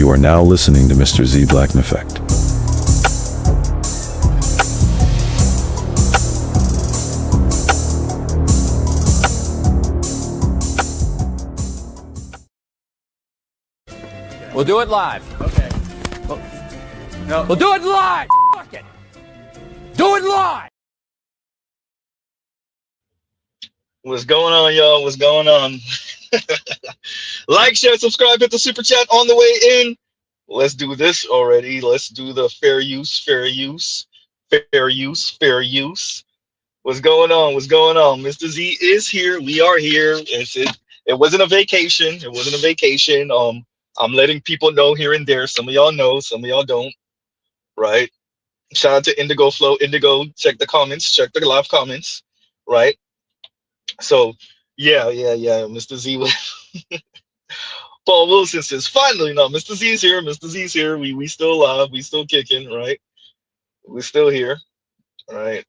You are now listening to MrZBlackneffect. We'll do it live. Okay. No. We'll do it live. Fuck it. Do it live. What's going on, y'all? What's going on? Like, share, subscribe, hit the super chat on the way in. Let's do this already. Let's do the fair use, fair use, fair use, fair use. What's going on? What's going on? Mr. Z is here. We are here. It wasn't a vacation. It wasn't a vacation. I'm letting people know here and there. Some of y'all know, some of y'all don't. Right? Shout out to Indigo Flow. Indigo, check the comments. Check the live comments. Right? So, yeah. Mr. Z was Paul Wilson says, finally, no, Mr. Z's here. Mr. Z's here. We still alive. We still kicking, right? We're still here. Right.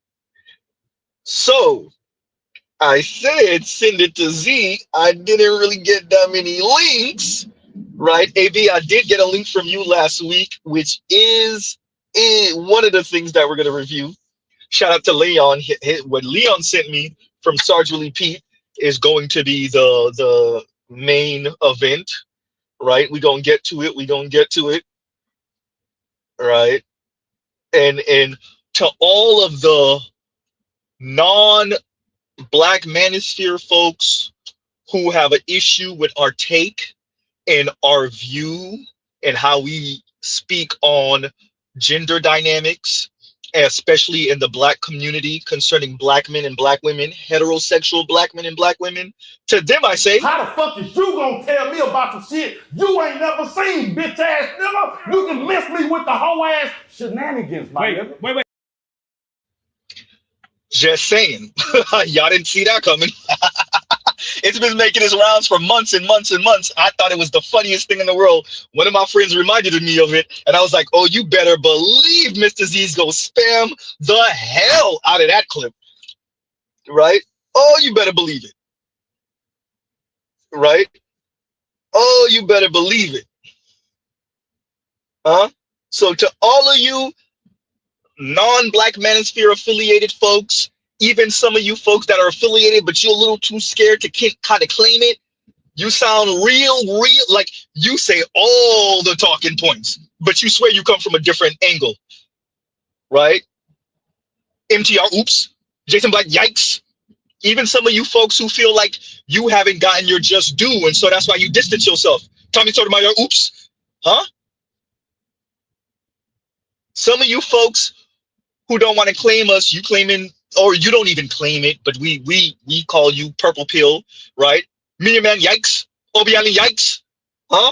So I said send it to Z. I didn't really get that many links. Right, AB, I did get a link from you last week, which is one of the things that we're going to review. Shout out to Leon. What Leon sent me from Sarge Willie Pete is going to be the main event, right? We're going to get to it. We're going to get to it, right? And to all of the non-Black manosphere folks who have an issue with our take and our view and how we speak on gender dynamics, especially in the Black community concerning Black men and Black women, heterosexual Black men and Black women, to them I say, how the fuck is you gonna tell me about some shit you ain't never seen, bitch ass nigga? You can miss me with the whole ass shenanigans, my nigga. Wait. Just saying. Y'all didn't see that coming. It's been making its rounds for months and months and months. I thought it was the funniest thing in the world. One of my friends reminded me of it, and I was like, oh, you better believe Mr. Z's gonna spam the hell out of that clip. Right? Oh, you better believe it. Right? Oh, you better believe it. Huh? So to all of you non-Black manosphere affiliated folks, even some of you folks that are affiliated, but you're a little too scared to kind of claim it, you sound real, like you say all the talking points, but you swear you come from a different angle, right? MTR, oops. Jason Black, yikes. Even some of you folks who feel like you haven't gotten your just due, and so that's why you distance yourself. Tommy Sotomayor, oops. Huh? Some of you folks who don't want to claim us, you claiming, or you don't even claim it, but we call you purple pill, right? Media Man, yikes. Obiali, yikes. Huh?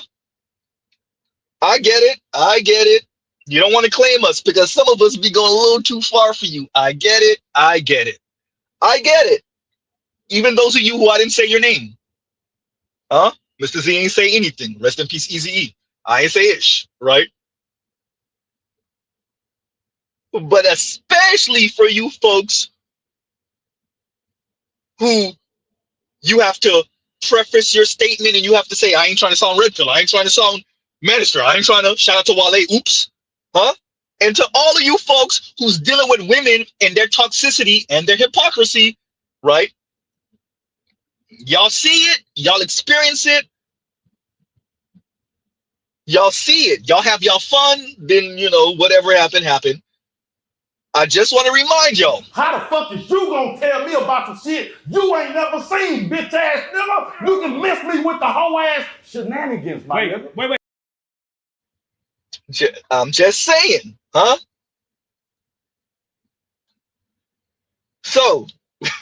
I get it. You don't want to claim us because some of us be going a little too far for you. I get it. Even those of you who I didn't say your name. Huh? Mr. Z ain't say anything. Rest in peace, Easy E. I ain't say ish, right? But especially for you folks who you have to preface your statement and you have to say, I ain't trying to sound red pill. I ain't trying to sound minister. I ain't trying to shout out to Wale. Oops. Huh? And to all of you folks who's dealing with women and their toxicity and their hypocrisy, right? Y'all see it. Y'all experience it. Y'all see it. Y'all have y'all fun. Then, you know, whatever happened. I just want to remind y'all. How the fuck is you gonna tell me about some shit you ain't never seen, bitch ass nigga? You can miss me with the whole ass shenanigans, my nigga. Wait. I'm just saying, huh? So, now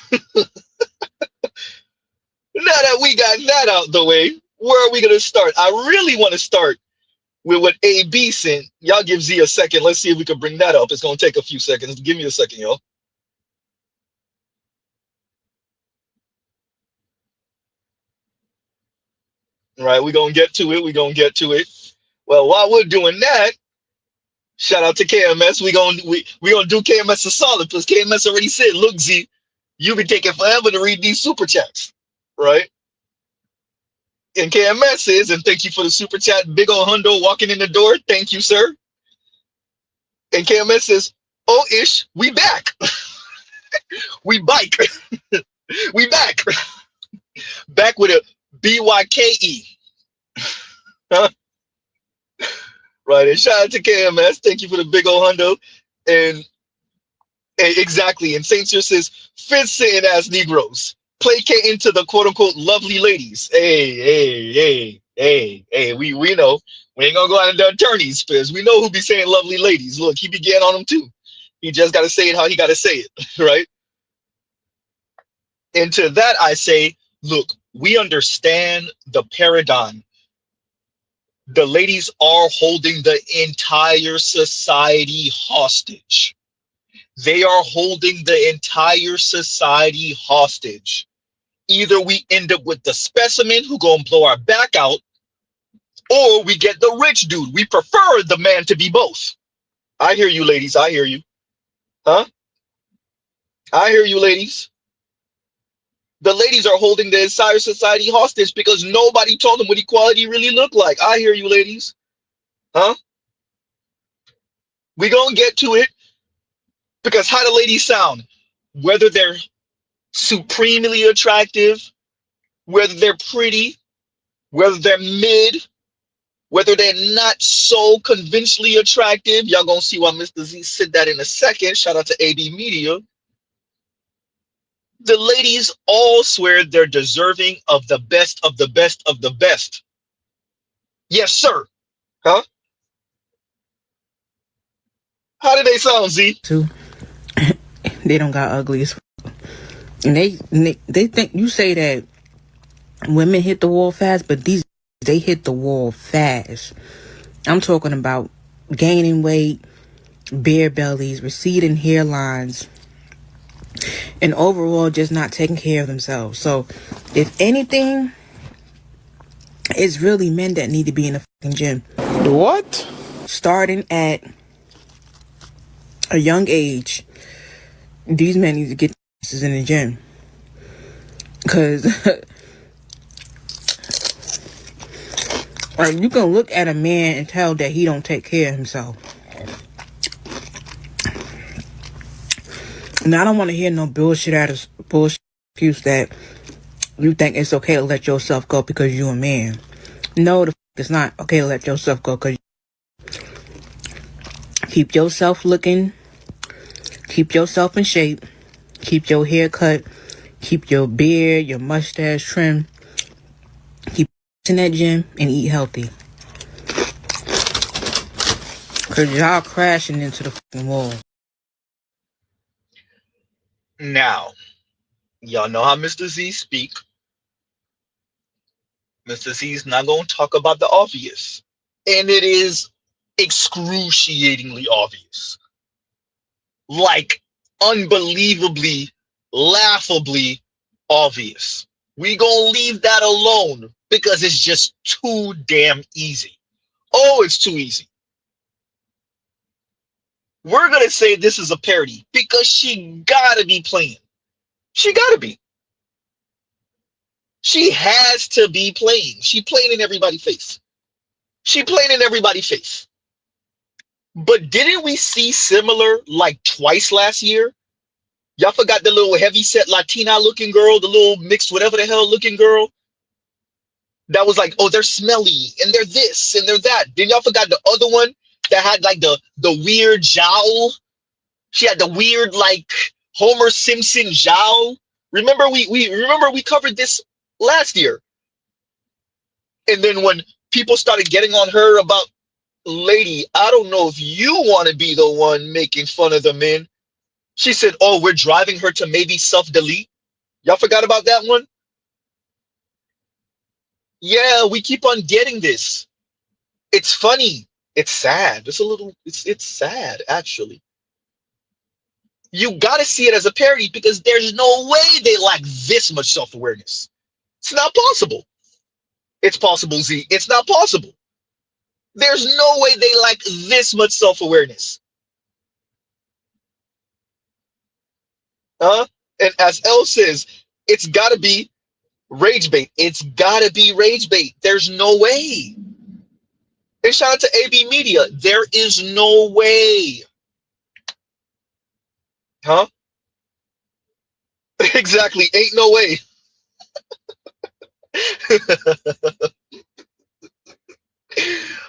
that we got that out the way, where are we going to start? I really want to start with what AB sent. Y'all give Z a second. Let's see if we can bring that up. It's going to take a few seconds. Give me a second, y'all. All right, we're going to get to it. Well, while we're doing that, shout out to KMS. We gonna do KMS a solid because KMS already said, look, Z, you be taking forever to read these super chats, right? And KMS says, and thank you for the super chat, big ol' hundo walking in the door. Thank you, sir. And KMS says, oh, ish, we back. We bike. We back. Back with a BYKE. Huh? Right. And shout out to KMS. Thank you for the big ol' hundo. And exactly. And Saint Cyr says, fence sitting ass Negroes. Placating to the quote unquote lovely ladies. Hey, we know. We ain't gonna go out and do attorneys, because we know who be saying lovely ladies. Look, he be getting on them too. He just gotta say it how he gotta say it, right? And to that I say, look, we understand the paradigm. The ladies are holding the entire society hostage. They are holding the entire society hostage. Either we end up with the specimen who gonna blow our back out, or we get the rich dude. We prefer the man to be both. I hear you, ladies. I hear you. Huh? I hear you, ladies. The ladies are holding the entire society hostage because nobody told them what equality really looked like. I hear you, ladies. Huh? We gonna get to it, because how the ladies sound, whether they're supremely attractive, whether they're pretty, whether they're mid, whether they're not so conventionally attractive. Y'all gonna see why Mr. Z said that in a second. Shout out to AB Media. The ladies all swear they're deserving of the best of the best of the best. Yes, sir. Huh? How do they sound, Z? Too. They don't got ugly as fuck. And they think you say that women hit the wall fast, but they hit the wall fast. I'm talking about gaining weight, bare bellies, receding hairlines, and overall just not taking care of themselves. So if anything, it's really men that need to be in the fucking gym. What? Starting at a young age, these men need to get in the gym. Because like, you can look at a man and tell that he don't take care of himself. Now, I don't want to hear no bullshit excuse that you think it's okay to let yourself go because you're a man. No, it's not okay to let yourself go, because keep yourself looking, keep yourself in shape, keep your hair cut, keep your beard, your mustache trimmed, keep in that gym, and eat healthy. Because y'all crashing into the fucking wall. Now, y'all know how Mr. Z speak. Mr. Z's not going to talk about the obvious. And it is excruciatingly obvious. Like, unbelievably, laughably obvious. We gonna leave that alone because it's just too damn easy. Oh, it's too easy. We're gonna say this is a parody because she gotta be playing. She gotta be. She has to be playing. She playing in everybody's face. She playing in everybody's face. But didn't we see similar like twice last year? Y'all forgot the little heavy-set Latina-looking girl, the little mixed whatever the hell looking girl? That was like, oh, they're smelly, and they're this, and they're that. Then y'all forgot the other one that had like the weird jowl? She had the weird like Homer Simpson jowl. Remember we covered this last year. And then when people started getting on her about, lady, I don't know if you want to be the one making fun of the men. She said, oh, we're driving her to maybe self-delete. Y'all forgot about that one? Yeah, we keep on getting this. It's funny. It's sad. It's sad, actually. You got to see it as a parody because there's no way they lack this much self-awareness. It's not possible. It's possible, Z. It's not possible. There's no way they lack this much self-awareness. And as Elle says, it's got to be Rage bait. It's gotta be rage bait. There's no way. And shout out to AB Media. There is no way. Huh? Exactly. Ain't no way.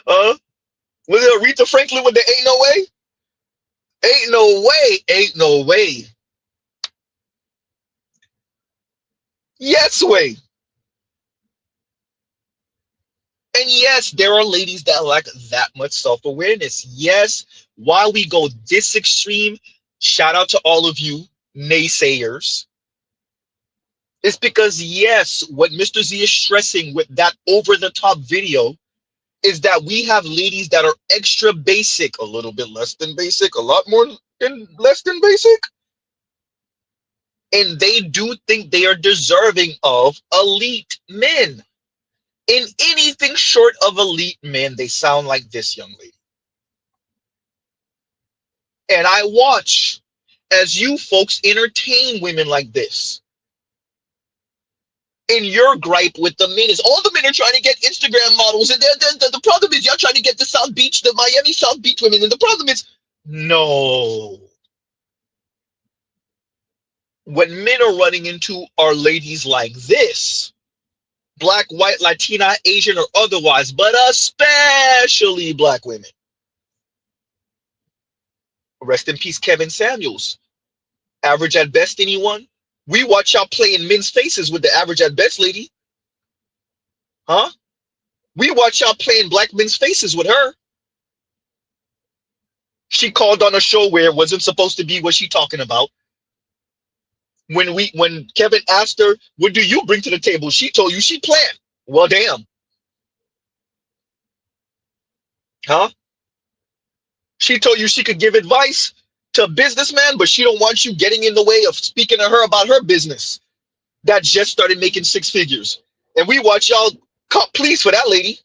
Huh? Was it Aretha Franklin with the ain't no way? Ain't no way. Ain't no way. Yes way. And yes, there are ladies that lack that much self-awareness. Yes, while we go this extreme, shout out to all of you naysayers. It's because, yes, what Mr. Z is stressing with that over-the-top video is that we have ladies that are extra basic, a little bit less than basic, a lot more than less than basic. And they do think they are deserving of elite men. In anything short of elite men, they sound like this young lady. And I watch as you folks entertain women like this. And your gripe with the men is all the men are trying to get Instagram models. And the problem is y'all trying to get the South Beach, the Miami South Beach women. And the problem is, no. What men are running into are ladies like this. Black, white, Latina, Asian, or otherwise, but especially black women. Rest in peace, Kevin Samuels. Average at best, anyone? We watch y'all play in men's faces with the average at best lady. Huh? We watch y'all play in black men's faces with her. She called on a show where it wasn't supposed to be what she talking about. When Kevin asked her, what do you bring to the table? She told you she planned. Well, damn. Huh? She told you she could give advice to a businessman, but she don't want you getting in the way of speaking to her about her business that just started making 6 figures. And we watch y'all cop pleas for that lady.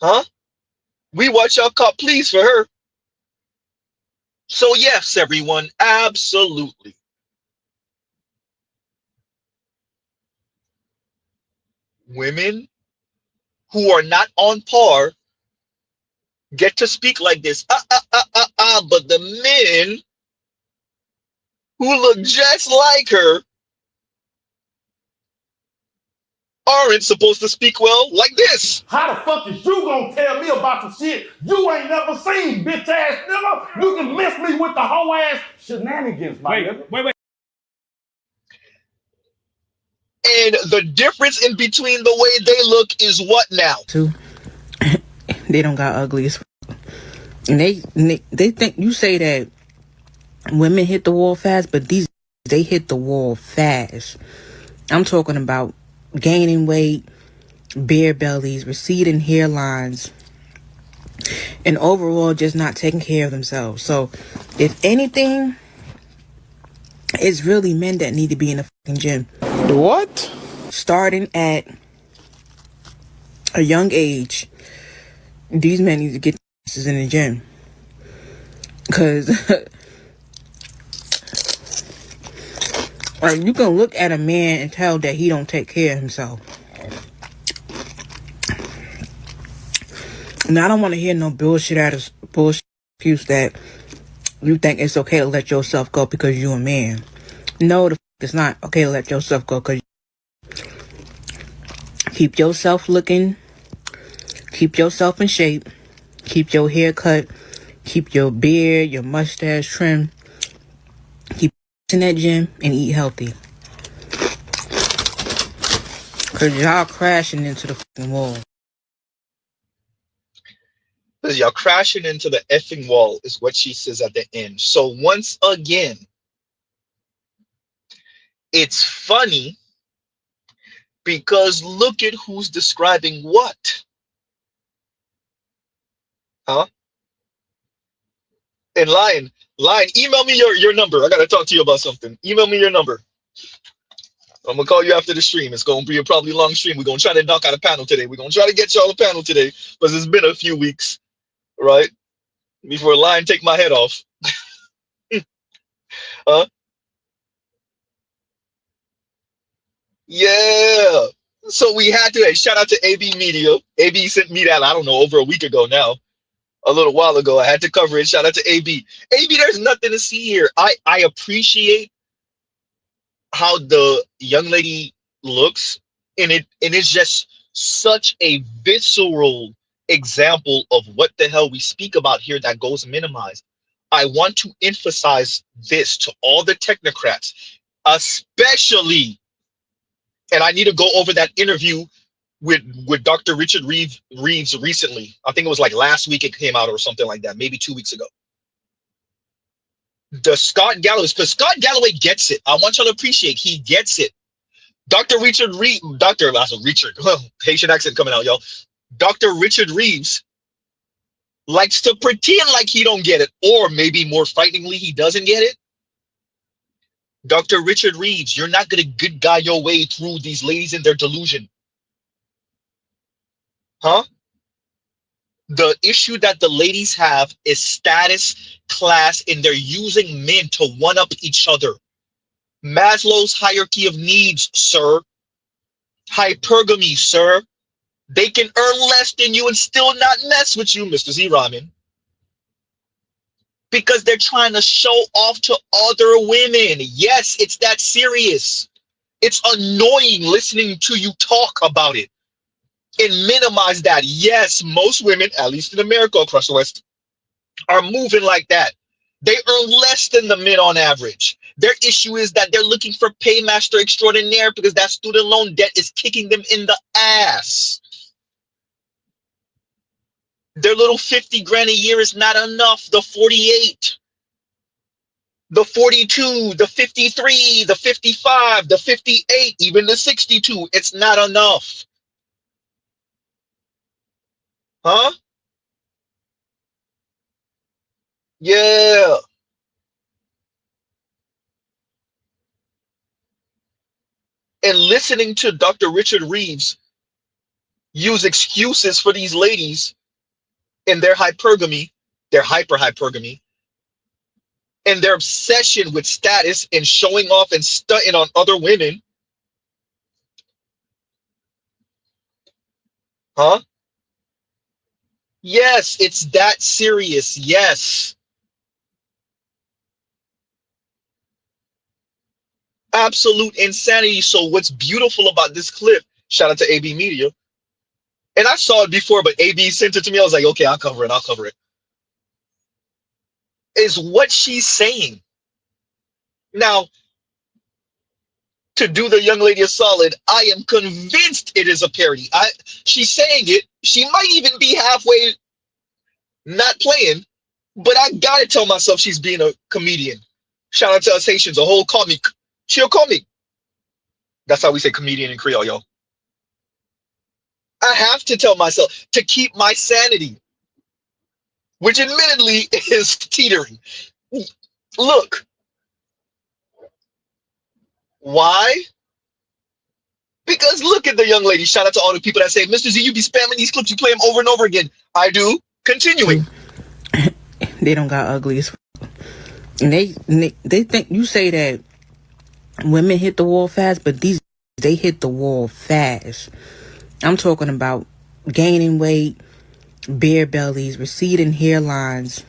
Huh? We watch y'all cop pleas for her. So yes, everyone, absolutely. Women who are not on par get to speak like this. But the men who look just like her aren't supposed to speak well like this. How the fuck is you gonna tell me about some shit you ain't never seen, bitch ass nigga? You can miss me with the whole ass shenanigans, my nigga. Wait. And the difference in between the way they look is what now? Too. They don't got ugly as fuck. And they think you say that women hit the wall fast, but they hit the wall fast. I'm talking about gaining weight, bare bellies, receding hairlines, and overall just not taking care of themselves. So if anything, it's really men that need to be in the fucking gym. What? Starting at a young age, these men need to get their in the gym. Because like, you can look at a man and tell that he don't take care of himself. Now, I don't want to hear no bullshit excuse that you think it's okay to let yourself go because you're a man. No, it's not okay to let yourself go because keep yourself looking, keep yourself in shape, keep your hair cut, keep your beard, your mustache trimmed, keep in that gym and eat healthy. Because y'all crashing into the fucking wall. Because y'all crashing into the effing wall is what she says at the end. So once again, it's funny because look at who's describing what. Huh? And Lion, email me your number. I got to talk to you about something. Email me your number. I'm going to call you after the stream. It's going to be a probably long stream. We're going to try to knock out a panel today. We're going to try to get y'all a panel today because it's been a few weeks, right? Before Lion take my head off. Huh? Yeah. So we had to, hey, shout out to AB Media. AB sent me that, I don't know, over a week ago now, a little while ago. I had to cover it. Shout out to AB. AB, there's nothing to see here. I appreciate how the young lady looks, and it's just such a visceral example of what the hell we speak about here that goes minimized. I want to emphasize this to all the technocrats, especially, and I need to go over that interview with Dr. Richard Reeves recently. I think it was like last week it came out or something like that, maybe 2 weeks ago. The Scott Galloway, because Scott Galloway gets it. I want y'all to appreciate he gets it. Dr. Richard Reeves, Richard, Haitian accent coming out, y'all. Dr. Richard Reeves likes to pretend like he don't get it, or maybe more frighteningly, he doesn't get it. Dr. Richard Reeves, you're not gonna good guy your way through these ladies and their delusion. Huh? The issue that the ladies have is status, class, and they're using men to one up each other. Maslow's hierarchy of needs, sir. Hypergamy, sir. They can earn less than you and still not mess with you, Mr. Z Ramen. Because they're trying to show off to other women. Yes, it's that serious. It's annoying listening to you talk about it and minimize that. Yes, most women, at least in America across the West, are moving like that. They earn less than the men on average. Their issue is that they're looking for paymaster extraordinaire because that student loan debt is kicking them in the ass. Their little 50 grand a year is not enough. The 48, the 42, the 53, the 55, the 58, even the 62, it's not enough. Huh? Yeah. And listening to Dr. Richard Reeves use excuses for these ladies and their hypergamy, their hypergamy, and their obsession with status and showing off and stunting on other women. Huh? Yes, it's that serious. Yes. Absolute insanity. So what's beautiful about this clip, shout out to AB Media, and I saw it before, but AB sent it to me. I was like, okay, I'll cover it. Is what she's saying. Now, to do the young lady a solid, I am convinced it is a parody. She's saying it. She might even be halfway not playing, but I gotta tell myself she's being a comedian. Shout out to us Haitians, a whole comic. She'll comic. That's how we say comedian in Creole, yo. I have to tell myself to keep my sanity, which admittedly is teetering. Look, why? Because look at the young lady. Shout out to all the people that say, Mr. Z, you be spamming these clips, you play them over and over again. I do. Continuing. They don't got ugly as fuck. And they think you say that women hit the wall fast, but they hit the wall fast. I'm talking about gaining weight, bare bellies, receding hairlines,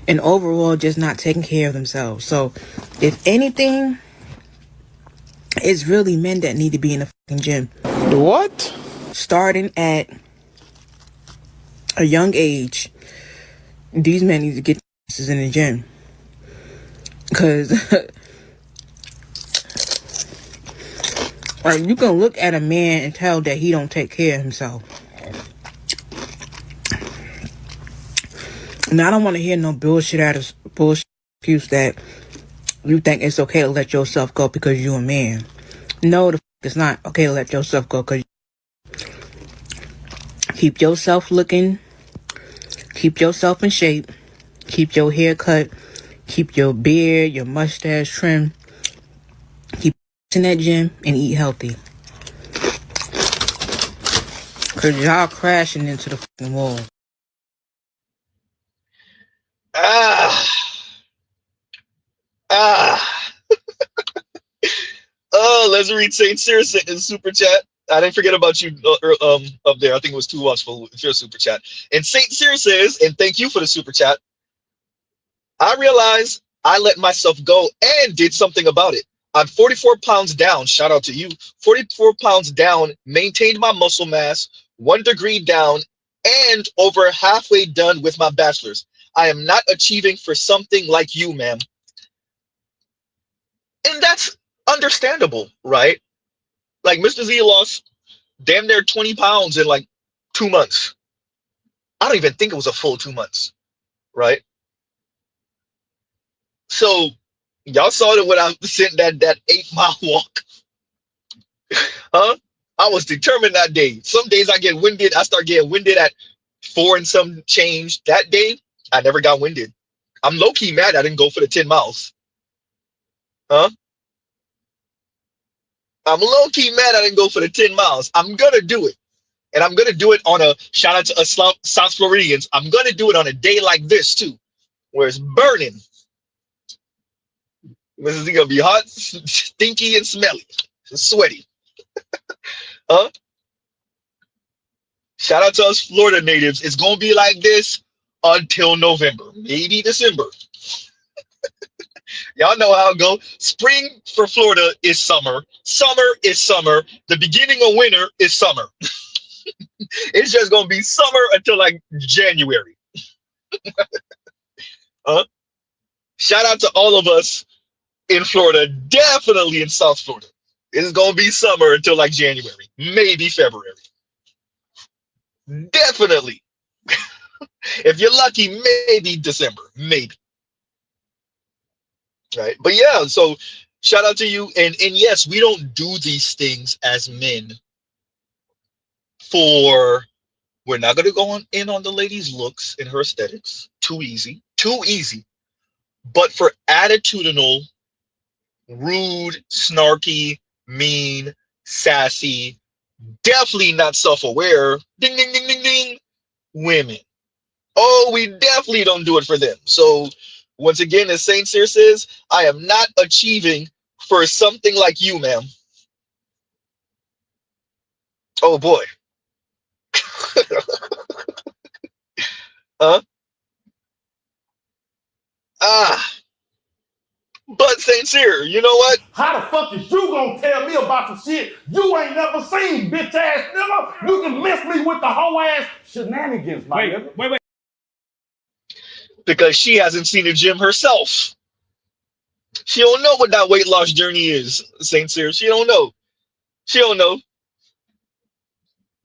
and overall just not taking care of themselves. So, if anything, it's really men that need to be in the fucking gym. What? Starting at a young age, these men need to get their asses in the gym. Because like, you can look at a man and tell that he don't take care of himself. Now, I don't want to hear no bullshit excuse that you think it's okay to let yourself go because you're a man. No, it's not okay to let yourself go because keep yourself looking, keep yourself in shape, keep your hair cut, keep your beard, your mustache trimmed, keep in that gym and eat healthy. Because y'all crashing into the fucking wall. Oh, Let's read Saint Circe in super chat. I didn't forget about you up there. I think it was Too Watchful with your super chat. And Saint Circe says, and thank you for the super chat. I realize I let myself go and did something about it. I'm 44 pounds down. Shout out to you. 44 pounds down, maintained my muscle mass, 1 degree down, and over halfway done with my bachelor's. I am not achieving for something like you, ma'am. And that's understandable, right? Like Mr. Z lost damn near 20 pounds in like 2 months. I don't even think it was a full 2 months, right? So y'all saw that when I sent that 8-mile walk, huh? I was determined that day. Some days I get winded. I start getting winded at 4 and some change. That day, I never got winded. I'm low-key mad I didn't go for the 10 miles. Huh? I'm low-key mad I didn't go for the 10 miles. I'm going to do it. And I'm going to do it on a, shout out to South Floridians, I'm going to do it on a day like this too, where it's burning. This is going to be hot, stinky, and smelly. Sweaty. Huh? Shout out to us Florida natives. It's going to be like this until November, maybe December. Y'all know how it goes. Spring for Florida is summer. Summer is summer. The beginning of winter is summer. It's just going to be summer until like January. Shout out to all of us in Florida, definitely in South Florida. It's going to be summer until like January, maybe February. Definitely. If you're lucky, maybe December, maybe. Right? But yeah, so shout out to you. And yes, we don't do these things as men for, we're not going to go in on the lady's looks and her aesthetics. Too easy. Too easy. But for attitudinal, rude, snarky, mean, sassy, definitely not self-aware, ding, ding, ding, ding, ding, women. Oh, we definitely don't do it for them. So once again, as Saint Cyr says, I am not achieving for something like you, ma'am. Oh boy. Huh? But Saint Cyr, you know what? How the fuck is you gonna tell me about some shit you ain't never seen, bitch ass nigga? You can miss me with the whole ass shenanigans, my nigga. Wait. Because she hasn't seen the gym herself. She don't know what that weight loss journey is, Saint Cyr. She don't know. She don't know.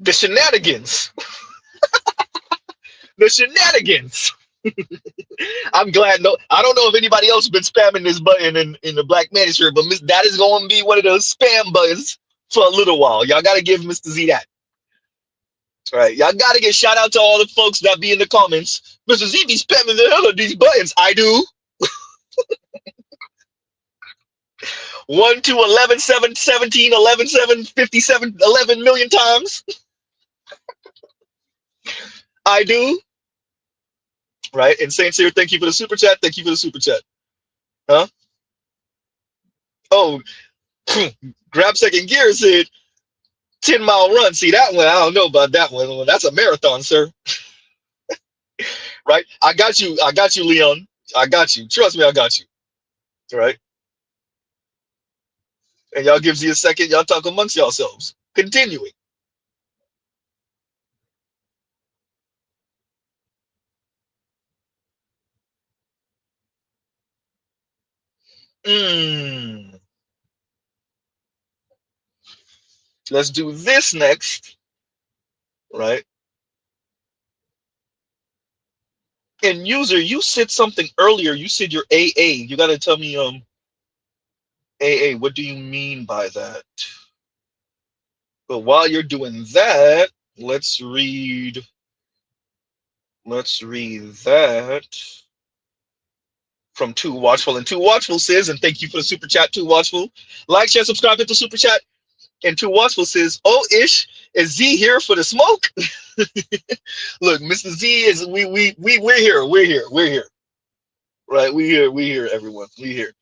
The shenanigans. The shenanigans. I'm glad. No, I don't know if anybody else has been spamming this button in the Black Manosphere, but that is going to be one of those spam buttons for a little while. Y'all got to give Mr. Z that. All right, y'all got to get shout out to all the folks that be in the comments. Mr. Z be spamming the hell of these buttons. I do. 1, 2, 11, 7, 17, 11, 7, 57, 11 million times. I do. Right? And Saint Cyr, thank you for the super chat. Thank you for the super chat. Huh? Oh, Grab Second Gear said 10-mile run. See that one? I don't know about that one. Well, that's a marathon, sir. Right? I got you. I got you, Leon. I got you. Trust me, I got you. All right? And y'all gives you a second. Y'all talk amongst yourselves. Continuing. Let's do this next. Right? And user, you said something earlier. You said your AA. You got to tell me, AA, what do you mean by that? But while you're doing that, let's read that from Too Watchful. And Too Watchful says, and thank you for the super chat, Too Watchful. Like, share, subscribe, hit the super chat. And Too Watchful says, oh, Ish, is Z here for the smoke? Look, Mr. Z is we're here. Right, we here, everyone. We here.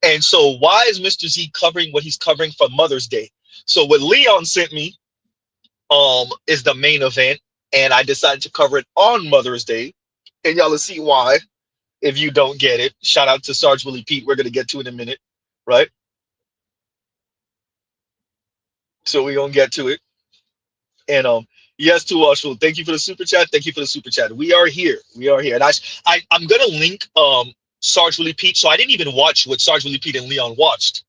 And so why is Mr. Z covering what he's covering for Mother's Day? So what Leon sent me is the main event, and I decided to cover it on Mother's Day. And y'all will see why if you don't get it. Shout out to Sarge Willie Pete. We're gonna get to it in a minute, right? So we're gonna get to it. And yes, to Washul, thank you for the super chat. Thank you for the super chat. We are here. We are here. And I'm gonna link Sarge Willie Pete. So I didn't even watch what Sarge Willie Pete and Leon watched.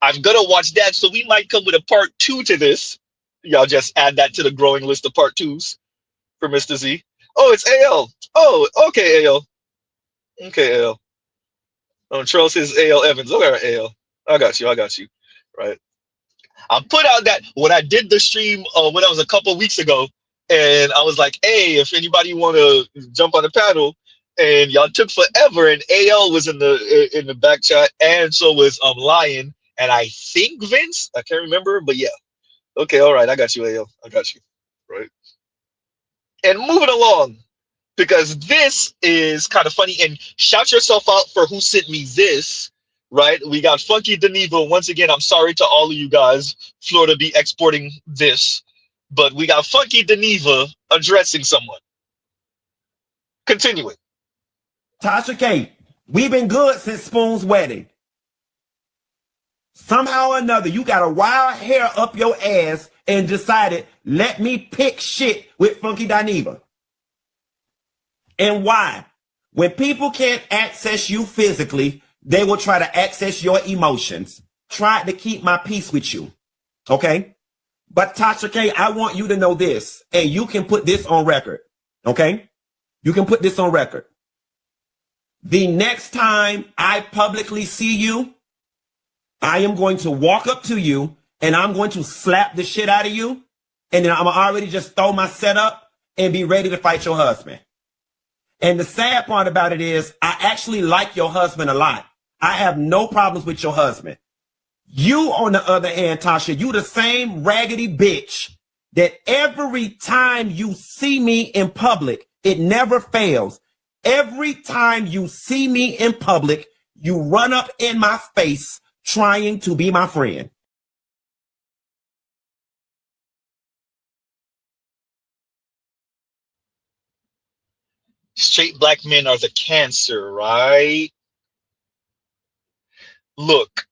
I'm gonna watch that. So we might come with a part 2 to this. Y'all just add that to the growing list of part 2s for Mr. Z. Oh, it's AL. Oh, okay, AL. Okay, AL. Charles says AL Evans. Okay, AL. I got you. I got you. Right. I put out that when I did the stream when I was a couple weeks ago, and I was like, hey, if anybody want to jump on the panel, and y'all took forever, and AL was in the back chat, and so was Lion, and I think Vince. I can't remember, but yeah. Okay, all right, I got you, AL. I got you. Right. And moving along, because this is kind of funny, and shout yourself out for who sent me this. Right, we got Funky Deneva. Once again, I'm sorry to all of you guys, Florida be exporting this, but we got Funky Deneva addressing someone. Continuing. Tasha K, we've been good since Spoon's wedding. Somehow or another, you got a wild hair up your ass and decided, let me pick shit with Funky Deneva. And why? When people can't access you physically, they will try to access your emotions. Try to keep my peace with you. Okay? But Tasha K, I want you to know this, and you can put this on record. Okay? You can put this on record. The next time I publicly see you, I am going to walk up to you and I'm going to slap the shit out of you. And then I'm already just throw my setup and be ready to fight your husband. And the sad part about it is I actually like your husband a lot. I have no problems with your husband. You, on the other hand, Tasha, you the same raggedy bitch that every time you see me in public, it never fails. Every time you see me in public, you run up in my face trying to be my friend. Straight black men are the cancer, right? Look,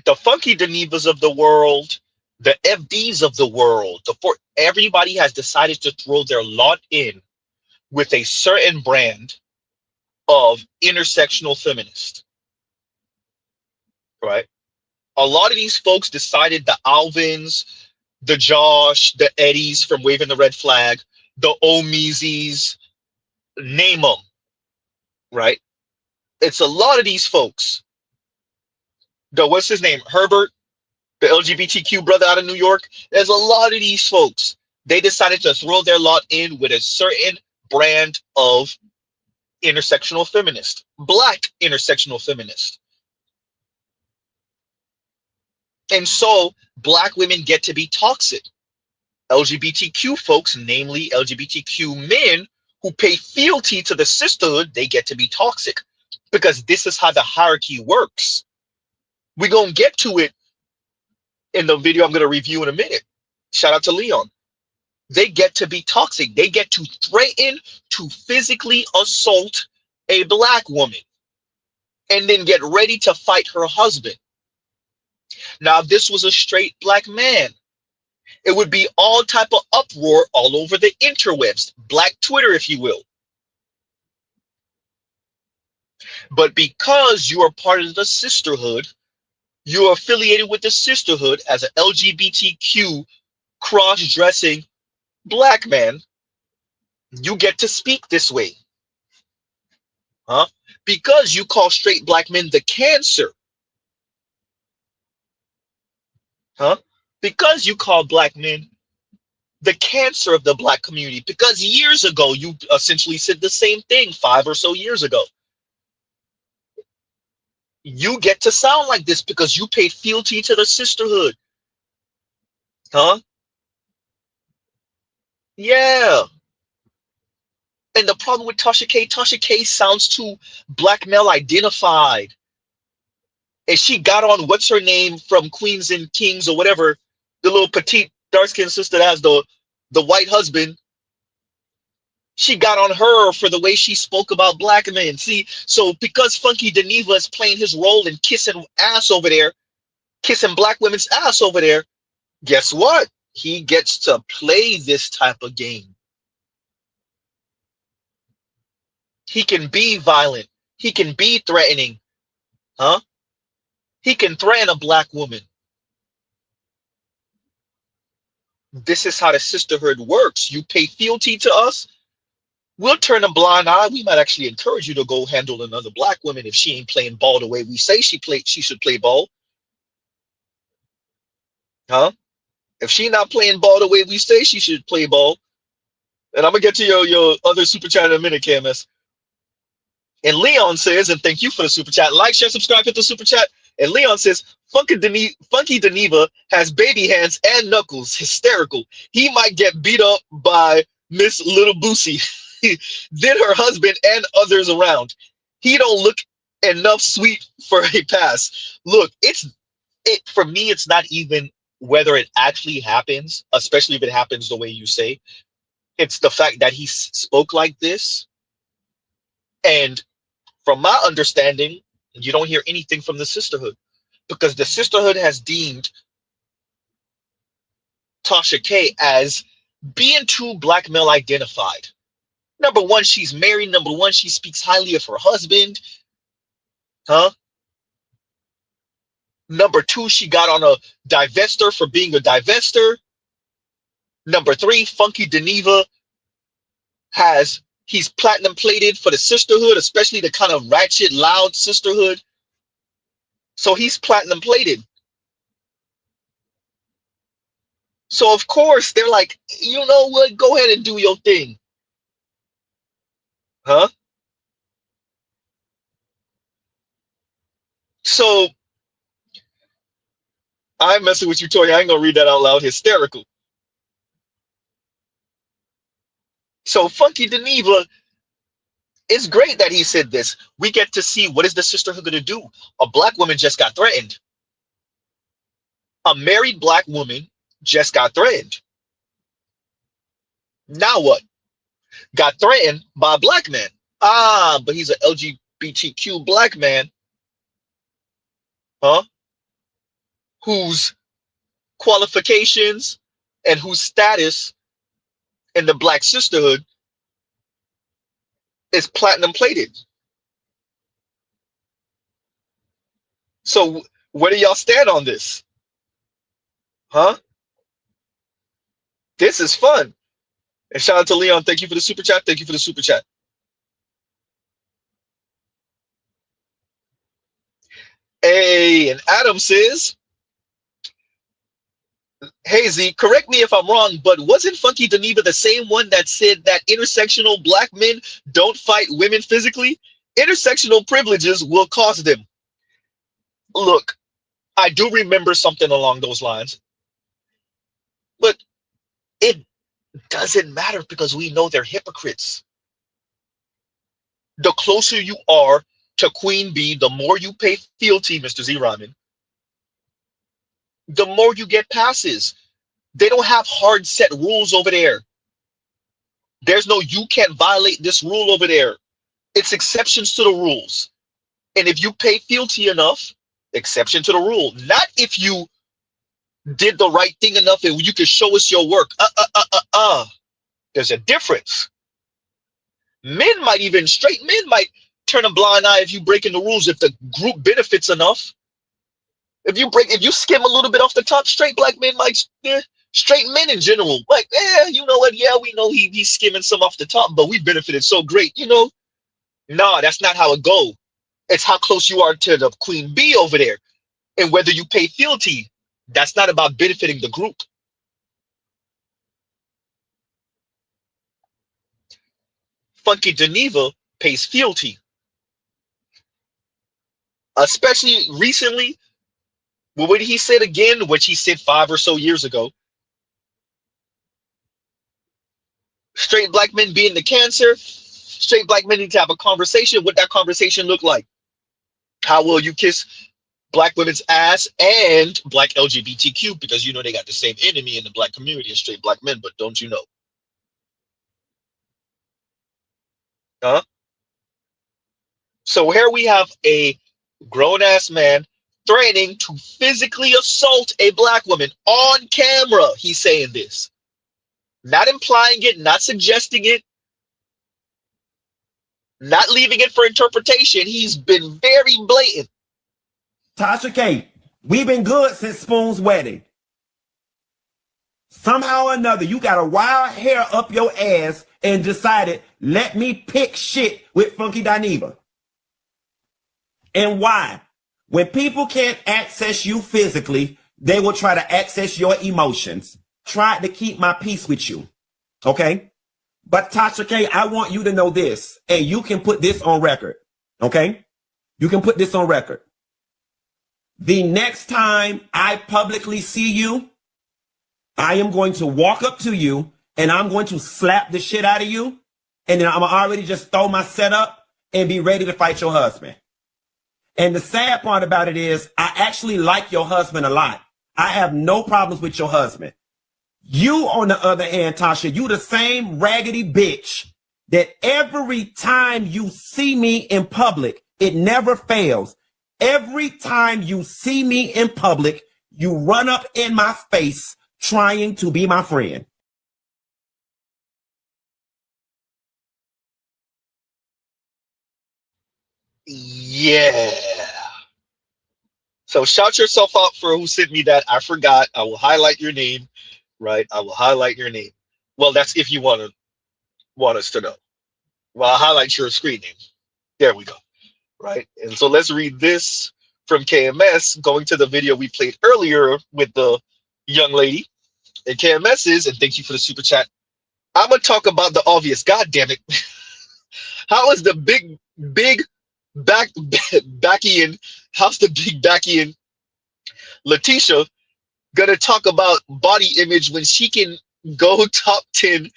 the Funky Denevas of the world, the FDs of the world, everybody has decided to throw their lot in with a certain brand of intersectional feminist, right? A lot of these folks decided the Alvins, the Josh, the Eddies from Waving the Red Flag, the Omeezies, name them, right? It's a lot of these folks. What's his name? Herbert, the LGBTQ brother out of New York. There's a lot of these folks. They decided to throw their lot in with a certain brand of intersectional feminist, black intersectional feminist. And so black women get to be toxic. LGBTQ folks, namely LGBTQ men who pay fealty to the sisterhood, they get to be toxic because this is how the hierarchy works. We're going to get to it in the video I'm going to review in a minute. Shout out to Leon. They get to be toxic. They get to threaten to physically assault a black woman and then get ready to fight her husband. Now, if this was a straight black man, it would be all type of uproar all over the interwebs, black Twitter, if you will. But because you are part of the sisterhood, you are affiliated with the sisterhood as an LGBTQ cross-dressing black man, you get to speak this way. Huh? Because you call straight black men the cancer. Huh? Because you call black men the cancer of the black community. Because years ago, you essentially said the same thing 5 or so years ago. You get to sound like this because you paid fealty to the sisterhood. Huh? Yeah. And the problem with Tasha K sounds too black male identified. and she got on what's her name from Queens and Kings or whatever, the little petite dark skinned sister that has the white husband. She got on her for the way she spoke about black men. See, so because Funky Dineva is playing his role in kissing ass over there, kissing black women's ass over there, guess what? He gets to play this type of game. He can be violent. He can be threatening. Huh? He can threaten a black woman. This is how the sisterhood works. You pay fealty to us, we'll turn a blind eye. We might actually encourage you to go handle another black woman if she ain't playing ball the way we say she should play ball. Huh? If she not playing ball the way we say she should play ball, and I'm gonna get to your other super chat in a minute, KMS. And Leon says, and thank you for the super chat. Like, share, subscribe, hit the super chat. And Leon says, Funky Dineva has baby hands and knuckles. Hysterical. He might get beat up by Miss Little Boosie. Then her husband and others around. He don't look enough sweet for a pass. Look, for me, it's not even whether it actually happens, especially if it happens the way you say. It's the fact that he spoke like this. And from my understanding, you don't hear anything from the sisterhood, because the sisterhood has deemed Tasha K as being too black male identified. Number one, she's married. Number one, she speaks highly of her husband. Huh? Number two, she got on a divester for being a divester. Number three, Funky Dineva he's platinum plated for the sisterhood, especially the kind of ratchet, loud sisterhood. So he's platinum plated. So of course they're like, you know what? Go ahead and do your thing. Huh? So I'm messing with you, Tori. I ain't gonna read that out loud. Hysterical. So Funky Dineva, it's great that he said this. We get to see, what is the sisterhood gonna do? A black woman just got threatened. A married black woman just got threatened. Now what? Got threatened by a black man. Ah, but he's an LGBTQ black man. Huh? Whose qualifications and whose status in the black sisterhood is platinum plated. So where do y'all stand on this? Huh? This is fun. And shout out to Leon. Thank you for the super chat. Thank you for the super chat. Hey, and Adam says, hey Z, correct me if I'm wrong, but wasn't Funky Dineva the same one that said that intersectional black men don't fight women physically? Intersectional privileges will cost them. Look, I do remember something along those lines, but it doesn't matter because we know they're hypocrites. The closer you are to Queen Bee, the more you pay fealty, Mr. Z Ramen, the more you get passes. They don't have hard set rules over there. There's no, you can't violate this rule over there. It's exceptions to the rules. And if you pay fealty enough, exception to the rule. Not if you did the right thing enough and you can show us your work. There's a difference. Straight men might turn a blind eye if you breaking the rules, if the group benefits enough. If you skim a little bit off the top, straight black men might, straight men in general, like, you know what? Yeah, we know he's skimming some off the top, but we benefited so great, you know? Nah, that's not how it go. It's how close you are to the Queen Bee over there. And whether you pay fealty, that's not about benefiting the group. Funky Dineva pays fealty. Especially recently, well, what he said again, which he said 5 or so years ago. Straight black men being the cancer, straight black men need to have a conversation. What that conversation look like? How will you kiss black women's ass and black LGBTQ, because you know they got the same enemy in the black community as straight black men, but don't you know? Huh? So here we have a grown-ass man threatening to physically assault a black woman on camera. He's saying this. Not implying it, not suggesting it, not leaving it for interpretation. He's been very blatant. Tasha K, we've been good since Spoon's wedding. Somehow or another, you got a wild hair up your ass and decided, let me pick shit with Funky Dineva. And why? When people can't access you physically, they will try to access your emotions. Tried to keep my peace with you. Okay? But Tasha K, I want you to know this, and you can put this on record. Okay? You can put this on record. The next time I publicly see you, I am going to walk up to you and I'm going to slap the shit out of you. And then I'm already just throw my setup and be ready to fight your husband. And the sad part about it is I actually like your husband a lot. I have no problems with your husband. You, on the other hand, Tasha, you the same raggedy bitch that every time you see me in public, it never fails. Every time you see me in public, you run up in my face trying to be my friend. Yeah. So shout yourself out for who sent me that. I forgot. I will highlight your name, right? I will highlight your name. Well, that's if you want us to know. Well, I'll highlight your screen name. There we go. Right. And so let's read this from KMS, going to the video we played earlier with the young lady. And KMS is, and thank you for the super chat, I'm gonna talk about the obvious. God damn it. How is the big backian, how's the big backian Letitia gonna talk about body image when she can go top 10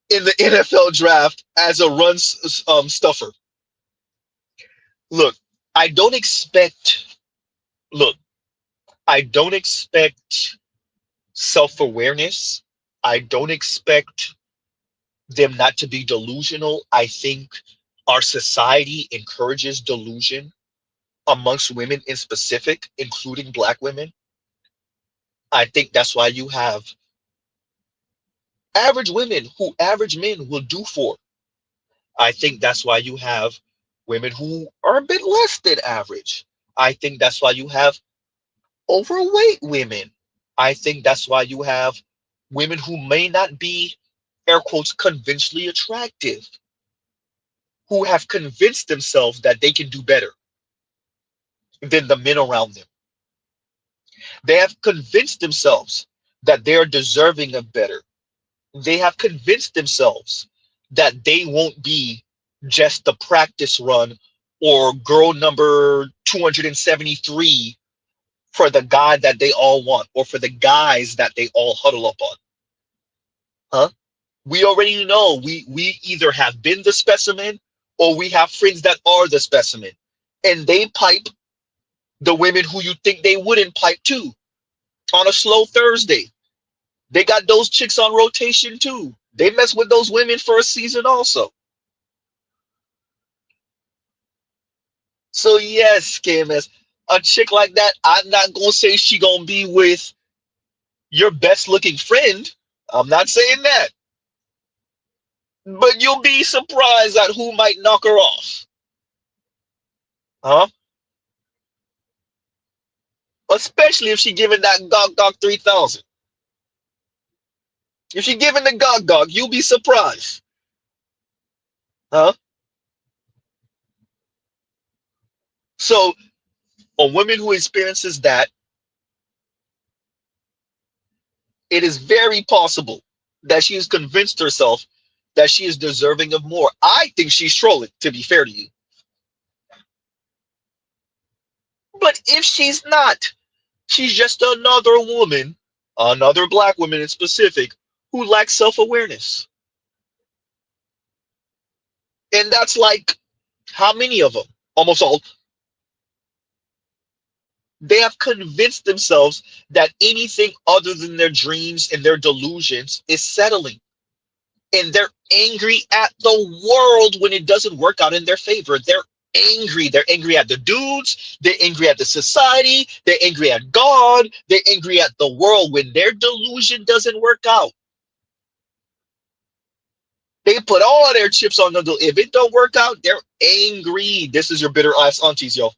in the NFL draft as a run stuffer? Look, I don't expect self-awareness. I don't expect them not to be delusional. I think our society encourages delusion amongst women in specific, including black women. I think that's why you have average women who average men will do for. I think that's why you have women who are a bit less than average. I think that's why you have overweight women. I think that's why you have women who may not be, air quotes, conventionally attractive, who have convinced themselves that they can do better than the men around them. They have convinced themselves that they are deserving of better. They have convinced themselves that they won't be just the practice run or girl number 273 for the guy that they all want or for the guys that they all huddle up on. Huh? We already know we either have been the specimen or we have friends that are the specimen. And they pipe the women who you think they wouldn't pipe to on a slow Thursday. They got those chicks on rotation too. They mess with those women for a season also. So yes, KMS, a chick like that, I'm not gonna say she gonna be with your best looking friend. I'm not saying that. But you'll be surprised at who might knock her off. Huh? Especially if she giving that Gog 3000. If she giving the Gog, you'll be surprised. Huh? So a woman who experiences that, it is very possible that she has convinced herself that she is deserving of more. I think she's trolling, to be fair to you. But if she's not, she's just another woman, another black woman in specific, who lacks self-awareness. And that's like, how many of them? Almost all. They have convinced themselves that anything other than their dreams and their delusions is settling. And they're angry at the world when it doesn't work out in their favor. They're angry. They're angry at the dudes. They're angry at the society. They're angry at God. They're angry at the world when their delusion doesn't work out. They put all their chips on the. If it don't work out, they're angry. This is your bitter ass aunties, yo.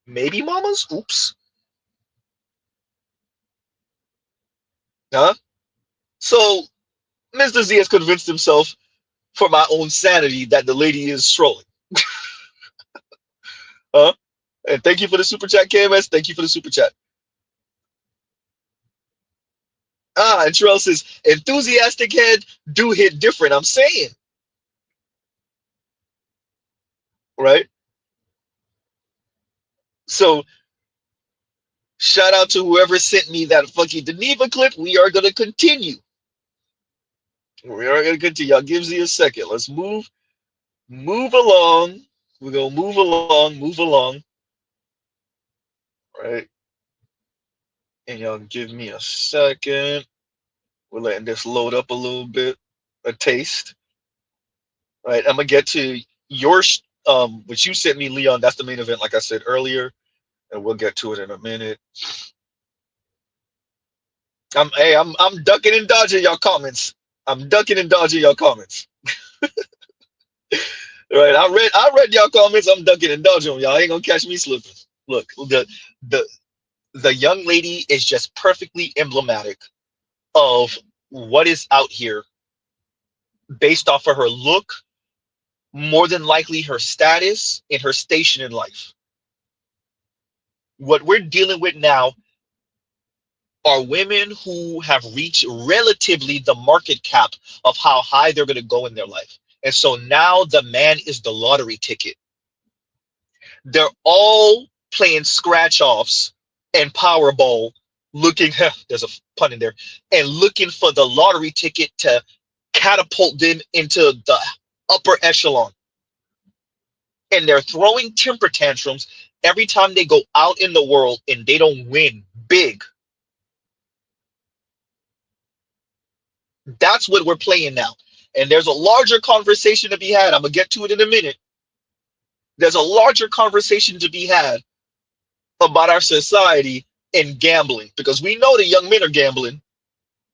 Maybe mamas? Oops. Huh? So, Mr. Z has convinced himself, for my own sanity, that the lady is trolling. Huh? And thank you for the super chat, KMS. Thank you for the super chat. And Terrell says, enthusiastic head do hit different. I'm saying. Right? So, shout out to whoever sent me that fucking Geneva clip. We are going to continue. We are going to continue. I'll give you a second. Let's move along. We're going to move along. Right? And y'all give me a second. We're letting this load up a little bit. A taste. Right? I'm going to get to your, which you sent me, Leon. That's the main event, like I said earlier. And we'll get to it in a minute. I'm ducking and dodging y'all comments. I'm ducking and dodging y'all comments. Right? I read y'all comments. I'm ducking and dodging them. Y'all ain't gonna catch me slipping. Look, the young lady is just perfectly emblematic of what is out here based off of her look, more than likely her status and her station in life. What we're dealing with now are women who have reached relatively the market cap of how high they're going to go in their life. And so now the man is the lottery ticket. They're all playing scratch offs and Powerball, looking, there's a pun in there, and looking for the lottery ticket to catapult them into the upper echelon. And they're throwing temper tantrums every time they go out in the world and they don't win big. That's what we're playing now. And there's a larger conversation to be had. I'm going to get to it in a minute. There's a larger conversation to be had about our society and gambling, because we know the young men are gambling.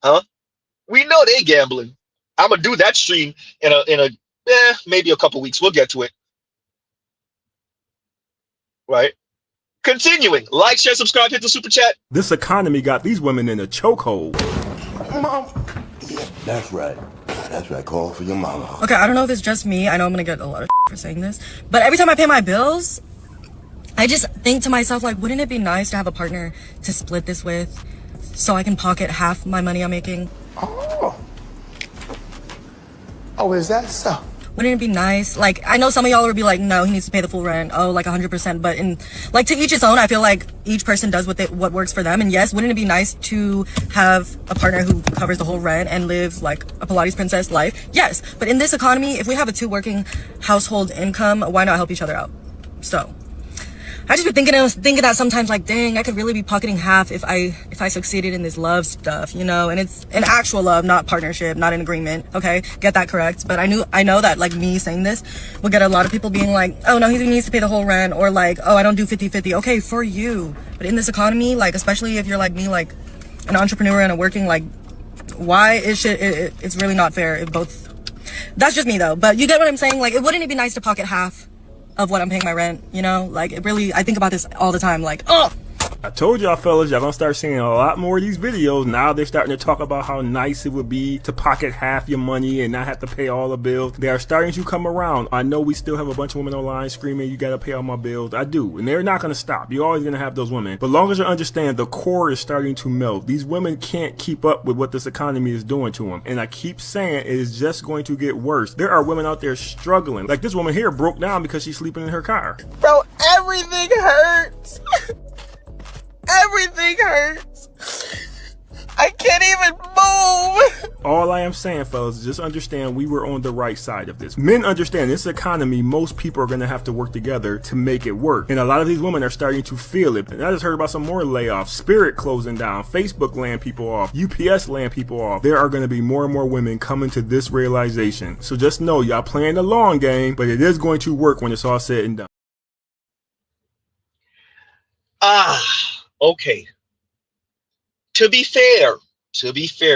Huh? We know they're gambling. I'm going to do that stream in maybe a couple weeks. We'll get to it. Right? Continuing. Like, share, subscribe, hit the super chat. This economy got these women in a chokehold. Mom. Yeah, that's right. That's right. Call for your mama. Okay, I don't know if it's just me. I know I'm gonna get a lot of for saying this, but every time I pay my bills, I just think to myself, like, wouldn't it be nice to have a partner to split this with so I can pocket half my money I'm making? Oh, is that so? Wouldn't it be nice? Like, I know some of y'all would be like, no, he needs to pay the full rent. Oh, like 100%. But in, like, to each his own, I feel like each person does what works for them. And yes, wouldn't it be nice to have a partner who covers the whole rent and live like a Pilates princess life? Yes. But in this economy, if we have a 2 working household income, why not help each other out? So I just be thinking that sometimes, like, dang, I could really be pocketing half if I succeeded in this love stuff, you know. And it's an actual love, not partnership, not an agreement. Okay, get that correct. But I know that, like, me saying this will get a lot of people being like, oh no, he needs to pay the whole rent, or like, oh, I don't do 50-50. Okay, for you. But in this economy, like, especially if you're like me, like an entrepreneur and a working, like, why it's really not fair if both. That's just me though. But you get what I'm saying? Like, wouldn't it be nice to pocket half of what I'm paying my rent, you know? Like, it really, I think about this all the time, like, oh! I told y'all fellas, y'all gonna start seeing a lot more of these videos. Now they're starting to talk about how nice it would be to pocket half your money and not have to pay all the bills. They are starting to come around. I know we still have a bunch of women online screaming, you gotta pay all my bills. I do, and they're not gonna stop. You're always gonna have those women. But long as you understand, the core is starting to melt. These women can't keep up with what this economy is doing to them. And I keep saying it is just going to get worse. There are women out there struggling. Like this woman here broke down because she's sleeping in her car. Bro, everything hurts. Everything hurts. I can't even move. All all I am saying, fellas, just understand we were on the right side of this. Men understand this economy, most people are going to have to work together to make it work. And a lot of these women are starting to feel it. And I just heard about some more layoffs, Spirit closing down, Facebook laying people off, UPS laying people off. There are going to be more and more women coming to this realization. So just know y'all playing the long game, but it is going to work when it's all said and done. Okay. To be fair,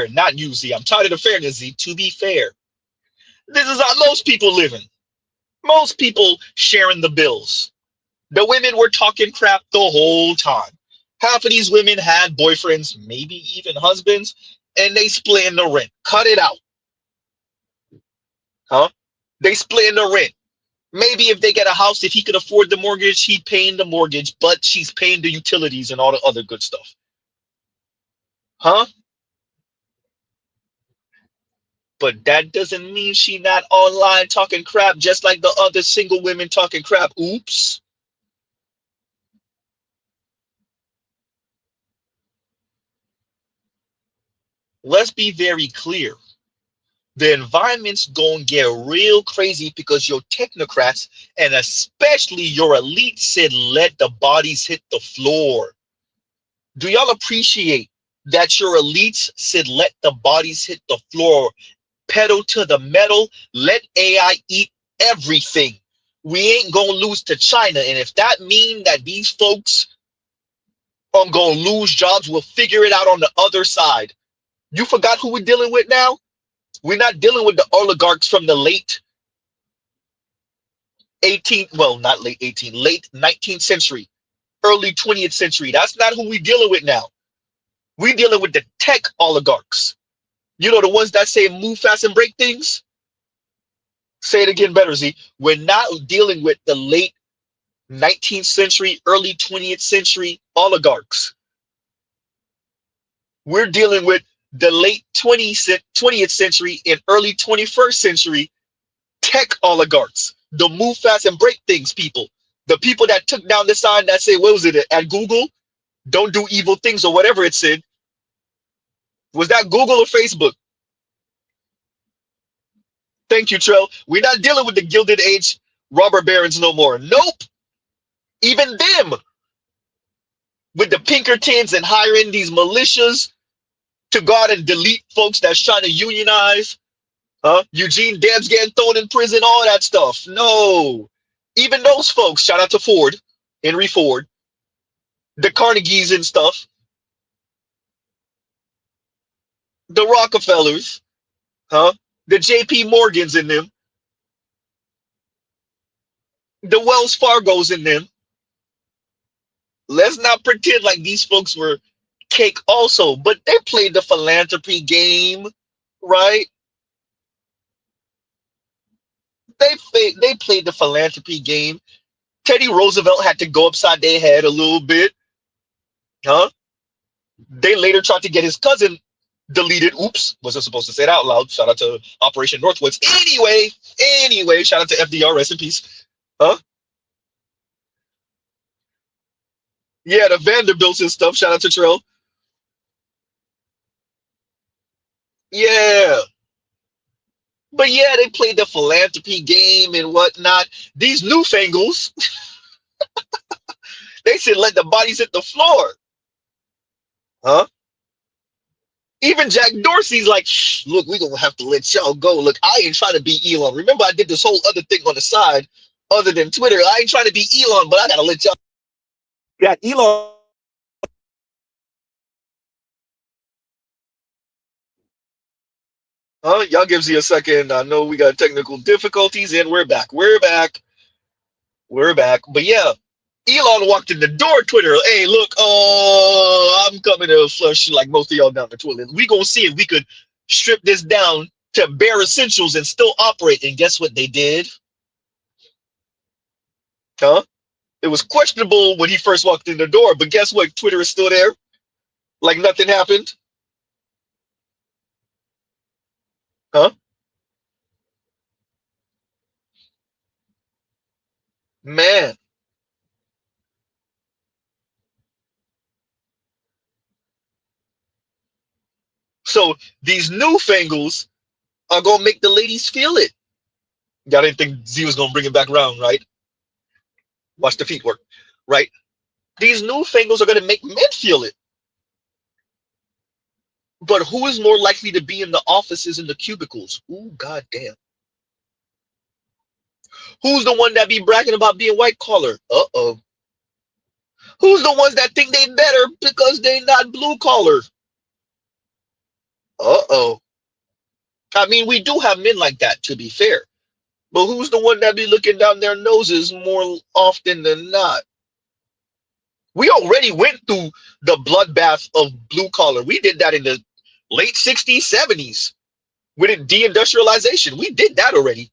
not you, Z. I'm tired of the fairness, Z. To be fair, this is how most people living. Most people sharing the bills. The women were talking crap the whole time. Half of these women had boyfriends, maybe even husbands, and they splitting the rent. Cut it out. Huh? They splitting the rent. Maybe if they get a house, if he could afford the mortgage, he's paying the mortgage, but she's paying the utilities and all the other good stuff. Huh? But that doesn't mean she not online talking crap just like the other single women talking crap. Oops. Let's be very clear. The environment's gonna get real crazy because your technocrats and especially your elite said let the bodies hit the floor. Do y'all appreciate that your elites said let the bodies hit the floor? Pedal to the metal, let AI eat everything. We ain't gonna lose to China. And if that means that these folks are gonna lose jobs, we'll figure it out on the other side. You forgot who we're dealing with now? We're not dealing with the oligarchs from the late 18th, well, not late 18th, late 19th century, early 20th century. That's not who we're dealing with now. We're dealing with the tech oligarchs. You know, the ones that say move fast and break things? Say it again better, Z. We're not dealing with the late 19th century, early 20th century oligarchs. We're dealing with the late 20th century and early 21st century tech oligarchs, the move fast and break things people, the people that took down the sign that say, what was it at Google? Don't do evil things or whatever it said. Was that Google or Facebook? Thank you, Trell. We're not dealing with the Gilded Age robber barons no more. Nope. Even them, with the Pinkertons and hiring these militias to go out and delete folks that's trying to unionize. Eugene Debs getting thrown in prison, all that stuff. No. Even those folks, shout out to Ford, Henry Ford, the Carnegies and stuff, the Rockefellers, the JP Morgans in them, the Wells Fargos in them. Let's not pretend like these folks were cake also, but they played the philanthropy game, right? They played the philanthropy game. Teddy Roosevelt had to go upside their head a little bit. They later tried to get his cousin deleted. Oops, wasn't supposed to say it out loud. Shout out to Operation Northwoods. Anyway, shout out to FDR, rest in peace. Yeah, the Vanderbilts and stuff. Shout out to Terrell. Yeah. But yeah, they played the philanthropy game and whatnot. These newfangles, they said let the bodies hit the floor. Even Jack Dorsey's like, look, we're going to have to let y'all go. Look, I ain't trying to be Elon. Remember, I did this whole other thing on the side other than Twitter. I ain't trying to be Elon, but I got to let y'all. Got Elon. Y'all give me a second. I know we got technical difficulties and we're back. But yeah, Elon walked in the door, Twitter. Hey, look, I'm coming to flush like most of y'all down the toilet. We gonna see if we could strip this down to bare essentials and still operate. And guess what they did? It was questionable when he first walked in the door, but guess what? Twitter is still there. Like nothing happened. Man. So these newfangles are gonna make the ladies feel it. Y'all didn't think Z was gonna bring it back around, right? Watch the feet work, right? These newfangles are gonna make men feel it. But who is more likely to be in the offices and the cubicles? Ooh, goddamn. Who's the one that be bragging about being white collar? Uh-oh. Who's the ones that think they better because they not blue collar? Uh-oh. I mean, we do have men like that, to be fair. But who's the one that be looking down their noses more often than not? We already went through the bloodbath of blue collar. We did that in the late 60s, 70s. With deindustrialization. We did that already.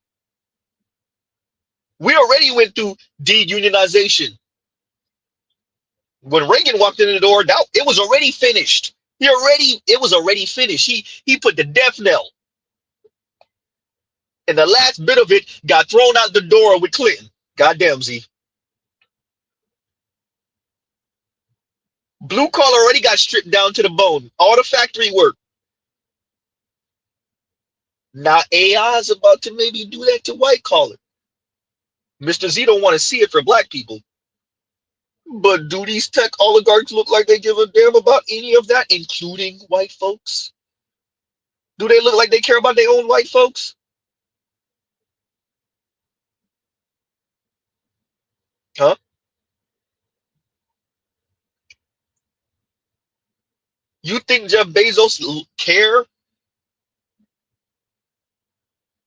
We already went through deunionization. When Reagan walked in the door, it was already finished. It was already finished. He put the death knell. And the last bit of it got thrown out the door with Clinton. Goddamn, Z. Blue collar already got stripped down to the bone. All the factory work. Now AI is about to maybe do that to white collar. Mr. Z don't want to see it for black people. But do these tech oligarchs look like they give a damn about any of that, including white folks? Do they look like they care about their own white folks? Huh? You think Jeff Bezos care?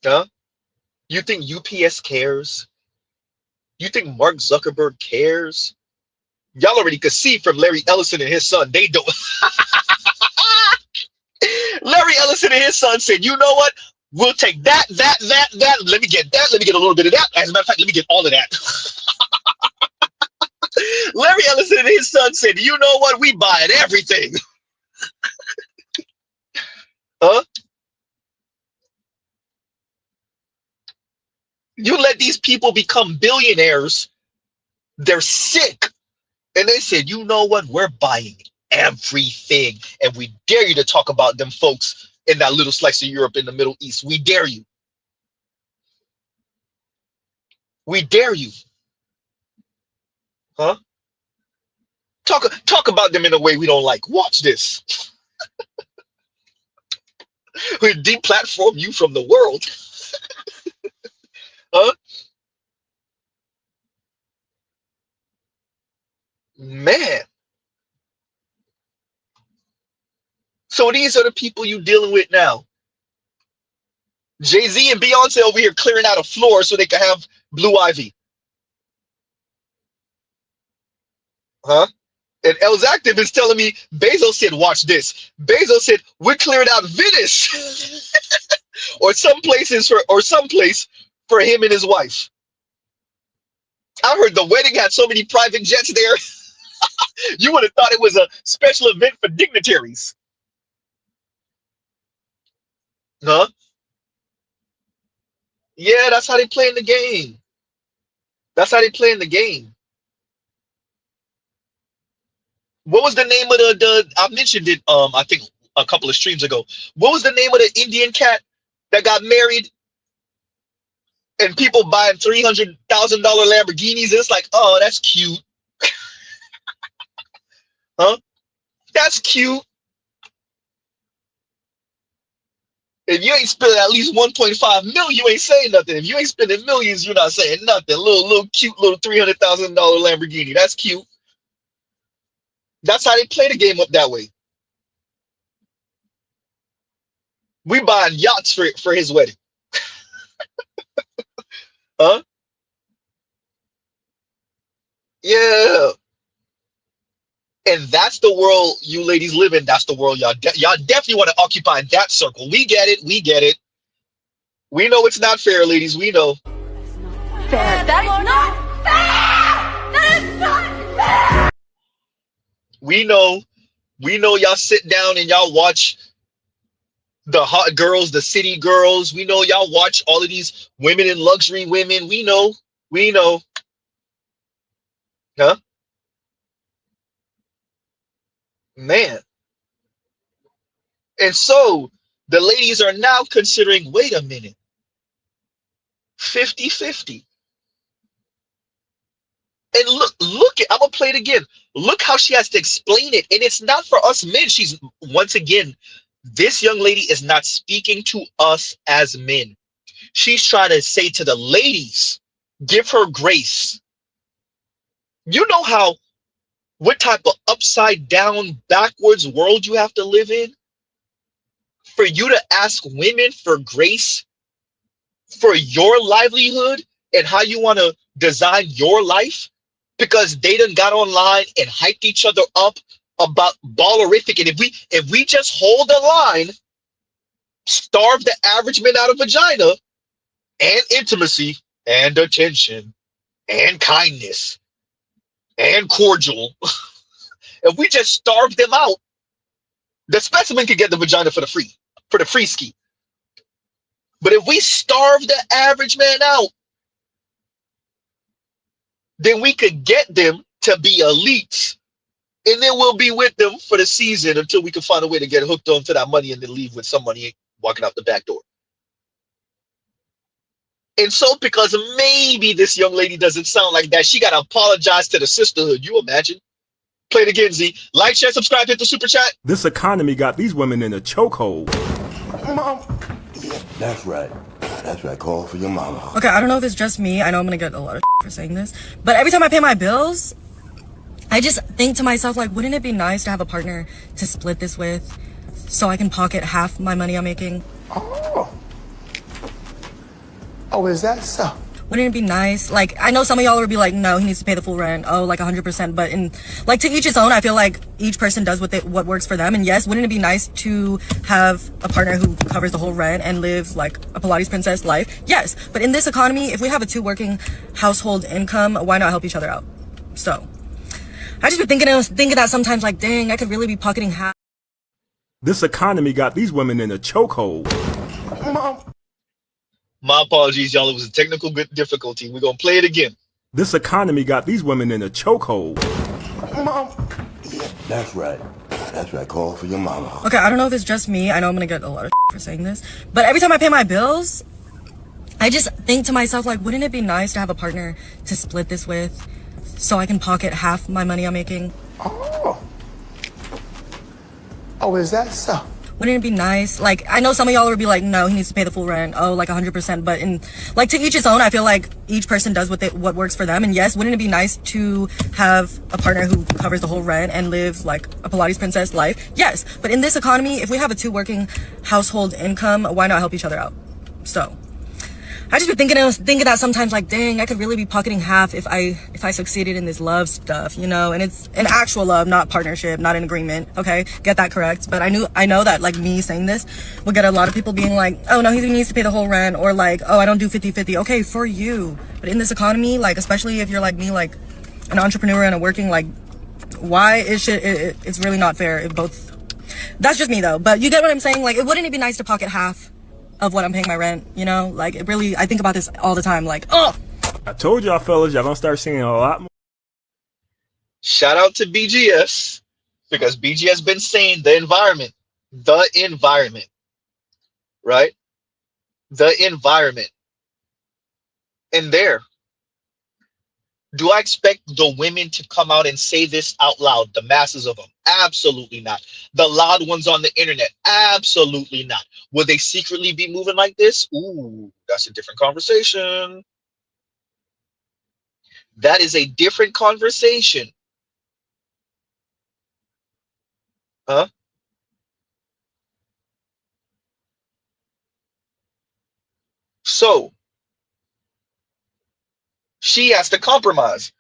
Huh? You think UPS cares? You think Mark Zuckerberg cares? Y'all already could see from Larry Ellison and his son, they don't. Larry Ellison and his son said, you know what? We'll take that. Let me get that. Let me get a little bit of that. As a matter of fact, let me get all of that. Larry Ellison and his son said, you know what? We buying everything. Huh? You let these people become billionaires. They're sick. And they said, you know what? We're buying everything. And we dare you to talk about them folks in that little slice of Europe in the Middle East. We dare you. We dare you. Huh? Talk about them in a way we don't like. Watch this. We deplatform you from the world. Huh? Man. So these are the people you dealing with now. Jay-Z and Beyonce over here clearing out a floor so they can have Blue Ivy. Huh? And L's Active is telling me, Bezos said, watch this. Bezos said, we're clearing out Venice. or some place for him and his wife. I heard the wedding had so many private jets there. You would have thought it was a special event for dignitaries. Huh? Yeah, that's how they play in the game. That's how they play in the game. What was the name of the I mentioned it I think a couple of streams ago. What was the name of the Indian cat that got married and people buying $300,000 Lamborghinis? And it's like, oh, that's cute. Huh? That's cute. If you ain't spending at least 1.5 million, you ain't saying nothing. If you ain't spending millions, you're not saying nothing. Little cute little $300,000 Lamborghini. That's cute. That's how they play the game up that way. We buying yachts for his wedding. Huh? Yeah. And that's the world you ladies live in. That's the world y'all definitely want to occupy that circle. We get it. We get it. We know it's not fair, ladies. We know. Fair. That is not fair! That is not fair! We know y'all sit down and y'all watch the hot girls, the city girls. We know y'all watch all of these women and luxury women. We know. Huh? Man. And so the ladies are now considering, wait a minute, 50-50. And look, I'm gonna play it again. Look how she has to explain it. And it's not for us men. She's, once again, this young lady is not speaking to us as men. She's trying to say to the ladies, give her grace. You know what type of upside down, backwards world you have to live in for you to ask women for grace for your livelihood and how you want to design your life, because they done got online and hyped each other up about ballerific. And if we just hold the line, starve the average man out of vagina and intimacy and attention and kindness and cordial, if we just starve them out, the specimen could get the vagina for the free ski. But if we starve the average man out, then we could get them to be elites, and then we'll be with them for the season until we can find a way to get hooked onto that money and then leave with some money walking out the back door. And so, because maybe this young lady doesn't sound like that, she got to apologize to the sisterhood. You imagine? Play it again, Z. Like, share, subscribe, hit the super chat. This economy got these women in a chokehold. Mom. Yeah, that's right. That's right. Call for your mama. Okay, I don't know if it's just me. I know I'm gonna get a lot of for saying this, but every time I pay my bills, I just think to myself, like, wouldn't it be nice to have a partner to split this with so I can pocket half my money I'm making? Oh, is that so? Wouldn't it be nice? Like, I know some of y'all would be like, no, he needs to pay the full rent. Oh, like 100%. But like, to each his own. I feel like each person does what works for them. And yes, wouldn't it be nice to have a partner who covers the whole rent and live like a Pilates princess life? Yes. But in this economy, if we have a 2 working household income, why not help each other out? So I just been thinking that sometimes, like, dang, I could really be pocketing half. This economy got these women in a chokehold. Mom. My apologies, y'all. It was a technical difficulty. We're going to play it again. This economy got these women in a chokehold. Mom. Yeah, that's right. That's right. Call for your mama. Okay, I don't know if it's just me. I know I'm gonna get a lot of for saying this, but every time I pay my bills, I just think to myself, like, wouldn't it be nice to have a partner to split this with so I can pocket half my money I'm making? Oh, is that so? Wouldn't it be nice? Like, I know some of y'all would be like, no, he needs to pay the full rent. Oh, like 100%. But like, to each his own. I feel like each person does what works for them. And yes, wouldn't it be nice to have a partner who covers the whole rent and live like a Pilates princess life? Yes. But in this economy, if we have a 2 working household income, why not help each other out? So I just been thinking that sometimes, like, dang, I could really be pocketing half if I succeeded in this love stuff, you know. And it's an actual love, not partnership, not an agreement. Okay, get that correct. But I know that, like, me saying this will get a lot of people being like, oh no, he needs to pay the whole rent, or like, oh, I don't do 50-50. Okay, for you. But in this economy, like, especially if you're like me, like an entrepreneur and a working, like, why it's really not fair if both. That's just me though. But you get what I'm saying? Like, wouldn't it be nice to pocket half of what I'm paying my rent, you know? Like, it really, I think about this all the time, like, oh! I told y'all fellas, y'all gonna start seeing a lot more. Shout out to BGS, because BGS been saying the environment, right? The environment. And there, do I expect the women to come out and say this out loud? The masses of them? Absolutely not. The loud ones on the internet? Absolutely not. Will they secretly be moving like this? Ooh, that's a different conversation. That is a different conversation. Huh? So, she has to compromise.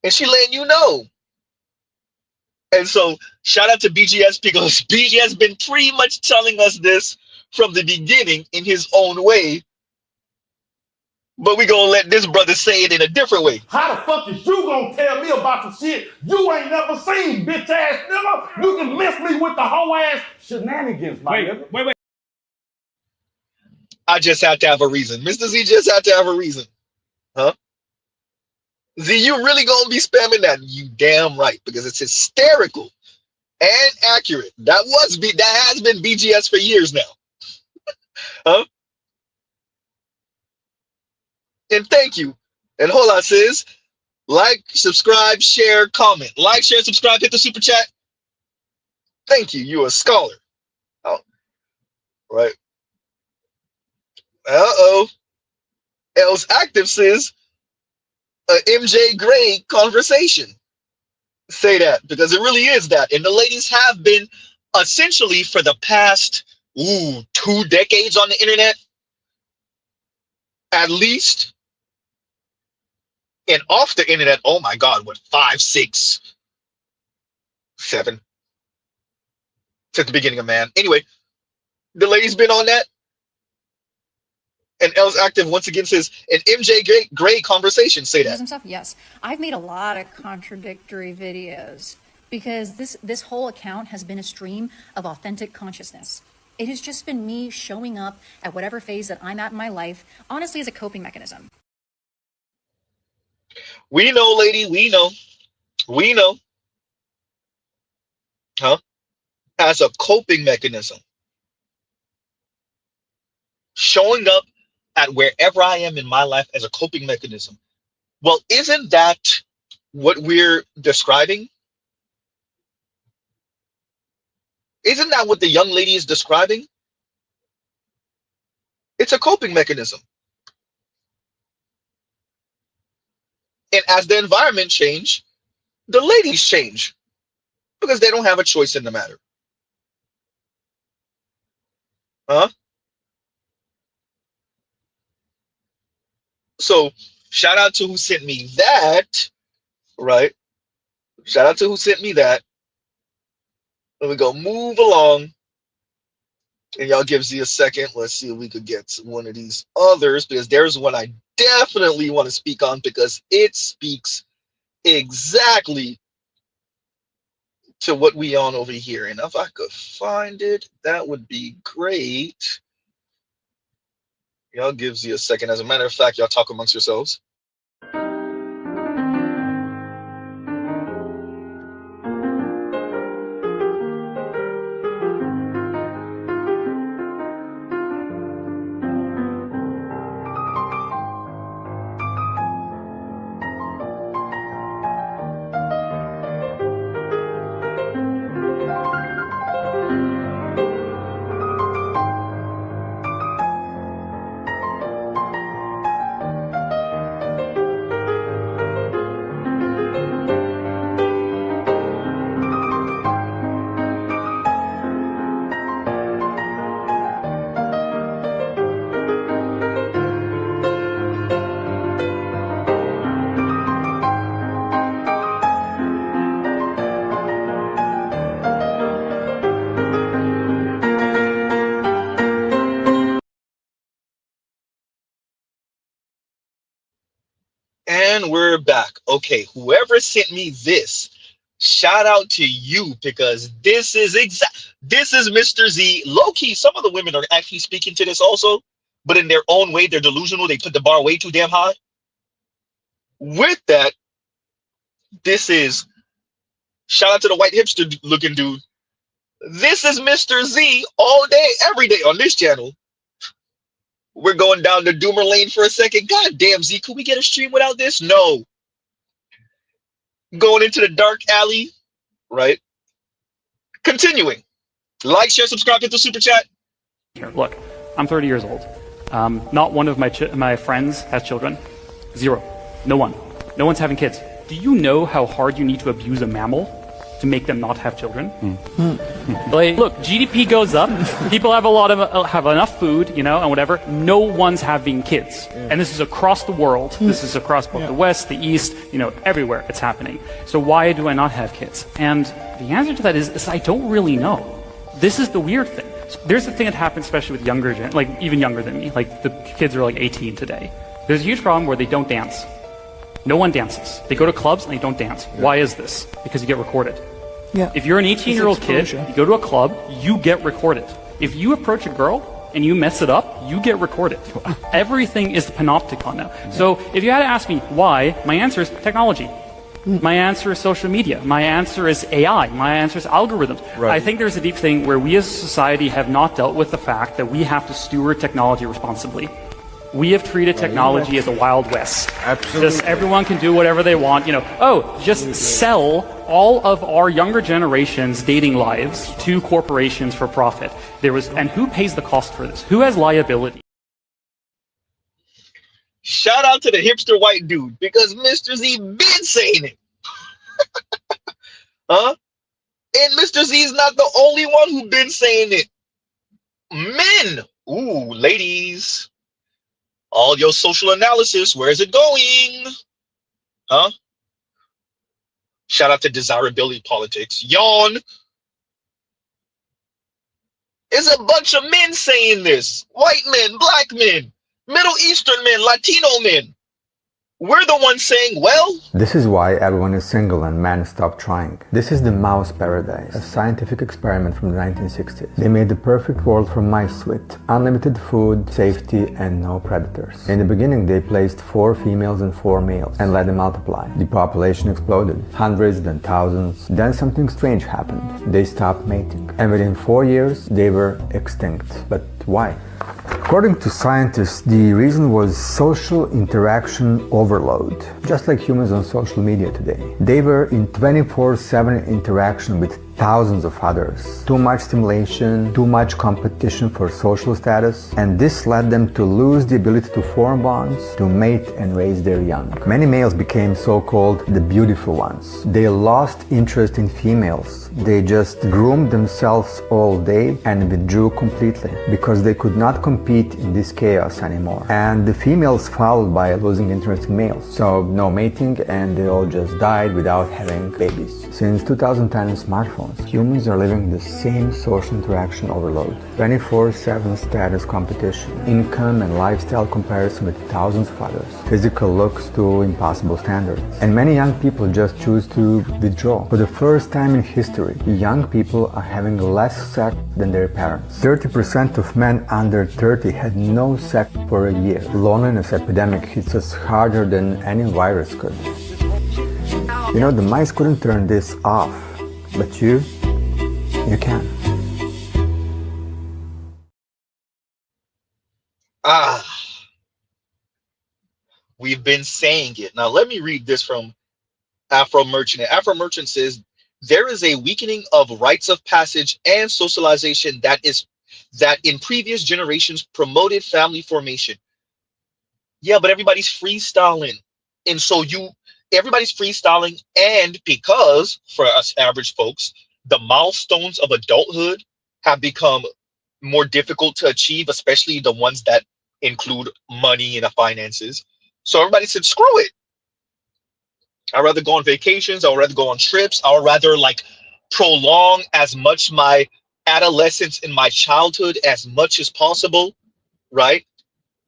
And she letting you know. And so, shout out to BGS, because BGS been pretty much telling us this from the beginning in his own way. But we gonna let this brother say it in a different way. How the fuck is you gonna tell me about some shit you ain't never seen, bitch ass nigga? You can miss me with the whole ass shenanigans, my nigga. Wait. I just have to have a reason. Mr. Z just had to have a reason. Huh? Z, you really gonna be spamming that? You damn right, because it's hysterical. and accurate. That has been BGS for years now. Huh? And thank you. And hold on, sis. Like, subscribe, share, comment. Like, share, subscribe, hit the super chat. Thank you. You're a scholar. Oh, right. Else active says MJ Gray conversation. Say that because it really is that. And the ladies have been essentially for the past 2 decades on the internet, at least. And off the internet, oh my God, what, 5, 6, 7 since the beginning of man. Anyway, the lady's been on that. And L's active once again says an MJ Gray conversation. Say that. Stuff, yes, I've made a lot of contradictory videos because this whole account has been a stream of authentic consciousness. It has just been me showing up at whatever phase that I'm at in my life, honestly, as a coping mechanism. We know, lady, we know. We know. Huh? As a coping mechanism. Showing up at wherever I am in my life as a coping mechanism. Well, isn't that what we're describing? Isn't that what the young lady is describing? It's a coping mechanism. And as the environment change, the ladies change because they don't have a choice in the matter. Huh? So shout out to who sent me that, right? Shout out to who sent me that. Let me go move along. And y'all give Z a second. Let's see if we could get to one of these others because there's one I definitely want to speak on because it speaks exactly to what we on over here. And if I could find it, that would be great. Y'all give Z a second. As a matter of fact, y'all talk amongst yourselves. And we're back. Okay, whoever sent me this, shout out to you because this is Mr. Z. Low key, some of the women are actually speaking to this also, but in their own way, they're delusional. They put the bar way too damn high. With that, this is shout out to the white hipster looking dude. This is Mr. Z all day, every day on this channel. We're going down the doomer lane for a second. God damn, Z, could we get a stream without this? No. Going into the dark alley, right? Continuing. Like, share, subscribe, hit the super chat. Look, I'm 30 years old. Not one of my friends has children. Zero. No one. No one's having kids. Do you know how hard you need to abuse a mammal to make them not have children? Like, look, GDP goes up. People have have enough food, you know, and whatever. No one's having kids, and this is across the world. This is across both the West, the East, you know, everywhere it's happening. So why do I not have kids? And the answer to that is I don't really know. This is the weird thing. So there's the thing that happens, especially with younger, like even younger than me. Like the kids are like 18 today. There's a huge problem where they don't dance. No one dances. They go to clubs and they don't dance. Why is this? Because you get recorded. Yeah. If you're an 18-year-old kid, you go to a club, you get recorded. If you approach a girl and you mess it up, you get recorded. Everything is panopticon now. So if you had to ask me why, my answer is technology. My answer is social media. My answer is AI. My answer is algorithms. Right. I think there's a deep thing where we as a society have not dealt with the fact that we have to steward technology responsibly. We have treated technology as a wild west. Absolutely. Just everyone can do whatever they want. Just sell all of our younger generation's dating lives to corporations for profit. And who pays the cost for this? Who has liability? Shout out to the hipster white dude, because Mr. Z been saying it. Huh? And Mr. Z is not the only one who been saying it. Men, ooh, ladies, all your social analysis, where is it going? Huh? Shout out to desirability politics. Yawn. It's a bunch of men saying this. White men, black men, Middle Eastern men, Latino men. We're the ones saying, well, this is why everyone is single and men stop trying. This is the mouse paradise, a scientific experiment from the 1960s. They made the perfect world for mice with unlimited food, safety, and no predators. In the beginning, they placed 4 females and 4 males and let them multiply. The population exploded, hundreds, then thousands. Then something strange happened. They stopped mating. And within 4 years, they were extinct. But why? According to scientists, the reason was social interaction overload, just like humans on social media today. They were in 24/7 interaction with thousands of others. Too much stimulation, too much competition for social status, and this led them to lose the ability to form bonds, to mate and raise their young. Many males became so-called the beautiful ones. They lost interest in females. They just groomed themselves all day and withdrew completely because they could not compete in this chaos anymore. And the females followed by losing interest in males. So no mating, and they all just died without having babies. Since 2010 smartphones, humans are living the same social interaction overload. 24/7 status competition, income and lifestyle comparison with thousands of others, physical looks to impossible standards. And many young people just choose to withdraw. For the first time in history, young people are having less sex than their parents. 30% of men under 30 had no sex for a year. Loneliness epidemic hits us harder than any virus could. The mice couldn't turn this off, but you can. We've been saying it. Now let me read this from Afro Merchant. Afro Merchant says, there is a weakening of rites of passage and socialization that in previous generations promoted family formation. Yeah, but everybody's freestyling. And so everybody's freestyling, and because for us average folks, the milestones of adulthood have become more difficult to achieve, especially the ones that include money and the finances. So everybody said, screw it. I'd rather go on vacations. I would rather go on trips. I would rather prolong as much my adolescence and my childhood as much as possible, right?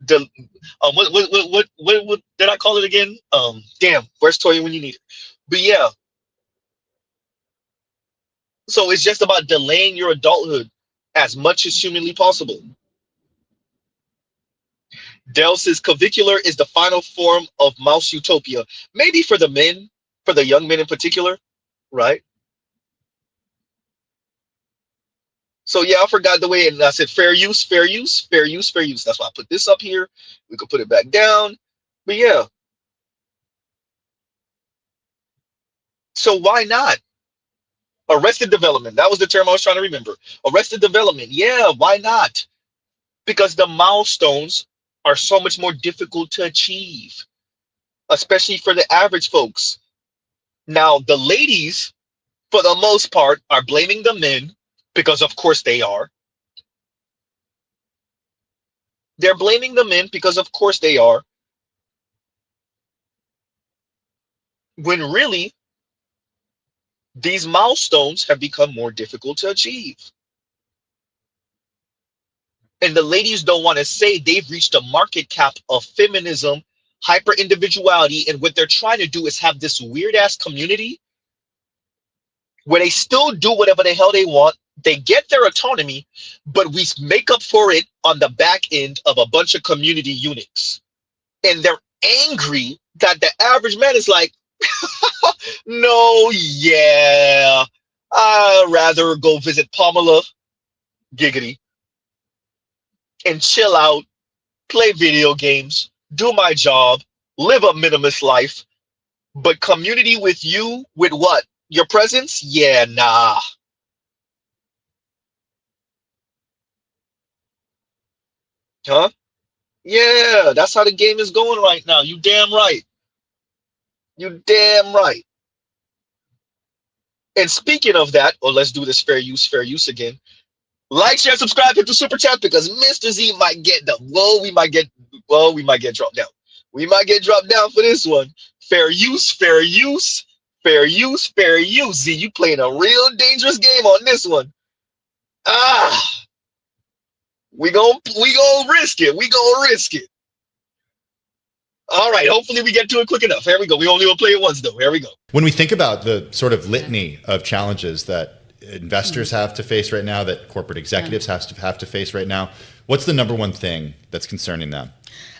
What did I call it again? Damn, where's Toya when you need it? But yeah. So it's just about delaying your adulthood as much as humanly possible. Dell says clavicular is the final form of mouse utopia. Maybe for the men, for the young men in particular, right? So yeah, I forgot the way, and I said fair use, fair use, fair use, fair use. That's why I put this up here. We could put it back down. But yeah. So why not? Arrested development. That was the term I was trying to remember. Arrested development. Yeah, why not? Because the milestones are so much more difficult to achieve, especially for the average folks. Now, the ladies, for the most part, are blaming the men, because of course they are. They're blaming the men because of course they are. When really, these milestones have become more difficult to achieve. And the ladies don't want to say they've reached a market cap of feminism, hyper individuality, and what they're trying to do is have this weird ass community where they still do whatever the hell they want. They get their autonomy, but we make up for it on the back end of a bunch of community eunuchs. And they're angry that the average man is like, No, yeah. I'd rather go visit Pamela, giggity, and chill out, play video games, do my job, live a minimalist life. But community with you, with what? Your presence? Yeah, nah. Huh? Yeah, that's how the game is going right now. You damn right. You damn right. And speaking of that, well, let's do this fair use again. Like, share, subscribe, hit the super chat because Mr. Z might get the we might get dropped down. We might get dropped down for this one. Fair use, fair use, fair use, fair use. Z, you playing a real dangerous game on this one. We gonna risk it. We gonna risk it. All right. Hopefully we get to it quick enough. Here we go. We only will play it once though. Here we go. When we think about the sort of litany of challenges that investors have to face right now, that corporate executives have to face right now, what's the number one thing that's concerning them?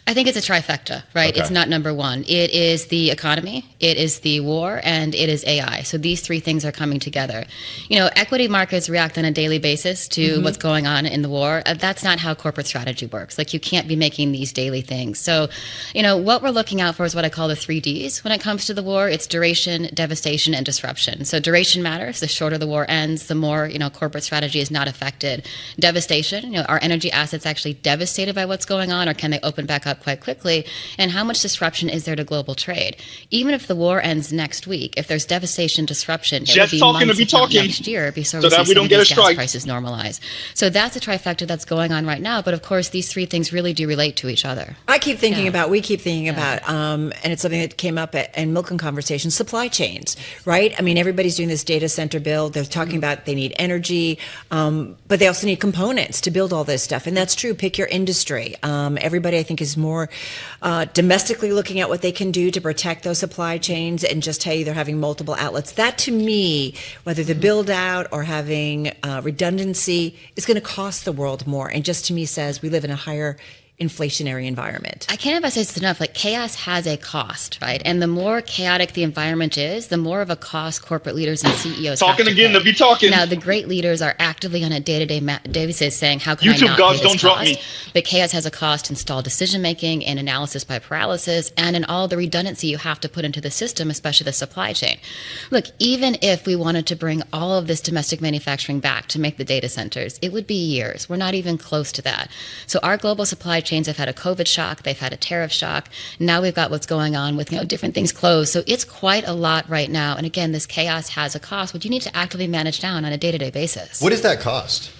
I think it's a trifecta, right? Okay. It's not number one. It is the economy, it is the war, and it is AI. So these three things are coming together. You know, equity markets react on a daily basis to what's going on in the war. That's not how corporate strategy works. Like, you can't be making these daily things. So, you know, what we're looking out for is what I call the 3 Ds when it comes to the war. It's duration, devastation, and disruption. So duration matters. The shorter the war ends, the more, you know, corporate strategy is not affected. Devastation, you know, are energy assets actually devastated by what's going on, or can they open back up quite quickly? And how much disruption is there to global trade? Even if the war ends next week, if there's devastation, disruption, it would be months, if not next year, before we see some of these gas prices normalize. So that's a trifecta that's going on right now. But of course, these three things really do relate to each other. We keep thinking about, and it's something that came up in Milken Conversation, supply chains, right? I mean, everybody's doing this data center build. They're talking about they need energy, but they also need components to build all this stuff. And that's true. Pick your industry. Everybody, I think, is more domestically looking at what they can do to protect those supply chains, and just tell you they're having multiple outlets. That, to me, whether the build out or having redundancy, is going to cost the world more. And just, to me, says we live in a higher inflationary environment. I can't emphasize this enough. Like, chaos has a cost, right? And the more chaotic the environment is, the more of a cost corporate leaders and CEOs talking have to again pay. to be talking. Now, the great leaders are actively on a day-to-day basis saying, how can YouTube I not gods pay this don't drop cost? me. But chaos has a cost in stalled decision-making, and analysis by paralysis, and in all the redundancy you have to put into the system, especially the supply chain. Look, even if we wanted to bring all of this domestic manufacturing back to make the data centers, it would be years. We're not even close to that. So our global supply chains have had a COVID shock, they've had a tariff shock. Now we've got what's going on with, you know, different things closed. So it's quite a lot right now. And again, this chaos has a cost, which you need to actively manage down on a day-to-day basis. What does that cost?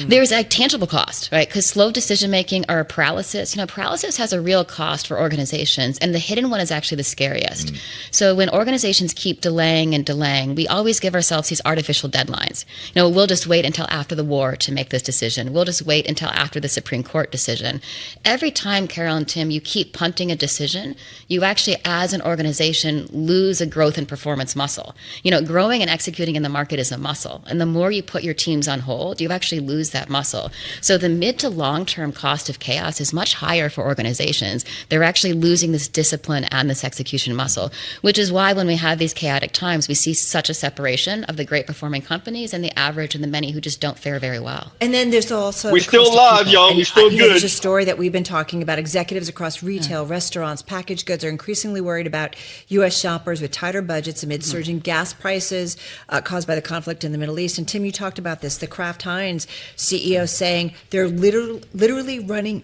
There's a tangible cost, right? Because slow decision-making or paralysis, you know, paralysis has a real cost for organizations, and the hidden one is actually the scariest. So when organizations keep delaying and delaying, we always give ourselves these artificial deadlines. You know, we'll just wait until after the war to make this decision. We'll just wait until after the Supreme Court decision. Every time, Carol and Tim, you keep punting a decision, you actually, as an organization, lose a growth and performance muscle. You know, growing and executing in the market is a muscle, and the more you put your teams on hold, you actually lose that muscle. So the mid to long-term cost of chaos is much higher for organizations. They're actually losing this discipline and this execution muscle, which is why when we have these chaotic times, we see such a separation of the great performing companies and the average and the many who just don't fare very well. And then there's also we're still live, y'all. We're still good. There's a story that we've been talking about. Executives across retail, restaurants, packaged goods are increasingly worried about U.S. shoppers with tighter budgets amid surging gas prices caused by the conflict in the Middle East. And Tim, you talked about this. The Kraft Heinz CEO saying they're literally running,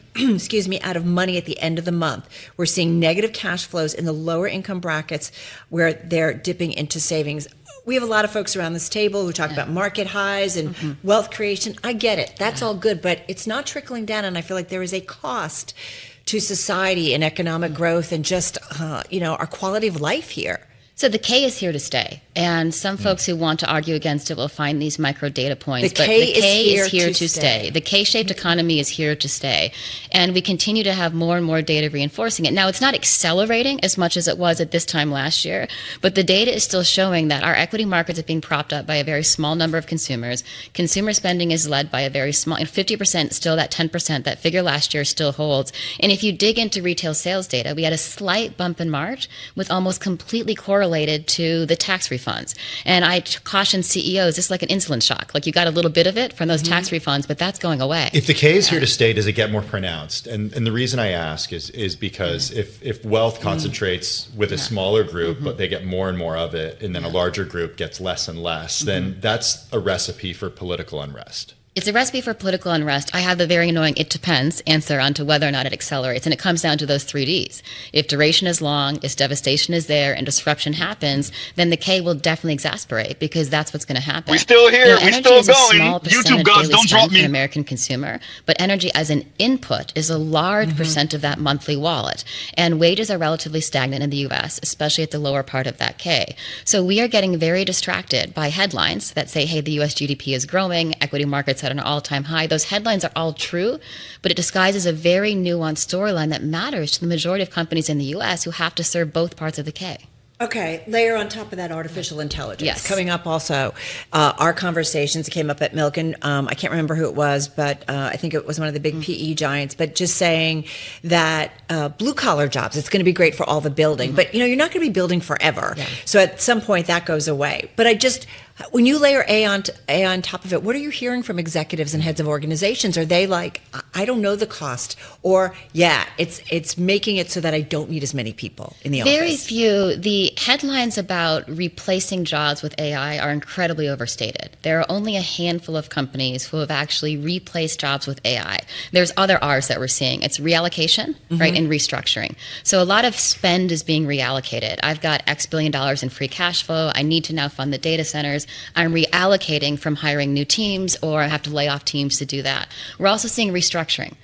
out of money at the end of the month. We're seeing negative cash flows in the lower income brackets where they're dipping into savings. We have a lot of folks around this table who talk about market highs and wealth creation. I get it. That's all good, but it's not trickling down. And I feel like there is a cost to society and economic growth and just, our quality of life here. So the K is here to stay. And some folks who want to argue against it will find these micro data points. The K is here to stay. The K-shaped economy is here to stay. And we continue to have more and more data reinforcing it. Now, it's not accelerating as much as it was at this time last year, but the data is still showing that our equity markets are being propped up by a very small number of consumers. Consumer spending is led by a very small, 50%, still that 10%, that figure last year still holds. And if you dig into retail sales data, we had a slight bump in March with almost completely correlated correlated to the tax refunds. And I caution CEOs, it's like an insulin shock. Like you got a little bit of it from those tax refunds, but that's going away. If decay is here to stay, does it get more pronounced? And the reason I ask is because if wealth concentrates with a smaller group, but they get more and more of it, and then a larger group gets less and less, then that's a recipe for political unrest. It's a recipe for political unrest. I have the very annoying "it depends" answer onto whether or not it accelerates. And it comes down to those 3 Ds. If duration is long, if devastation is there, and disruption happens, then the K will definitely exasperate because that's what's going to happen. We still here. We energy still is a going. small YouTube of gods, daily don't spend drop for me. the American consumer, but energy as an input is a large percent of that monthly wallet. And wages are relatively stagnant in the U.S., especially at the lower part of that K. So we are getting very distracted by headlines that say, hey, the U.S. GDP is growing, equity markets at an all-time high. Those headlines are all true, but it disguises a very nuanced storyline that matters to the majority of companies in the U.S. who have to serve both parts of the K. Okay, layer on top of that artificial intelligence. Yes. Coming up also, our conversations came up at Milken. I can't remember who it was, but I think it was one of the big PE giants, but just saying that blue collar jobs, it's going to be great for all the building, but you're not going to be building forever. Yeah. So at some point that goes away. But when you layer A on top of it, what are you hearing from executives and heads of organizations? Are they like, I don't know the cost, or it's making it so that I don't need as many people in the office? Very few. The headlines about replacing jobs with AI are incredibly overstated. There are only a handful of companies who have actually replaced jobs with AI. There's other R's that we're seeing. It's reallocation, right, and restructuring. So a lot of spend is being reallocated. I've got X billion dollars in free cash flow. I need to now fund the data centers. I'm reallocating from hiring new teams, or I have to lay off teams to do that. We're also seeing restructuring.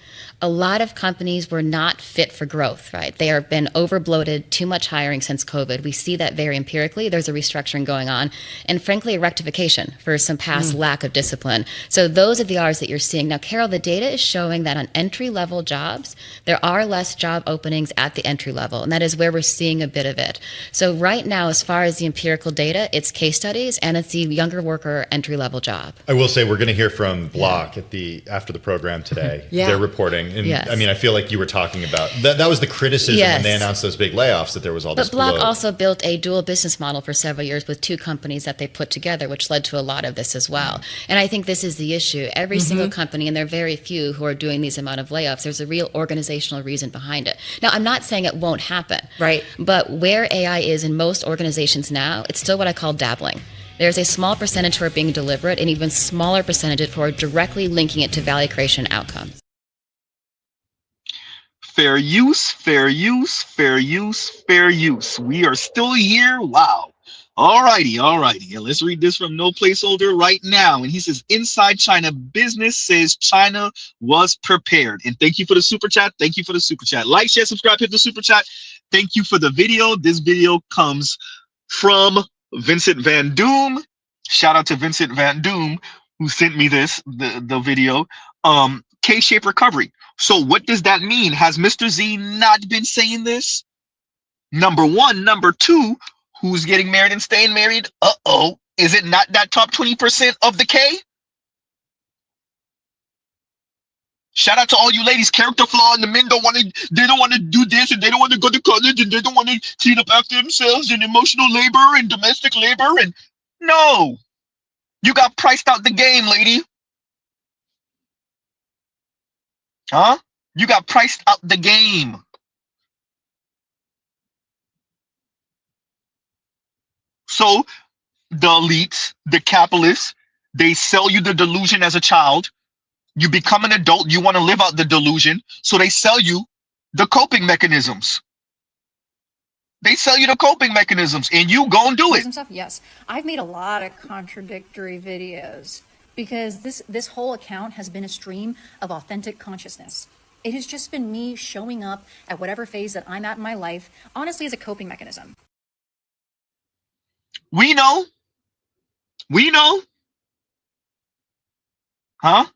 A lot of companies were not fit for growth, right? They have been overbloated, too much hiring since COVID. We see that very empirically. There's a restructuring going on, and frankly, a rectification for some past lack of discipline. So those are the R's that you're seeing. Now, Carol, the data is showing that on entry-level jobs, there are less job openings at the entry level, and that is where we're seeing a bit of it. So right now, as far as the empirical data, it's case studies, and it's the younger worker entry-level job. I will say we're going to hear from Block after the program today. They're reporting. And I mean, I feel like you were talking about that was the criticism when they announced those big layoffs, that there was all this. But Block bloat. also built a dual business model for several years with 2 companies that they put together, which led to a lot of this as well. And I think this is the issue. Every single company, and there are very few who are doing these amount of layoffs, there's a real organizational reason behind it. Now, I'm not saying it won't happen. Right. But where AI is in most organizations now, it's still what I call dabbling. There's a small percentage who are being deliberate, and even smaller percentage who are directly linking it to value creation outcomes. Fair use, fair use, fair use, fair use. We are still here. Wow. All righty. Let's read this from No Placeholder right now. And he says, inside China, business says China was prepared. And thank you for the super chat. Thank you for the super chat. Like, share, subscribe, hit the super chat. Thank you for the video. This video comes from Vincent Van Doom. Shout out to Vincent Van Doom who sent me the video. K-shaped recovery. So what does that mean? Has Mr. Z not been saying this? Number one. Number two, who's getting married and staying married? Uh-oh. Is it not that top 20% of the K? Shout out to all you ladies, character flaw, and the men don't want to do this, and they don't want to go to college, and they don't want to clean up after themselves, and emotional labor and domestic labor. And no, you got priced out the game, lady. Huh? You got priced out the game. So the elites, the capitalists, they sell you the delusion as a child. You become an adult, you want to live out the delusion, so they sell you the coping mechanisms. They sell you the coping mechanisms, and you go and do it. Yes, I've made a lot of contradictory videos because this whole account has been a stream of authentic consciousness. It has just been me showing up at whatever phase that I'm at in my life, honestly, as a coping mechanism. We know. Huh?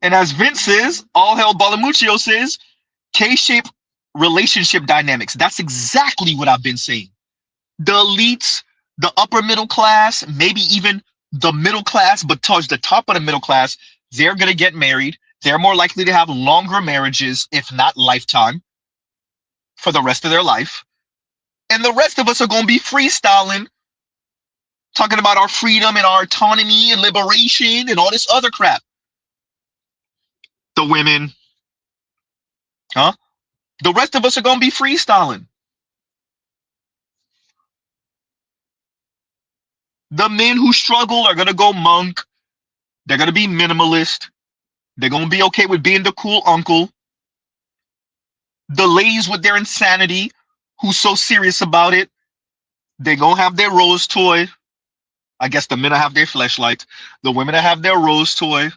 And as Vince says, all hell Balamuccio says, K-shaped relationship dynamics. That's exactly what I've been saying. The elites, the upper middle class, maybe even the middle class, but towards the top of the middle class, they're going to get married. They're more likely to have longer marriages, if not lifetime, for the rest of their life. And the rest of us are going to be freestyling, talking about our freedom and our autonomy and liberation and all this other crap. The women, huh? The rest of us are going to be freestyling. The men who struggle are going to go monk. They're going to be minimalist. They're going to be okay with being the cool uncle. The ladies with their insanity, who's so serious about it, they're going to have their rose toy. I guess the men will have their fleshlight. The women will have their rose toy.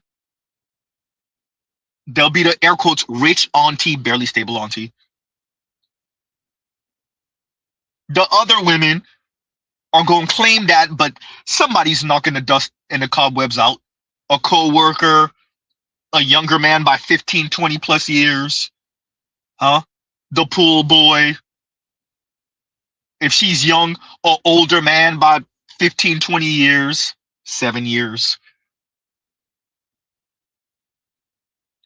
They'll be the air quotes rich auntie, barely stable auntie. The other women are going to claim that, but somebody's knocking the dust and the cobwebs out. A co-worker, a younger man by 15, 20 plus years. Huh? The pool boy. If she's young, or older man by 15, 20 years, 7 years.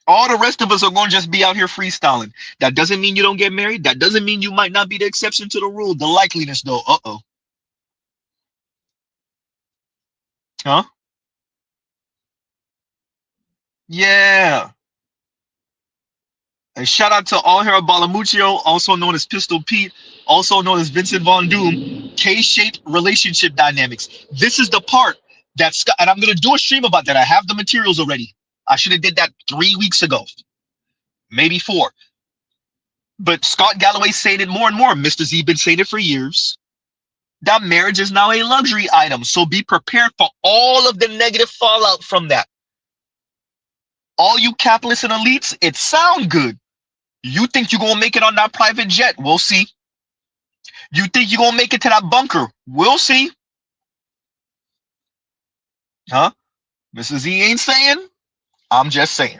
All the rest of us are going to just be out here freestyling. That doesn't mean you don't get married. That doesn't mean you might not be the exception to the rule. The likeliness, though, uh-oh. Huh? Yeah. And shout out to Alhera Balamuccio, also known as Pistol Pete, also known as Vincent Von Doom, K-shaped relationship dynamics. This is the part that's, and I'm going to do a stream about that. I have the materials already. I should have did that 3 weeks ago, maybe 4. But Scott Galloway's saying it more and more. Mr. Z been saying it for years. That marriage is now a luxury item. So be prepared for all of the negative fallout from that. All you capitalists and elites, it sound good. You think you're going to make it on that private jet? We'll see. You think you're going to make it to that bunker? We'll see. Huh? Mr. Z ain't saying. I'm just saying.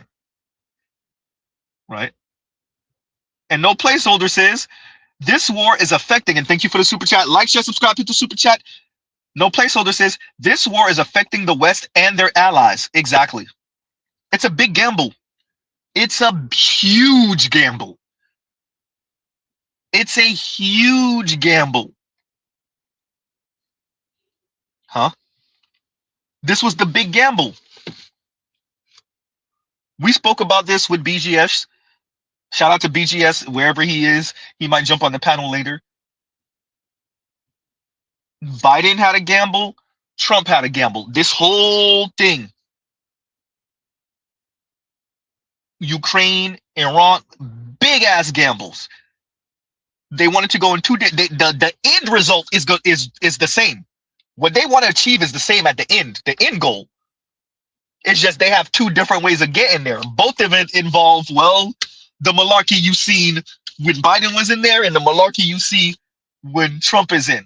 Right? And no placeholder says, this war is affecting, and thank you for the super chat. Like, share, subscribe, hit the super chat. No placeholder says, this war is affecting the West and their allies. Exactly. It's a big gamble. It's a huge gamble. It's a huge gamble. Huh? This was the big gamble. We spoke about this with BGS. Shout out to BGS, wherever he is. He might jump on the panel later. Biden had a gamble. Trump had a gamble. This whole thing. Ukraine, Iran, big ass gambles. They wanted to go in two. The end result is the same. What they want to achieve is the same at the end. The end goal. It's just they have 2 different ways of getting there. Both of it involve, well, the malarkey you've seen when Biden was in there and the malarkey you see when Trump is in.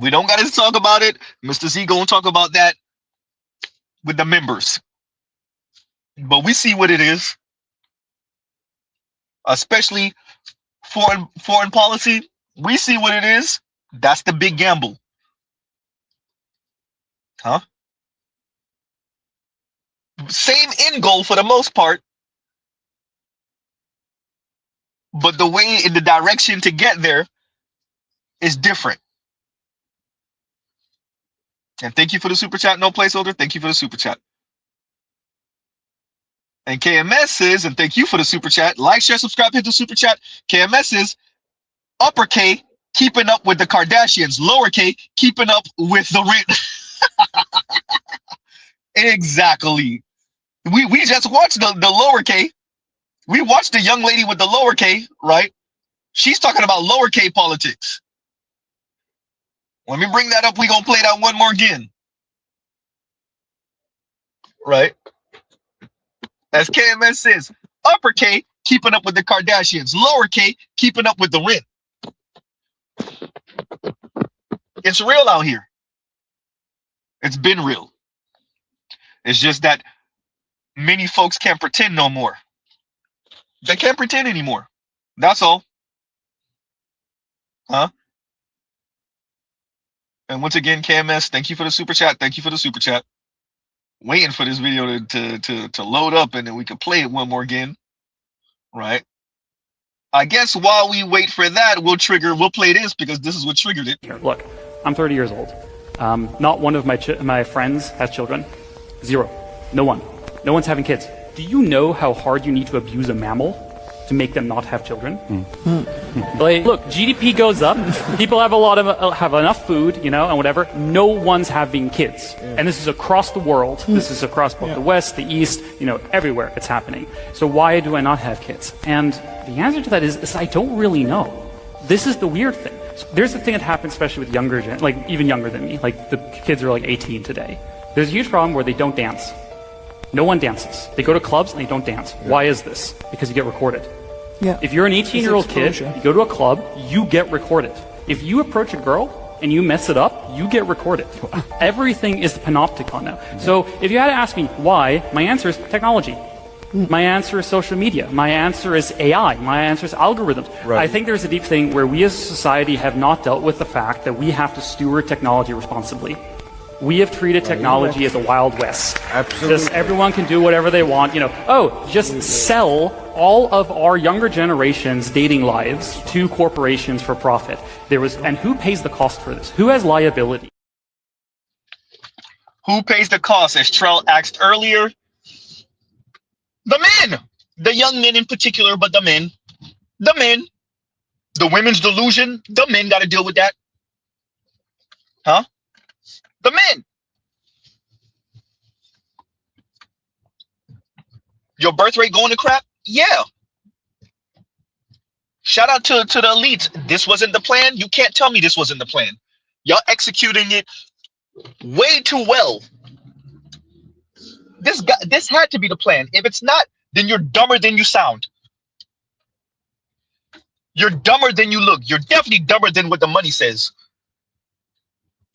We don't got to talk about it. Mr. Z gonna talk about that with the members. But we see what it is. Especially foreign policy. We see what it is. That's the big gamble. Huh? Same end goal for the most part. But the way in the direction to get there is different. And thank you for the super chat. No placeholder. Thank you for the super chat. And KMS says, and thank you for the super chat. Like, share, subscribe, hit the super chat. KMS says, upper K, keeping up with the Kardashians. Lower K, keeping up with the rent. Exactly. We just watched the lower K. We watched the young lady with the lower K, right? She's talking about lower K politics. Let me bring that up. We're going to play that one more again. Right? As KMS says, upper K, keeping up with the Kardashians. Lower K, keeping up with the rent. It's real out here. It's been real. It's just that many folks can't pretend no more. They can't pretend anymore. That's all. Huh? And once again, KMS, thank you for the super chat. Thank you for the super chat. Waiting for this video to load up and then we can play it one more again. Right? I guess while we wait for that, we'll play this because this is what triggered it. Here, look, I'm 30 years old. Not one of my friends has children. Zero. No one. No one's having kids. Do you know how hard you need to abuse a mammal to make them not have children? Like, look, GDP goes up. People have have enough food, you know, and whatever. No one's having kids, and this is across the world. This is across both the West, the East, you know, everywhere it's happening. So why do I not have kids? And the answer to that is I don't really know. This is the weird thing. So there's a thing that happens, especially with like even younger than me. Like the kids are like 18 today. There's a huge problem where they don't dance. No one dances. They go to clubs and they don't dance. Why is this? Because you get recorded. Yeah. If you're an 18-year-old kid, you go to a club, you get recorded. If you approach a girl and you mess it up, you get recorded. Everything is the panopticon now. So if you had to ask me why, my answer is technology. My answer is social media. My answer is AI. My answer is algorithms. Right. I think there's a deep thing where we as a society have not dealt with the fact that we have to steward technology responsibly. We have treated technology as a Wild West. Absolutely. Just everyone can do whatever they want. You know, just sell all of our younger generation's dating lives to corporations for profit. And who pays the cost for this? Who has liability? Who pays the cost? As Trell asked earlier, the men, the young men in particular, but the men, the women's delusion, the men got to deal with that. Huh? The men. Your birth rate going to crap? Yeah. Shout out to the elites. This wasn't the plan. You can't tell me this wasn't the plan. Y'all executing it way too well. This had to be the plan. If it's not, then you're dumber than you sound. You're dumber than you look. You're definitely dumber than what the money says.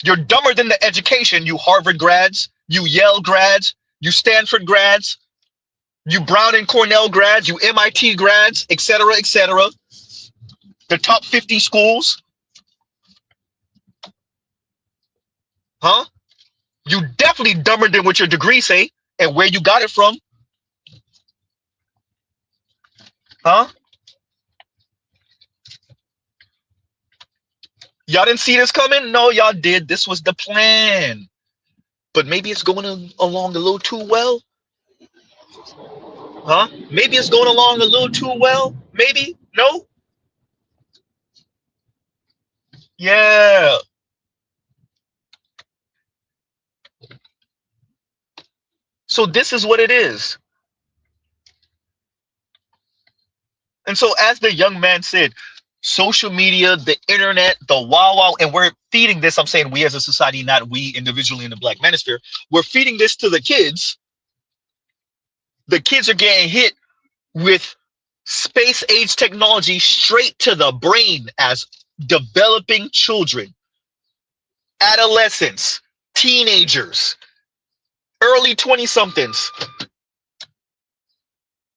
You're dumber than the education, you Harvard grads, you Yale grads, you Stanford grads, you Brown and Cornell grads, you MIT grads, etc., etc. The top 50 schools. Huh? You definitely dumber than what your degree say and where you got it from. Huh? Y'all didn't see this coming? No, y'all did. This was the plan. But maybe it's going along a little too well. Huh? Maybe it's going along a little too well. Maybe? No? Yeah. So this is what it is. And so as the young man said, social media, the internet, the wow, and we're feeding this. I'm saying we as a society, not we individually in the Black manosphere. We're feeding this to the kids. The kids are getting hit with space-age technology straight to the brain as developing children, adolescents, teenagers, early 20-somethings.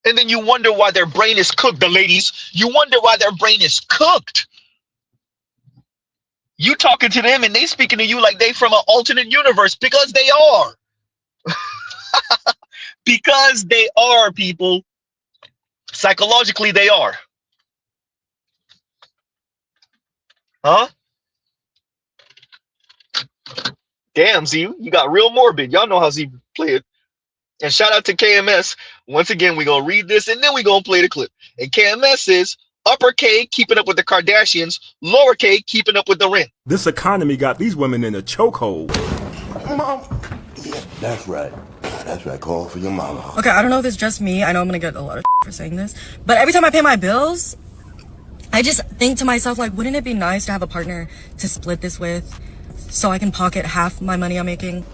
And then you wonder why their brain is cooked, the ladies. You wonder why their brain is cooked. You talking to them and they speaking to you like they from an alternate universe because they are. Because they are, people. Psychologically, they are. Huh? Damn, Z, you got real morbid. Y'all know how Z play it. And shout out to KMS. Once again, we're going to read this and then we're going to play the clip. And KMS says, upper K, keeping up with the Kardashians. Lower K, keeping up with the rent. This economy got these women in a chokehold. Mom. Yeah, that's right. That's right. Call for your mama. Okay, I don't know if it's just me. I know I'm going to get a lot of for saying this. But every time I pay my bills, I just think to myself, like, wouldn't it be nice to have a partner to split this with so I can pocket half my money I'm making?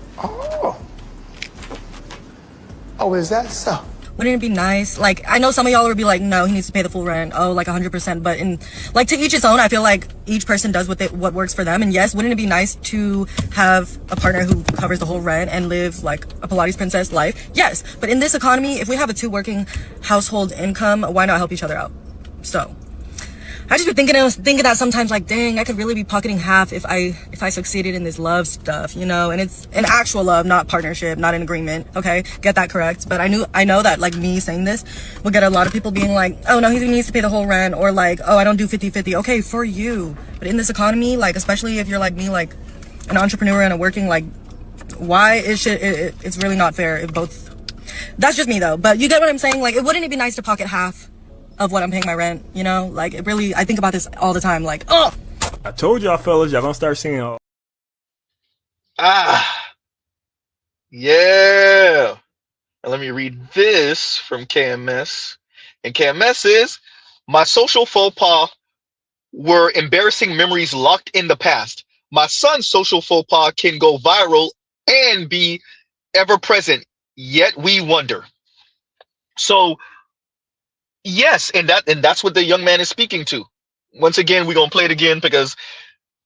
Oh, is that so? Wouldn't it be nice? Like, I know some of y'all would be like, no, he needs to pay the full rent. Oh, like 100%. But like, to each his own. I feel like each person does what works for them. And yes, wouldn't it be nice to have a partner who covers the whole rent and live like a Pilates princess life? Yes. But in this economy, if we have a 2 working household income, why not help each other out? So I just been thinking that sometimes, like, dang, I could really be pocketing half if I succeeded in this love stuff, you know. And it's an actual love, not partnership, not an agreement. Okay, get that correct. But I know that, like, me saying this will get a lot of people being like, oh no, he needs to pay the whole rent, or like, oh, I don't do 50-50. Okay, for you, but in this economy, like, especially if you're like me, like an entrepreneur and a working, like, why it's really not fair if both. That's just me though. But you get what I'm saying. Like, wouldn't it be nice to pocket half of what I'm paying my rent, you know? Like, it really, I think about this all the time, like, oh! I told y'all fellas, y'all gonna start seeing all. Yeah. And let me read this from KMS. And KMS is, my social faux pas were embarrassing memories locked in the past. My son's social faux pas can go viral and be ever present, yet we wonder. So, yes, and that's what the young man is speaking to. Once again, we're gonna play it again because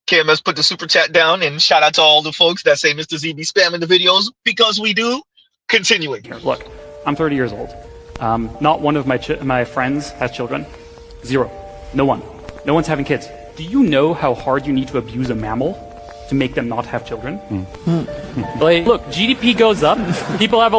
KMS put the super chat down, and shout out to all the folks that say Mr. Z be spamming the videos, because we do. Continuing. Look, I'm 30 years old. Not one of my friends has children. Zero. No one. No one's having kids. Do you know how hard you need to abuse a mammal to make them not have children? Like, look, GDP goes up. People have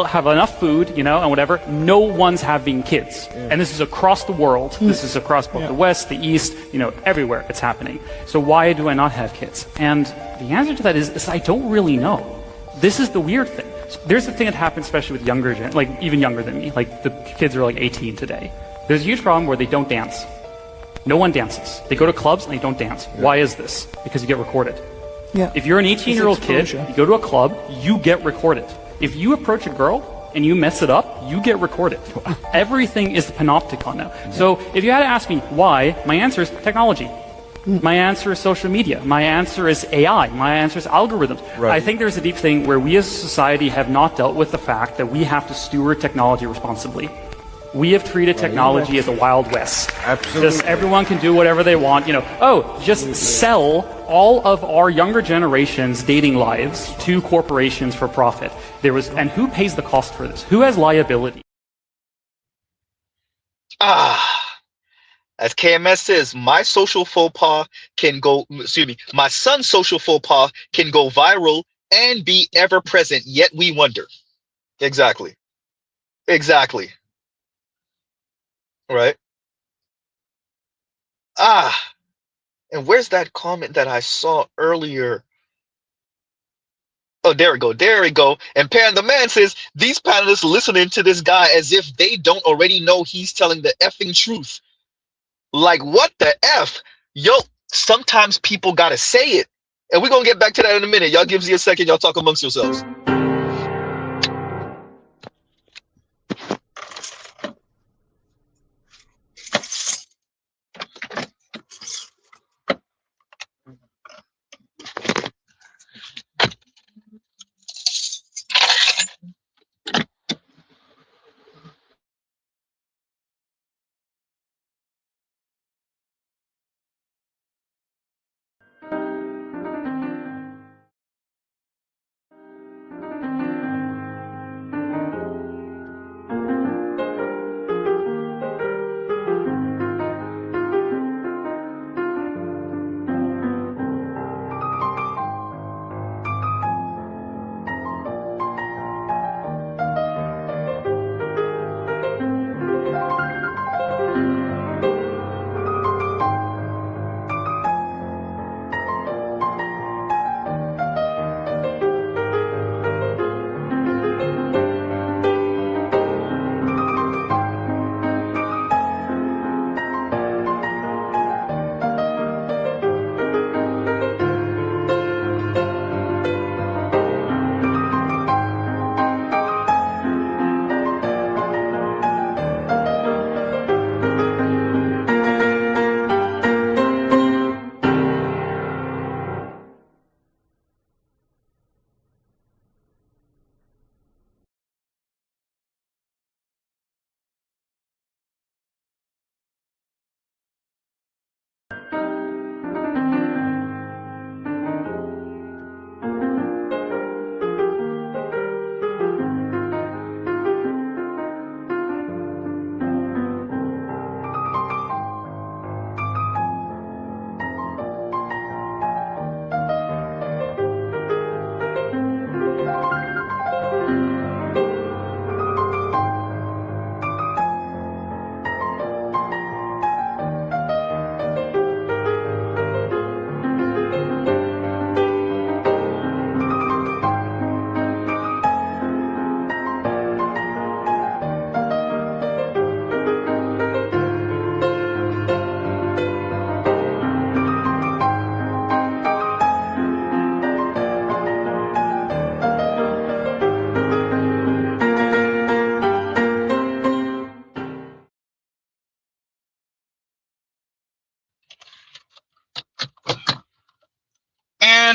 have enough food, you know, and whatever. No one's having kids, and this is across the world. This is across both the West, the East, you know, everywhere it's happening. So why do I not have kids? And the answer to that is I don't really know. This is the weird thing. There's the thing that happens, especially with like even younger than me. Like, the kids are like 18 today. There's a huge problem where they don't dance. No one dances. They go to clubs and they don't dance. Why is this? Because you get recorded. Yeah. If you're an 18-year-old kid, you go to a club, you get recorded. If you approach a girl and you mess it up, you get recorded. Everything is the panopticon now. So if you had to ask me why, my answer is technology. My answer is social media. My answer is AI. My answer is algorithms. Right. I think there's a deep thing where we as a society have not dealt with the fact that we have to steward technology responsibly. We have treated technology as a Wild West. Absolutely. Just everyone can do whatever they want. You know, just sell all of our younger generation's dating lives to corporations for profit. And who pays the cost for this? Who has liability? As KMS says, my social faux pas can go, my son's social faux pas can go viral and be ever present, yet we wonder. Exactly. Right? And where's that comment that I saw earlier? Oh, there we go. And Pan the Man says, these panelists listening to this guy as if they don't already know he's telling the effing truth. Like, what the F? Yo, sometimes people gotta say it. And we're gonna get back to that in a minute. Y'all give me a second, y'all talk amongst yourselves.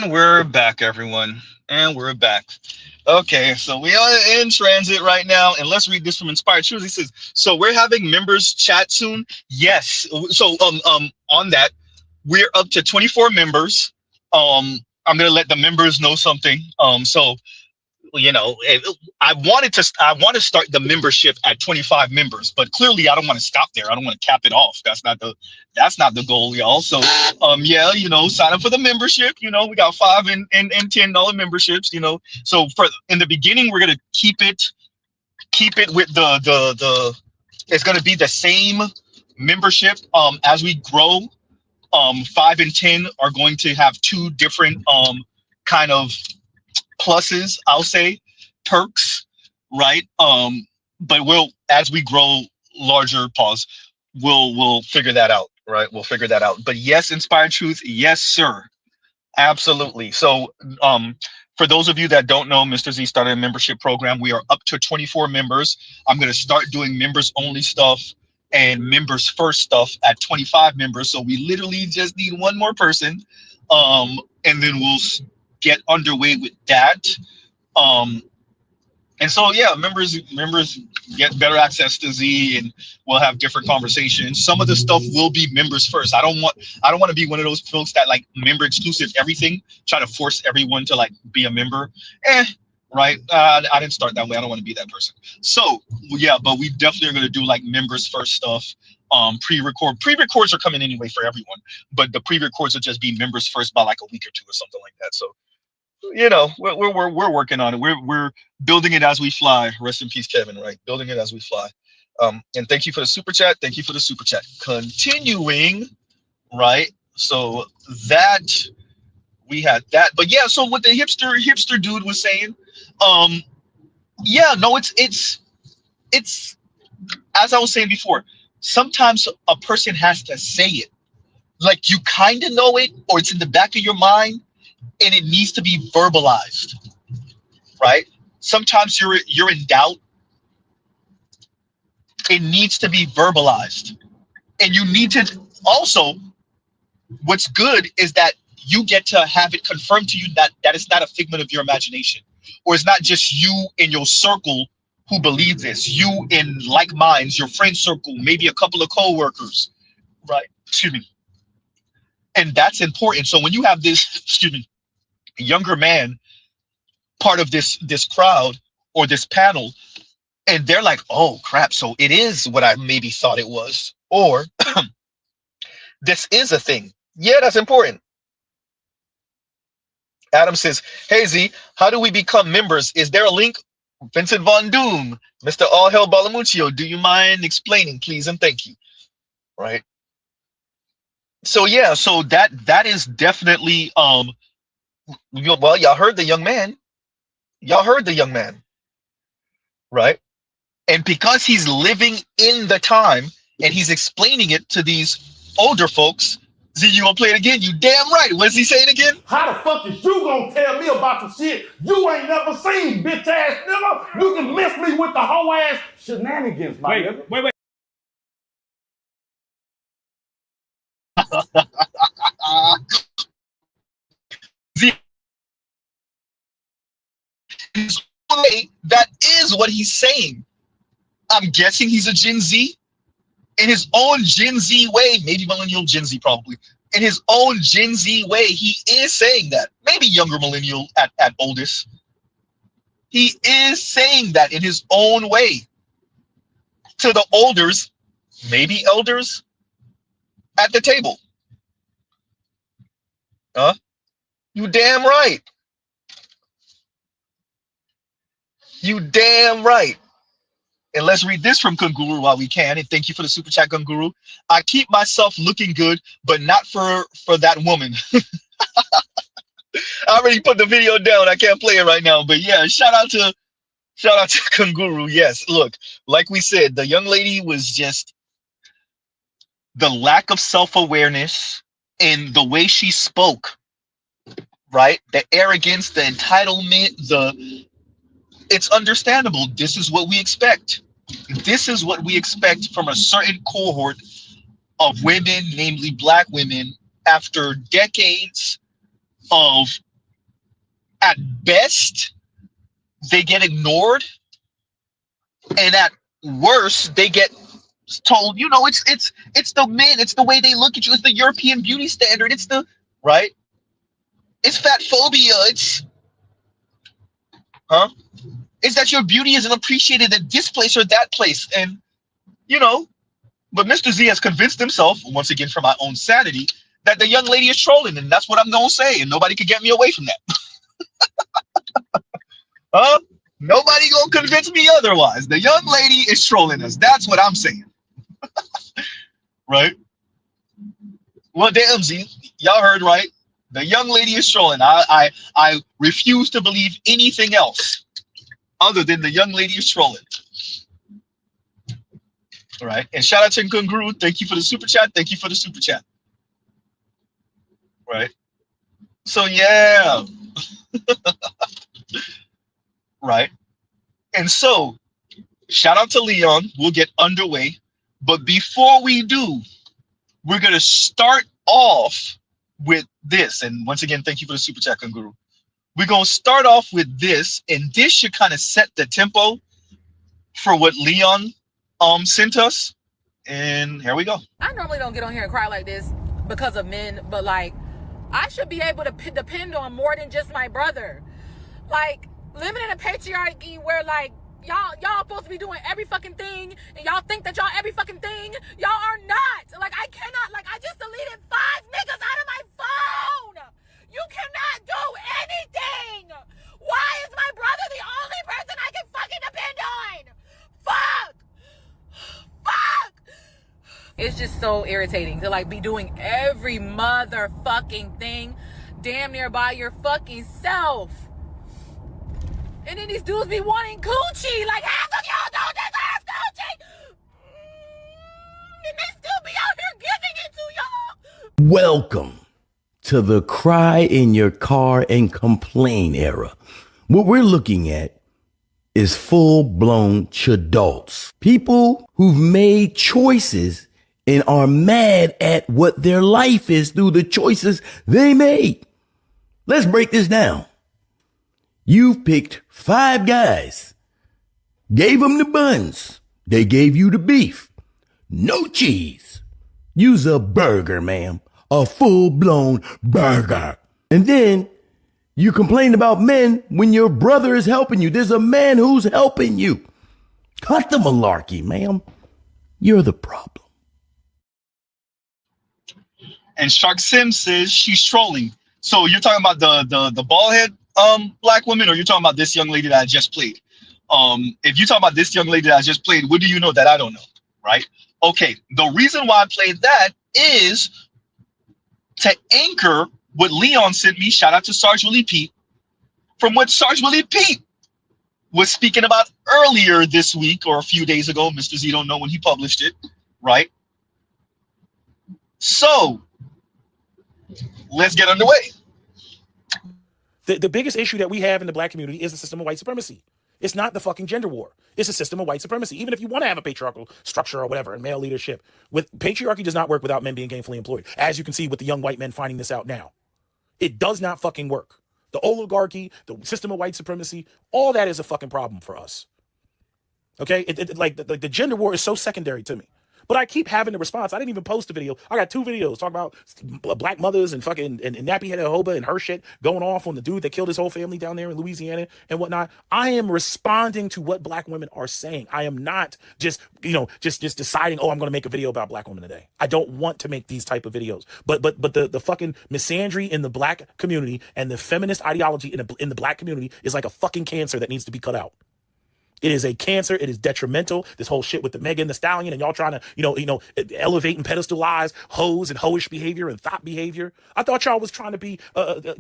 And we're back, everyone. And we're back. Okay, so we are in transit right now, and let's read this from Inspired Truth. He says, "So we're having members chat soon." Yes. So on that, we're up to 24 members. I'm gonna let the members know something. So you know, I want to start the membership at 25 members, but clearly I don't want to stop there. I don't want to cap it off. That's not the goal, y'all. So yeah, you know, sign up for the membership. You know, we got $5 and $10 memberships, you know. So in the beginning, we're gonna keep it with the it's gonna be the same membership. As we grow, 5 and 10 are going to have two different kind of pluses, I'll say, perks, right? But as we grow larger, we'll figure that out, right? We'll figure that out. But yes, Inspired Truth, yes, sir, absolutely. So for those of you that don't know, Mr. Z started a membership program. We are up to 24 members. I'm going to start doing members only stuff and members first stuff at 25 members. So we literally just need one more person, and then we'll get underway with that. And so yeah, members get better access to Z, and we'll have different conversations. Some of the stuff will be members first. I don't want to be one of those folks that like member exclusive everything, try to force everyone to like be a member. Right? I didn't start that way. I don't want to be that person. So yeah, but we definitely are going to do like members first stuff. Pre-records are coming anyway for everyone, but the pre-records will just be members first by like a week or two or something like that. So you know, we're working on it. We're building it as we fly. Rest in peace, Kevin. Right, building it as we fly. And thank you for the super chat. Thank you for the super chat. Continuing, right? So that we had that, but yeah. So what the hipster dude was saying, yeah, no, it's as I was saying before. Sometimes a person has to say it, like you kind of know it, or it's in the back of your mind. And it needs to be verbalized, right? Sometimes you're in doubt. It needs to be verbalized. And you need to also, what's good is that you get to have it confirmed to you that it's not a figment of your imagination, or it's not just you in your circle who believe this, you in like minds, your friend circle, maybe a couple of co-workers, right? Excuse me. And that's important. So when you have this, excuse me, younger man part of this crowd or this panel, and they're like, oh crap, so it is what I maybe thought it was, or this is a thing. Yeah, that's important. Adam says, hey Z, how do we become members? Is there a link? Vincent Von Doom, Mr. All Hell Balamuccio, do you mind explaining, please and thank you? Right. So yeah, so that is definitely well, y'all heard the young man. Y'all heard the young man, right? And because he's living in the time and he's explaining it to these older folks, Z, you gonna play it again? You damn right. What's he saying again? How the fuck is you gonna tell me about some shit you ain't never seen, bitch ass nigga? You can miss me with the whole ass shenanigans, my nigga. Wait. Z, that is what he's saying. I'm guessing he's a Gen Z. In his own Gen Z way, maybe millennial Gen Z probably. In his own Gen Z way, he is saying that. Maybe younger millennial at oldest. He is saying that in his own way. To the olders, maybe elders at the table. Huh? You damn right. You damn right. And let's read this from Kunguru while we can. And thank you for the super chat, Kunguru. I keep myself looking good, but not for that woman. I already put the video down. I can't play it right now. But yeah, shout out to Kunguru. Yes, look, like we said, the young lady was just the lack of self-awareness in the way she spoke, right? The arrogance, the entitlement, it's understandable. This is what we expect. This is what we expect from a certain cohort of women, namely Black women, after decades of At best, they get ignored, and at worst, they get told, you know, it's the men, it's the way they look at you, it's the European beauty standard, it's the right, it's fat phobia, it's is that your beauty isn't appreciated at this place or that place, and you know. But Mr. Z has convinced himself, once again for my own sanity, that the young lady is trolling, and that's what I'm gonna say, and nobody can get me away from that. Nobody gonna convince me otherwise. The young lady is trolling us. That's what I'm saying. Right? Well, damn Z, y'all heard right. The young lady is trolling. I refuse to believe anything else other than the young lady is trolling. All right. And shout out to Guru. Thank you for the super chat. Thank you for the super chat. Right. So yeah. Right. And so shout out to Leon. We'll get underway. But before we do, we're going to start off with this. And once again, thank you for the super chat, Guru. We're going to start off with this. And this should kind of set the tempo for what Leon sent us, and here we go. I normally don't get on here and cry like this because of men, but like I should be able to depend on more than just my brother. Like living in a patriarchy where like y'all supposed to be doing every fucking thing, and y'all think that y'all every fucking thing. Y'all are not. Like I cannot. Like I just deleted 5 niggas out of my phone. You cannot do anything. Why is my brother the only person I can fucking depend on? Fuck. It's just so irritating to like be doing every motherfucking thing damn near by your fucking self. And then these dudes be wanting coochie. Like half of y'all don't deserve coochie. And they still be out here giving it to y'all. Welcome to the cry in your car and complain era. What we're looking at is full-blown chadults. People who've made choices and are mad at what their life is through the choices they made. Let's break this down. You've picked 5 guys, gave them the buns, they gave you the beef, no cheese. Use a burger, ma'am, a full-blown burger. And then you complain about men when your brother is helping you. There's a man who's helping you. Cut the malarkey, ma'am. You're the problem. And Shark Sim says she's trolling. So you're talking about the bald head black woman, or you're talking about this young lady that I just played? If you talk about this young lady that I just played, what do you know that I don't know? Right? Okay. The reason why I played that is to anchor what Leon sent me. Shout out to Sarge Willie Pete. From what Sarge Willie Pete was speaking about earlier this week or a few days ago. Mr. Z don't know when he published it. Right? So let's get underway. The biggest issue that we have in the black community is the system of white supremacy. It's not the fucking gender war. It's a system of white supremacy. Even if you want to have a patriarchal structure or whatever and male leadership, with patriarchy does not work without men being gainfully employed. As you can see with the young white men finding this out now. It does not fucking work. The oligarchy, the system of white supremacy, all that is a fucking problem for us. Okay? Like the gender war is so secondary to me. But I keep having the response. I didn't even post a video. I got 2 videos talking about black mothers and fucking and nappy-headed hoba and her shit going off on the dude that killed his whole family down there in Louisiana and whatnot. I am responding to what black women are saying. I am not just, just deciding, oh, I'm going to make a video about black women today. I don't want to make these type of videos. But the fucking misandry in the black community and the feminist ideology in the black community is like a fucking cancer that needs to be cut out. It is a cancer. It is detrimental. This whole shit with the Megan Thee Stallion and y'all trying to, elevate and pedestalize hoes and hoish behavior and thought behavior. I thought y'all was trying to be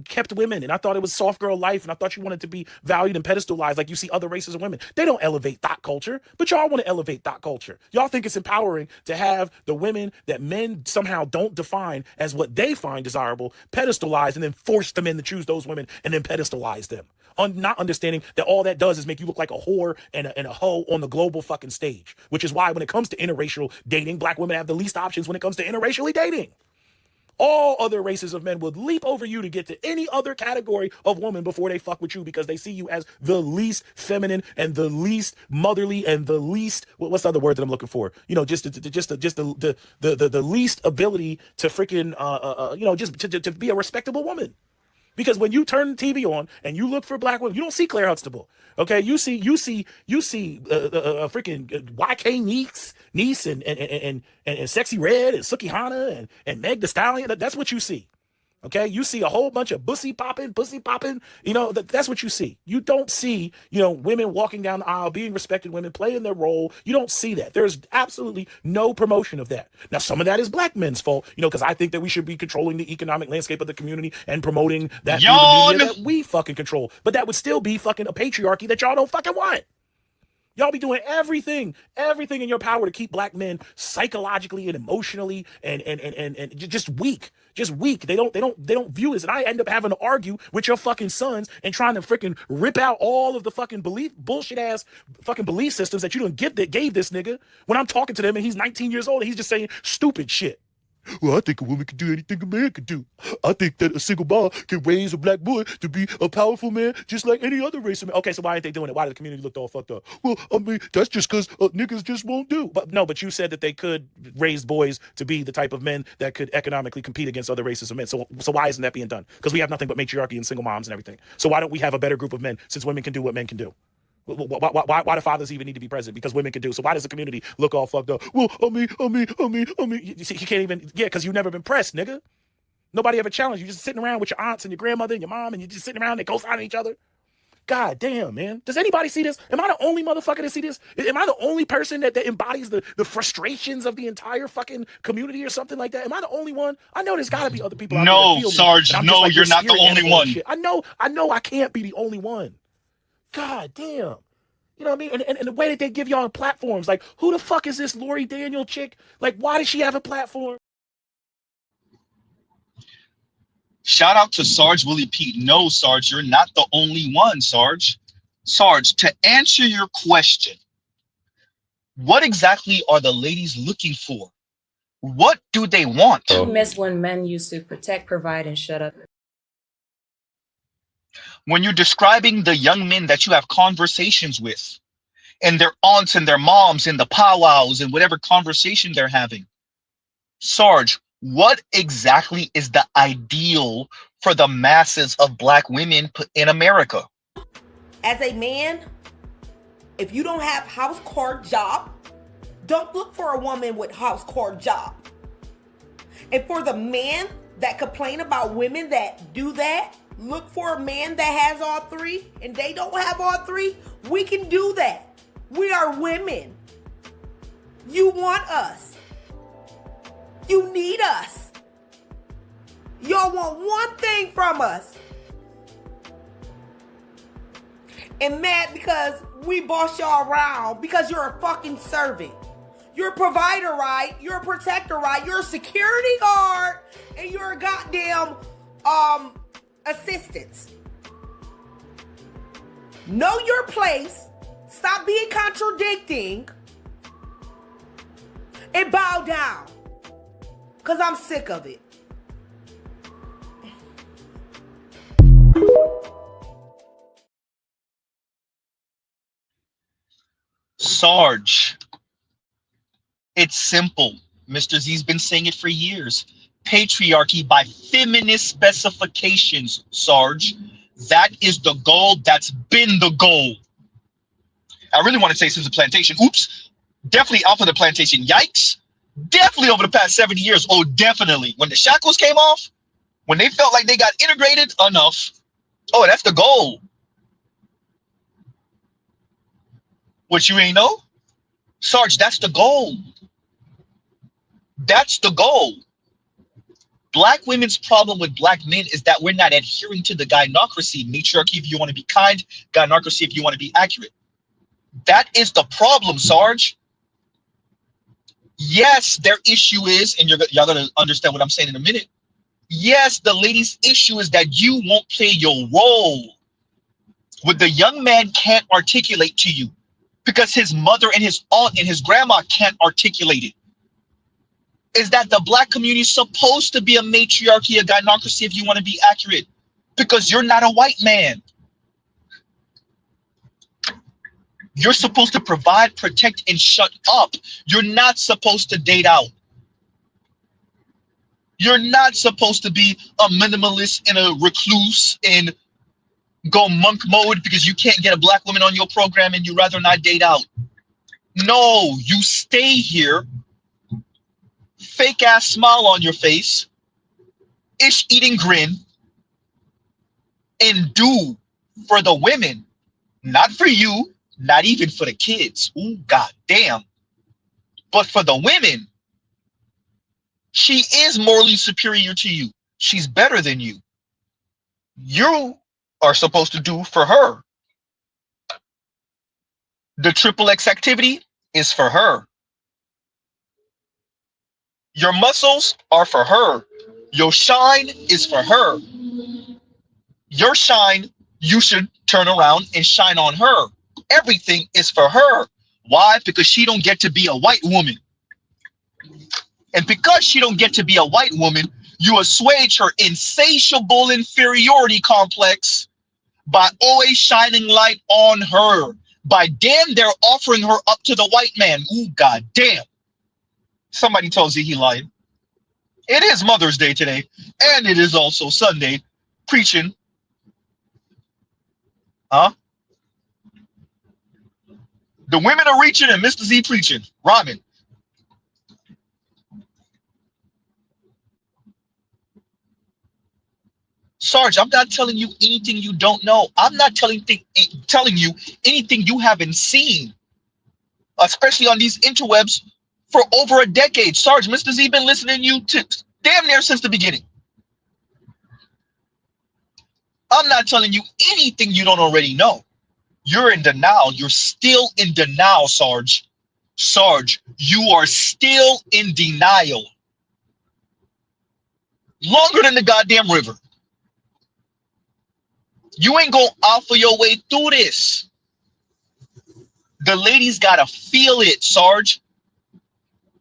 kept women, and I thought it was soft girl life, and I thought you wanted to be valued and pedestalized like you see other races of women. They don't elevate thought culture, but y'all want to elevate thought culture. Y'all think it's empowering to have the women that men somehow don't define as what they find desirable pedestalized and then force the men to choose those women and then pedestalize them. Not understanding that all that does is make you look like a whore and a hoe on the global fucking stage, which is why when it comes to interracial dating, black women have the least options when it comes to interracially dating. All other races of men would leap over you to get to any other category of woman before they fuck with you because they see you as the least feminine and the least motherly and the least, what's the other word that I'm looking for? You know, just the least ability to freaking, you know, just to be a respectable woman. Because when you turn the TV on and you look for black women, you don't see Claire Huxtable. Okay, you see freaking YK niece and Sexy Red and Suki Hana and Meg Thee Stallion. That's what you see. Okay, you see a whole bunch of pussy popping. You know, that's what you see. You don't see, you know, women walking down the aisle, being respected women, playing their role. You don't see that. There's absolutely no promotion of that. Now, some of that is black men's fault, you know, because I think that we should be controlling the economic landscape of the community and promoting that through the media that we fucking control. But that would still be fucking a patriarchy that y'all don't fucking want. Y'all be doing everything in your power to keep black men psychologically and emotionally and just weak. They don't view this. And I end up having to argue with your fucking sons and trying to freaking rip out all of the fucking bullshit ass fucking belief systems that you don't get that gave this nigga when I'm talking to them and he's 19 years old and he's just saying stupid shit. Well, I think a woman can do anything a man can do. I think that a single mom can raise a black boy to be a powerful man just like any other race of men. Okay, so why ain't they doing it? Why did the community look all fucked up? Well, I mean, that's just because niggas just won't do. But you said that they could raise boys to be the type of men that could economically compete against other races of men. So why isn't that being done? Because we have nothing but matriarchy and single moms and everything. So why don't we have a better group of men since women can do what men can do? Why do fathers even need to be present? Because women can do. So why does the community look all fucked up? Well, I mean, you see, you can't even, because you've never been pressed, nigga. Nobody ever challenged you. You're just sitting around with your aunts and your grandmother and your mom, and you're just sitting around and they co-signing each other. God damn, man. Does anybody see this? Am I the only motherfucker that see this? Am I the only person that embodies the frustrations of the entire fucking community or something like that? Am I the only one? I know there's got to be other people out there that feel Sarge, me. no, you're not the only one. I know I can't be the only one. God damn. You know what I mean? And the way that they give y'all platforms, like, who the fuck is this Lori Daniel chick? Like, why does she have a platform? Shout out to Sarge Willie Pete. No, Sarge, you're not the only one, Sarge. Sarge, to answer your question, what exactly are the ladies looking for? What do they want? I miss when men used to protect, provide, and shut up. When you're describing the young men that you have conversations with and their aunts and their moms and the powwows and whatever conversation they're having, Sarge, what exactly is the ideal for the masses of black women in America? As a man, if you don't have house core job, don't look for a woman with house core job. And for the men that complain about women that do that, look for a man that has all three and they don't have all three. We can do that. We are women. You want us. You need us. Y'all want one thing from us. And mad because we boss y'all around because you're a fucking servant. You're a provider, right? You're a protector, right? You're a security guard and you're a goddamn assistance. Know your place. Stop being contradicting. And bow down. Because I'm sick of it. Sarge, it's simple. Mr. Z's been saying it for years. Patriarchy by feminist specifications, Sarge. That is the goal. That's been the goal. I really want to say since the plantation. Oops. Definitely off of the plantation. Yikes. Definitely over the past 70 years. Oh, definitely. When the shackles came off, when they felt like they got integrated enough. Oh, that's the goal. What, you ain't know? Sarge, that's the goal. That's the goal. Black women's problem with black men is that we're not adhering to the gynocracy, matriarchy if you want to be kind, gynocracy if you want to be accurate. That is the problem, Sarge. Yes, their issue is, and y'all gonna understand what I'm saying in a minute. Yes, the lady's issue is that you won't play your role. What the young man can't articulate to you because his mother and his aunt and his grandma can't articulate it. is that the black community is supposed to be a matriarchy, a gynocracy, if you want to be accurate, because you're not a white man. You're supposed to provide, protect, and shut up. You're not supposed to date out. You're not supposed to be a minimalist and a recluse and go monk mode because you can't get a black woman on your program and you rather not date out. No, you stay here, fake ass smile on your face, ish eating grin, and do for the women, not for you, not even for the kids. Ooh, goddamn. But for the women, she is morally superior to you. She's better than you. You are supposed to do for her. The triple X activity is for her. Your muscles are for her. Your shine is for her. Your shine, you should turn around and shine on her. Everything is for her. Why? Because she don't get to be a white woman. And because she don't get to be a white woman, you assuage her insatiable inferiority complex by always shining light on her. By damn, they're offering her up to the white man. Ooh, goddamn. Somebody tells you he lying. It is Mother's Day today, and it is also Sunday. Preaching. Huh? The women are reaching and Mr. Z preaching. Rhyming. Sarge, I'm not telling you anything you don't know. I'm not telling you anything you haven't seen, especially on these interwebs for over a decade. Sarge, Mr. Z been listening to you damn near since the beginning. I'm not telling you anything you don't already know. You're in denial. You're still in denial, Sarge. Sarge, you are still in denial. Longer than the goddamn river. You ain't gonna alpha your way through this. The ladies gotta feel it, Sarge.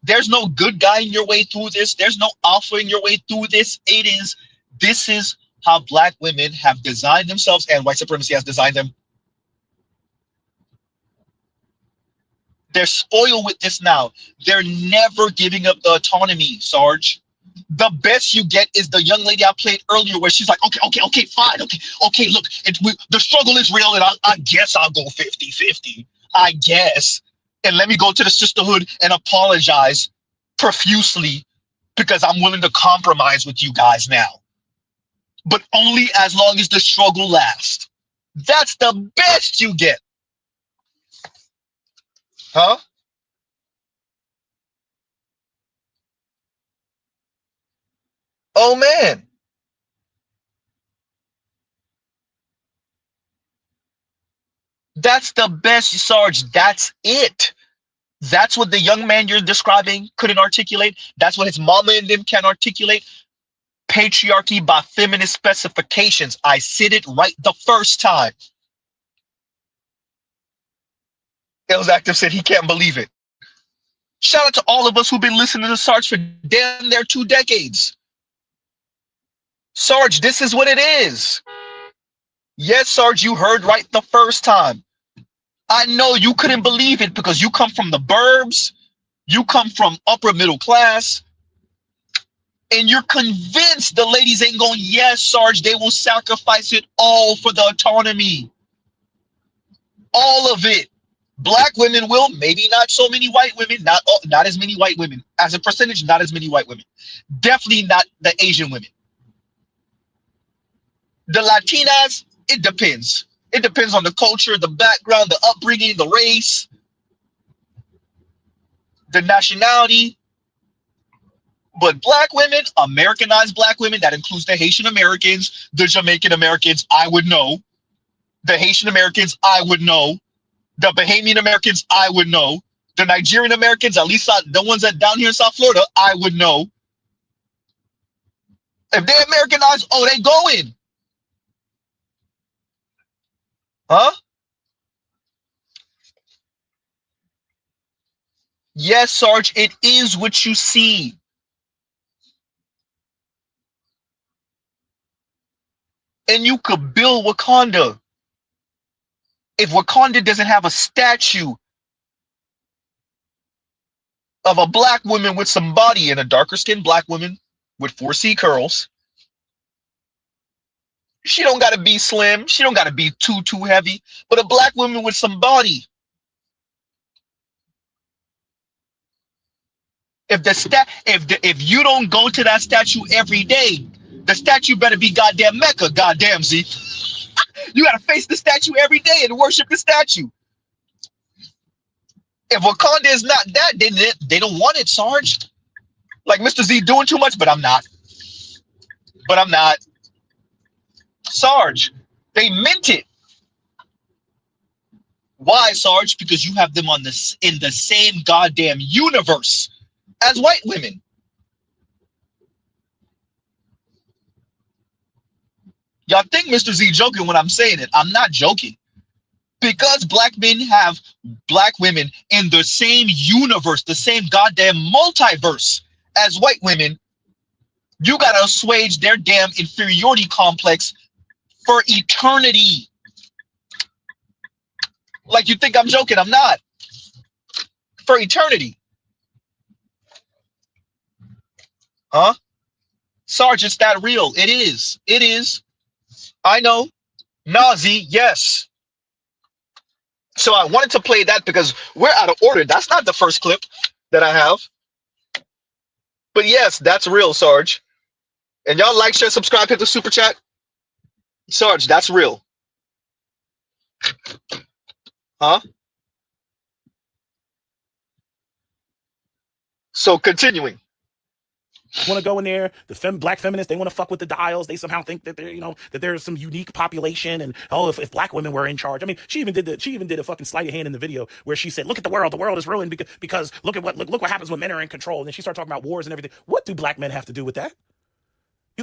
There's no good guy in your way through this. There's no alpha in your way through this. This is how black women have designed themselves and white supremacy has designed them. They're spoiled with this now. They're never giving up the autonomy, Sarge. The best you get is the young lady I played earlier where she's like, okay, fine. Okay, look, the struggle is real and I guess I'll go 50-50. I guess. And let me go to the sisterhood and apologize profusely because I'm willing to compromise with you guys now. But only as long as the struggle lasts. That's the best you get. Huh? Oh, man. That's the best, Sarge. That's it. That's what the young man you're describing couldn't articulate. That's what his mama and them can't articulate. Patriarchy by feminist specifications. I said it right the first time. Els Active said he can't believe it. Shout out to all of us who've been listening to Sarge for damn near 2 decades. Sarge, this is what it is. Yes, Sarge, you heard right the first time. I know you couldn't believe it because you come from the burbs, you come from upper middle class, and you're convinced the ladies ain't going, yes, Sarge, they will sacrifice it all for the autonomy. All of it. Black women will, maybe not so many white women, not as many white women. As a percentage, not as many white women. Definitely not the Asian women. The Latinas, it depends. It depends on the culture, the background, the upbringing, the race, the nationality. But black women, Americanized black women, that includes the Haitian Americans, the Jamaican Americans, I would know. The Haitian Americans, I would know. The Bahamian Americans, I would know. The Nigerian Americans, at least the ones that down here in South Florida, I would know. If they're Americanized, oh, they going. Huh? Yes, Sarge, it is what you see. and you could build Wakanda. If Wakanda doesn't have a statue of a black woman with some body and a darker skinned black woman with 4C curls, she don't gotta be slim, she don't gotta be too heavy, but a black woman with some body. If you don't go to that statue every day, the statue better be goddamn Mecca, goddamn Z. You gotta face the statue every day and worship the statue. If Wakanda is not that, then they don't want it, Sarge. Like Mr. Z doing too much, but I'm not. But I'm not. Sarge, they meant it. Why, Sarge? Because you have them on this in the same goddamn universe as white women. Y'all think Mr. Z joking when I'm saying it. I'm not joking. Because black men have black women in the same universe, the same goddamn multiverse as white women, you gotta assuage their damn inferiority complex for eternity. Like you think I'm joking, I'm not. For eternity. Huh? Sarge, it's that real. It is. It is. I know. Nazi, yes. So I wanted to play that because we're out of order. That's not the first clip that I have. But yes, that's real, Sarge. And y'all like, share, subscribe, hit the super chat. Sarge, that's real. Huh? So continuing. Want to go in there, the black feminists, they want to fuck with the dials. They somehow think that they're, that there's some unique population, and if black women were in charge. I mean, she even did a fucking sleight of hand in the video where she said, "Look at the world is ruined because look what happens when men are in control." And then she started talking about wars and everything. What do black men have to do with that?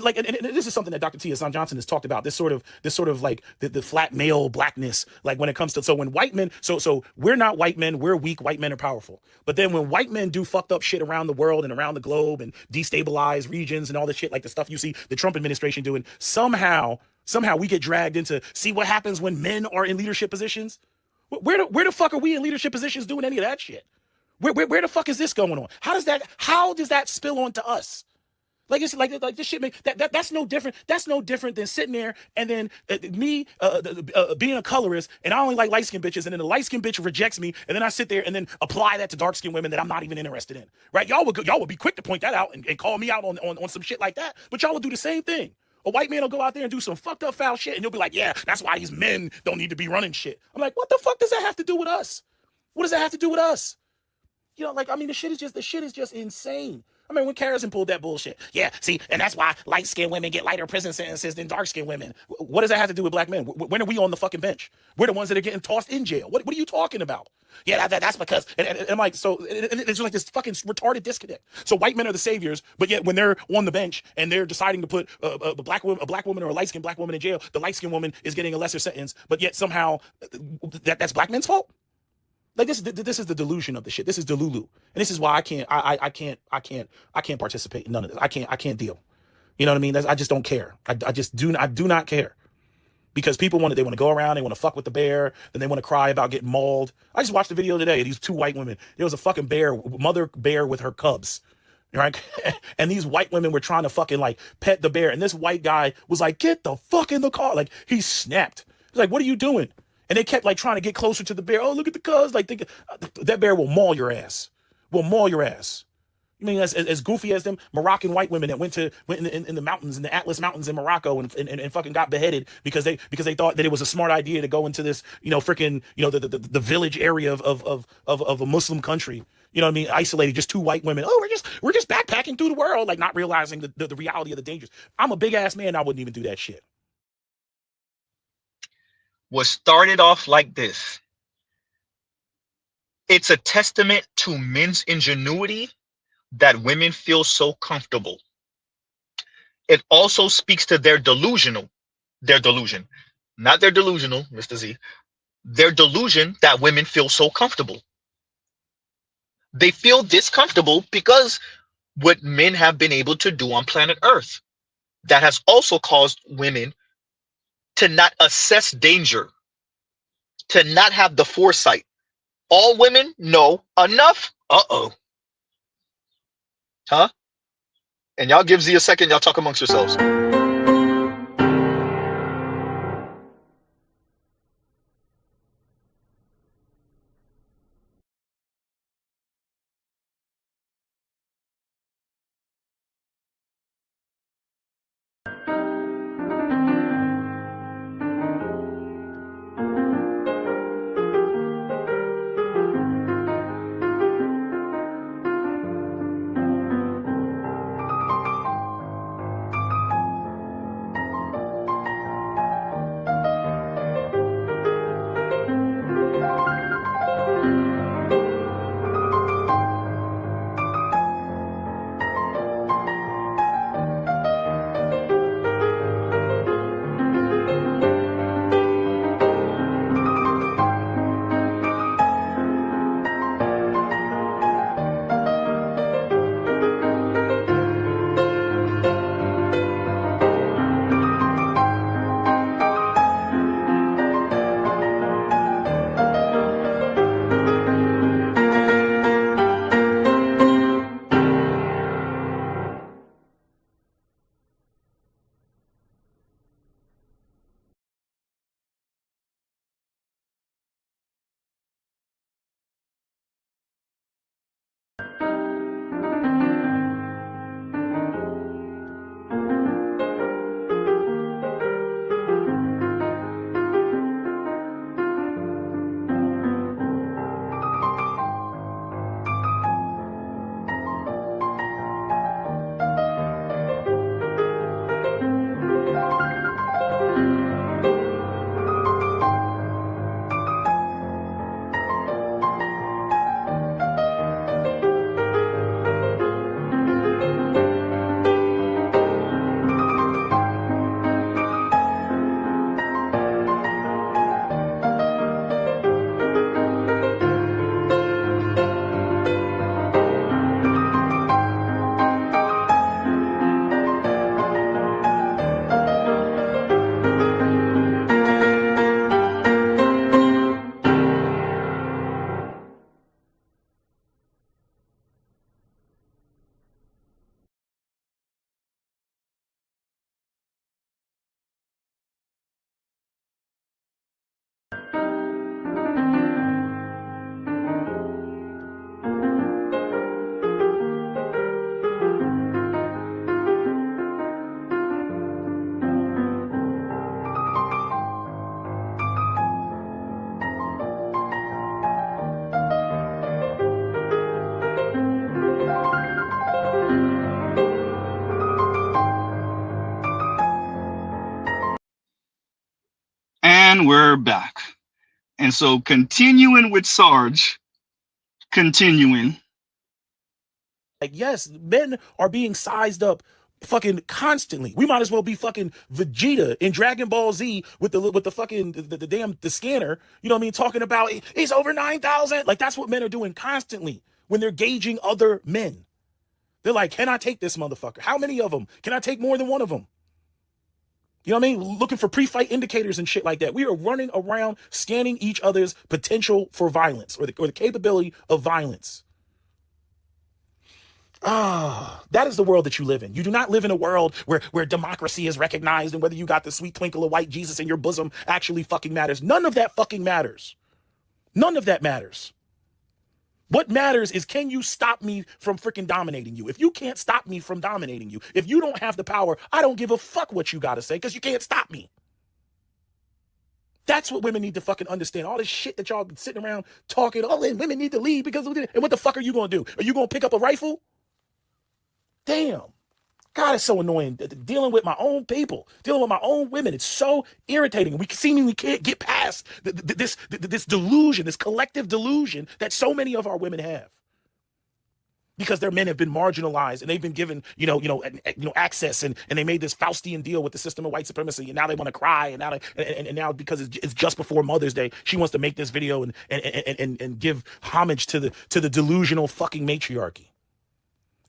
Like, and this is something that Dr. Tia Son Johnson has talked about. This sort of like the flat male blackness. Like when it comes to, so when white men, so we're not white men, we're weak. White men are powerful. But then when white men do fucked up shit around the world and around the globe and destabilize regions and all this shit, like the stuff you see the Trump administration doing, somehow we get dragged into see what happens when men are in leadership positions. Where the fuck are we in leadership positions doing any of that shit? Where the fuck is this going on? How does that spill onto us? Like it's like this shit that's no different. That's no different than sitting there and then me being a colorist and I only like light skinned bitches, and then the light skinned bitch rejects me, and then I sit there and then apply that to dark skinned women that I'm not even interested in. Right? Y'all would be quick to point that out and call me out on some shit like that, but y'all would do the same thing. A white man will go out there and do some fucked up foul shit, and you'll be like, yeah, that's why these men don't need to be running shit. I'm like, what the fuck does that have to do with us? What does that have to do with us? Like, I mean, the shit is just insane. I mean, when Harrison pulled that bullshit. Yeah, see, and that's why light-skinned women get lighter prison sentences than dark-skinned women. What does that have to do with black men? When are we on the fucking bench? We're the ones that are getting tossed in jail. What are you talking about? Yeah, that's because, and I'm like, so it's like this fucking retarded disconnect. So white men are the saviors, but yet when they're on the bench and they're deciding to put a black woman or a light-skinned black woman in jail, the light-skinned woman is getting a lesser sentence, but yet somehow that's black men's fault? Like this is the delusion of the shit. This is Delulu, and this is why I can't participate in none of this. I can't deal. You know what I mean? I just don't care. I do not care, because people they want to go around, they want to fuck with the bear, then they want to cry about getting mauled. I just watched the video today. These two white women. There was a fucking mother bear with her cubs, right? And these white women were trying to fucking like pet the bear, and this white guy was like, "Get the fuck in the car!" Like he snapped. He's like, "What are you doing?" And they kept like trying to get closer to the bear. Oh, look at the cuz. Like that bear will maul your ass. Will maul your ass. You mean as goofy as them Moroccan white women that went in the mountains, in the Atlas Mountains in Morocco and fucking got beheaded because they thought that it was a smart idea to go into this, freaking, the village area of a Muslim country. You know what I mean? Isolated, just two white women. Oh, we're just backpacking through the world, like not realizing the reality of the dangers. I'm a big ass man. I wouldn't even do that shit. Was started off like this. It's a testament to men's ingenuity that women feel so comfortable. It also speaks to their delusion, not their delusional, Mr. Z, their delusion that women feel so comfortable. They feel this comfortable because what men have been able to do on planet Earth, that has also caused women to not assess danger, to not have the foresight. All women? No. Enough? Uh-oh. Huh? And y'all give Z a second, y'all talk amongst yourselves. And we're back. And so continuing with Sarge, continuing. Like, yes, men are being sized up fucking constantly. We might as well be fucking Vegeta in Dragon Ball Z with the fucking the damn the scanner. You know what I mean? Talking about it's over 9,000. Like, that's what men are doing constantly when they're gauging other men. They're like, can I take this motherfucker? How many of them? Can I take more than one of them? You know what I mean? Looking for pre-fight indicators and shit like that. We are running around scanning each other's potential for violence or the capability of violence. That is the world that you live in. You do not live in a world where democracy is recognized and whether you got the sweet twinkle of white Jesus in your bosom actually fucking matters. None of that fucking matters. None of that matters. What matters is, can you stop me from freaking dominating you? If you can't stop me from dominating you, if you don't have the power, I don't give a fuck what you got to say because you can't stop me. That's what women need to fucking understand. All this shit that y'all been sitting around talking, oh, and women need to lead because of this. And what the fuck are you going to do? Are you going to pick up a rifle? Damn. God, it's so annoying. Dealing with my own people, dealing with my own women. It's so irritating. We seemingly can't get past this delusion, this collective delusion that so many of our women have. Because their men have been marginalized and they've been given, access and they made this Faustian deal with the system of white supremacy and now they want to cry and now because it's just before Mother's Day, she wants to make this video and give homage to the delusional fucking matriarchy.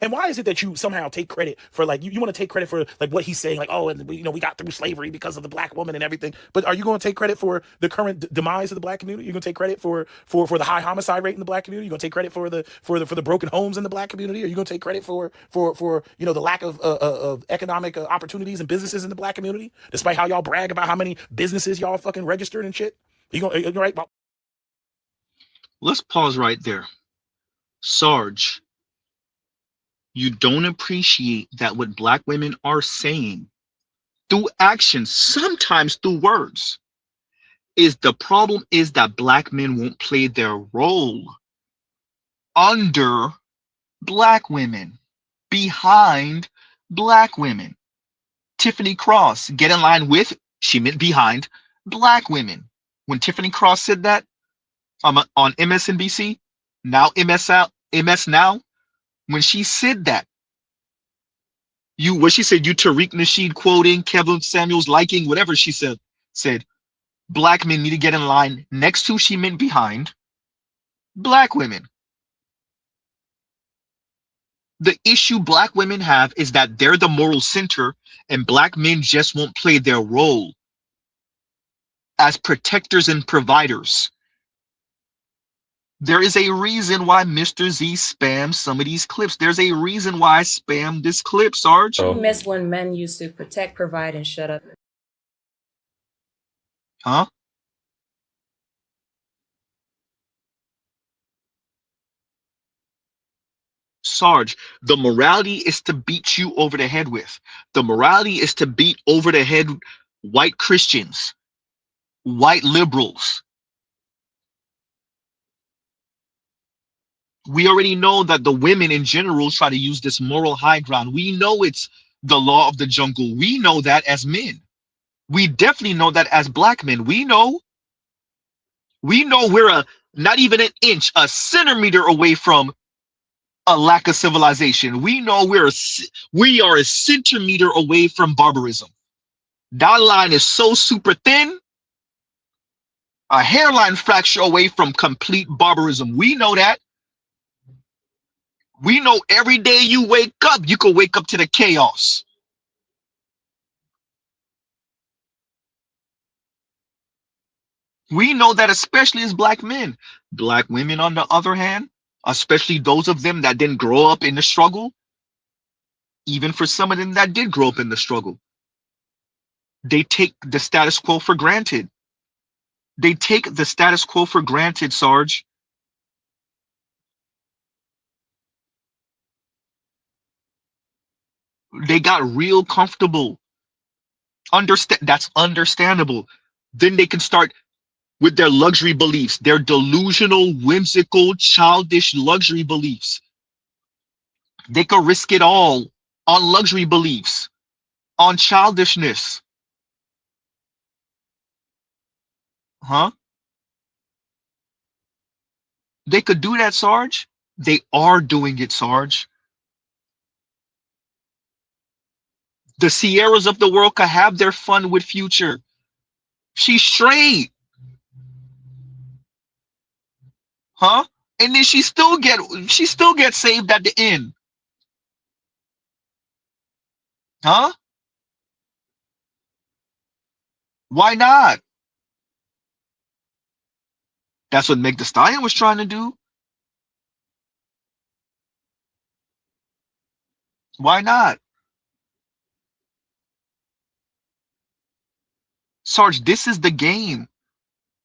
And why is it that you somehow take credit for like you want to take credit for like what he's saying, like, oh, and we got through slavery because of the black woman and everything. But are you going to take credit for the current demise of the black community? You're going to take credit for the high homicide rate in the black community? You're going to take credit for the broken homes in the black community? Are you going to take credit for the lack of economic opportunities and businesses in the black community, despite how y'all brag about how many businesses y'all fucking registered and shit? You're right. Let's pause right there. Sarge, you don't appreciate that what black women are saying through actions, sometimes through words, is the problem is that black men won't play their role under black women, behind black women. Tiffany Cross, get in line with, she meant behind black women. When Tiffany Cross said that on MSNBC, now MS Now, when she said that, what she said, you Tariq Nasheed quoting, Kevin Samuels liking, whatever she said, black men need to get in line next to, she meant behind, black women. The issue black women have is that they're the moral center and black men just won't play their role as protectors and providers. There is a reason why Mr. Z spams some of these clips. There's a reason why I spam this clip, Sarge. You miss when men used to protect, provide, and shut up. Huh? Sarge, the morality is to beat you over the head with. The morality is to beat over the head white Christians, white liberals. We already know that the women in general try to use this moral high ground. We know it's the law of the jungle. We know that as men. We definitely know that as black men. We know we're not even an inch, a centimeter away from a lack of civilization. We know we are a centimeter away from barbarism. That line is so super thin, a hairline fracture away from complete barbarism. We know that. We know every day you wake up, you could wake up to the chaos. We know that, especially as black men. Black women, on the other hand, especially those of them that didn't grow up in the struggle, even for some of them that did grow up in the struggle, they take the status quo for granted. They take the status quo for granted, Sarge. They got real comfortable. That's understandable. Then they can start with their luxury beliefs, their delusional, whimsical, childish luxury beliefs. They could risk it all on luxury beliefs, on childishness. Huh? They could do that, Sarge. They are doing it, Sarge. The Sierras of the world could have their fun with Future. She's straight. Huh? And then she still gets saved at the end. Huh? Why not? That's what Meg Thee Stallion was trying to do. Why not? Sarge, this is the game.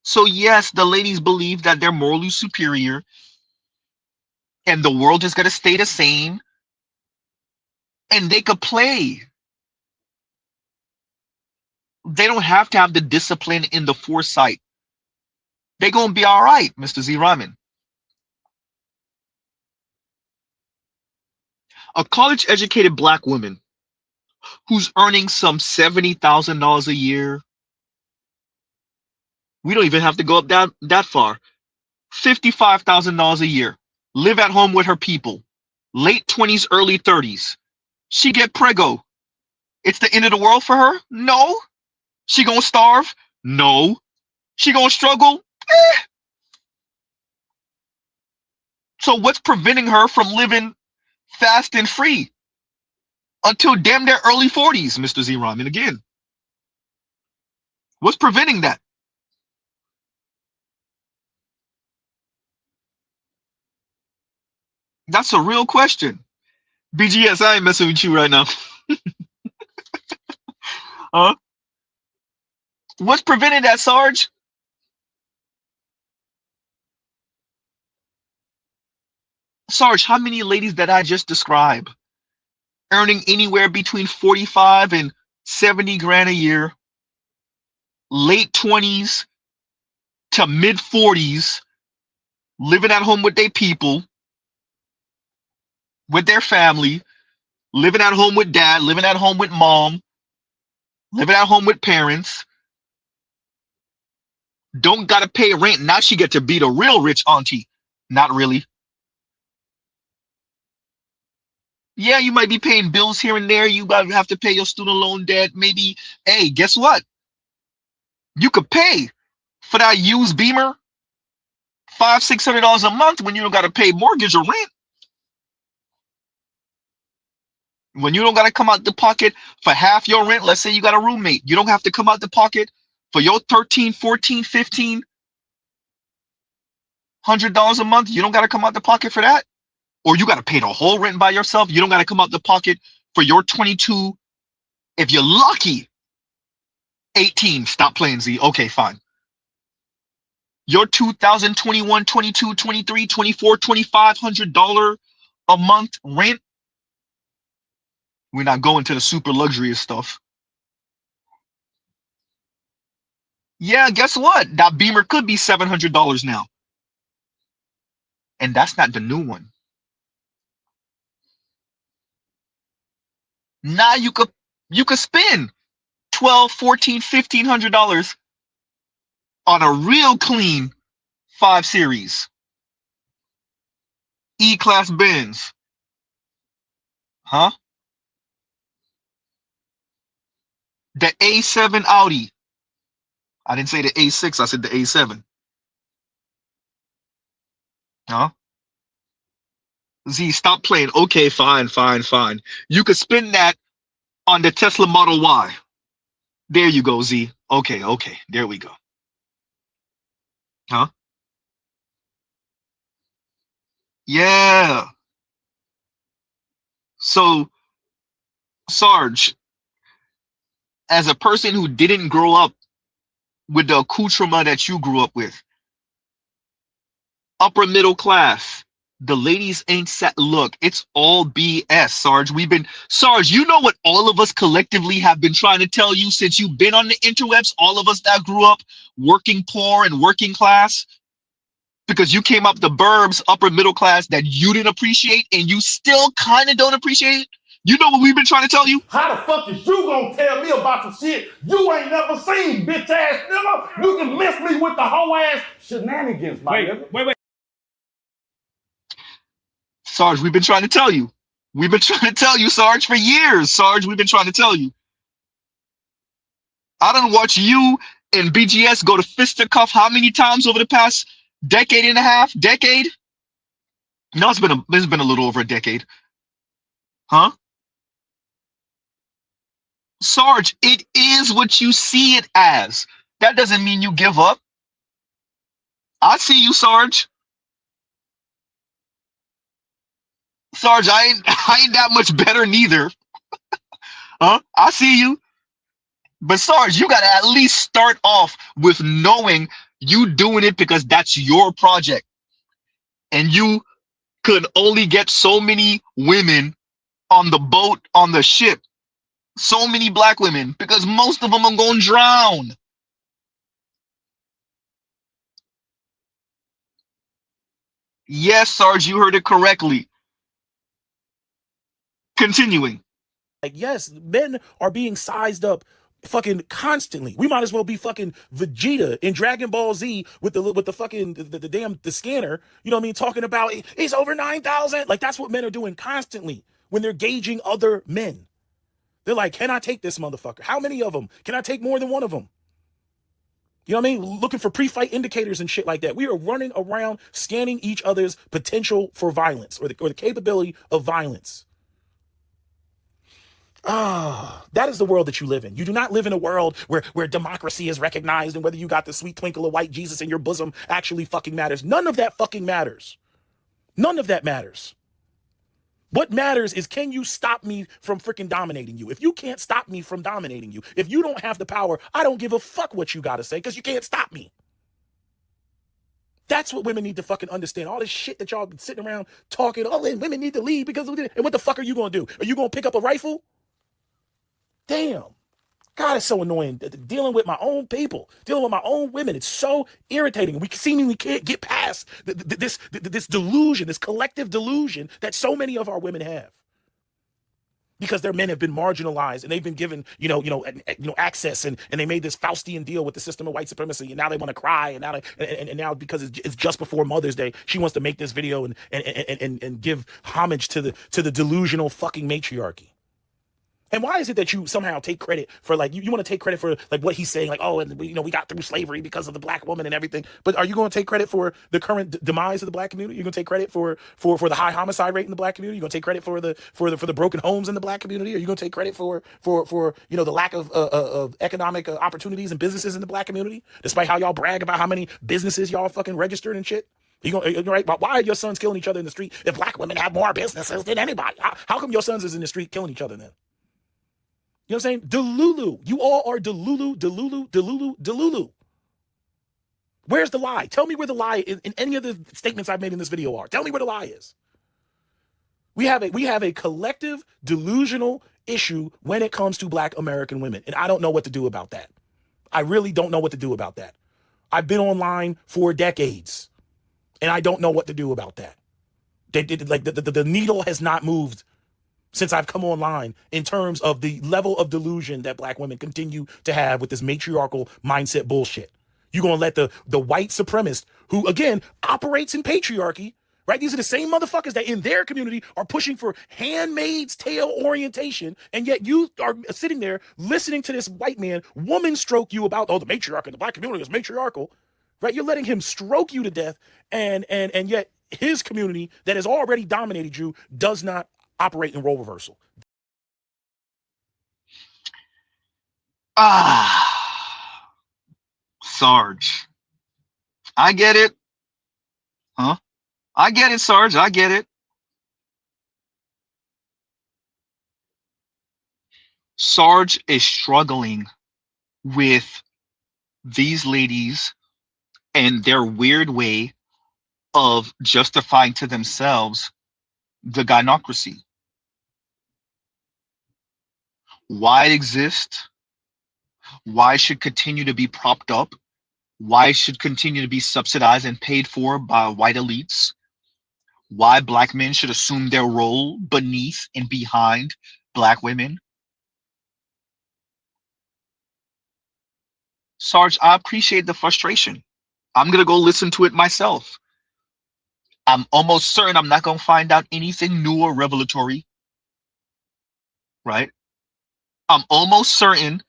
So yes, the ladies believe that they're morally superior and the world is going to stay the same and they could play. They don't have to have the discipline and the foresight. They're going to be all right, Mr. Z Rahman. A college-educated black woman who's earning some $70,000 a year. We don't even have to go up that far. $55,000 a year. Live at home with her people. Late 20s, early 30s. She get preggo. It's the end of the world for her? No. She gonna starve? No. She gonna struggle? So what's preventing her from living fast and free until damn their early 40s, Mr. Z-Rom. And again, what's preventing that? That's a real question. BGS, I ain't messing with you right now. Huh? What's preventing that, Sarge? Sarge, how many ladies that I just described earning anywhere between 45 and 70 grand a year, late 20s to mid 40s, living at home with their people, with their family, living at home with dad, living at home with mom, living at home with parents, don't gotta pay rent. Now she get to be the real rich auntie. Not really. Yeah, you might be paying bills here and there. You might have to pay your student loan debt. Maybe, hey, guess what? You could pay for that used Beamer $500-600 a month when you don't got to pay mortgage or rent. When you don't got to come out the pocket for half your rent. Let's say you got a roommate. You don't have to come out the pocket for your 13, 14, 15 $100 a month. You don't got to come out the pocket for that. Or you got to pay the whole rent by yourself. You don't got to come out the pocket for your 22. If you're lucky, 18. Stop playing, Z. Okay, fine. Your 2021, 22, 23, 24, $2,500 a month rent. We're not going to the super luxurious stuff. Yeah, guess what? That Beamer could be $700 now. And that's not the new one. Now you could spend $1,200, $1,400, $1,500 on a real clean 5 Series E-Class Benz. Huh? The A7 Audi. I didn't say the A6, I said the A7. Huh? Z, stop playing. Okay, fine. You could spend that on the Tesla Model Y. There you go, Z. Okay. There we go. Huh? Yeah. So, Sarge, as a person who didn't grow up with the accoutrement that you grew up with, upper middle class, the ladies ain't set. Look, it's all BS, Sarge. Sarge, you know what all of us collectively have been trying to tell you since you've been on the interwebs, all of us that grew up working poor and working class, because you came up the burbs, upper middle class, that you didn't appreciate and you still kind of don't appreciate it. You know what we've been trying to tell you? How the fuck is you gonna tell me about some shit you ain't never seen, bitch ass nigga? You can miss me with the whole ass shenanigans, my nigga. Wait. Sarge, we've been trying to tell you. We've been trying to tell you, Sarge, for years. Sarge, we've been trying to tell you. I done watch you and BGS go to fisticuff how many times over the past decade and a half? Decade? No, it's been a little over a decade. Huh? Sarge, it is what you see it as. That doesn't mean you give up. I see you, Sarge. Sarge, I ain't that much better neither. Huh? I see you. But Sarge, you gotta at least start off with knowing you doing it because that's your project. And you could only get so many women on the boat, on the ship. So many black women, because most of them are going to drown. Yes, Sarge, you heard it correctly. Continuing. Like, yes, men are being sized up fucking constantly. We might as well be fucking Vegeta in Dragon Ball Z with the fucking the scanner. You know what I mean? Talking about it's over 9,000. Like, that's what men are doing constantly when they're gauging other men. They're like, can I take this motherfucker? How many of them? Can I take more than one of them? You know what I mean? Looking for pre-fight indicators and shit like that. We are running around scanning each other's potential for violence or the capability of violence. That is the world that you live in. You do not live in a world where democracy is recognized and whether you got the sweet twinkle of white Jesus in your bosom actually fucking matters. None of that fucking matters. None of that matters. What matters is, can you stop me from freaking dominating you? If you can't stop me from dominating you, if you don't have the power, I don't give a fuck what you got to say because you can't stop me. That's what women need to fucking understand. All this shit that y'all been sitting around talking, oh, and women need to leave because of it. And what the fuck are you going to do? Are you going to pick up a rifle? Damn. God, it's so annoying. Dealing with my own people, dealing with my own women. It's so irritating. We seemingly can't get past this delusion, this collective delusion that so many of our women have. Because their men have been marginalized and they've been given, access and they made this Faustian deal with the system of white supremacy and now they want to cry and now because it's just before Mother's Day, she wants to make this video and give homage to the delusional fucking matriarchy. And why is it that you somehow take credit for you want to take credit for what he's saying, and we got through slavery because of the black woman and everything. But are you going to take credit for the current demise of the black community? You're going to take credit for the high homicide rate in the black community? You're going to take credit for the broken homes in the black community? Are you going to take credit for the lack of economic opportunities and businesses in the black community, despite how y'all brag about how many businesses y'all fucking registered and shit? Right? But why are your sons killing each other in the street if black women have more businesses than anybody? How come your sons is in the street killing each other then? You know what I'm saying? Delulu. You all are delulu. Where's the lie? Tell me where the lie is in any of the statements I've made in this video are. Tell me where the lie is. We have a collective delusional issue when it comes to black American women. And I don't know what to do about that. I really don't know what to do about that. I've been online for decades and I don't know what to do about that. The needle has not moved since I've come online in terms of the level of delusion that black women continue to have with this matriarchal mindset bullshit. You're going to let the white supremacist who, again, operates in patriarchy, right? These are the same motherfuckers that in their community are pushing for handmaid's tale orientation. And yet you are sitting there listening to this white man woman stroke you about, the matriarch in the black community is matriarchal, right? You're letting him stroke you to death. And yet his community that has already dominated you does not operate in role reversal. Sarge. I get it. Huh? I get it, Sarge. I get it. Sarge is struggling with these ladies and their weird way of justifying to themselves the gynocracy. Why it exists, why it should continue to be propped up, why it should continue to be subsidized and paid for by white elites, why black men should assume their role beneath and behind black women. Sarge, I appreciate the frustration. I'm going to go listen to it myself. I'm almost certain I'm not going to find out anything new or revelatory, right? I'm almost certain.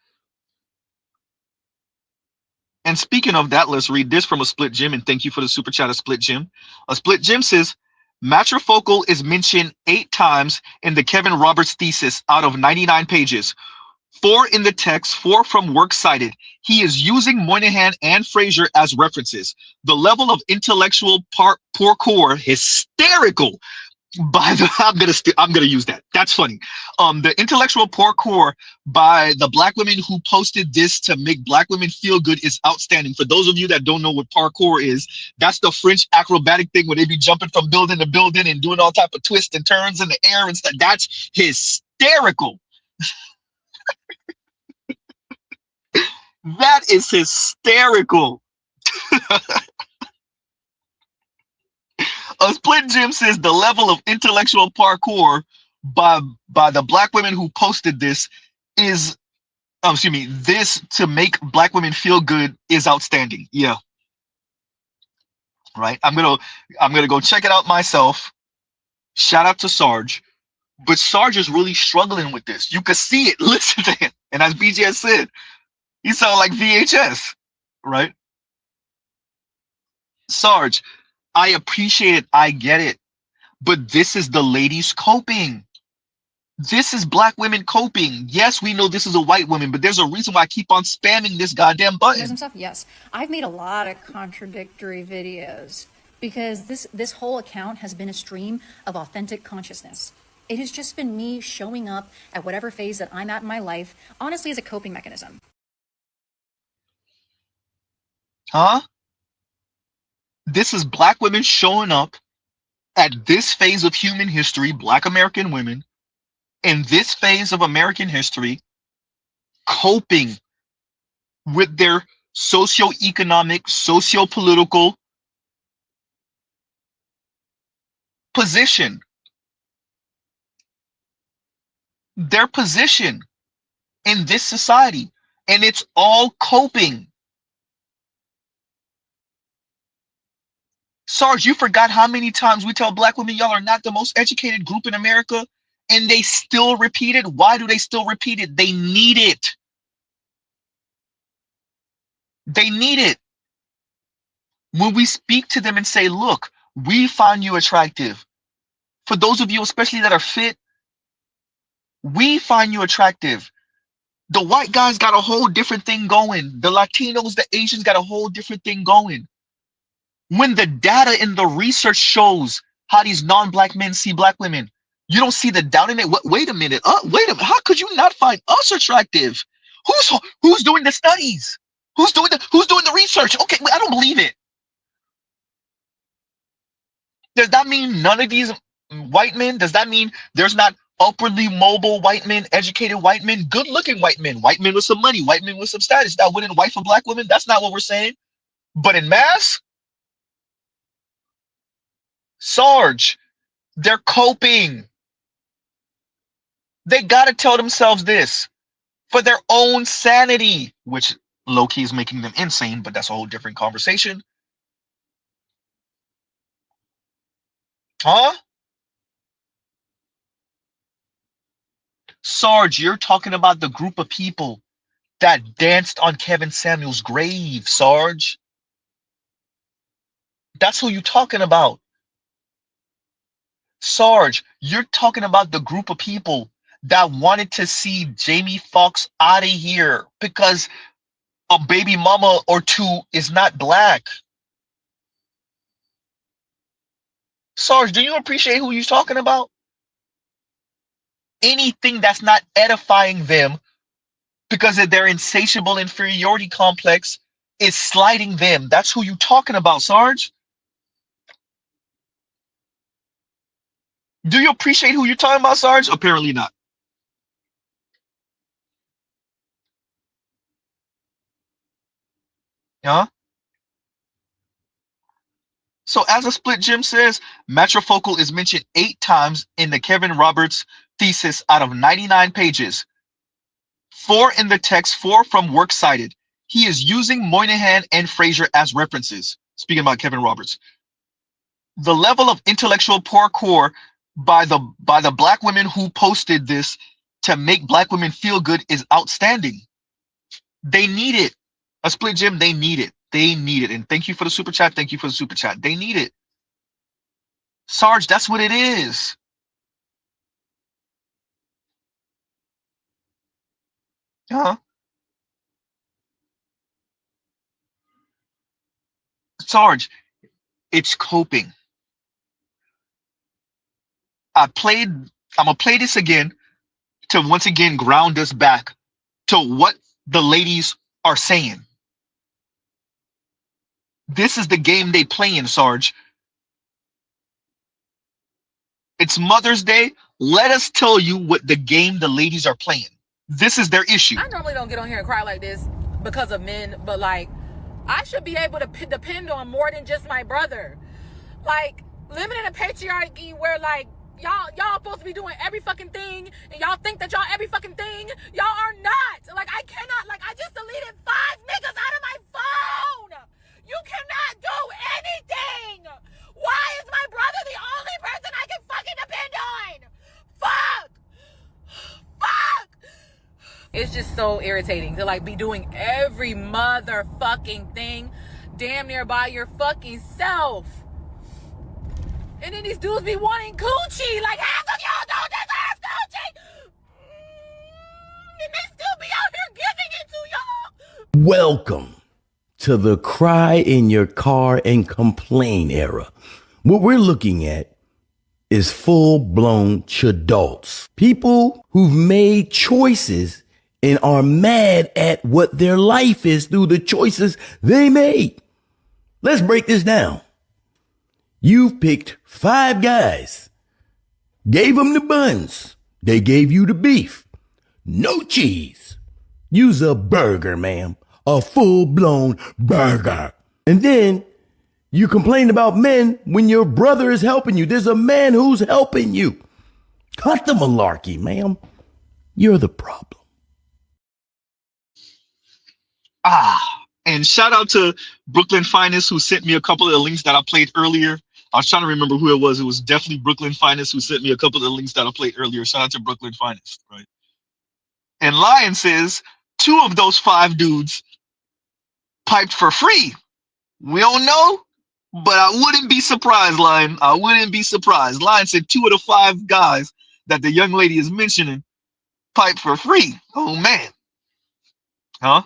And speaking of that, let's read this from a Split Jim, and thank you for the super chat, a Split Jim. A Split Jim says, matrifocal is mentioned 8 times in the Kevin Roberts thesis out of 99 pages. 4 in the text, 4 from works cited. He is using Moynihan and Fraser as references. The level of intellectual parkour, hysterical. By the, I'm gonna use that. That's funny. The intellectual parkour by the black women who posted this to make black women feel good is outstanding. For those of you that don't know what parkour is, that's the French acrobatic thing where they be jumping from building to building and doing all type of twists and turns in the air and stuff. That's hysterical. That is hysterical. A Split Jim says the level of intellectual parkour by the black women who posted this is, this to make black women feel good is outstanding. Yeah. Right. I'm gonna go check it out myself. Shout out to Sarge. But Sarge is really struggling with this. You can see it. Listen to him. And as BJ said, he sounds like VHS. right? Sarge, I appreciate it. I get it. But this is the ladies coping. This is black women coping. Yes, we know this is a white woman, but there's a reason why I keep on spamming this goddamn button. Some stuff, yes. I've made a lot of contradictory videos because this whole account has been a stream of authentic consciousness. It has just been me showing up at whatever phase that I'm at in my life, honestly, as a coping mechanism. Huh? This is black women showing up at this phase of human history, black American women, in this phase of American history, coping with their socioeconomic, socio-political position. Their position in this society. And it's all coping. Sarge, you forgot how many times we tell black women y'all are not the most educated group in America, and they still repeat it. Why do they still repeat it? They need it. They need it. When we speak to them and say, look, we find you attractive. For those of you especially that are fit, we find you attractive. The white guys got a whole different thing going. The Latinos, the Asians got a whole different thing going. When the data in the research shows how these non-black men see black women, you don't see the doubt in it. Wait a minute. Wait a minute. How could you not find us attractive? Who's doing the studies? Who's doing the research? Okay, I don't believe it. Does that mean none of these white men? Does that mean there's not upwardly mobile white men, educated white men, good-looking white men with some money, white men with some status that wouldn't wife a black woman? That's not what we're saying. But in mass, Sarge, they're coping. They gotta tell themselves this for their own sanity, which low-key is making them insane, but that's a whole different conversation. Huh? Sarge, you're talking about the group of people that danced on Kevin Samuel's grave, Sarge. That's who you're talking about. Sarge, you're talking about the group of people that wanted to see Jamie Foxx out of here because a baby mama or two is not black. Sarge, do you appreciate who you're talking about? Anything that's not edifying them because of their insatiable inferiority complex is slighting them. That's who you're talking about, Sarge. Do you appreciate who you're talking about, Sarge? Apparently not. Huh? So as a split Jim says, matrifocal is mentioned 8 times in the Kevin Roberts thesis out of 99 pages. 4 in the text, 4 from works cited. He is using Moynihan and Fraser as references. Speaking about Kevin Roberts. The level of intellectual parkour by the black women who posted this to make black women feel good is outstanding. They need it. A split Jim, they need it. They need it. And thank you for the super chat. Thank you for the super chat. They need it. Sarge, that's what it is. Huh? Sarge, it's coping. I'm gonna play this again to once again ground us back to what the ladies are saying. This is the game they playing, Sarge. It's Mother's Day. Let us tell you what the game the ladies are playing. This is their issue. I normally don't get on here and cry like this because of men, but like, I should be able to depend on more than just my brother. Like, living in a patriarchy where like, y'all supposed to be doing every fucking thing, and y'all think that y'all every fucking thing. Y'all are not. Like, I cannot, like, I just deleted 5 niggas out of my phone. You cannot do anything. Why is my brother the only person I can fucking depend on? Fuck. It's just so irritating to like be doing every motherfucking thing. damn near by your fucking self. And then these dudes be wanting coochie. Like, half of y'all don't deserve coochie. And they still be out here giving it to y'all. Welcome to the cry in your car and complain era. What we're looking at is full-blown chadults. People who've made choices and are mad at what their life is through the choices they made. Let's break this down. You've picked 5 guys, gave them the buns, they gave you the beef, no cheese. Use a burger, ma'am, a full-blown burger. And then you complain about men when your brother is helping you. There's a man who's helping you. Cut the malarkey, ma'am. You're the problem. And shout out to Brooklyn Finest who sent me a couple of the links that I played earlier. I was trying to remember who it was. It was definitely Brooklyn Finest who sent me a couple of the links that I played earlier. Shout out to Brooklyn Finest, right? And Lion says 2 of those 5 dudes piped for free. We don't know, but I wouldn't be surprised, Lion. I wouldn't be surprised. Lion said 2 of the 5 guys that the young lady is mentioning piped for free. Oh, man. Huh?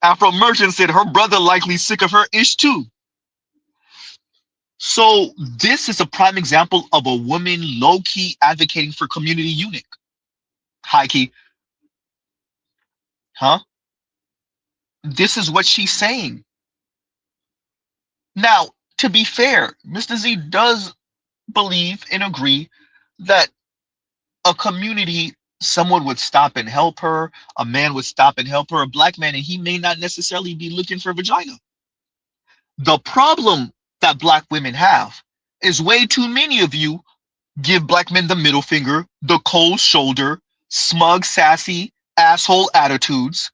Afro Merchant said her brother likely sick of her ish too. So this is a prime example of a woman low-key advocating for community unit. High-key. Huh? This is what she's saying. Now, to be fair, Mr. Z does believe and agree that a community, someone would stop and help her, a man would stop and help her, a black man, and he may not necessarily be looking for vagina. The problem that black women have is way too many of you give black men the middle finger, the cold shoulder, smug, sassy, asshole attitudes.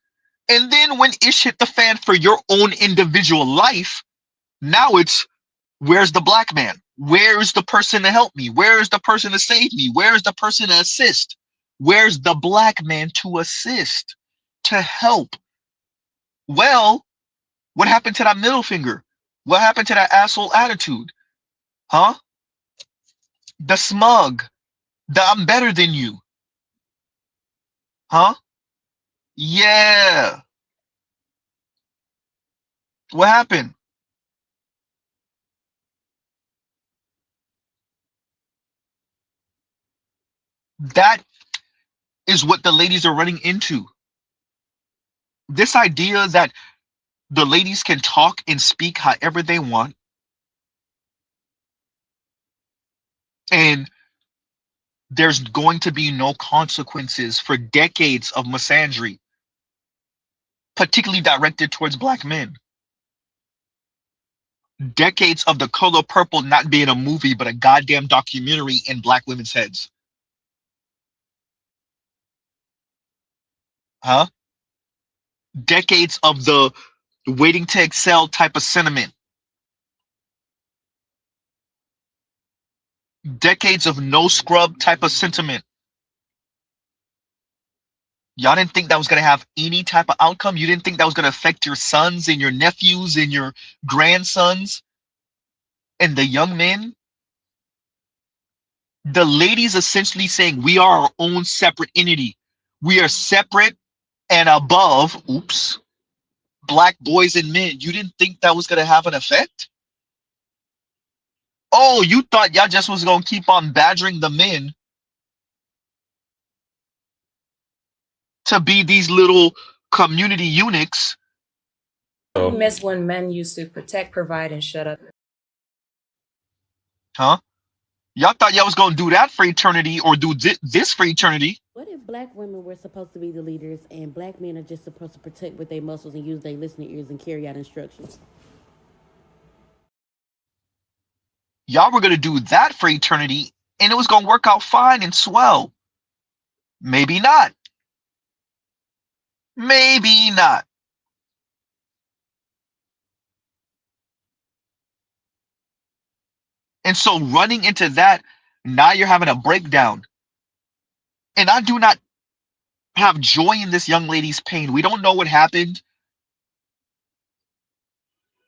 And then when ish hit the fan for your own individual life, now it's, where's the black man? Where's the person to help me? Where's the person to save me? Where's the person to assist? Where's the black man to assist, to help? Well, what happened to that middle finger? What happened to that asshole attitude? Huh? The smug, the I'm better than you. Huh? Yeah. What happened? That is what the ladies are running into. This idea that the ladies can talk and speak however they want, and there's going to be no consequences for decades of misandry, particularly directed towards black men. Decades of The Color Purple not being a movie, but a goddamn documentary in black women's heads. Huh? Decades of the waiting to excel type of sentiment. Decades of no scrub type of sentiment. Y'all didn't think that was going to have any type of outcome? You didn't think that was going to affect your sons and your nephews and your grandsons and the young men? The ladies essentially saying we are our own separate entity. We are separate and above, oops, black boys and men. You didn't think that was going to have an effect? Oh, you thought y'all just was going to keep on badgering the men to be these little community eunuchs. I miss when men used to protect, provide, and shut up. Huh? Y'all thought y'all was going to do that for eternity or do this for eternity. What if black women were supposed to be the leaders and black men are just supposed to protect with their muscles and use their listening ears and carry out instructions? Y'all were going to do that for eternity and it was going to work out fine and swell. Maybe not. Maybe not. And so running into that, now you're having a breakdown. And I do not have joy in this young lady's pain. We don't know what happened.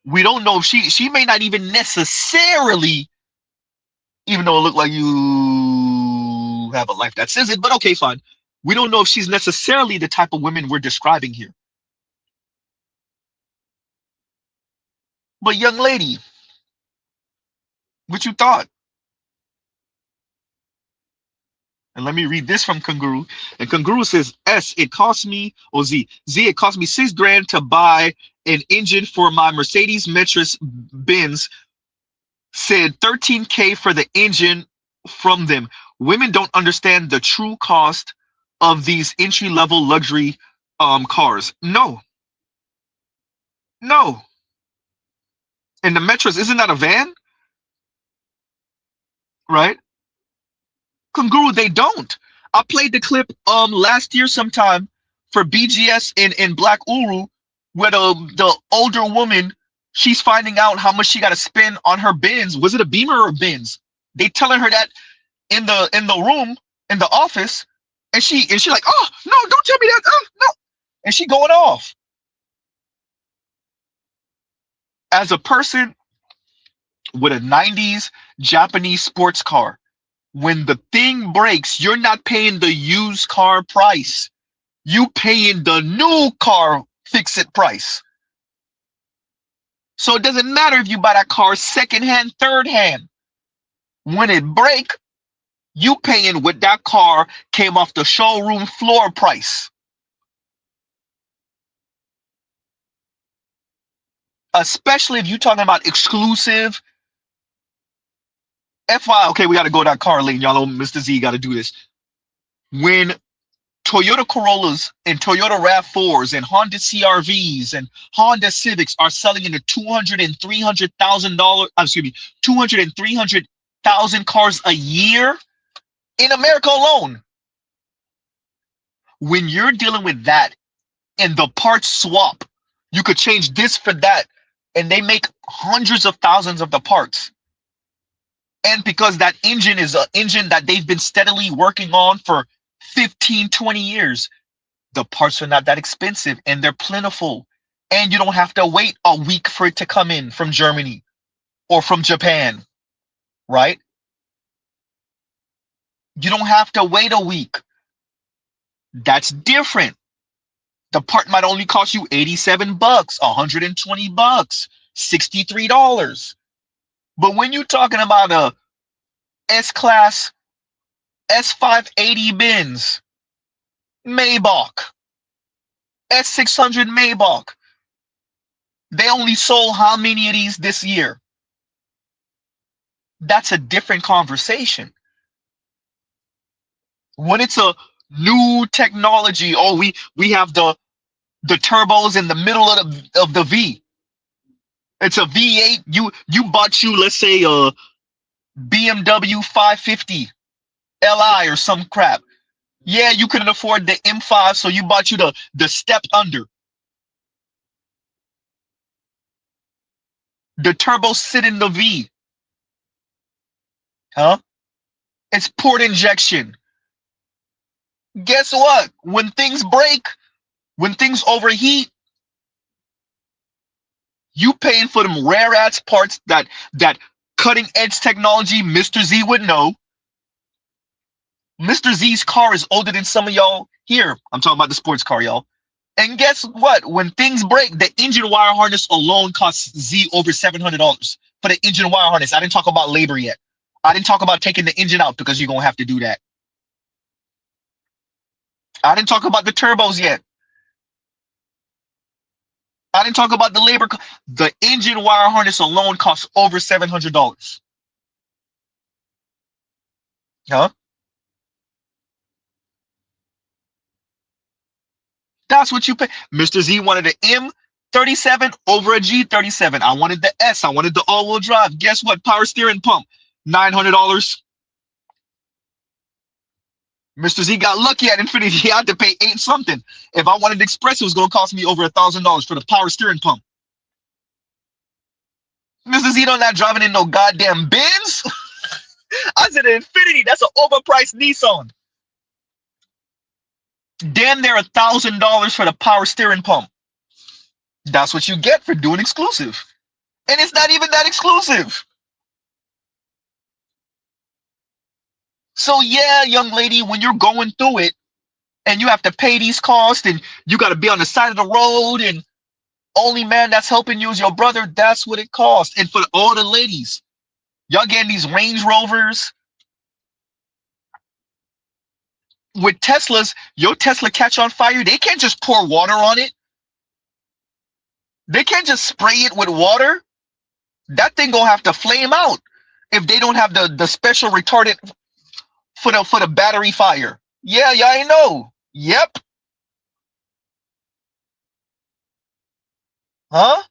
We don't know if she may not even necessarily, even though it looked like you have a life that says it, but okay, fine. We don't know if she's necessarily the type of women we're describing here. But young lady, what you thought? And let me read this from Kangaroo. And Kangaroo says, S, it cost me, or Z, it cost me $6,000 to buy an engine for my Mercedes Metris Benz. Said $13K for the engine from them. Women don't understand the true cost of these entry-level luxury cars. No. And the Metris, isn't that a van? Right? Kangaroo, they don't. I played the clip last year sometime for BGS in Black Uru, where the older woman, she's finding out how much she got to spend on her Benz. Was it a Beamer or a Benz? They telling her that in the room, in the office, and she like, oh no, don't tell me that. Oh no. And she going off. As a person with a 90s Japanese sports car, when the thing breaks, you're not paying the used car price. You paying the new car fix-it price. So it doesn't matter if you buy that car second-hand, third-hand. When it break, you paying what that car came off the showroom floor price. Especially if you're talking about exclusive. FYI, okay, we got to go that car lane. Y'all know Mr. Z got to do this. When Toyota Corollas and Toyota RAV4s and Honda CRVs and Honda Civics are selling in the $200,000 and $300,000, $200,000 and $300,000 cars a year in America alone. When you're dealing with that and the parts swap, you could change this for that, and they make hundreds of thousands of the parts. And because that engine is an engine that they've been steadily working on for 15, 20 years, the parts are not that expensive and they're plentiful. And you don't have to wait a week for it to come in from Germany or from Japan, right? You don't have to wait a week. That's different. The part might only cost you $87, $120, $63. But when you're talking about a S-Class S580 Benz, Maybach, S600 Maybach, they only sold how many of these this year? That's a different conversation. When it's a new technology, oh, we have the turbos in the middle of the V. It's a V8. You bought let's say a BMW 550 Li or some crap. Yeah, you couldn't afford the M5, so you bought the step under. The turbo sit in the V. Huh? It's port injection. Guess what? When things break, when things overheat, you paying for them rare ass parts that cutting edge technology Mr. Z would know. Mr. Z's car is older than some of y'all here. I'm talking about the sports car, y'all. And guess what? When things break, the engine wire harness alone costs Z over $700 for the engine wire harness. I didn't talk about labor yet. I didn't talk about taking the engine out because you're going to have to do that. I didn't talk about the turbos yet. I didn't talk about the labor. The engine wire harness alone costs over $700. Huh? That's what you pay. Mr. Z wanted an M37 over a G37. I wanted the S. I wanted the all-wheel drive. Guess what? Power steering pump, $900. Mr. Z got lucky at Infinity. He had to pay 8 something. If I wanted Express, it was going to cost me over $1,000 for the power steering pump. Mr. Z not driving in no goddamn Benz. I said Infinity. That's an overpriced Nissan. Damn near $1,000 for the power steering pump. That's what you get for doing exclusive. And it's not even that exclusive. So yeah, young lady, when you're going through it and you have to pay these costs and you got to be on the side of the road and only man that's helping you is your brother, that's what it costs. And for all the ladies, y'all getting these Range Rovers with Teslas. Your Tesla catch on fire, they can't just pour water on it. They can't just spray it with water. That thing gonna have to flame out if they don't have the special retardant for the battery fire. Yeah, I know. Yep. Huh?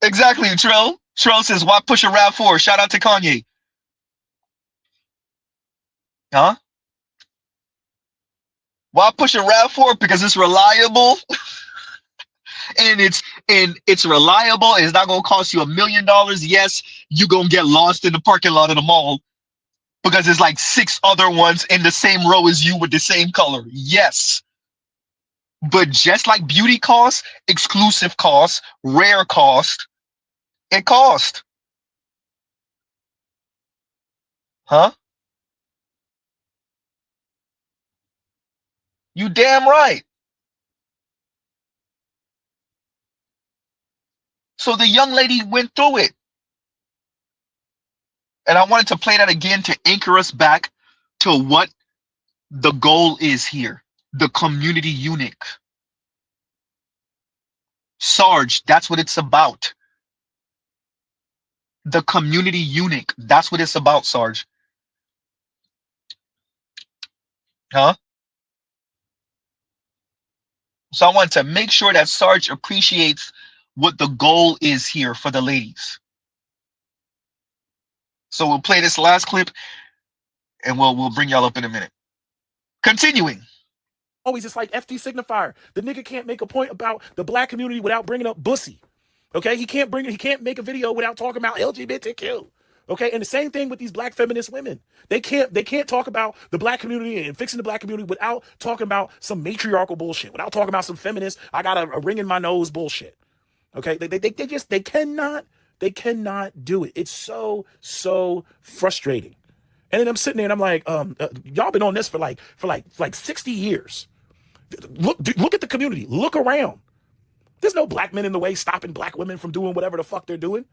Exactly, Trill. Trill says, why push a RAV4? Shout out to Kanye. Huh? Why push a RAV4? Because it's reliable. and it's reliable. It's not gonna cost you $1 million. Yes, you're gonna get lost in the parking lot of the mall because there's like 6 other ones in the same row as you with the same color. Yes. But just like beauty costs, exclusive costs, rare cost, it cost. Huh? You damn right. So the young lady went through it. And I wanted to play that again to anchor us back to what the goal is here. The community eunuch. Sarge, that's what it's about. The community eunuch. That's what it's about, Sarge. Huh? So I want to make sure that Sarge appreciates what the goal is here for the ladies. So we'll play this last clip and we'll bring y'all up in a minute. Continuing. Always it's like FT signifier. The nigga can't make a point about the black community without bringing up bussy. Okay? He can't make a video without talking about LGBTQ. Okay? And the same thing with these black feminist women. They can't talk about the black community and fixing the black community without talking about some matriarchal bullshit, without talking about some feminist, I got a ring in my nose bullshit. Okay? They cannot do it. It's so frustrating. And then I'm sitting there and I'm like, y'all been on this for like 60 years. Look at the community. Look around. There's no black men in the way stopping black women from doing whatever the fuck they're doing.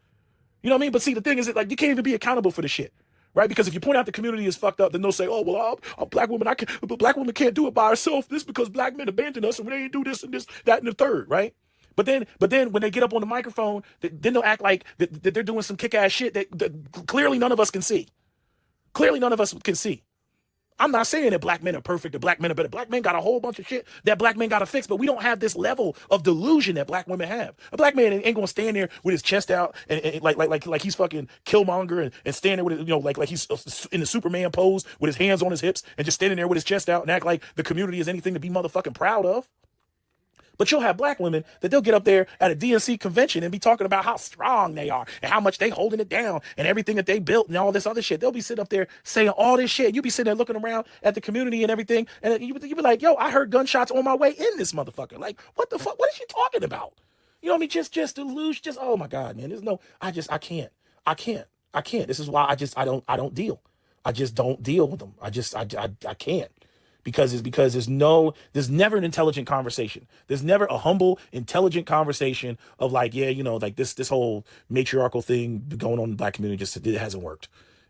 You know what I mean? But see, the thing is that like you can't even be accountable for the shit, right? Because if you point out the community is fucked up, then they'll say, "Oh, well, I'm black woman. But black women can't do it by herself. This because black men abandoned us and we ain't do this and this, that, and the third, right?" But then when they get up on the microphone, then they'll act like that they're doing some kick-ass shit that clearly none of us can see. Clearly none of us can see. I'm not saying that black men are perfect, that black men are better. Black men got a whole bunch of shit that black men got to fix, but we don't have this level of delusion that black women have. A black man ain't gonna stand there with his chest out and like he's fucking Killmonger and stand there with it, like he's in the Superman pose with his hands on his hips and just standing there with his chest out and act like the community is anything to be motherfucking proud of. But you'll have black women that they'll get up there at a DNC convention and be talking about how strong they are and how much they holding it down and everything that they built and all this other shit. They'll be sitting up there saying all this shit. You be sitting there looking around at the community and everything, and you be like, "Yo, I heard gunshots on my way in this motherfucker." Like, what the fuck? What is she talking about? You know what I mean? Just to lose. Just oh my god, man. There's no. I can't. This is why I don't deal. I just don't deal with them. I can't. Because there's never an intelligent conversation. There's never a humble, intelligent conversation of like, yeah, like this whole matriarchal thing going on in the black community it hasn't worked.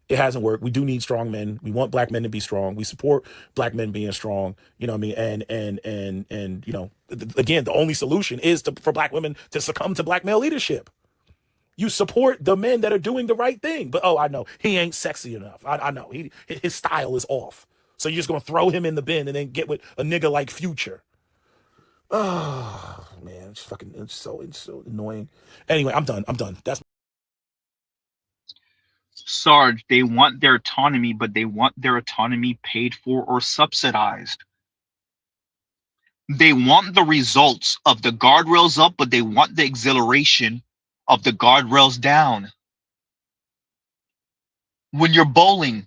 It hasn't worked. We do need strong men. We want black men to be strong. We support black men being strong. You know what I mean? And again, the only solution is for black women to succumb to black male leadership. You support the men that are doing the right thing. But I know he ain't sexy enough. I know his style is off. So you're just going to throw him in the bin and then get with a nigga like Future. Oh, man. It's so annoying. Anyway, I'm done. That's Sarge, they want their autonomy, but they want their autonomy paid for or subsidized. They want the results of the guardrails up, but they want the exhilaration of the guardrails down. When you're bowling,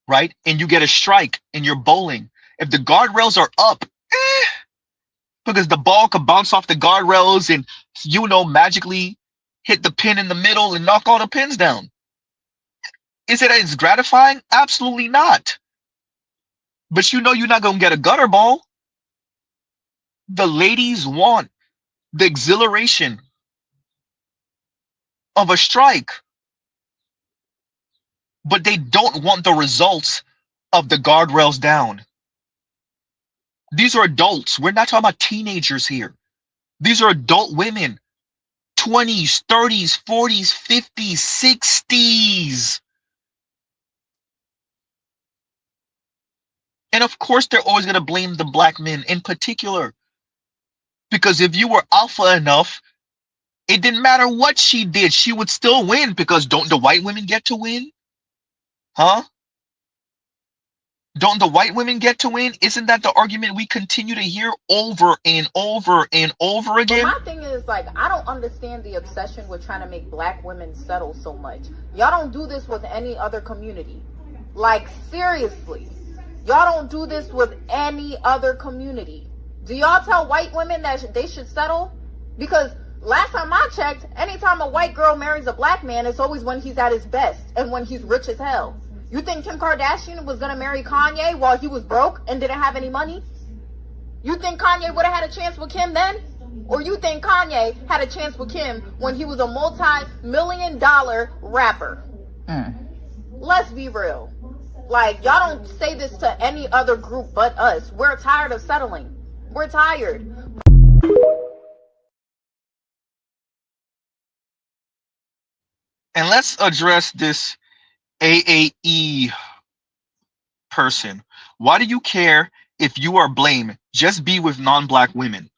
right? And you get a strike and you're bowling. If the guardrails are up, because the ball could bounce off the guardrails and, magically hit the pin in the middle and knock all the pins down. Is it as gratifying? Absolutely not. But you're not going to get a gutter ball. The ladies want the exhilaration of a strike, but they don't want the results of the guardrails down. These are adults. We're not talking about teenagers here. These are adult women, 20s, 30s, 40s, 50s, 60s. And of course, they're always going to blame the black men in particular. Because if you were alpha enough, it didn't matter what she did. She would still win, because don't the white women get to win? Huh? Don't the white women get to win? Isn't that the argument we continue to hear over and over and over again? But my thing is, like, I don't understand the obsession with trying to make black women settle so much. Y'all don't do this with any other community. Like, seriously. Y'all don't do this with any other community. Do y'all tell white women that they should settle? Because last time I checked, anytime a white girl marries a black man, it's always when he's at his best and when he's rich as hell. You think Kim Kardashian was going to marry Kanye while he was broke and didn't have any money? You think Kanye would have had a chance with Kim then? Or you think Kanye had a chance with Kim when he was a multi-million-dollar rapper? Let's be real. Like, y'all don't say this to any other group but us. We're tired of settling. We're tired. And let's address this AAE person. Why do you care if you are blamed? Just be with non-black women.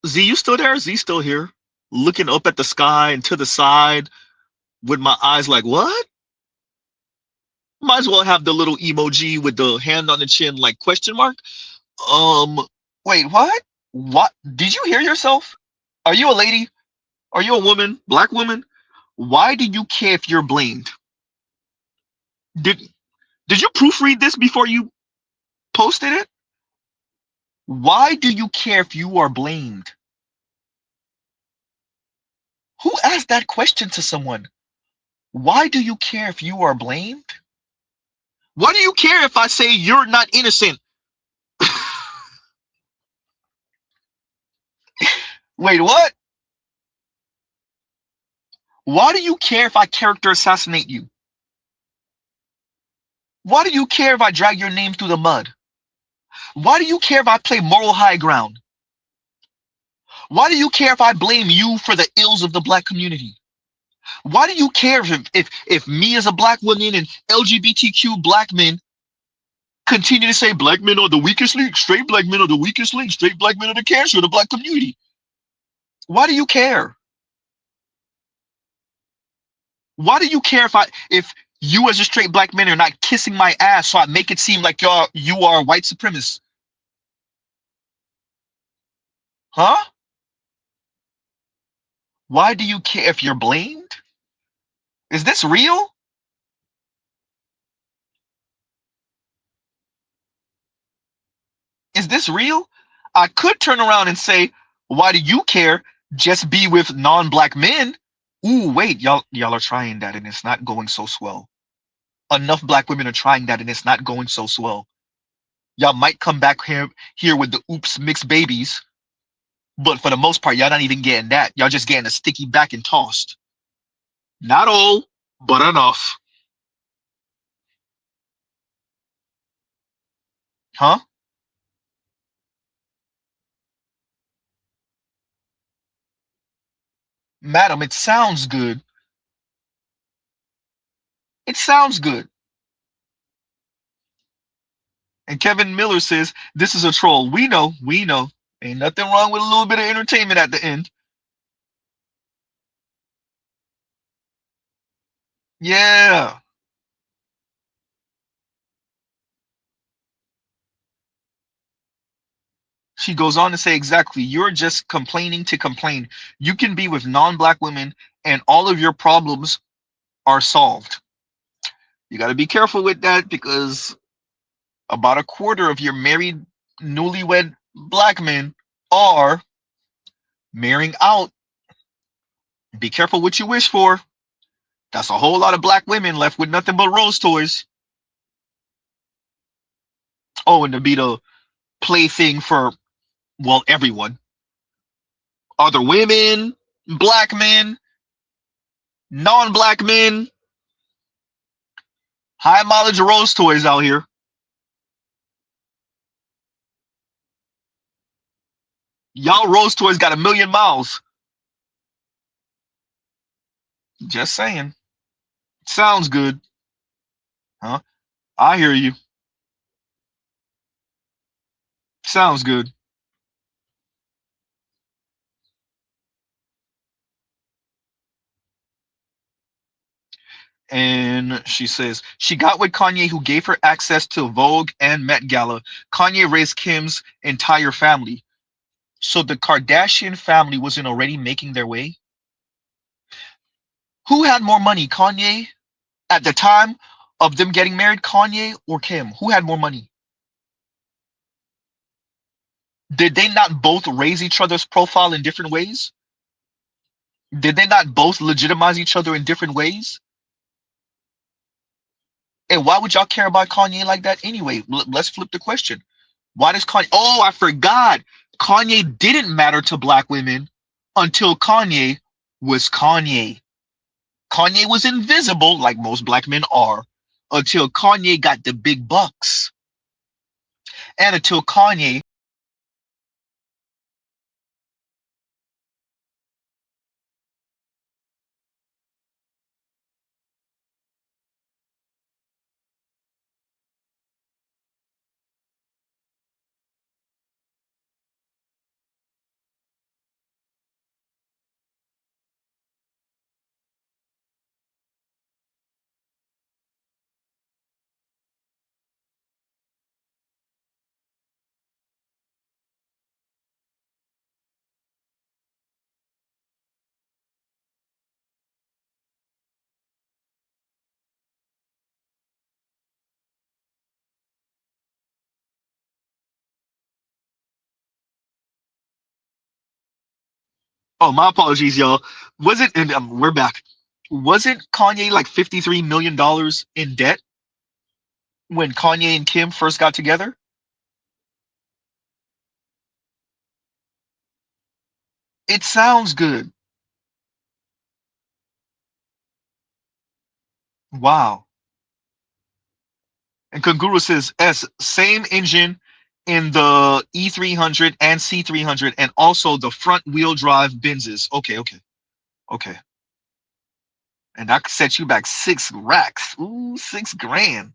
Z, you still there? Z still here? Looking up at the sky and to the side with my eyes like, what? Might as well have the little emoji with the hand on the chin like question mark. Wait, what? What? Did you hear yourself? Are you a lady? Are you a woman? Black woman? Why do you care if you're blamed? Did you proofread this before you posted it? Why do you care if you are blamed? Who asked that question to someone? Why do you care if you are blamed? Why do you care if I say you're not innocent? Wait, what? Why do you care if I character assassinate you? Why do you care if I drag your name through the mud? Why do you care if I play moral high ground? Why do you care if I blame you for the ills of the black community? Why do you care if me as a black woman and LGBTQ black men continue to say black men are the weakest link, straight black men are the weakest link, straight black men are the cancer of the black community? Why do you care? Why do you care if you as a straight black man are not kissing my ass so I make it seem like you are white supremacists? Huh? Why do you care if you're blamed? Is this real? Is this real? I could turn around and say, why do you care? Just be with non-black men. Ooh, wait, y'all are trying that and it's not going so swell. Enough black women are trying that and it's not going so swell. Y'all might come back here with the oops mixed babies, but for the most part, y'all not even getting that. Y'all just getting a sticky back and tossed. Not all, but enough. Huh? Madam, it sounds good. It sounds good. And Kevin Miller says, this is a troll. We know. Ain't nothing wrong with a little bit of entertainment at the end. Yeah. She goes on to say, exactly, you're just complaining to complain. You can be with non-black women and all of your problems are solved. You got to be careful with that because about a quarter of your married, newlywed black men are marrying out. Be careful what you wish for. That's a whole lot of black women left with nothing but rose toys. Oh, and to be the plaything for, well, everyone. Other women, black men, non-black men. High mileage rose toys out here. Y'all rose toys got 1,000,000 miles. Just saying. Sounds good. Huh? I hear you. Sounds good. And she says she got with Kanye, who gave her access to Vogue and Met Gala. Kanye raised Kim's entire family. So the Kardashian family wasn't already making their way? Who had more money, Kanye? At the time of them getting married, Kanye or Kim? Who had more money? Did they not both raise each other's profile in different ways? Did they not both legitimize each other in different ways? And why would y'all care about Kanye like that anyway? Let's flip the question. Why does Kanye... Oh, I forgot. Kanye didn't matter to black women until Kanye was Kanye. Kanye was invisible, like most black men are, until Kanye got the big bucks. And until Kanye... Oh, my apologies, y'all. Was it... And we're back. Wasn't Kanye like $53 million in debt when Kanye and Kim first got together? It sounds good. Wow. And Kanguru says, S, same engine in the E300 and C300, and also the front wheel drive Benzes. Okay, okay, okay. And that could set you back 6 racks. Ooh, 6 grand.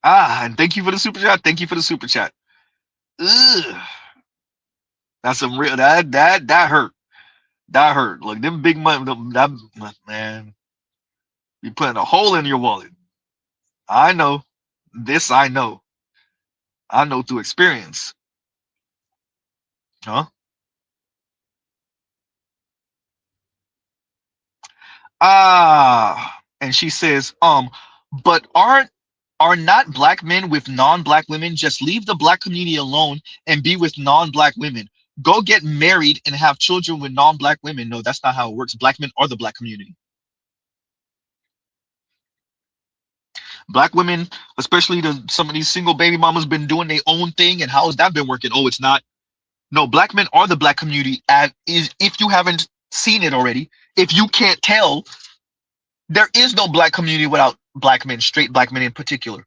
Ah, and thank you for the super chat. Thank you for the super chat. Ugh. That's some real... That hurt. That hurt. Look, them big money... That, man, you putting a hole in your wallet. I know. This I know. I know through experience. Huh? Ah, and she says, but are not black men with non-black women? Just leave the black community alone and be with non-black women. Go get married and have children with non-black women. No, that's not how it works. Black men are the black community. Black women, especially some of these single baby mamas, been doing their own thing, and how has that been working? Oh, it's not. No, black men are the black community. And if you haven't seen it already, if you can't tell, there is no black community without black men, straight black men in particular.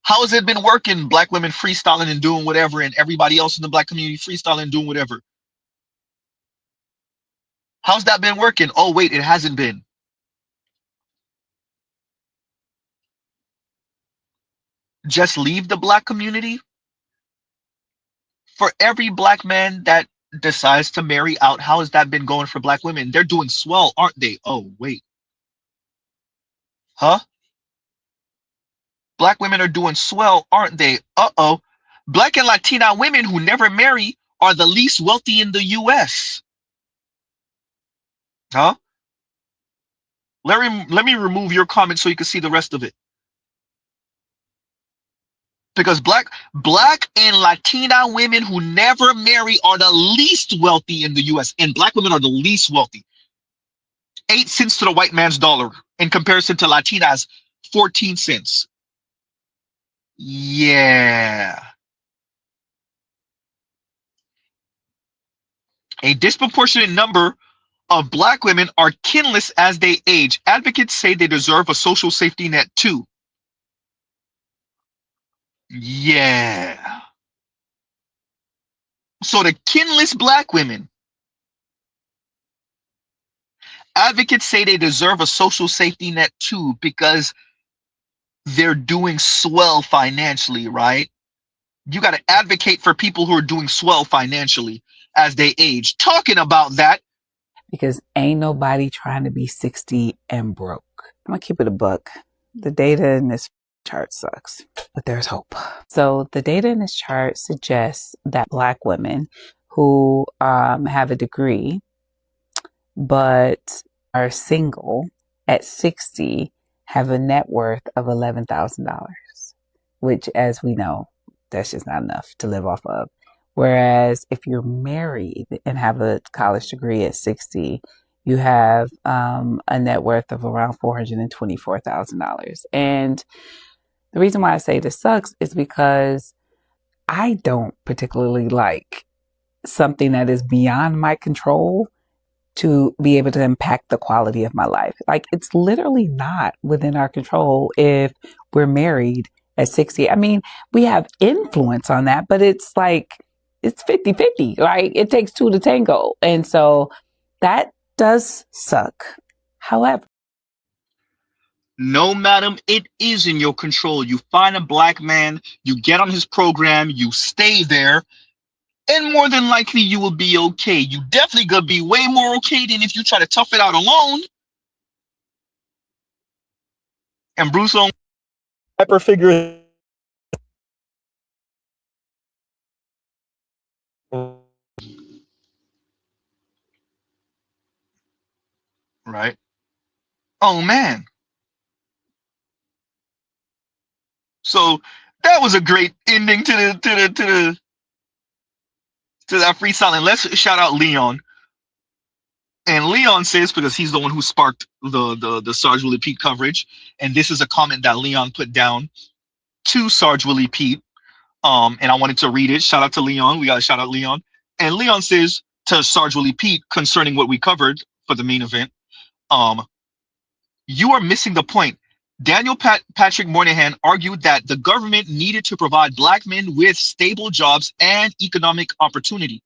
How has it been working? Black women freestyling and doing whatever, and everybody else in the black community freestyling and doing whatever. How's that been working? Oh, wait, it hasn't been. Just leave the black community. For every black man that decides to marry out, how has that been going for black women? They're doing swell, aren't they? Oh, wait. Huh? Black women are doing swell, aren't they? Uh-oh. Black and Latina women who never marry are the least wealthy in the US. Huh? Let me remove your comment so you can see the rest of it. Because black and Latina women who never marry are the least wealthy in the US, and black women are the least wealthy. 8 cents to the white man's dollar in comparison to Latinas, 14 cents. Yeah. A disproportionate number of black women are kinless as they age. Advocates say they deserve a social safety net too. Yeah. So the kinless black women, advocates say they deserve a social safety net too because they're doing swell financially, right? You got to advocate for people who are doing swell financially as they age. Talking about that. Because ain't nobody trying to be 60 and broke. I'm going to keep it a buck. The data in this chart sucks, but there's hope. So the data in this chart suggests that black women who have a degree but are single at 60 have a net worth of $11,000, which, as we know, that's just not enough to live off of. Whereas if you're married and have a college degree at 60, you have a net worth of around $424,000. And the reason why I say this sucks is because I don't particularly like something that is beyond my control to be able to impact the quality of my life. Like, it's literally not within our control if we're married at 60. I mean, we have influence on that, but it's like, it's 50-50, right? It takes two to tango. And so that does suck. However, no, madam, it is in your control. You find a black man, you get on his program, you stay there, and more than likely you will be okay. You definitely gonna be way more okay than if you try to tough it out alone. And Bruce on hyper figure. Right. Oh man. So that was a great ending to that freestyle. And let's shout out Leon. And Leon says, because he's the one who sparked the Sarge Willie Pete coverage, and this is a comment that Leon put down to Sarge Willie Pete. And I wanted to read it. Shout out to Leon. We got to shout out Leon. And Leon says to Sarge Willie Pete concerning what we covered for the main event, you are missing the point. Daniel Patrick Moynihan argued that the government needed to provide black men with stable jobs and economic opportunity.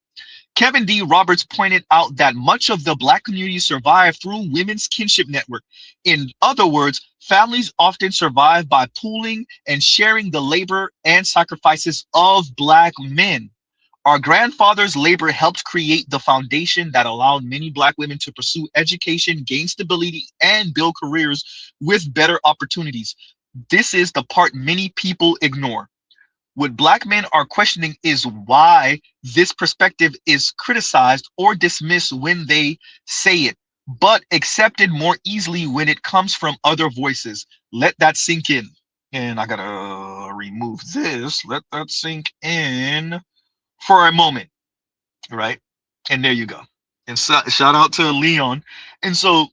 Kevin D. Roberts pointed out that much of the black community survived through women's kinship network. In other words, families often survive by pooling and sharing the labor and sacrifices of black men. Our grandfathers' labor helped create the foundation that allowed many black women to pursue education, gain stability, and build careers with better opportunities. This is the part many people ignore. What black men are questioning is why this perspective is criticized or dismissed when they say it, but accepted more easily when it comes from other voices. Let that sink in. And I gotta remove this. Let that sink in for a moment, right? And there you go. And shout out to Leon. And so,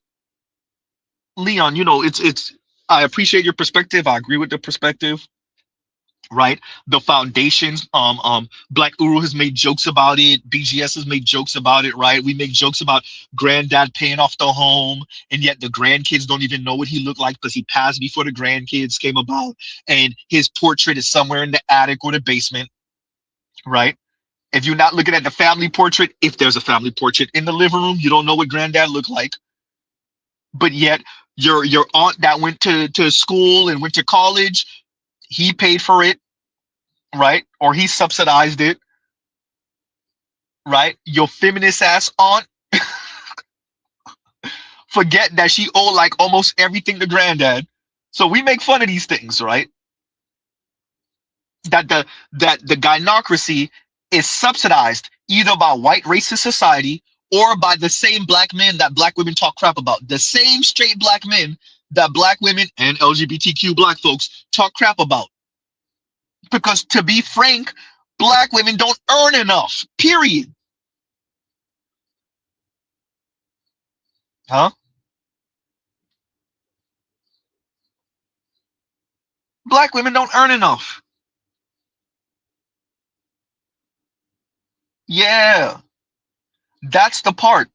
Leon, you know, it's I appreciate your perspective. I agree with the perspective. Right, the foundations. Black Uru has made jokes about it. BGS has made jokes about it. Right, we make jokes about granddad paying off the home, and yet the grandkids don't even know what he looked like because he passed before the grandkids came about, and his portrait is somewhere in the attic or the basement. Right, if you're not looking at the family portrait, if there's a family portrait in the living room, you don't know what granddad looked like. But yet your aunt that went to school and went to college, he paid for it, right? Or he subsidized it, right? Your feminist ass aunt forget that she owed like almost everything to granddad. So we make fun of these things, right? That the gynocracy is subsidized either by white racist society or by the same black men that black women talk crap about. The same straight black men that black women and LGBTQ black folks talk crap about. Because to be frank, black women don't earn enough, period. Huh? Black women don't earn enough. Yeah, that's the part.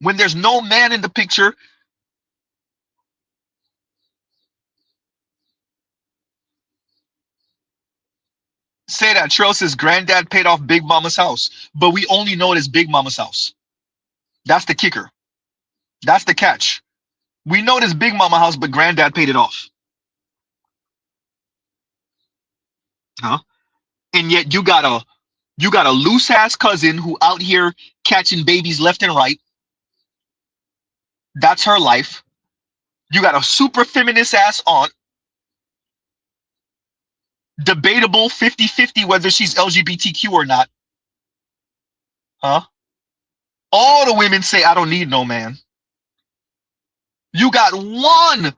When there's no man in the picture, say that Trell's granddad paid off Big Mama's house, but we only know it as Big Mama's house. That's the kicker. That's the catch. We know it as Big Mama house, but granddad paid it off. Huh? And yet you got a loose ass cousin who out here catching babies left and right. That's her life. You got a super feminist ass aunt. Debatable 50-50 whether she's LGBTQ or not. Huh? All the women say, I don't need no man. You got one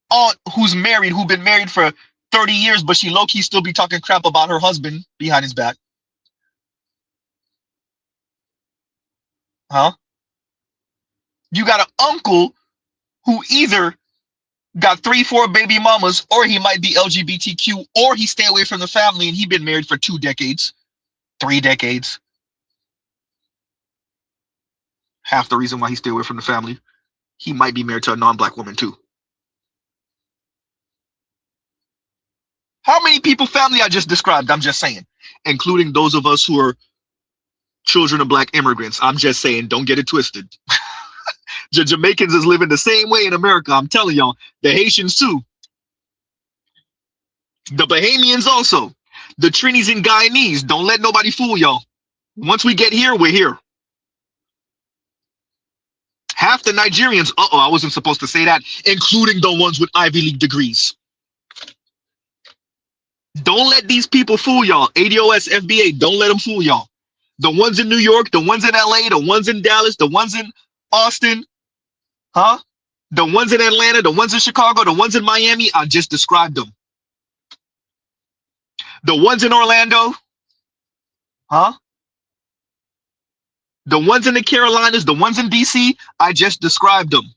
aunt who's married, who been married for 30 years, but she low-key still be talking crap about her husband behind his back. Huh? You got an uncle who either got 3-4 baby mamas, or he might be LGBTQ, or he stay away from the family and he been married for 2 decades, 3 decades. Half the reason why he stay away from the family. He might be married to a non-black woman too. How many people family I just described? I'm just saying, including those of us who are children of black immigrants. I'm just saying, don't get it twisted. The Jamaicans is living the same way in America. I'm telling y'all, the Haitians too. The Bahamians also. The Trinis and Guyanese. Don't let nobody fool y'all. Once we get here, we're here. Half the Nigerians, I wasn't supposed to say that, including the ones with Ivy League degrees. Don't let these people fool y'all. ADOS, FBA, don't let them fool y'all. The ones in New York, the ones in LA, the ones in Dallas, the ones in Austin, huh? The ones in Atlanta, the ones in Chicago, the ones in Miami, I just described them. The ones in Orlando, huh? The ones in the Carolinas, the ones in DC, I just described them.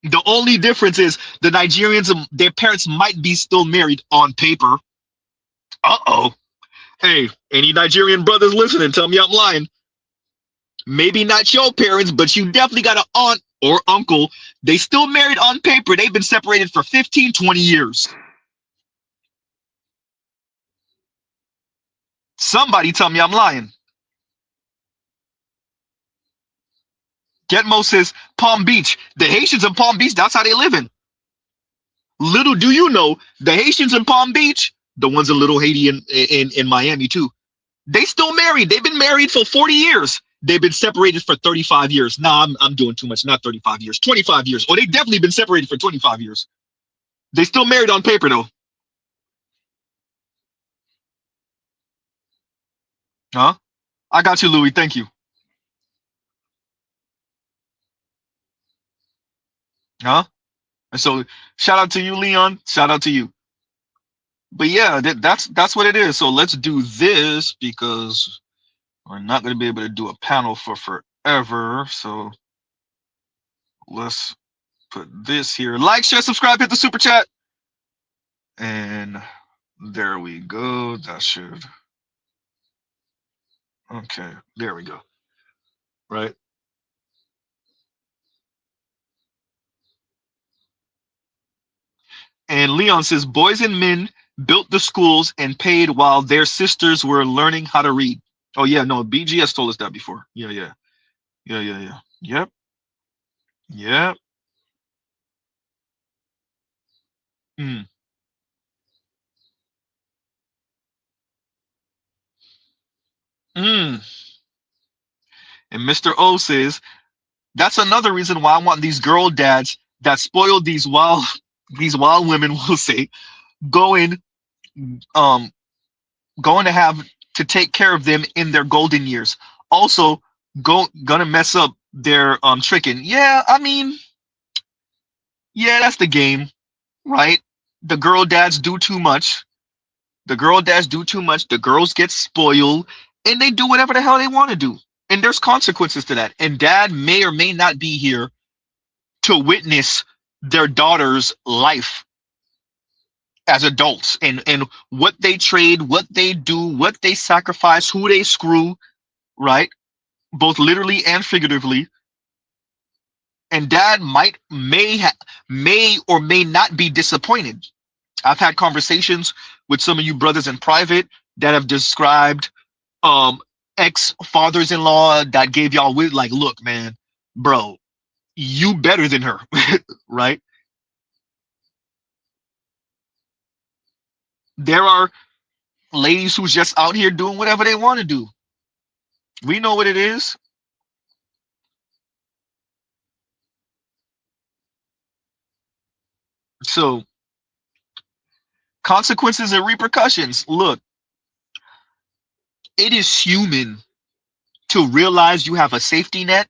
The only difference is the Nigerians, their parents might be still married on paper. Uh-oh. Hey, any Nigerian brothers listening, tell me I'm lying. Maybe not your parents, but you definitely got an aunt or uncle. They still married on paper. They've been separated for 15, 20 years. Somebody tell me I'm lying. Getmo says Palm Beach. The Haitians in Palm Beach, that's how they live in. Little do you know, the Haitians in Palm Beach, the ones in Little Haiti in Miami too, they still married. They've been married for 40 years. They've been separated for 35 years. Nah, I'm doing too much. Not 35 years, 25 years. Or they definitely been separated for 25 years. They still married on paper though. Huh? I got you, Louis. Thank you. Huh? And so shout out to you, Leon. Shout out to you. But yeah, that's what it is. So let's do this because we're not going to be able to do a panel for forever. So let's put this here. Like, share, subscribe, hit the super chat. And there we go. That should. Okay, there we go. Right. And Leon says, boys and men built the schools and paid while their sisters were learning how to read. Oh, yeah, no, BGS told us that before. Yeah. Yep. Mm. And Mr. O says, that's another reason why I want these girl dads that spoil these wild women, will say, going going to have to take care of them in their golden years. Also, gonna mess up their tricking. Yeah, I mean, yeah, that's the game, right? The girl dads do too much. The girl dads do too much. The girls get spoiled, and they do whatever the hell they want to do. And there's consequences to that. And dad may or may not be here to witness their daughter's life as adults, and what they trade, what they do, what they sacrifice, who they screw, right? Both literally and figuratively. And dad may or may not be disappointed. I've had conversations with some of you brothers in private that have described ex-fathers-in-law that gave y'all with, like, look, man, bro, you better than her, right? There are ladies who's just out here doing whatever they want to do. We know what it is. So, consequences and repercussions. Look, it is human to realize you have a safety net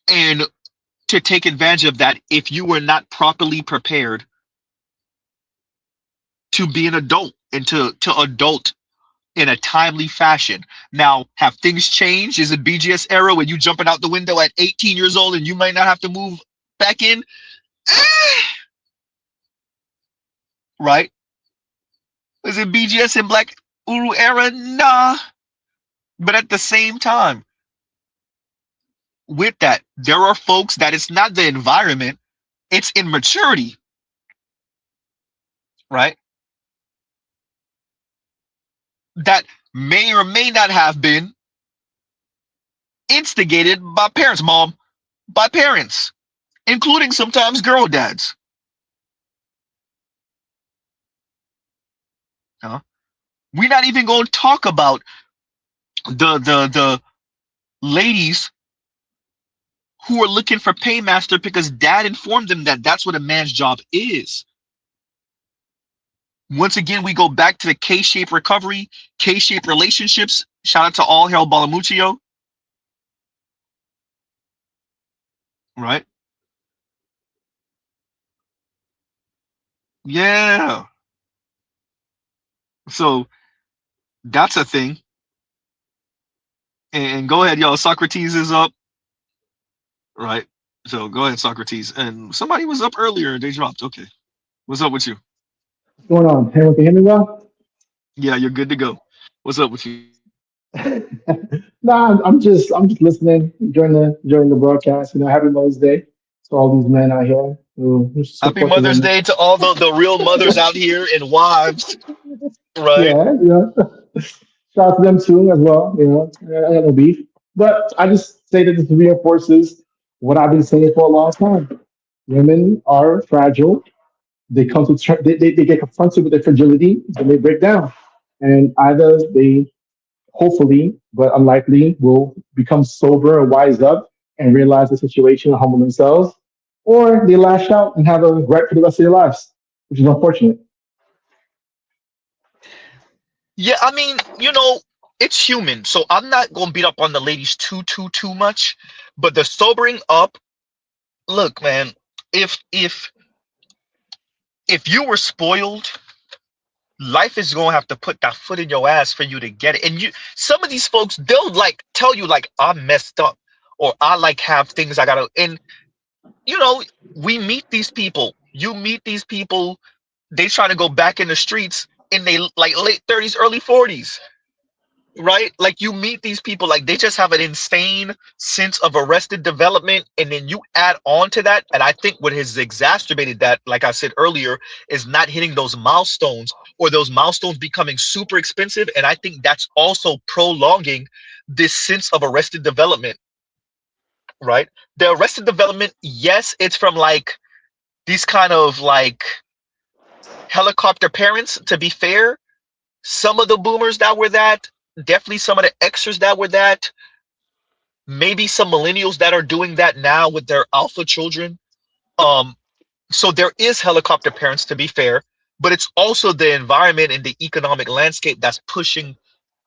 and to take advantage of that if you were not properly prepared to be an adult and to adult in a timely fashion. Now, have things changed? Is it BGS era where you jumping out the window at 18 years old and you might not have to move back in? Right? Is it BGS and Black Uru era? Nah. But at the same time, with that, there are folks that it's not the environment, it's immaturity. Right? That may or may not have been instigated by parents, mom, by parents, including sometimes girl dads. We're not even going to talk about the ladies who are looking for paymaster because dad informed them that that's what a man's job is. Once again, we go back to the K-shaped recovery, K-shaped relationships. Shout out to All Hail Balamuccio. Right? Yeah. So that's a thing. And go ahead, y'all. Socrates is up. Right. So go ahead, Socrates. And somebody was up earlier. They dropped. Okay. What's up with you? What's going on? Everyone can hear me well? Yeah, you're good to go. What's up with you? Nah, I'm just listening, enjoying the broadcast. Happy Mother's Day to all these men out here who Happy support the Mother's women. Day to all the real mothers out here and wives. Right. Yeah. Shout out to them too as well. I got no beef, but I just say that this reinforces what I've been saying for a long time. Women are fragile. They come to they get confronted with their fragility and they break down, and either they hopefully, but unlikely, will become sober and wise up and realize the situation and humble themselves, or they lash out and have a regret for the rest of their lives, which is unfortunate. Yeah, I mean, it's human. So I'm not gonna beat up on the ladies too much. But the sobering up, look, man, if you were spoiled, life is gonna have to put that foot in your ass for you to get it. And some of these folks, they'll like tell you like I'm messed up or I like have things I gotta, and we meet these people. You meet these people, they try to go back in the streets in they like late 30s, early 40s. Right? Like you meet these people, like they just have an insane sense of arrested development, and then you add on to that, and I think what has exacerbated that, like I said earlier, is not hitting those milestones or those milestones becoming super expensive, and I think that's also prolonging this sense of arrested development. Right? The arrested development, yes, it's from like these kind of like helicopter parents, to be fair. Some of the boomers that were that, definitely some of the Xers that were that, maybe some millennials that are doing that now with their alpha children. So there is helicopter parents, to be fair, but it's also the environment and the economic landscape that's pushing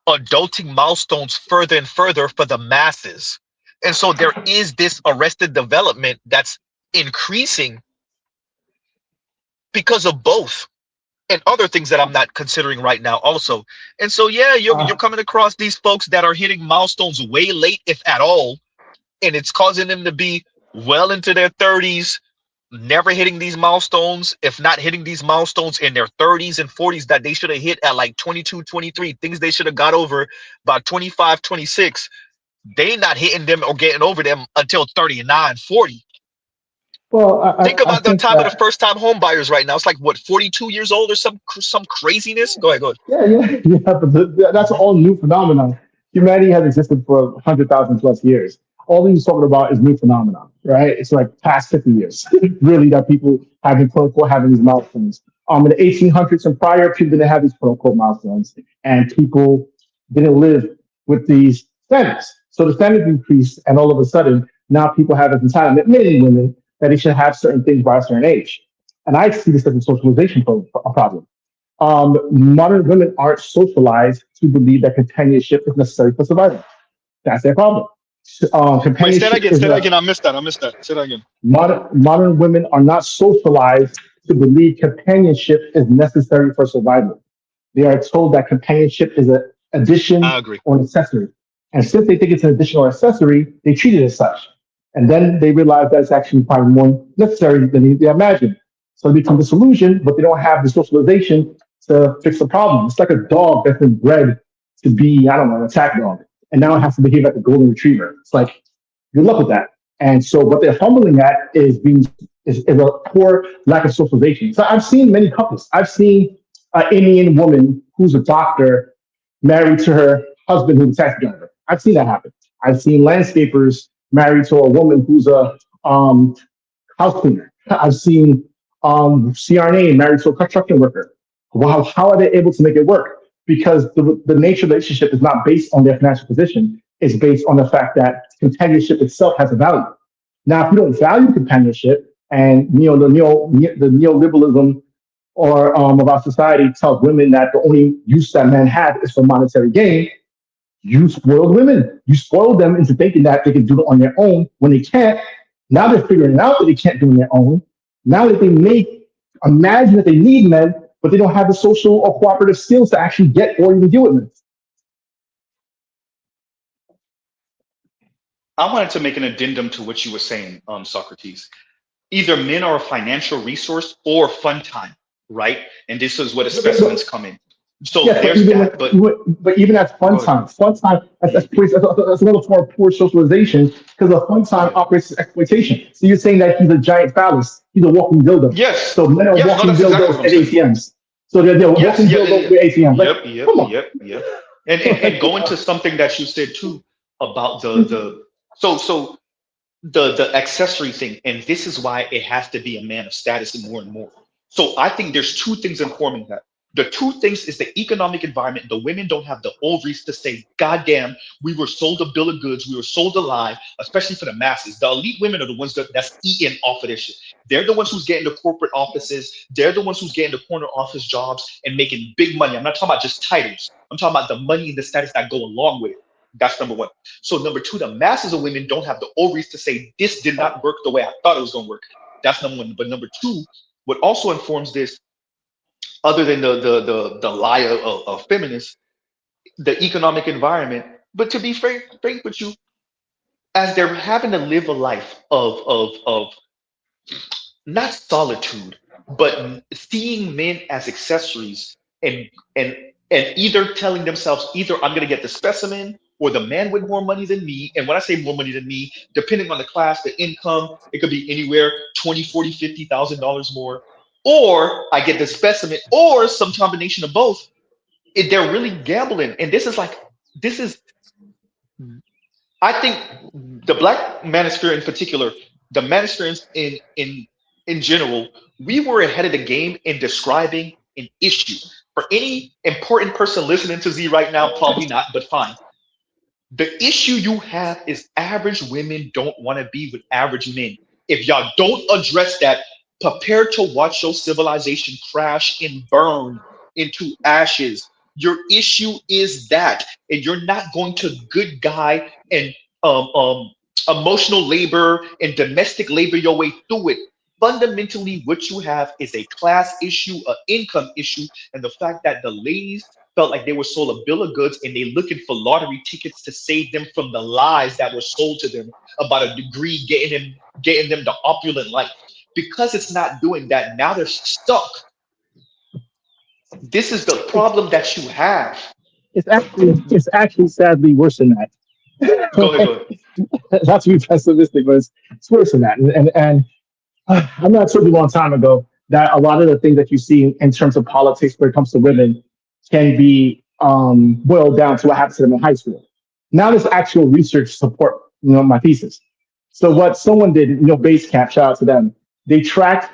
adulting milestones further and further for the masses. And so there is this arrested development that's increasing because of both and other things that I'm not considering right now also. And so yeah, you're coming across these folks that are hitting milestones way late, if at all, and it's causing them to be well into their 30s, never hitting these milestones, if not hitting these milestones in their 30s and 40s that they should have hit at like 22, 23, things they should have got over by 25, 26. They not hitting them or getting over them until 39, 40. Well, Think about the think time of the that, first time home buyers right now. It's like what, 42 years old or some craziness? Go ahead, go ahead. yeah, but that's all new phenomenon. Humanity has existed for 100,000 plus years. All he's talking about is new phenomenon, right? It's like past 50 years, really, that people have been, quote unquote, having these milestones. In the 1800s and prior, people didn't have these, quote unquote, milestones, and people didn't live with these standards. So the standards increased, and all of a sudden, now people have an entitlement, men and women, that they should have certain things by a certain age. And I see this as a socialization problem. Modern women aren't socialized to believe that companionship is necessary for survival. That's their problem. Wait, say that Companionship again. is Say that a again. I missed that. I missed that. Say that again. modern women are not socialized to believe companionship is necessary for survival. They are told that companionship is an addition I agree. or an accessory. And since they think it's an addition or accessory, they treat it as such. And then they realize that it's actually probably more necessary than they imagine. So they become disillusioned, but they don't have the socialization to fix the problem. It's like a dog that's been bred to be, I don't know, an attack dog. And now it has to behave like a golden retriever. It's like, good luck with that. And so what they're fumbling at is a poor lack of socialization. So I've seen many couples. I've seen an Indian woman who's a doctor married to her husband who's a taxi driver. I've seen that happen. I've seen landscapers married to a woman who's a house cleaner. I've seen CRNA married to a construction worker. Wow, how are they able to make it work? Because the nature of the relationship is not based on their financial position. It's based on the fact that companionship itself has a value. Now, if you don't value companionship, and the neoliberalism of our society tells women that the only use that men have is for monetary gain, you spoiled women. You spoiled them into thinking that they can do it on their own when they can't. Now they're figuring out that they can't do it on their own. Now that they may imagine that they need men, but they don't have the social or cooperative skills to actually get or even deal with men. I wanted to make an addendum to what you were saying, Socrates. Either men are a financial resource or fun time, right? And this is where the specimens come in. So Yes, there's that. but even at fun time, that's another form of poor socialization because a fun time operates as exploitation. So you're saying that he's a giant phallus, he's a walking dildo. Yes. So men are walking dildos at ATMs. So they're walking dildos with ATMs. Yep. And going to something that you said too about the accessory thing, and this is why it has to be a man of status and more. So I think there's two things informing that. The two things is the economic environment. The women don't have the ovaries to say, God damn, we were sold a bill of goods. We were sold a lie, especially for the masses. The elite women are the ones that's eating off of this shit. They're the ones who's getting the corporate offices. They're the ones who's getting the corner office jobs and making big money. I'm not talking about just titles. I'm talking about the money and the status that go along with it. That's number one. So number two, the masses of women don't have the ovaries to say, this did not work the way I thought it was going to work. That's number one. But number two, what also informs this, other than the lie of feminists, the economic environment. But to be frank with you, as they're having to live a life of not solitude, but seeing men as accessories and either telling themselves either I'm going to get the specimen or the man with more money than me. And when I say more money than me, depending on the class, the income, it could be anywhere $20, $40, $50,000 more. Or I get the specimen, or some combination of both. They're really gambling. And I think the Black manosphere in particular, the manosphere in general, we were ahead of the game in describing an issue. For any important person listening to Z right now, probably not, but fine. The issue you have is average women don't want to be with average men. If y'all don't address that, Prepare to watch your civilization crash and burn into ashes. Your issue is that, and you're not going to good guy and um, um, emotional labor and domestic labor your way through it. Fundamentally, what you have is a class issue, an income issue, and the fact that the ladies felt like they were sold a bill of goods and they looking for lottery tickets to save them from the lies that were sold to them about a degree getting them the opulent life. Because it's not doing that, now they're stuck. This is the problem that you have. It's actually sadly worse than that. Go ahead, go ahead. Not to be pessimistic, but it's worse than that. And I'm not sure a long time ago that a lot of the things that you see in terms of politics when it comes to women can be boiled down to what happened to them in high school. Now there's actual research to support my thesis. So what someone did, Basecamp, shout out to them. They tracked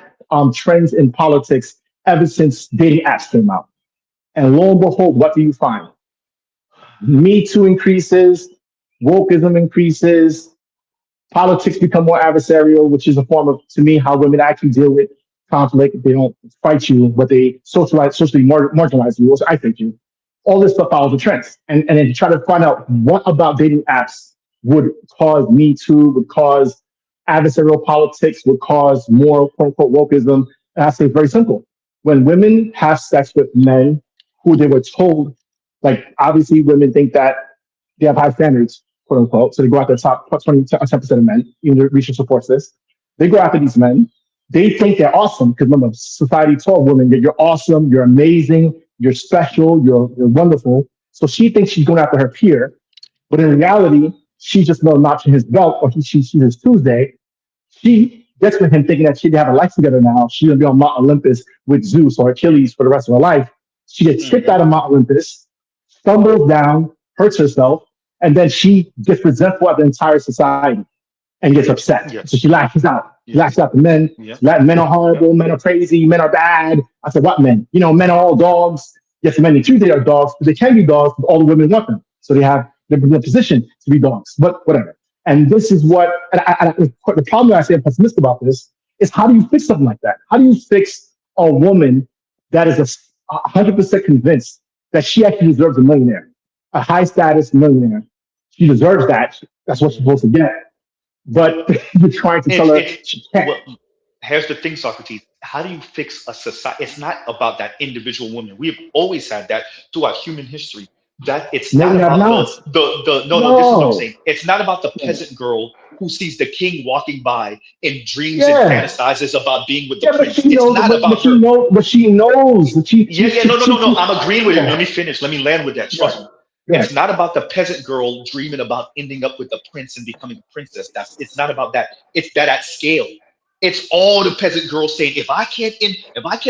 trends in politics ever since dating apps came out. And lo and behold, what do you find? Me Too increases, wokeism increases, politics become more adversarial, which is a form of, to me, how women actually deal with conflict. They don't fight you, but they socially marginalize you, also I think you. All this stuff follows the trends. And then you try to find out what about dating apps would cause Me Too, would cause adversarial politics, would cause more quote unquote wokeism. And I say it's very simple. When women have sex with men who they were told, like obviously women think that they have high standards, quote unquote. So they go after the top 10% of men, even the research supports this. They go after these men. They think they're awesome because remember, society told women that you're awesome, you're amazing, you're special, you're wonderful. So she thinks she's going after her peer, but in reality, she's just no notch in his belt, or she's his Tuesday. She gets with him thinking that she'd have a life together now. She's going to be on Mount Olympus with Zeus or Achilles for the rest of her life. She gets kicked out of Mount Olympus, stumbles down, hurts herself, and then she gets resentful at the entire society and gets upset. Yes. So she lashes out. Yes. Lashes out the men. Yes. Men are horrible. Men are crazy. Men are bad. I said, what men? Men are all dogs. Yes, men in Tuesday are dogs, but they can be dogs, but all the women want them. So they're in a position to be dogs, but whatever. And this is what, the problem that I say I'm pessimistic about this is how do you fix something like that? How do you fix a woman that is 100% convinced that she actually deserves a millionaire, a high status millionaire? She deserves that. That's what she's supposed to get. But you're trying to tell her she can't. Well, here's the thing, Socrates. How do you fix a society? It's not about that individual woman. We've always had that throughout human history. That it's not about no, this is what I'm saying. It's not about the peasant girl who sees the king walking by and dreams and fantasizes about being with the prince. It's not about her. But she knows. No. I'm agreeing with you. Let me finish. Let me land with that. Trust me. It's not about the peasant girl dreaming about ending up with the prince and becoming a princess. It's not about that. It's that at scale. It's all the peasant girls saying, if I can't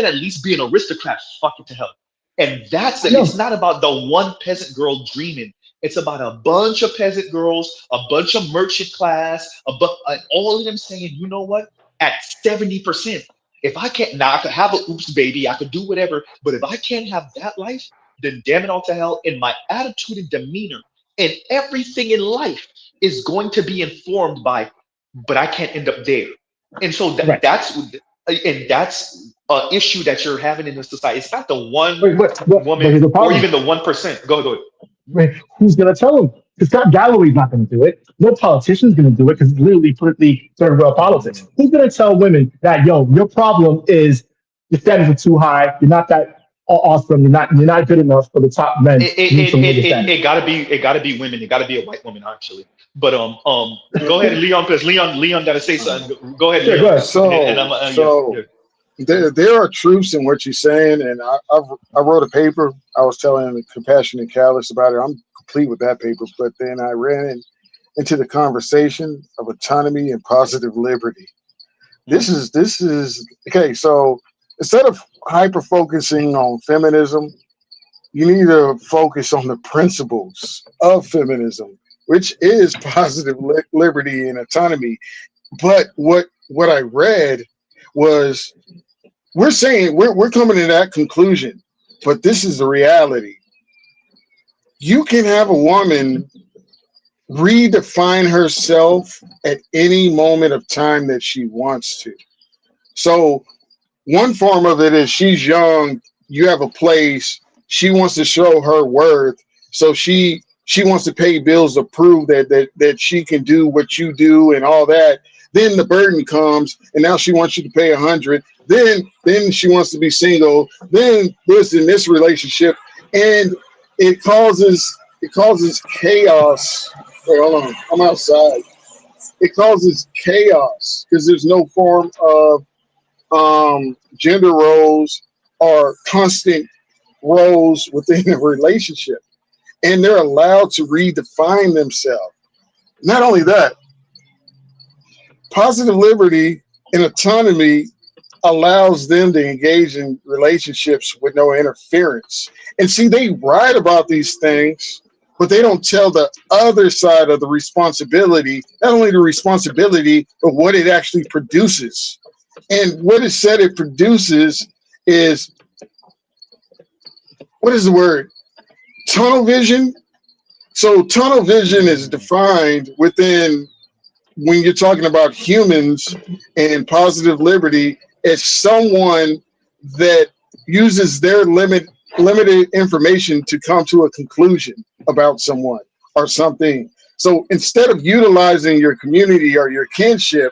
at least be an aristocrat, fuck it to hell. And that's it. It's not about the one peasant girl dreaming. It's about a bunch of peasant girls, a bunch of merchant class, all of them saying, you know what? At 70%, if I can't, now I could have a oops baby, I could do whatever, but if I can't have that life, then damn it all to hell. And my attitude and demeanor and everything in life is going to be informed by, but I can't end up there. And so that's an issue that you're having in the society. It's not the one woman or even the 1%. Go ahead. Wait, who's going to tell them? Because Scott Galloway's not going to do it. No politician's going to do it because it's literally politically third world politics. Who's going to tell women that, your problem is your standards are too high. You're not that awesome. You're not good enough for the top men. It gotta be women. It gotta be a white woman actually. But go ahead, Leon, because Leon gotta say something. Go ahead, Leon. Go ahead. There are truths in what you're saying, and I wrote a paper. I was telling Compassionate Callous about it. I'm complete with that paper, but then I ran into the conversation of autonomy and positive liberty. This is okay. So instead of hyper focusing on feminism, you need to focus on the principles of feminism, which is positive liberty and autonomy. But what I read was we're saying we're coming to that conclusion, but this is the reality. You can have a woman redefine herself at any moment of time that she wants to. So one form of it is she's young, you have a place, she wants to show her worth, so she wants to pay bills to prove that she can do what you do and all that. Then the burden comes, and now she wants you to pay 100. Then she wants to be single. Then this in this relationship, and it causes chaos. Wait, hold on, I'm outside. It causes chaos because there's no form of gender roles or constant roles within a relationship, and they're allowed to redefine themselves. Not only that, positive liberty and autonomy allows them to engage in relationships with no interference. And see, they write about these things, but they don't tell the other side of the responsibility, not only the responsibility, but what it actually produces. And what it said it produces is, what is the word? Tunnel vision. So tunnel vision is defined within, when you're talking about humans and positive liberty, as someone that uses their limited information to come to a conclusion about someone or something. So instead of utilizing your community or your kinship,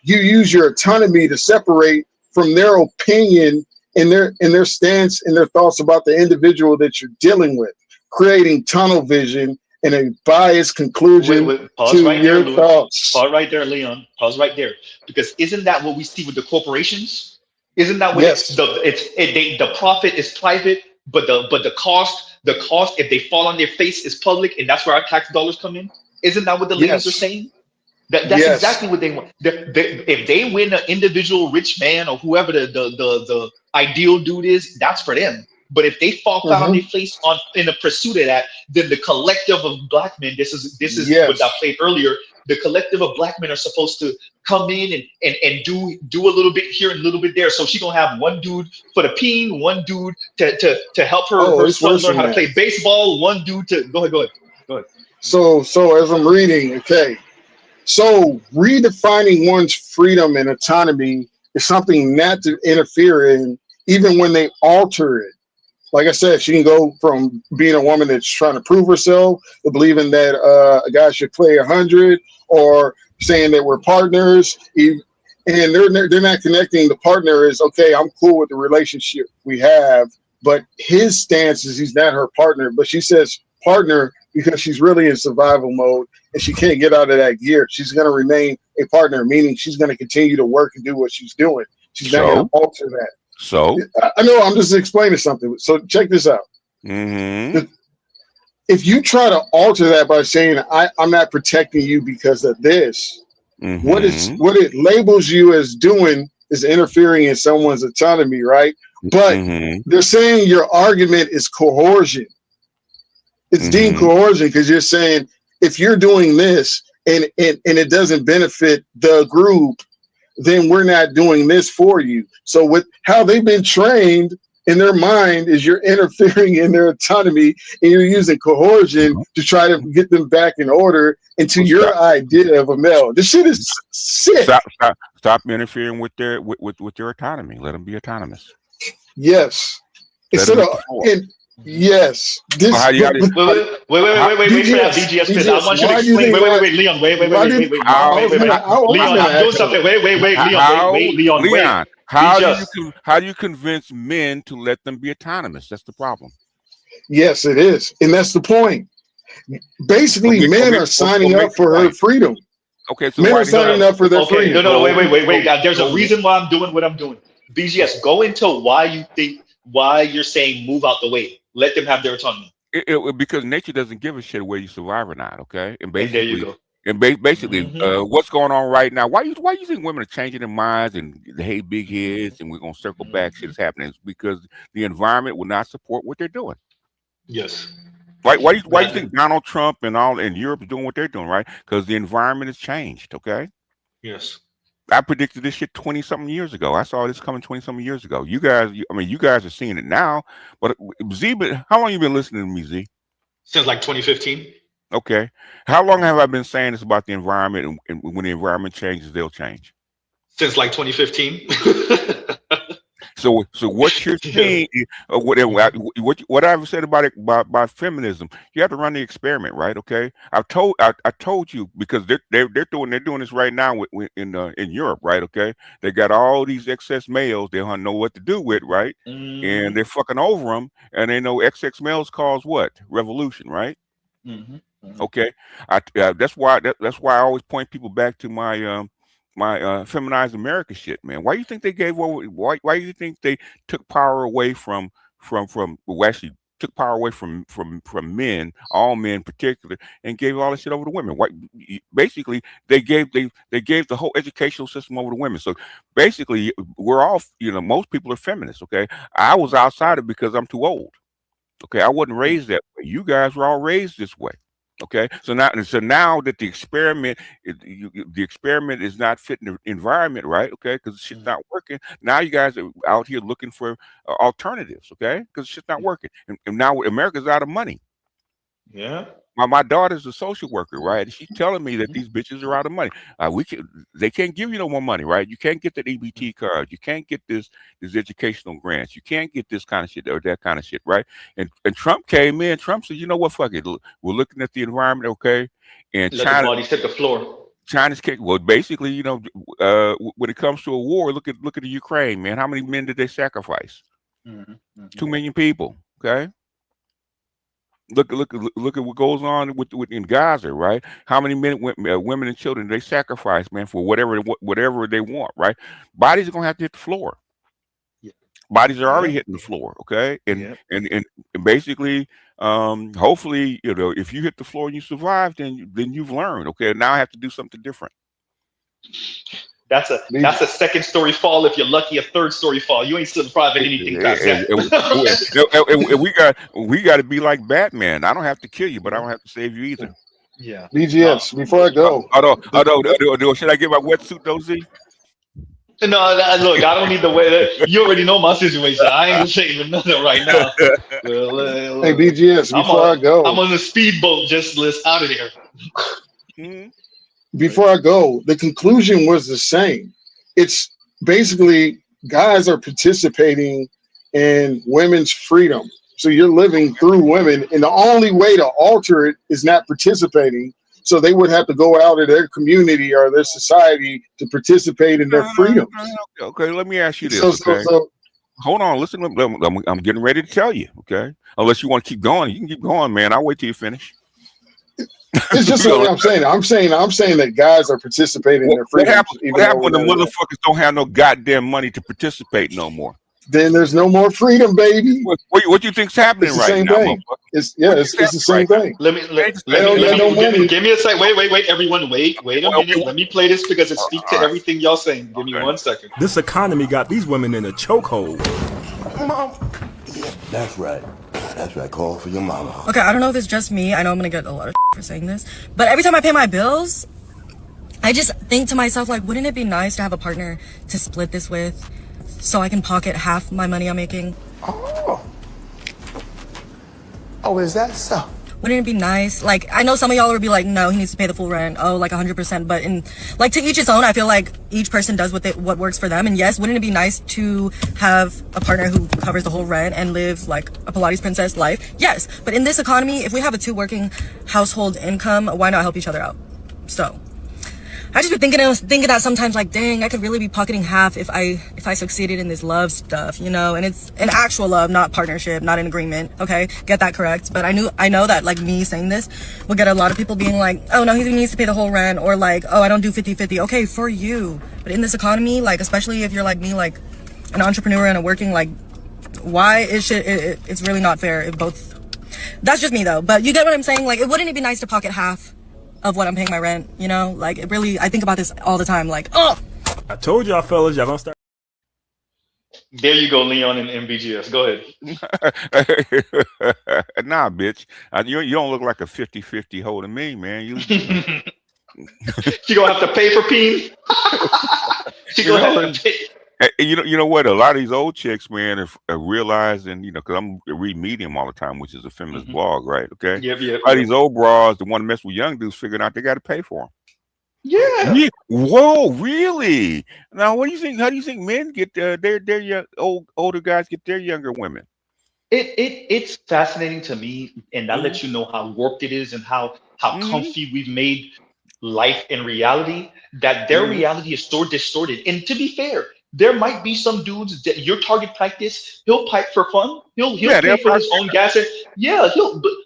you use your autonomy to separate from their opinion and their stance and their thoughts about the individual that you're dealing with, creating tunnel vision and a biased conclusion Pause to right your there, Louis. thoughts. Pause right there, Leon. Pause right there, because isn't that what we see with the corporations? Isn't that what Yes. the profit is private, but the cost if they fall on their face is public, and that's where our tax dollars come in. Isn't that what the ladies are Yes. saying? That's Yes. exactly what they want. If they win an individual rich man or whoever the ideal dude is, that's for them. But if they fall flat on their face in the pursuit of that, then the collective of black men, this is Yes. what I played earlier. The collective of black men are supposed to come in and do a little bit here and a little bit there. So she gonna have one dude for the peen, one dude to help her It's son worse learn than how to that. play baseball, one dude to go ahead. So as I'm reading, okay. So redefining one's freedom and autonomy is something not to interfere in, even when they alter it. Like I said, she can go from being a woman that's trying to prove herself to believing that a guy should play 100, or saying that we're partners. And they're not connecting. The partner is, okay, I'm cool with the relationship we have, but his stance is he's not her partner. But she says partner because she's really in survival mode and she can't get out of that gear. She's going to remain a partner, meaning she's going to continue to work and do what she's doing. She's not going to alter that. So I know I'm just explaining something. So check this out. Mm-hmm. If you try to alter that by saying I'm not protecting you because of this, Mm-hmm. what it labels you as doing is interfering in someone's autonomy, right? But they're saying your argument is coercion. It's deemed coercion because you're saying if you're doing this and it doesn't benefit the group, then we're not doing this for you. So with how they've been trained in their mind is you're interfering in their autonomy and you're using coercion to try to get them back in order into your idea of a male. This shit is sick. Stop interfering with their autonomy. Let them be autonomous. Yes. Instead of yes. This. Wait for that BGS, because I want you to explain. Wait, Leon. Wait. Leon, I'm doing something. Wait, Leon. How do you convince men to let them be autonomous? That's the problem. Yes, it is, and that's the point. Basically, men are signing up for her freedom. Okay, so men are signing up for their freedom. No, wait. There's a reason why I'm doing what I'm doing. BGS, go into why you're saying move out the way. Let them have their autonomy. Because nature doesn't give a shit whether you survive or not. Okay, and basically, there you go. And basically, what's going on right now? Why you think women are changing their minds and they hate big heads and we're gonna circle back? Shit is happening. It's because the environment will not support what they're doing. Yes. Why do you think Donald Trump and Europe is doing what they're doing? Right? Because the environment has changed. Okay. Yes. I predicted this shit 20-something years ago. I saw this coming 20-something years ago. You guys are seeing it now. But Z, how long you been listening to me, Z? Since like 2015. Okay. How long have I been saying this about the environment, and when the environment changes, they'll change? since like 2015. So what you're saying, what I've said about it about feminism, you have to run the experiment, right? Okay, I told you because they're doing this right now in Europe, right? Okay, they got all these excess males they don't know what to do with, right? And they're fucking over them, and they know excess males cause what? Revolution, right? Okay, that's why I always point people back to my feminized America shit, man. Why do you think they gave over? Why do you think they took power away from well, actually took power away from men, all men in particular, and gave all this shit over to women? Why? Basically, they gave the whole educational system over to women. So basically, we're all, most people are feminists. Okay, I was outside it because I'm too old. Okay, I wasn't raised that way. You guys were all raised this way. Okay, so now that the experiment is not fitting the environment, right? Okay, because shit's not working. Now you guys are out here looking for alternatives. Okay, because shit's not working, and now America's out of money. Yeah. My daughter's a social worker, right? And she's telling me that these bitches are out of money. They can't give you no more money, right? You can't get that EBT card. You can't get this educational grants. You can't get this kind of shit or that kind of shit, right? And Trump came in. Trump said, you know what? Fuck it. We're looking at the environment, okay? And Let China, the bodies hit the floor. China's kick. Well, basically, when it comes to a war, look at the Ukraine, man. How many men did they sacrifice? 2 million people. Okay. Look at what goes on in Gaza, right? How many men, women and children they sacrifice, man, for whatever they want, right? Bodies are gonna have to hit the floor. Bodies are already hitting the floor, okay? And basically, hopefully, if you hit the floor and you survive, then you've learned. Okay, now I have to do something different. That's a second story fall. If you're lucky, a third story fall. You ain't surviving anything past that. We got to be like Batman. I don't have to kill you, but I don't have to save you either. Yeah. BGS, before I go. Should I get my wetsuit though, Z? No, look, I don't need the way. You already know my situation. I ain't gonna say nothing right now. Hey, BGS, before I go. I'm on the speedboat. Just let's out of there. Before I go, the conclusion was the same. It's basically guys are participating in women's freedom. So you're living through women, and the only way to alter it is not participating. So they would have to go out of their community or their society to participate in their freedom. Okay, let me ask you this. Hold on, listen. I'm getting ready to tell you. Okay, unless you want to keep going, you can keep going, man. I'll wait till you finish. It's just what I'm saying. I'm saying that guys are participating in their freedom. What happens when the motherfuckers don't have no goddamn money to participate no more? Then there's no more freedom, baby. What do you think's happening right now? It's the same thing. Give me a sec. Wait, everyone, wait a minute. Let me play this because it speaks to everything y'all saying. Give me 1 second. This economy got these women in a chokehold. Mom. Yeah, that's right. That's right. Call for your mama. Okay, I don't know if it's just me. I know I'm gonna get a lot of for saying this, but every time I pay my bills, I just think to myself, like, wouldn't it be nice to have a partner to split this with, so I can pocket half my money I'm making? Oh, is that so? Wouldn't it be nice? Like, I know some of y'all would be like, no, he needs to pay the full rent. Oh, like 100%. But to each his own. I feel like each person does what works for them. And yes, wouldn't it be nice to have a partner who covers the whole rent and live like a Pilates princess life? Yes. But in this economy, if we have a 2 working household income, why not help each other out? So I just be thinking that sometimes, like, dang, I could really be pocketing half if I succeeded in this love stuff, and it's an actual love, not partnership, not an agreement. Okay, get that correct. But I know that, like, me saying this will get a lot of people being like, oh no, he needs to pay the whole rent, or like, oh, I don't do 50-50. Okay, for you, but in this economy, like, especially if you're like me, like an entrepreneur and a working, like, why it's really not fair if both. That's just me though, but you get what I'm saying. Like, wouldn't it be nice to pocket half of what I'm paying my rent, like, it really, I think about this all the time, like, oh, I told y'all fellas, y'all gonna start. There you go, Leon and MBGS. Go ahead. Nah, bitch, you don't look like a 50-50 hoe to me, man. You gonna have to pay for peen. She gonna have to pay. You know what? A lot of these old chicks, man, are realizing, because I'm reading Medium all the time, which is a feminist blog, right? Okay. Yep. A lot of these old bras that want to mess with young dudes figuring out they got to pay for them. Yeah. Whoa, really? Now, what do you think? How do you think men get their young, older guys get their younger women? It's fascinating to me, and that Mhm. lets you know how warped it is and how Mhm. comfy we've made life and reality. That their Mhm. reality is so distorted. And to be fair, there might be some dudes that your target practice, he'll pipe for fun. He'll Yeah, pay they're for his own gas. And yeah,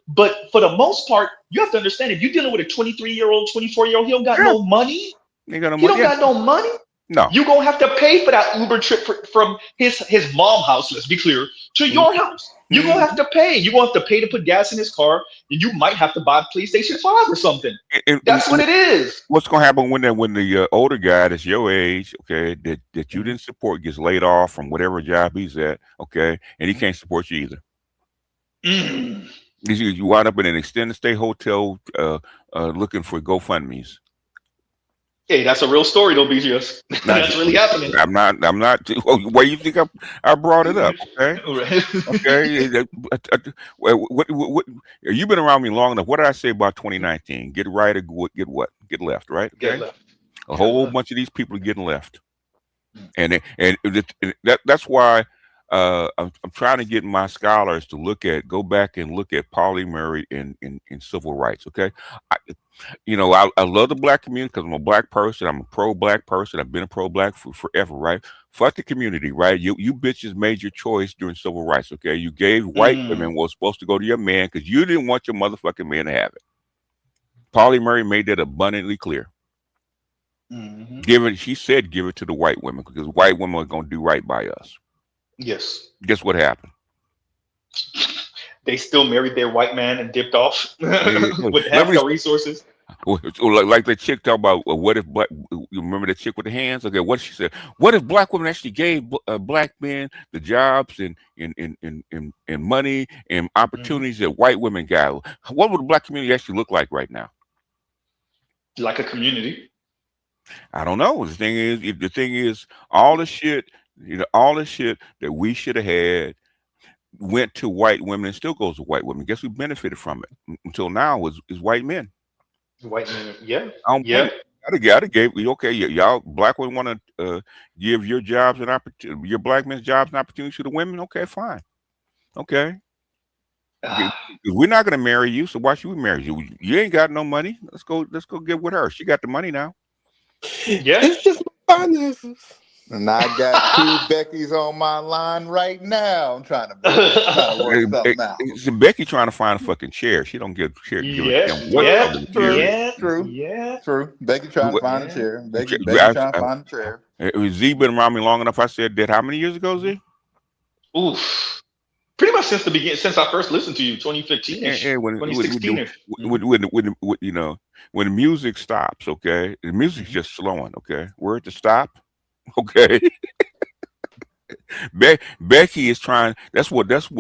but for the most part, you have to understand if you're dealing with a 23-year-old, 24-year-old, he don't got yeah, no money. they got no He money. don't Yeah, got no money. no. You gonna have to pay for that Uber trip from his mom house. Let's be clear, to Mhm. your house. You gonna have to pay. You gonna have to pay to put gas in his car, and you might have to buy a PlayStation 5 or something. That's what it is. What's going to happen when the older guy that's your age, okay, that you didn't support gets laid off from whatever job he's at, okay, and he can't support you either. Mm. You wind up in an extended stay hotel looking for GoFundMe's. Hey, that's a real story, though, BGS. That's really happening. I'm not. Why you think I brought it up? Okay. Okay. What? You've been around me long enough. What did I say about 2019? Get right or get what? Get left. Right. Okay. Get left. A whole bunch of these people are getting left, and that's why I'm trying to get my scholars to go back and look at polyamory in civil rights. Okay. I love the black community because I'm a black person. I'm a pro-black person. I've been a pro-black for forever, right? Fuck the community, right? You bitches made your choice during civil rights, okay? You gave white women what was supposed to go to your man because you didn't want your motherfucking man to have it. Polyamory made that abundantly clear. She said give it to the white women because white women are going to do right by us. Yes. Guess what happened? They still married their white man and dipped off with half the resources. Like the chick talk about what if black? You remember the chick with the hands? Okay, what she said? What if black women actually gave black men the jobs and money and opportunities that white women got? What would the black community actually look like right now? Like a community. I don't know. The thing is, all the shit, all the shit that we should have had went to white women and still goes to white women. Guess who benefited from it until now is white men. White men, yeah. Yeah. I'd gave you okay. Y'all black women want to give your jobs an opportunity, your black men's jobs an opportunity to the women. Okay, fine. Okay. We're not gonna marry you, so why should we marry you? You ain't got no money. Let's go get with her. She got the money now. Yeah. It's just my finances. And I got 2 Beckys on my line right now. I'm trying to work something out. It's Becky trying to find a fucking chair. She don't give a chair. True. Becky trying to find a chair. Becky trying to find a chair. Z been around me long enough. I said that how many years ago, Z? Oof. Pretty much since the beginning, since I first listened to you, 2015, 2016. When the music stops, okay, the music's just slowing, okay. Word to stop, okay. Becky is trying. That's what black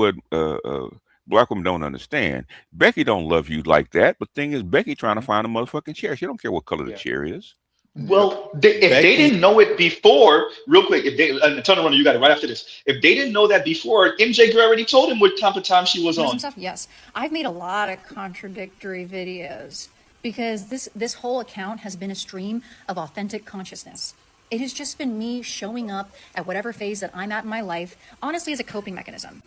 women don't understand. Becky don't love you like that. But thing is, Becky trying to find a motherfucking chair. She don't care what color the chair is. Well, if they didn't know it before, real quick, if they turn around, you got it right after this. If they didn't know that before, MJ already told him what type of time she was on. Yes, I've made a lot of contradictory videos because this whole account has been a stream of authentic consciousness. It has just been me showing up at whatever phase that I'm at in my life, honestly, as a coping mechanism.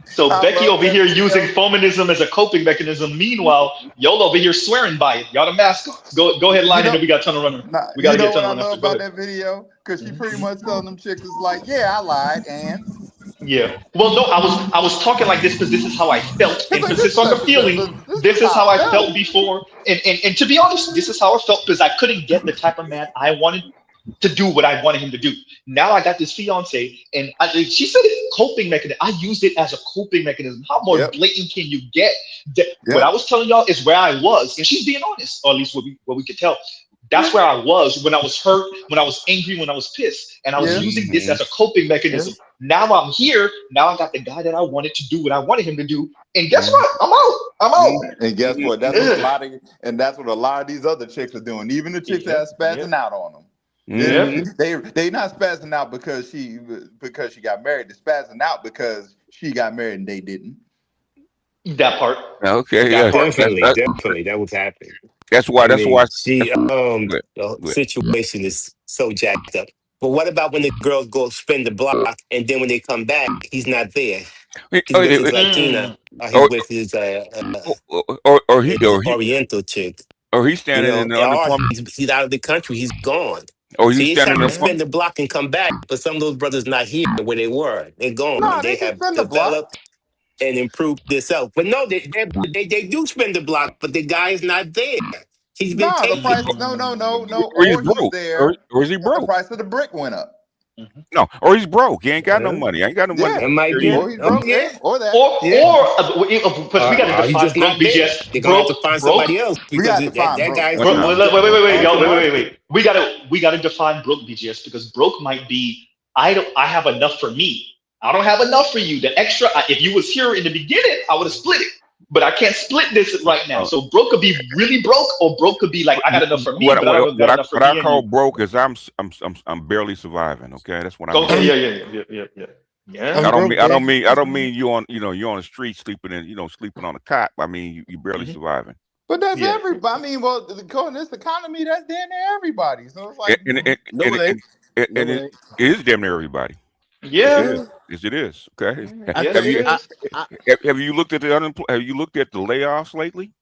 So Becky over here using feminism as a coping mechanism. Meanwhile, y'all over here swearing by it. Y'all the mascots. Go ahead, line it. We got Tunnel Runner. We got to get Tunnel Runner. What I love about that video? Because she pretty much telling them chicks is like, yeah, I lied, and yeah. Well, no, I was talking like this because this is how I felt. And because it's on the feeling, this is how I felt before. And to be honest, this is how I felt because I couldn't get the type of man I wanted to do what I wanted him to do. Now I got this fiance, and she said it's coping mechanism. I used it as a coping mechanism. How more blatant can you get? What I was telling y'all is where I was, and she's being honest, or at least what we could tell. That's where I was when I was hurt, when I was angry, when I was pissed, and I was using this as a coping mechanism. Now I'm here. Now I got the guy that I wanted to do what I wanted him to do, and guess what? I'm out. And guess what? That's what a lot of these other chicks are doing. Even the chicks that are spazzing out on them. They not spazzing out because she got married. They're spazzing out because she got married and they didn't. That part. Okay, Definitely, that was happening. That's why. That's why. She That's, the situation is so jacked up. But what about when the girls go spin the block and then when they come back, he's not there? He's with his Latina, or he's with his Oriental chick. or he's standing in the Or unemployment. he's out of the country. He's gone. Or So he's he's standing trying in to the spin the block and come back, but some of those brothers not here where they were. They're gone. Nah, They they can have spin the block. developed and improved themselves. But no, they do spin the block, but the guy is not there. He's been Nah, the price. taken. No. Or he's Or he's broke. there. Or is he The broke? price of the brick went up. No, or he's broke. He ain't got no money. I ain't got no money. It might be. Or he's broke. Yeah. Or that. Because we got to He's define just broke, not there. BGS. They're gonna have to find Broke. somebody else We because got to find that broke. guy's Wait. off the market. Wait. We gotta define broke, BGS, because broke might be I have enough for me. I don't have enough for you. The extra, if you was here in the beginning, I would have split it. But I can't split this right now. So broke could be really broke, or broke could be like I got enough for me, but I don't got enough for me. What I call broke is I'm barely surviving. Okay, that's what I mean. Okay, yeah. I don't mean you on you're on the street sleeping on a cot. I mean you barely surviving. But that's everybody. I mean, well, in this economy, that's damn near everybody. So it's like, It is damn near everybody. Yeah. Yes, it is. Okay. Yes, Have you looked at the layoffs lately?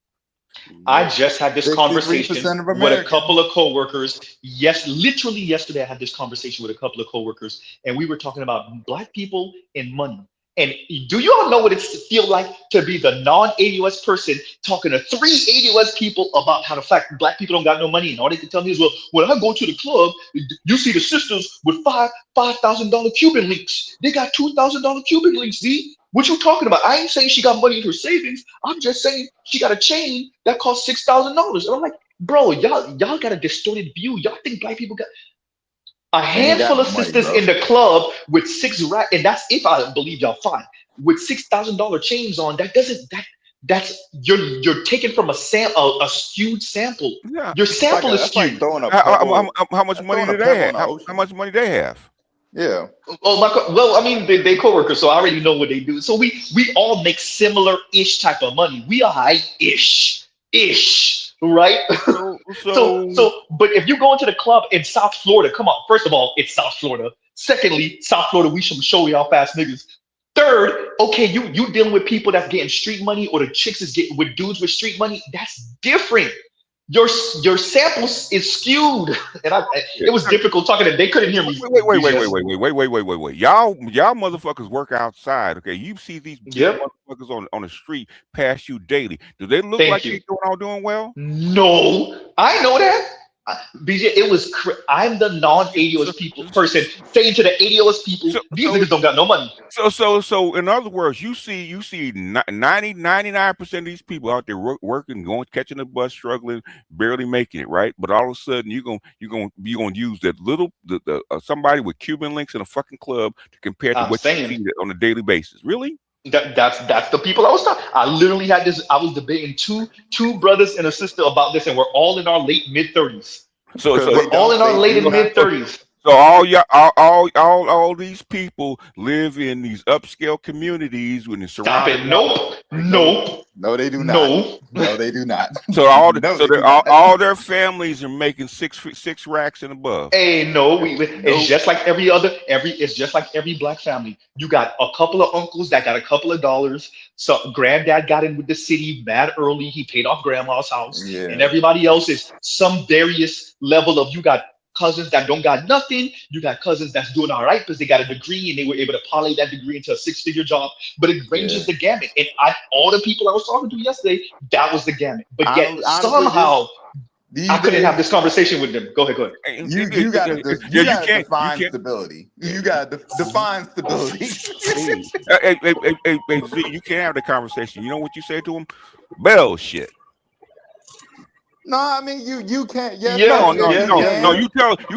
I just had this 63% conversation of with a Americans. couple of coworkers. Yes, literally yesterday I had this conversation with a couple of coworkers, and we were talking about Black people and money. And do you all know what it feels like to be the non-ADOS person talking to 3 ADOS people about how the fact Black people don't got no money, and all they can tell me is, well, when I go to the club, you see the sisters with $5,000 Cuban links. They got $2,000 Cuban links, D. What you talking about? I ain't saying she got money in her savings. I'm just saying she got a chain that costs $6,000. And I'm like, bro, y'all got a distorted view. Y'all think Black people got a handful of sisters in the club with 6 racks, and that's if I believe y'all fine, with $6,000 chains on. That's you're taking from a skewed sample. Yeah. Your sample is skewed. How much money do they have? How much money they have? Yeah. Well, I mean, they coworkers, so I already know what they do. So we all make similar-ish type of money. We are high-ish, right? So, but if you go into the club in South Florida, come on. First of all, it's South Florida. Secondly, South Florida, we should show y'all fast niggas. Third, okay, you dealing with people that's getting street money, or the chicks is getting with dudes with street money. That's different. Your samples is skewed, and it was difficult talking to them. They couldn't hear me. Wait. Y'all motherfuckers work outside. Okay, you see these motherfuckers on the street pass you daily. Do they look like they're doing well? No, I know that. BJ, it was. I'm the non-ADOS people person saying to the ADOS people, these niggas don't got no money. So in other words, you see 99% of these people out there working, catching the bus, struggling, barely making it, right? But all of a sudden you're gonna use that little somebody with Cuban links in a fucking club to compare to what you see on a daily basis. Really? That's the people I was talking. I literally had this. I was debating two brothers and a sister about this, and we're all in our late mid-30s. So we're all in our late and mid-30s. So all these people live in these upscale communities when it's surrounded. Nope. No, they do not. No, they do not. So all their families are making six racks and above. Hey, it's just like it's just like every Black family. You got a couple of uncles that got a couple of dollars. So granddad got in with the city mad early. He paid off grandma's house, and everybody else is some various level of. You got cousins that don't got nothing. You got cousins that's doing all right because they got a degree and they were able to parlay that degree into a 6-figure job. But it ranges the gamut. And all the people I was talking to yesterday, that was the gamut. But yet somehow I couldn't have this conversation with them. Go ahead. You got to define stability. You got to define stability. Hey, Z, you can't have the conversation. You know what you say to them? Bullshit. No, I mean you can't. No. You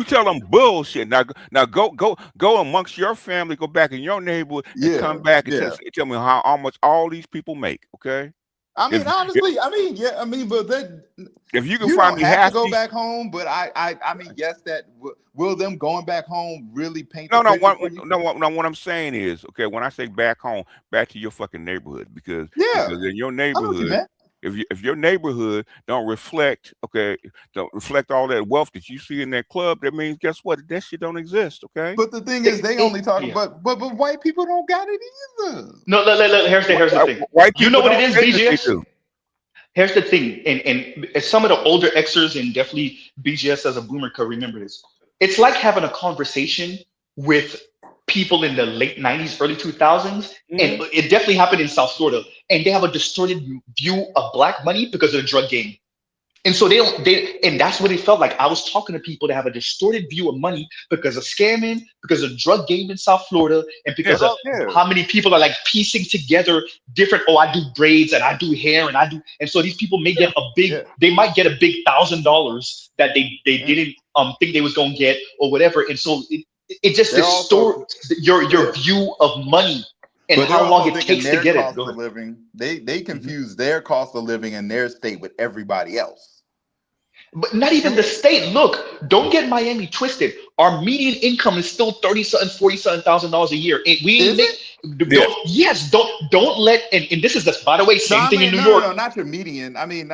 tell them bullshit. Now go amongst your family. Go back in your neighborhood and come back and tell me how much all these people make. Okay. I mean, honestly, but that if you can find me have to go back home, but I mean, yes, that will them going back home really paint? What I'm saying is, okay, when I say back home, back to your fucking neighborhood, because in your neighborhood. if your neighborhood don't reflect all that wealth that you see in that club, that means guess what? That shit don't exist. Okay. But the thing is, they only talk about, but white people don't got it either. No, here's the thing. White You know people what it don't is, say that they BGS? do. Here's the thing, and some of the older Xers and definitely BGS as a boomer could remember this. It's like having a conversation with people in the late 90s, early 2000s, and it definitely happened in South Florida, and they have a distorted view of black money because of the drug game. And so and that's what it felt like. I was talking to people that have a distorted view of money because of scamming, because of drug game in South Florida, and because of how many people are like piecing together different, I do braids and I do hair and so these people may get they might get a big $1,000 that they didn't think they was gonna get or whatever. And so it just distorts your view of money and but how long it takes to get it. Living, they confuse their cost of living in their state with everybody else. But not even the state. Look, don't get Miami twisted. Our median income is still $30-something, $40-something a year. And we don't let and this is by the way, same thing in New York. No, not your median. I mean,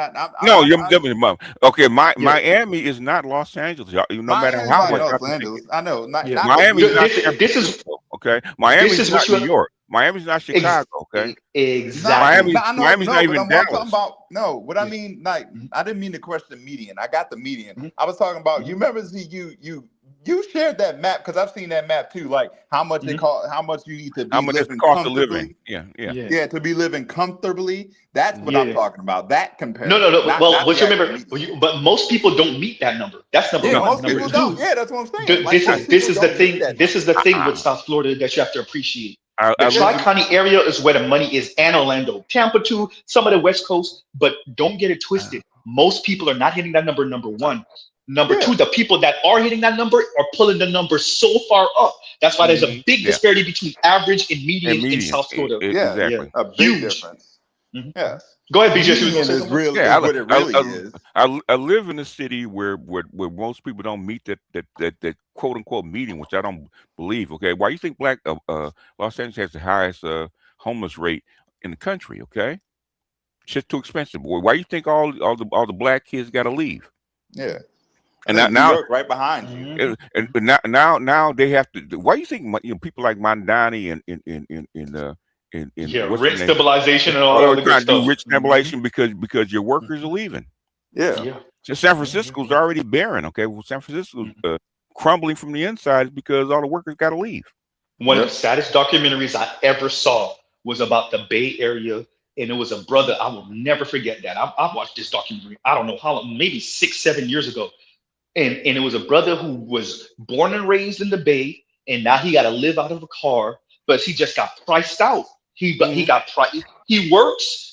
okay. Miami is not Los Angeles, y'all. No matter how much Los Angeles, I know. Miami is not this is okay. Miami is not New York. Miami's not Chicago, okay? Exactly. Miami's not even Dallas. What I mean, like, I didn't mean to question the median. I got the median. I was talking about. You remember? You shared that map because I've seen that map too. Like how much they call, how much you need to be living comfortably. Yeah, to be living comfortably. That's what I'm talking about. That comparison. No. But you remember, but most people don't meet that number. That's number one. Most people don't. Yeah, that's what I'm saying. This is the thing. This is the thing with South Florida that you have to appreciate. The Tri-County area is where the money is, and Orlando, Tampa too, some of the West Coast, but don't get it twisted. Most people are not hitting that number one. Number two, the people that are hitting that number are pulling the number so far up. That's why there's a big disparity between average and median in South Florida. Exactly. A big difference. Yes. Go ahead, BJ. Is real. What it really is. I live in a city where most people don't meet that quote unquote median, which I don't believe. Okay, why you think Los Angeles has the highest homeless rate in the country? Okay, it's just too expensive, boy. Why you think all the black kids got to leave? Yeah. And now New York right behind you. And now they have to. Why you think people like Mondani and rich stabilization and all that good stuff. Rich stabilization because your workers are leaving. Yeah. So San Francisco's already barren. Okay, well San Francisco's crumbling from the inside because all the workers got to leave. One of the saddest documentaries I ever saw was about the Bay Area, and it was a brother. I will never forget that. I watched this documentary. I don't know how long, maybe 6-7 years ago, and it was a brother who was born and raised in the Bay, and now he got to live out of a car, but he just got priced out. He got priced. He works.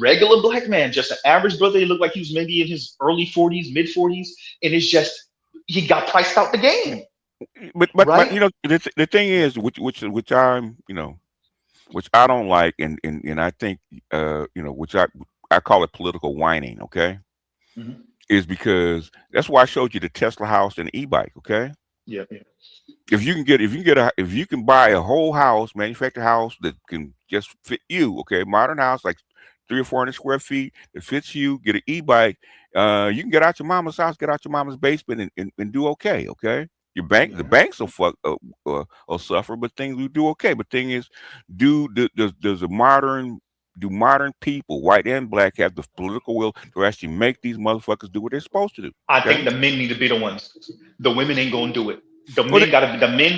Regular black man, just an average brother. He looked like he was maybe in his early 40s, mid 40s, and it's just he got priced out the game. But the thing is, which I'm which I don't like, and I think which I call it political whining. Okay, is because that's why I showed you the Tesla house and the e-bike. Okay. Yeah. If you can buy a whole house, manufactured house that can just fit you, okay, modern house like 300 or 400 square feet that fits you, get an e-bike, you can get out your mama's house, get out your mama's basement, and do okay. The banks will suffer, but things will do okay. But thing is, do modern people, white and black, have the political will to actually make these motherfuckers do what they're supposed to do? I think the men need to be the ones. The women ain't gonna do it. The men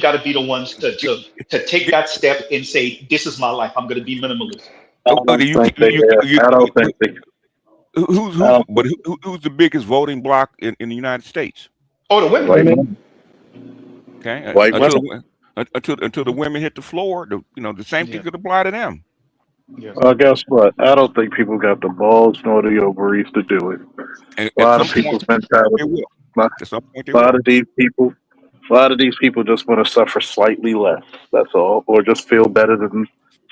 gotta be the ones to take that step and say, "This is my life. I'm gonna be minimalist." I don't think who's the biggest voting bloc in the United States? Oh, the women. Okay, White until the women hit the floor, the same thing could apply to them. Guess what? I don't think people got the balls nor the ovaries to do it. A lot of people's mentality. A lot of these people just want to suffer slightly less. That's all, or just feel better than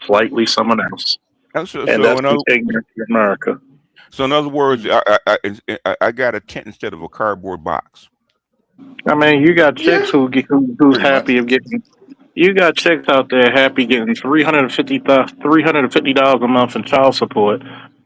slightly someone else. That's the ignorance in America. So, in other words, I got a tent instead of a cardboard box. I mean, you got chicks who's happy of getting. You got chicks out there happy getting $350 a month in child support,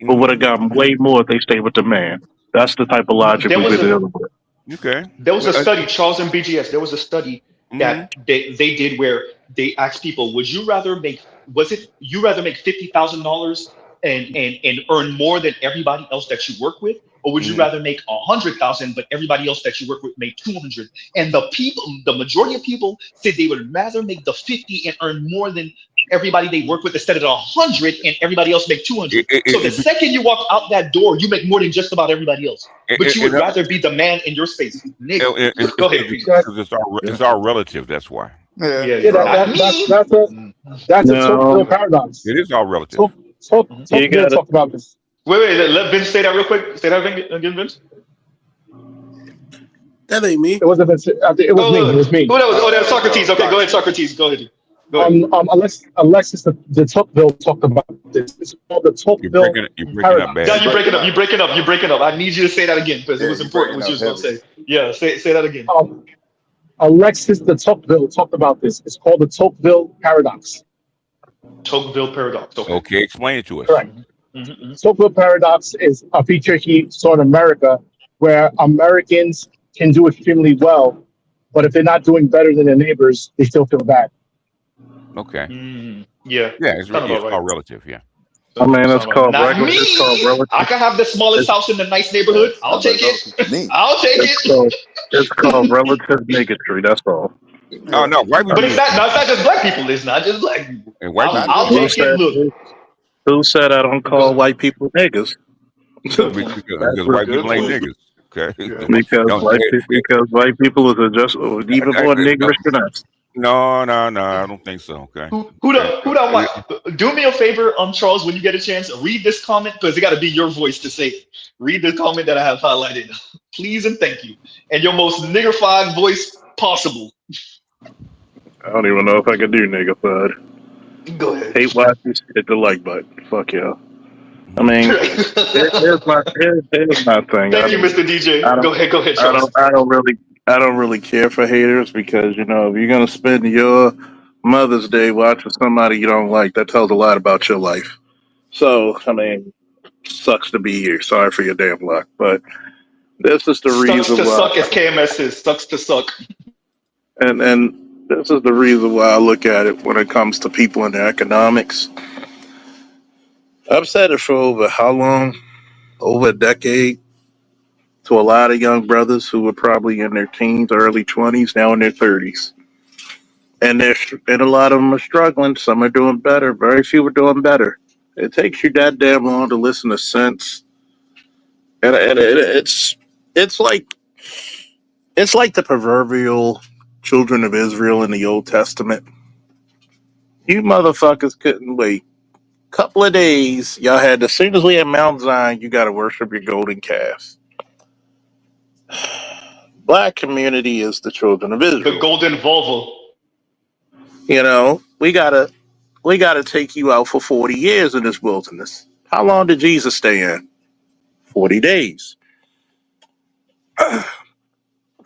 but would have gotten way more if they stayed with the man. That's the type of logic There we've was been a dealing with. Okay. there was a study, Charles and BGS. There was a study Mm-hmm. that they did where they asked people, would you rather make $50,000 and earn more than everybody else that you work with, or would you rather make 100,000 but everybody else that you work with make 200? And the majority of people said they would rather make the 50 and earn more than everybody they work with instead of the 100 and everybody else make 200. So the second you walk out that door, you make more than just about everybody else. But you would rather be the man in your space. Nigga. Go ahead, please. It's all relative. That's why. Yeah, that's a Tocqueville paradox. It is all relative. Tocqueville talked about this. Wait, let Vince say that real quick. Say that again, Vince. That ain't me. It wasn't Vince. It was me. It was me. Oh, that was Socrates. Okay, go ahead, Socrates. Go ahead. Alexis de Tocqueville talked about this. It's called the Tocqueville paradox. You're breaking up. I need you to say that again because it was important what you was going to say. Yeah, say that again. Alexis de Tocqueville talked about this. It's called the Tocqueville paradox. Tocqueville paradox. Okay, explain it to us. Correct. Tocqueville paradox is a feature he saw in America where Americans can do extremely well, but if they're not doing better than their neighbors, they still feel bad. Okay. Yeah. Yeah, it's all relative. Yeah. I mean, it's called relative. I can have the smallest house in the nice neighborhood. I'll take it. I'll take it. It's called relative bigotry. That's all. Oh no, white people. But it's not just black people. It's not just black people. And white people. I'll take it. Look. Who said I don't call white people niggas? Because white people ain't niggas. Okay. Because white people is just even more niggerish than us. No, I don't think so. Okay. Who don't want? Do me a favor, Charles, when you get a chance, read this comment because it got to be your voice to say it. Read the comment that I have highlighted, please and thank you, and your most niggerfied voice possible. I don't even know if I can do niggerfied. Go ahead. Hate watches, hit the like button. Fuck yeah. I mean, here's my thing. Thank you, Mr. DJ. Go ahead, Charles. I don't really care for haters because if you're gonna spend your Mother's Day watching somebody you don't like, that tells a lot about your life. So I mean, sucks to be here. Sorry for your damn luck, but this is the reason why. Suck, as KMS says, sucks to suck. And this is the reason why I look at it when it comes to people in their economics. I've said it for over how long? Over a decade. To a lot of young brothers who were probably in their teens, early 20s, now in their 30s. And a lot of them are struggling. Some are doing better. Very few are doing better. It takes you that damn long to listen to sense. And it's like the proverbial children of Israel in the Old Testament. You motherfuckers couldn't wait. Couple of days, y'all had, as soon as we had Mount Zion, you got to worship your golden calf. Black community is the children of Israel. The golden Volvo. We gotta take you out for 40 years in this wilderness. How long did Jesus stay in? 40 days.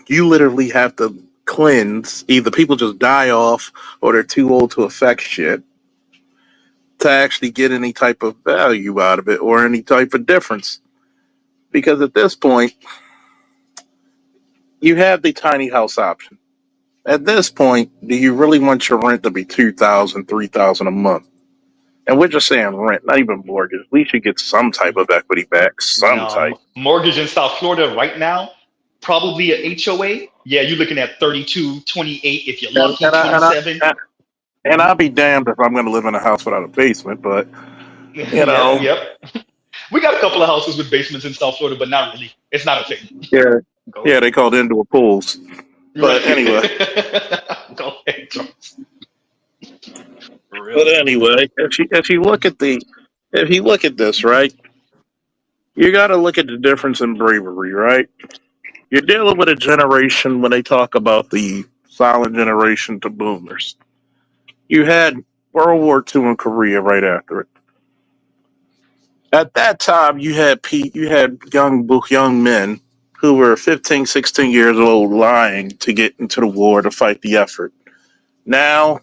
You literally have to cleanse. Either people just die off or they're too old to affect shit to actually get any type of value out of it or any type of difference. Because at this point, you have the tiny house option. At this point, do you really want your rent to be $2,000, $3,000 a month? And we're just saying rent, not even mortgage. We should get some type of equity back, type. Mortgage in South Florida right now, probably an HOA. Yeah, you're looking at 32, 28 if you're lucky, 27. And I'll be damned if I'm going to live in a house without a basement, but, Yep. We got a couple of houses with basements in South Florida, but not really. It's not a thing. Yeah, they call it indoor pools. But anyway. Go ahead, Charles. But anyway, if you look at this, right, you got to look at the difference in bravery, right? You're dealing with a generation when they talk about the silent generation to boomers. You had World War II in Korea right after it. At that time, you had young men who were 15, 16 years old lying to get into the war to fight the effort. Now,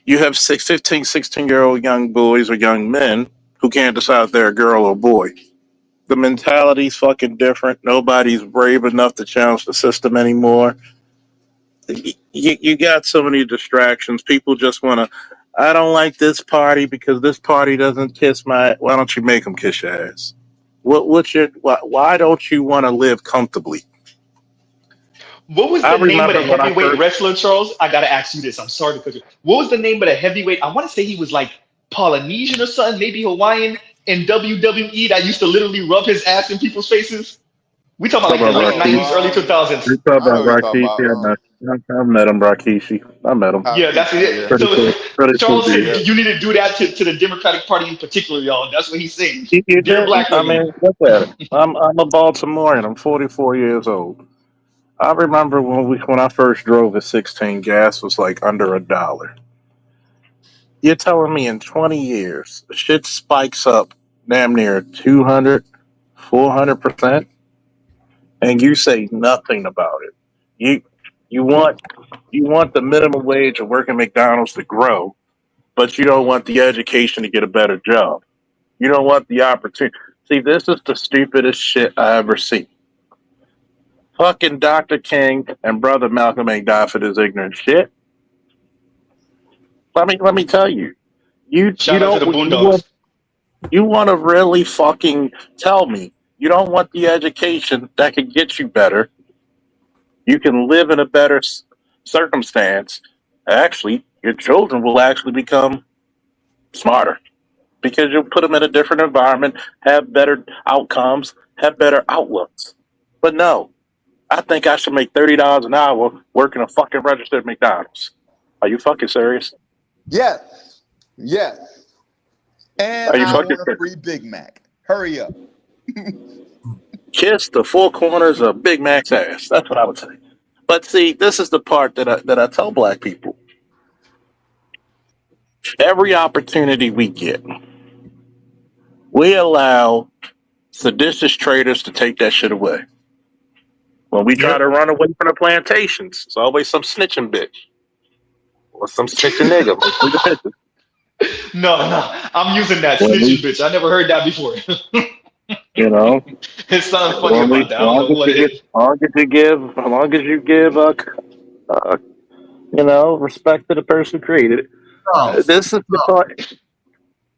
you have 15, 16-year-old young boys or young men who can't decide if they're a girl or a boy. The mentality's fucking different. Nobody's brave enough to challenge the system anymore. You got so many distractions. People just want to. I don't like this party because this party doesn't kiss my. Why don't you make them kiss your ass? What's your? Why don't you want to live comfortably? What was I the name of remember the when I heavyweight first. wrestler, Charles? I gotta ask you this. I'm sorry to cut you. What was the name of the heavyweight? I want to say he was like Polynesian or something, maybe Hawaiian in WWE that used to literally rub his ass in people's faces. We talking about Talk like the about late Rakishi. 90s, early 2000s. You talk I know about what you're talking Rakishi. about. I met him, Rakishi. I met him. Yeah, that's it. Yeah. Pretty So cool. Pretty cool Charles dude. said you need to do that to the Democratic Party in particular, y'all. That's what he's saying. You Dear didn't. black I women. mean, look at it. I'm a Baltimorean. I'm 44 years old. I remember when I first drove at 16, gas was like under $1. You're telling me in 20 years, shit spikes up damn near 200, 400%, and you say nothing about it. You you want the minimum wage of working McDonald's to grow, but you don't want the education to get a better job. You don't want the opportunity. See, this is the stupidest shit I ever see. Fucking Dr. King and Brother Malcolm ain't died for this ignorant shit. Let me tell you. You Shout out to don't the you want Boondocks. you want to really fucking tell me you don't want the education that can get you better. You can live in a better circumstance. Actually, your children will actually become smarter because you'll put them in a different environment, have better outcomes, have better outlooks. But no, I think I should make $30 an hour working a fucking register at McDonald's. Are you fucking serious? Yes. Yes. And Are you I fucking want a serious? free Big Mac. Hurry up. Kiss the four corners of Big Mac's ass. That's what I would say. But see, this is the part that I tell black people. Every opportunity we get, we allow seditious traders to take that shit away. When we try Yep. to run away from the plantations, it's always some snitching bitch or some snitching nigga. Look at the picture. No, I'm using that When we, snitching bitch. I never heard that before. you know, There's something funny when we, about that. I don't know what it is. as long as you give, respect to the person who created it. Charles, This is the part.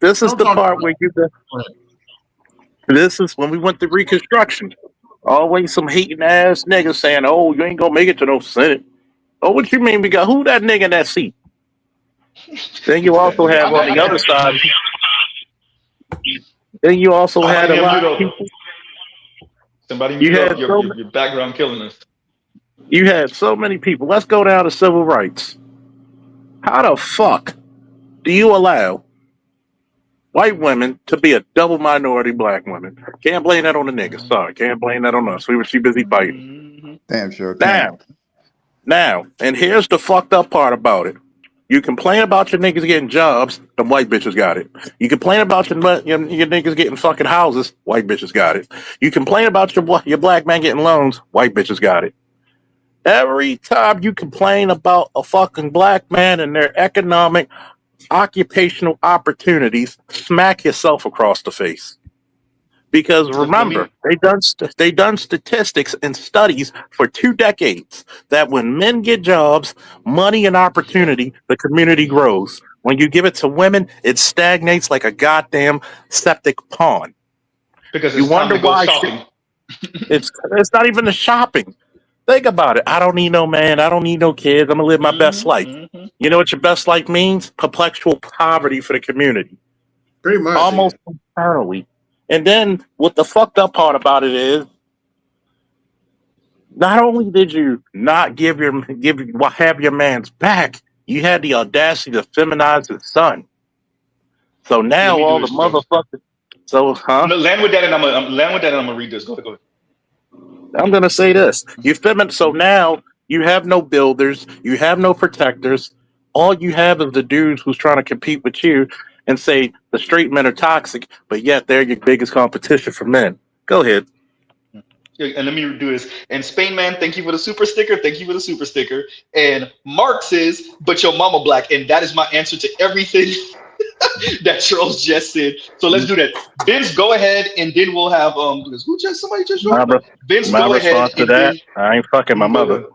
This is don't the talk part about where you. it. This is when we went to Reconstruction. Always some hating ass niggas saying, "Oh, you ain't gonna make it to no Senate." Oh, what you mean? We got who that nigga in that seat? Then you Who's that also nigga? have on the other side. Then you also had Somebody a on lot mute of up. people. Somebody You mute up. had so Your background killing us. you had so many people. Let's go down to civil rights. How the fuck do you allow white women to be a double minority black women? Can't blame that on the niggas. Sorry, can't blame that on us. We were too busy fighting. Damn sure Now, can. and here's the fucked up part about it. You complain about your niggas getting jobs, the white bitches got it. You complain about your niggas getting fucking houses, white bitches got it. You complain about your black man getting loans, white bitches got it. Every time you complain about a fucking black man and their economic, occupational opportunities, smack yourself across the face. Because Let me. remember, they done statistics and studies for 2 decades that when men get jobs, money and opportunity, the community grows. When you give it to women, it stagnates like a goddamn septic pond. Because You it's time wonder to go why shopping. it's not even the shopping. Think about it. I don't need no man. I don't need no kids. I'm gonna live my best life. You know what your best life means? Perpetual poverty for the community. Pretty much. Almost entirely. And then what the fucked up part about it is, not only did you not have your man's back, you had the audacity to feminize his son. So Let now me do all the this, Charles. motherfuckers. So No, land with that, and I'm gonna read this. Go ahead. I'm gonna say this: So now you have no builders, you have no protectors. All you have is the dudes who's trying to compete with you and say the straight men are toxic, but yet they're your biggest competition for men. Go ahead. And let me do this. And Spain Man, thank you for the super sticker. Thank you for the super sticker. And Mark says, "But your mama black," and that is my answer to everything. that Charles just said. So let's do that. Vince, go ahead, and then we'll have because somebody just My, joined. re- Vince, my go ahead, response to and that, then I ain't fucking my go mother. ahead.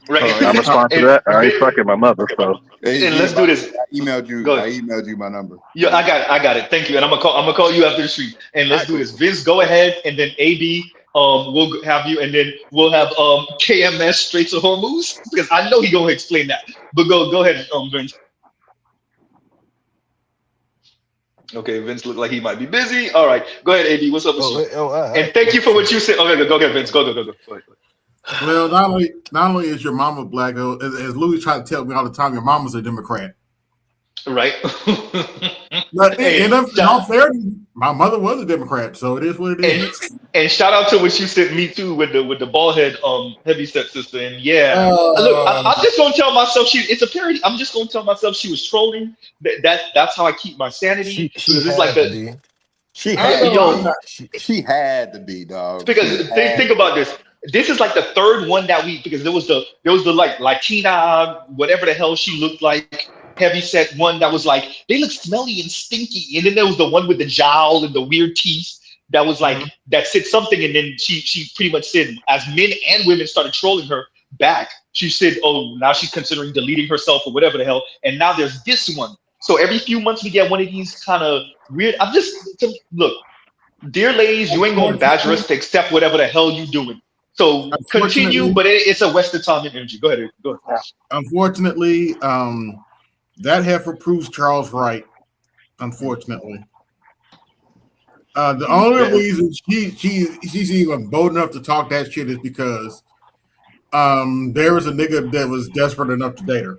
Right. My response to and that, I ain't fucking my mother. So Hey and Z, let's do by the way, this. I emailed you. Go I ahead. emailed you my number. Yeah, I got it. Thank you. And I'm gonna call you after the stream. And All let's right, do cool, this. cool. Vince, go ahead, and then AB, we'll have you, and then we'll have KMS straight to Hormuz because I know he gonna explain that. But go ahead, Vince. Okay, Vince looked like he might be busy. All right, go ahead, AB. What's up with you? And thank you for what you said. Okay, go ahead, Vince. Go. Go ahead. Well, not only is your mama black, as Louis tried to tell me all the time, your mama's a Democrat. Right. But Hey, in all fairness, my mother was a Democrat, so it is what it is. and shout out to what you sent me too with the bald head heavy set sister. And yeah, look, I'm just gonna tell myself it's a parody. I'm just gonna tell myself she was trolling. That's how I keep my sanity. She Because it's had like to be. She I had know to I'm be. not. She had to be, dog. She because had think to about be. this. This is like the third one that week because there was the like Latina, whatever the hell she looked like, heavy set one that was like they look smelly and stinky. And then there was the one with the jowl and the weird teeth that was like that said something, and then she pretty much said as men and women started trolling her back, she said, oh, now she's considering deleting herself or whatever the hell. And now there's this one. So every few months we get one of these kind of weird. Look, dear ladies, you ain't gonna badger us to accept whatever the hell you doing. So continue, but it's a waste of time and energy. Go ahead. Unfortunately, that heifer proves Charles right. Unfortunately, the only reason she's even bold enough to talk that shit is because there was a nigga that was desperate enough to date her.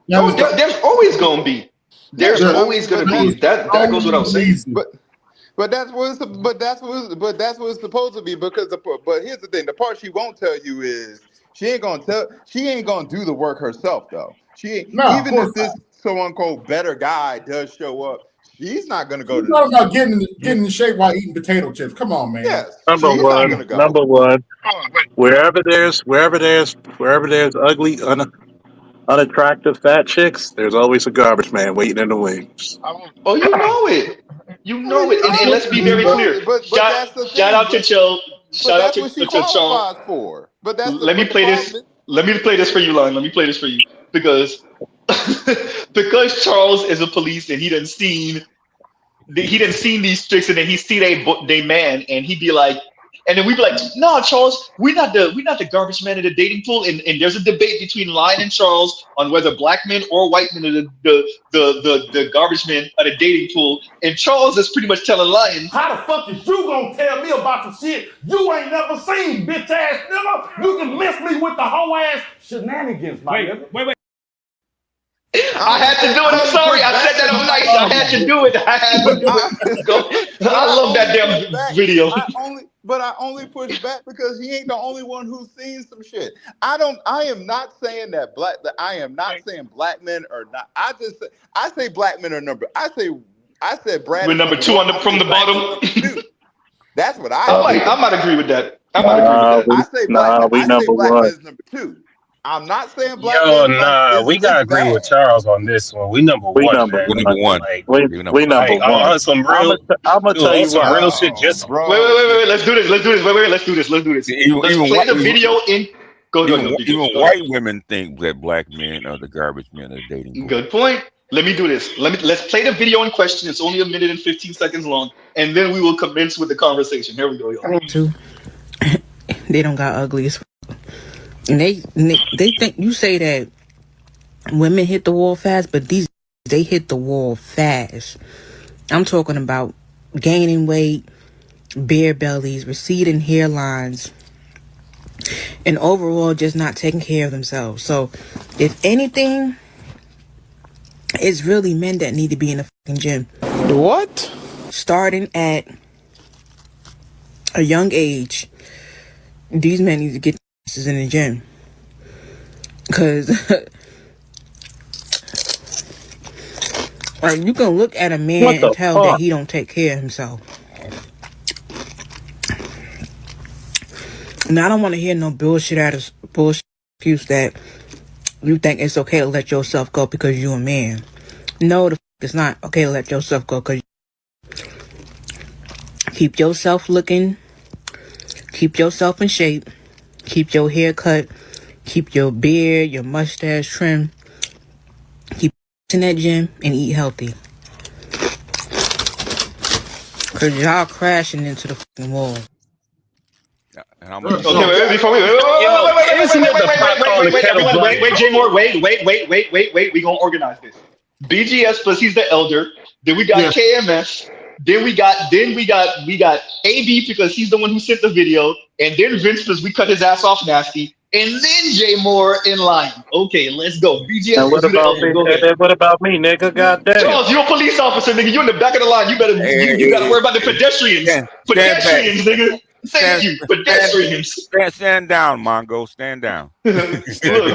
There's always gonna be. There's always gonna be. That goes without saying. But that's what it's supposed to be because but here's the thing: the part she won't tell you is she ain't gonna do the work herself though. Even if this so unquote better guy does show up, she's not gonna go to. Talking about getting in shape while eating potato chips. Come on, man. Yes, number one, wherever there's ugly, unattractive fat chicks, there's always a garbage man waiting in the wings. Oh, you know it. You know it. And let's be very clear. But that's the thing. Shout out to Chell. Shout out that's what she to Charles. qualifies for. But that's Let me play this. Let me play this for you, Lon. Let me play this for you because because Charles is a police and he done seen these chicks and then he see they man and he'd be like, and then we'd be like, no, Charles, we're not the garbage man in the dating pool. And there's a debate between Lion and Charles on whether black men or white men are the garbage men at the dating pool. And Charles is pretty much telling Lion, how the fuck is you gonna tell me about some shit you ain't never seen, bitch ass nigga? You can miss me with the whole ass shenanigans, my nigga. Wait. I had to do it. I'm sorry. I said that on nice. I had to do it. I had to do it. Go. I love that damn video. I only push back because he ain't the only one who's seen some shit. I am not saying that I am not saying black men are not. I say black men are number. I said Brad. We're number two from the bottom. That's what I might agree with that. I say black men is number two. I'm not saying black men. We gotta agree with Charles on this one. We number one. We number one. We number one. On some real, I'm gonna tell you some what. real shit. Just wait. Let's do this. Let's do this. Wait. Let's do this. Let's play the video in. Even white women think that black men are the garbage men of the dating pool. Good point. Let me do this. Let's play the video in question. It's only 1 minute and 15 seconds long, and then we will commence with the conversation. Here we go, y'all. They don't got ugly as fuck. And they think you say that women hit the wall fast, but they hit the wall fast. I'm talking about gaining weight, bare bellies, receding hairlines, and overall just not taking care of themselves. So if anything, it's really men that need to be in the fucking gym. What? Starting at a young age, these men need to get in the gym. Because like, you can look at a man and tell that he don't take care of himself. Now I don't want to hear no bullshit excuse that you think it's okay to let yourself go because you a man. No, the It's not okay to let yourself go, because keep yourself looking, keep yourself in shape, keep your hair cut, keep your beard, your mustache trimmed, keep in that gym, and eat healthy. Because y'all crashing into the fucking wall. And I'm Okay, wait, J Moore, wait. We gonna organize this. BGS plus he's the elder. Then we got KMS. Then we got AB because he's the one who sent the video. And then Vince plus we cut his ass off nasty. And then J Moore in line. Okay, let's go. BGS And what plus you the about elder. me? Go ahead. And what about me, nigga? Goddamn. Charles, you're a police officer, nigga. You in the back of the line. You better you gotta worry about the pedestrians. Pedestrians, nigga. Thank you. Pedestrians. Stand down, Mongo. Stand down. Look,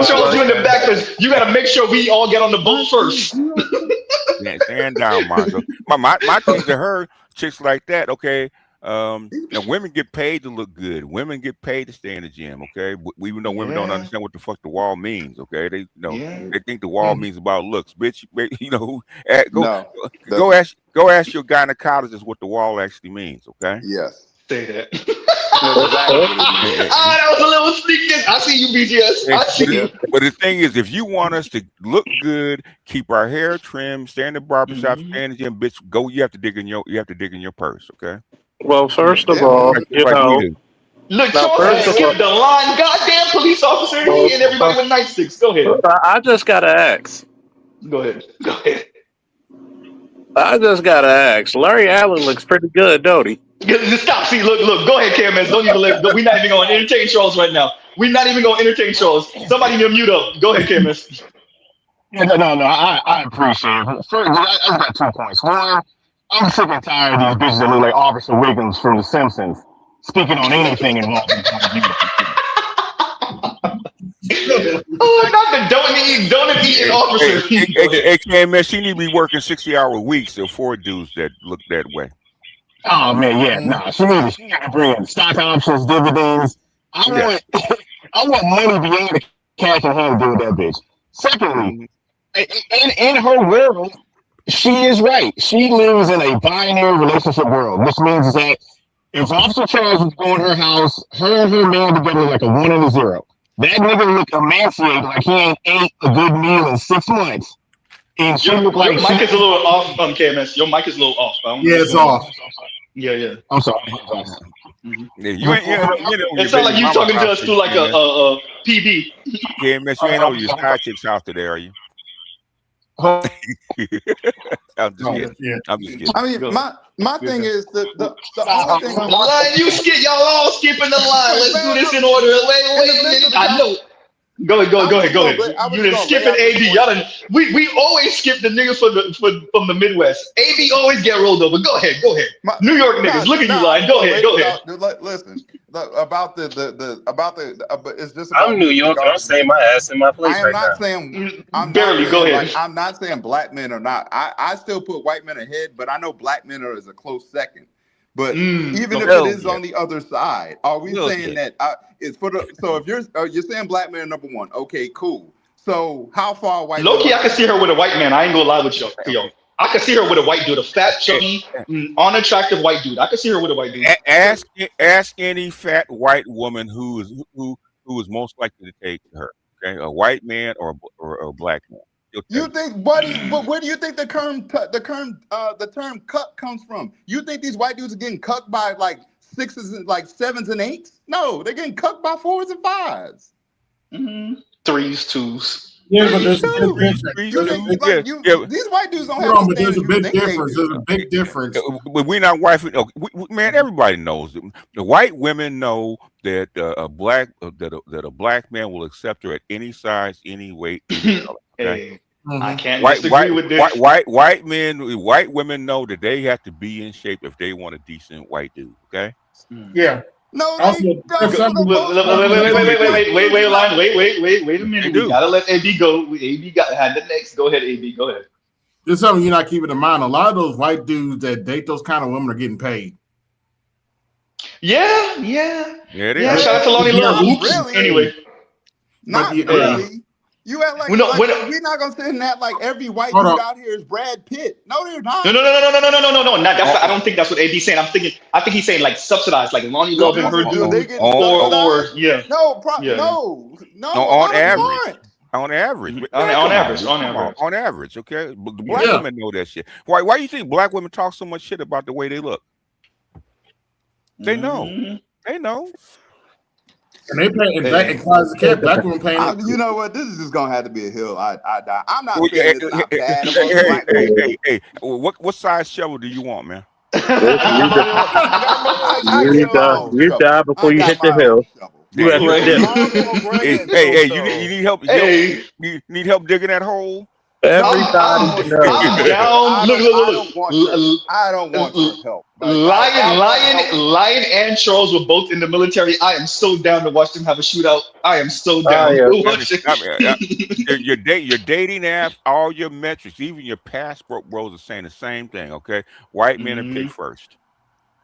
Charles, you in the back because you gotta make sure we all get on the boat first. Stand down, Mongo. My thing to her, chicks like that, okay. Now women get paid to look good. Women get paid to stay in the gym, okay. Even though women don't understand what the fuck the wall means, okay. They they think the wall means about looks, bitch. You know, go ask your gynecologist what the wall actually means, okay. Yes. Say that. That was a little sneak this. I see you, BGS. I see you. But the thing is, if you want us to look good, keep our hair trimmed, stay in the barbershop, stay in the gym, bitch, go. You have to dig in your purse, okay? Well, first of all, you know. Look, Charles skipped the line. Goddamn police officer. He and everybody with nightsticks. Go ahead. I just gotta ask. Go ahead. I just gotta ask. Larry Allen looks pretty good, don't he? Stop. See, look. Go ahead, KMS. Don't even let. We're not even going to entertain Charles right now. We're not even going to entertain Charles. Somebody need to mute up. Go ahead, KMS. No. I appreciate it. First, I got 2 points. One, I'm sick and tired of these bitches that look like Officer Wiggins from The Simpsons speaking on anything involving not the donut eating officer. Hey, KMS, she need to be working 60-hour weeks to afford dudes that look that way. Oh man, yeah, nah. She got to bring in stock options, dividends. I want money beyond the cash in hand to deal with that bitch. Secondly, in her world, she is right. She lives in a binary relationship world, which means that if Officer Charles was going to her house, her and her man together like a 1 and a 0. That nigga look emaciated like he ain't ate a good meal in 6 months. And she look like your mic is a little off, KMS. Your mic is a little off. Yeah, it's off. Yeah. I'm sorry. It sounds like you talking to us through like a PB. KMS, you ain't over your side chick's house today, are you? I'm just kidding. I mean, my thing is the only thing. Line, y'all all skipping the line. Let's do this in order. Wait. I know. Go ahead. You done skipping AB. Y'all done. We always skip the niggas from the Midwest. AB always get rolled over. Go ahead. New York niggas, look at you, line. Go ahead. Listen, about the it's just. I'm New York. I'm saying my ass in my place right now. I'm not saying black men are not. I still put white men ahead, but I know black men are as a close second. But even if it is on the other side, are we saying that it's for the? So if you're saying black man number 1, okay, cool. So how far white? Low key, I can see her with a white man. I ain't gonna lie with y'all. I can see her with a white dude, a fat, chubby, unattractive white dude. I can see her with a white dude. Ask any fat white woman who is most likely to take her. Okay, a white man or a black man. You think, buddy? But where do you think the term "cuck" comes from? You think these white dudes are getting cucked by like 6s and like 7s and 8s? No, they're getting cucked by 4s and 5s. 3s, 2s. Yeah, but there's a these white dudes don't have. But there's a big difference. There's a big difference. But we're not white. Man, everybody knows. The white women know that a black man will accept her at any size, any weight, any color. Okay? I can't disagree with this. White women know that they have to be in shape if they want a decent white dude. Okay. Yeah. No, wait a minute. We gotta let AB go. AB had the next. Go ahead, AB. Go ahead. There's something you're not keeping in mind. A lot of those white dudes that date those kind of women are getting paid. Yeah. It is. Yeah, shout out to Lonnie Love. Oops. Really? Anyway. Not really. You act like, we're not gonna sit in that like every white dude out here is Brad Pitt. No, they're not. No. That's I don't think that's what AD's saying. I think he's saying like subsidized, like Lonnie Love and her dude, or yeah. No, on average. On average. On average, okay? But the black women know that shit. Why do you think black women talk so much shit about the way they look? They know. They know. And they pay black women paying. You know what? This is just gonna have to be a hill. I die. I'm not saying it's not bad. Hey, what size shovel do you want, man? You die before you hit the hill. You you need help. You need help digging that hole. Everybody knows. I'm down. Look. I don't want your help. Lion and Charles were both in the military. I am so down to watch them have a shootout. I am so down to watch it. Your dating apps, all your metrics, even your passport bros are saying the same thing. Okay, white men are picked first.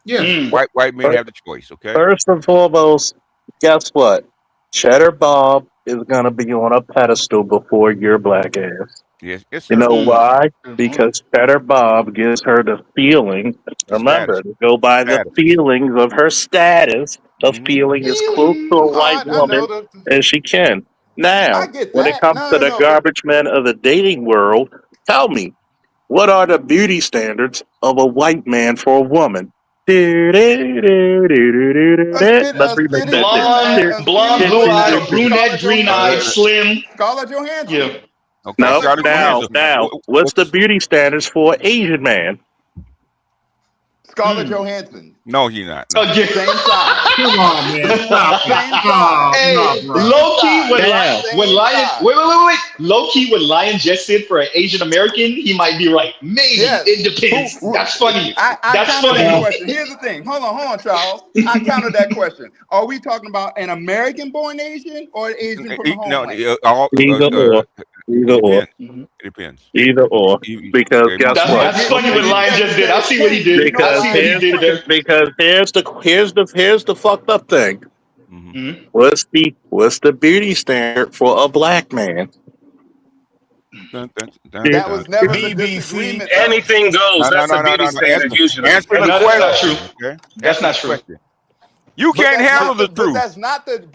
Yeah, white men have the choice. Okay. First and foremost, guess what? Cheddar Bob is gonna be on a pedestal before your black ass. Yes, you know why? Because Cheddar Bob gives her the feeling. Remember, to go by the feelings of her status of feeling as close to a white woman as she can. Now, when it comes to the garbage men of the dating world, tell me, what are the beauty standards of a white man for a woman? Blonde, blue-eyed, brunette, green-eyed, slim. Scarlett Johansson. Yeah. Okay. Now, what's the beauty standards for an Asian man? Scarlett Johansson. No, he's not. No. Same size. Come on, man. Stop it. Low key, when Lion, wait. Low key, when Lion just said for an Asian American, he might be right. Maybe it depends. That's funny. That's funny. That question. Here's the thing. Hold on, Charles. I countered that question. Are we talking about an American-born Asian or an Asian from the homeland? Either or. It depends. Either or. Because guess what? That's funny what Lion just did. I see what he did. Because here's the fucked up thing. What's the beauty standard for a black man? That was never the disagreement. Anything goes. That's a beauty standard usually. Answer the question. Okay? That's not true. You can't handle the truth. But that's not the.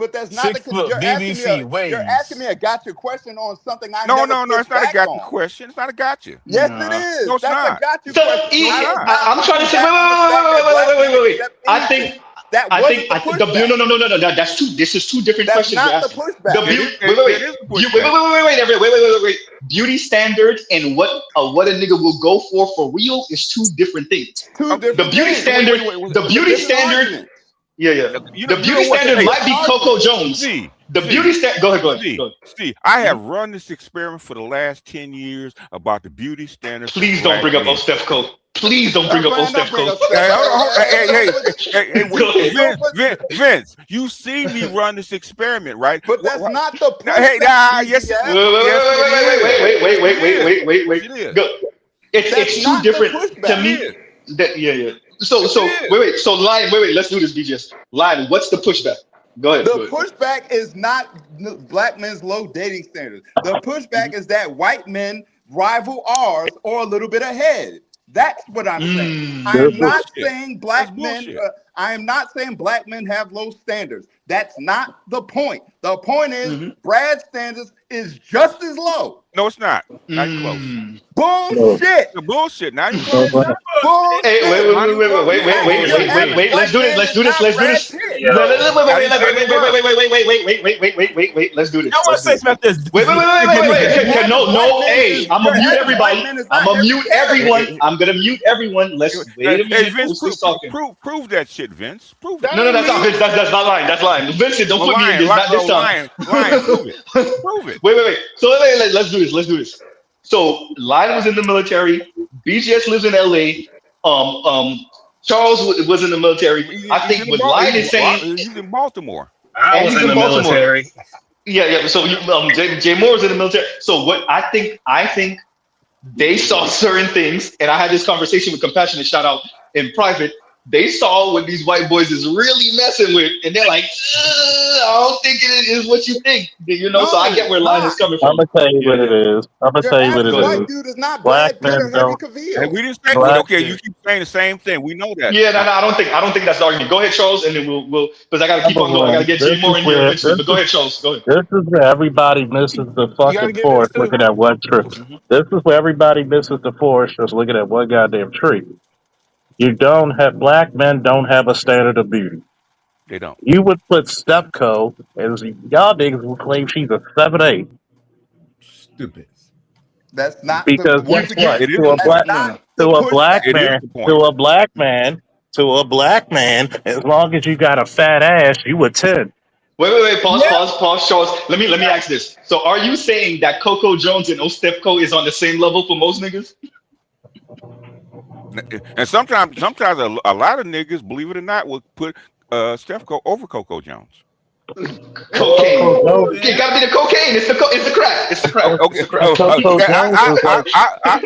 You're asking me a gotcha question on something I No, it's not a gotcha question. It's not a gotcha. Yes, it is. No, it's that's not. a gotcha question. I'm trying to say. Wait. I think that's two. This is two different questions. Not the pushback. Wait. Beauty standards and what a nigga will go for real is two different things. The beauty standard. Yeah. The beauty standard might be Coco Jones. The beauty standard. Go ahead. See, I have run this experiment for the last 10 years about the beauty standard. Please don't bring up Steph Cole. Please don't bring up Steph Cole. Hey, Vince, you see me run this experiment, right? But that's not the point. Hey, yes, wait. It's two different to me. Yeah. So wait. So Lion, wait. Let's do this, BGS. Lion, what's the pushback? Go ahead. The pushback is not black men's low dating standards. The pushback is that white men rival ours or a little bit ahead. That's what I'm saying. I am not saying black men. I am not saying black men have low standards. That's not the point. The point is Brad's standards is just as low. No, it's not. Not close. Bullshit. Bullshit. Not close. Hey, wait. Let's do this. Let's do this. Wait. Let's do this. I want to say something about this. Wait. No. Hey, I'm gonna mute everybody. I'm gonna mute everyone. I'm gonna mute everyone. Let's wait a minute. Hey, Vince, prove that shit, Vince. Prove that. No, that's not Vince. That's not lying. That's lying. Vincent, don't put me in this. Not this time. Lion, prove it. Prove it. Wait. So let's do this. So Lion was in the military. BGS lives in LA. Charles was in the military. I think what Lion is saying. He's in Baltimore. I was in the military. Yeah. So Jay Moore was in the military. So what I think they saw certain things, and I had this conversation with Compassionate, shout out in private. They saw what these white boys is really messing with, and they're like, I don't think it is what you think. You know, so I get where Lion is coming I'm from. gonna tell you Yeah, what it yeah. is. I'm gonna Your tell you what average it Go ahead. white is. dude is not Black Brad Pitt men or Henry don't. And Cavill. we didn't say, Black. okay, Yeah. you keep saying the same thing. We know that. Yeah, no, I don't think that's the argument. Go ahead, Charles, and then we'll because I got to keep Number on going. I got to one, get this Jay is Moore in here where eventually. But go ahead, Charles. Go ahead. this is where everybody misses the You gotta fucking give his forest due. looking at one tree. This is where everybody misses the forest just looking at one goddamn tree. You don't have black men don't have a standard of beauty. They don't. You would put Stepco as y'all niggas will claim she's a 7'8". Stupid. That's not the Because guess once what? again. It is To the a That's point. black not to the a black pushback. It is man, the to point. a black man, to a black man, as long as you got a fat ass, you a 10. Wait. Pause, Charles. Let me ask this. So, are you saying that Coco Jones and Ostepco is on the same level for most niggas? And sometimes a lot of niggas, believe it or not, will put Steph over Coco Jones. Cocaine. Coco Jones. It gotta be the cocaine. It's the crack. It's the crack. Okay. It's the crack. Coco Jones is like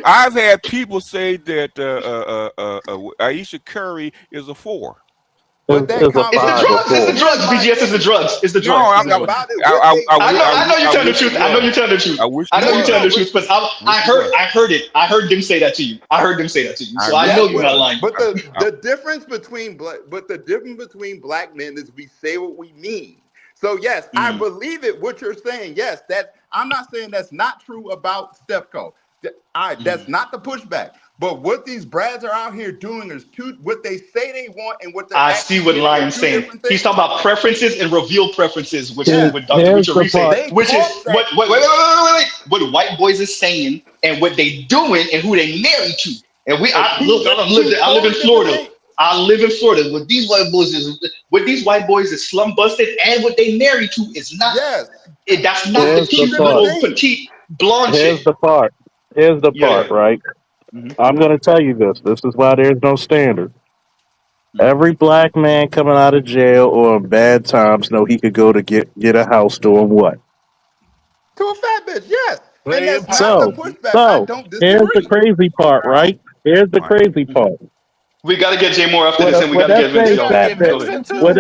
I've had people say that Aisha Curry is a 4. But that is a It's the 5 or drugs. It's the 4. drugs. BGS is the drugs. It's the No, drugs. It's It's the not drugs. about it. What they I know you tell the wish truth. you I know was. you tell the truth. I wish I know you you was. tell the truth because I heard it. I heard them say that to you. I heard them say that to you. So I know you're not lying. But the difference between black men is we say what we mean. So yes, I believe it. What you're saying, yes, that I'm not saying that's not true about Stepco. That's not the pushback. But what these brads are out here doing is what they say they want and what they're I actually see what getting are Lion's two saying. different He's things. talking about preferences and reveal preferences, which Yes. what Dr. Here's Richard the Reed saying, part. They which is caught that. wait. What white boys is saying and what they doing and who they married to. And I live in Florida. I live in Florida. What these white boys is slum busted and what they married to is not. Yes. That's not the Here's the cute part. little petite blonde chick. Here's the part. Here's the part, Yeah. right? I'm gonna tell you this. This is why there's no standard. Every black man coming out of jail or in bad times know he could go to get a house doing what? To a fat bitch, yes. And Player that's not the power. pushback. I So don't here's the disagree. crazy part, right? Here's the crazy part. We got to get Jay Moore after Would, this, and we got to that get Vince, You same gotta y'all. fat get bitch? Go ahead. Vincent too. Would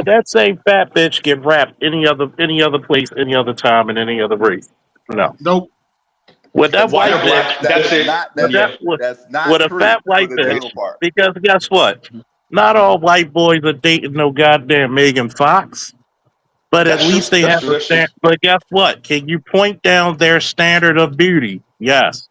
that same fat bitch get wrapped any other place, any other time, in any other race? No. Nope. Would that White white or black? bitch? That's it. Yeah. That's Would not a true fat for white the bitch? general part. Because guess what? Not all white boys are dating no goddamn Megan Fox. But at That's true. least they That's have true. a That's true. standard. But guess what? Can you point down their standard of beauty? Yes.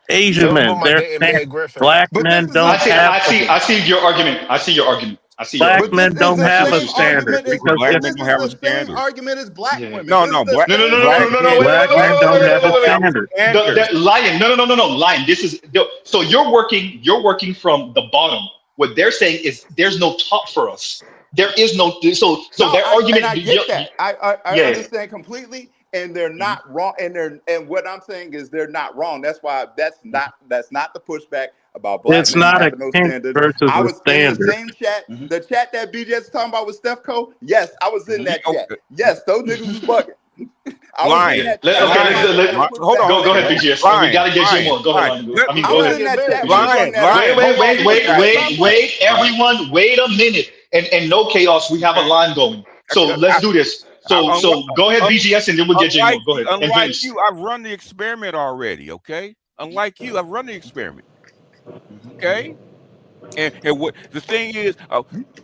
Asian Some of men, them are their dating standard. Meg Griffin. Black But this men is don't have. I see your argument. I see your argument. Black But this men is don't the I see have what a same you're saying. standard argument as because Black but men this don't is have a the same standard. argument as black Yeah. women. No, This is no, the black same black argument. men black men don't have a don't have a standard. standard. Lion. No. Lion. This is so you're working from the bottom. What they're saying is there's no top for us. There is no so No, their argument. I get that. I Yeah. understand completely, and they're not wrong. And what I'm saying is they're not wrong. That's why that's not the pushback about black It's men not a having no kink standard. versus I a was in the standard. same chat, the chat that BJ is talking about with Stefco. Yes, I was in that chat. Yes, those niggas was bugging. I was in Lion. that chat. Hold on. Go ahead, BGS. We gotta get you more. Go ahead, Lion. I mean, I go was ahead. in that chat. Wait, everyone, wait a minute. And no chaos. We have a line going. So let's do this. So go ahead, BGS, and then we'll get Jay Moore. Go ahead. And Unlike Vince. you, I've run the experiment already. Okay. Unlike you, I've run the experiment. Okay. And what the thing is,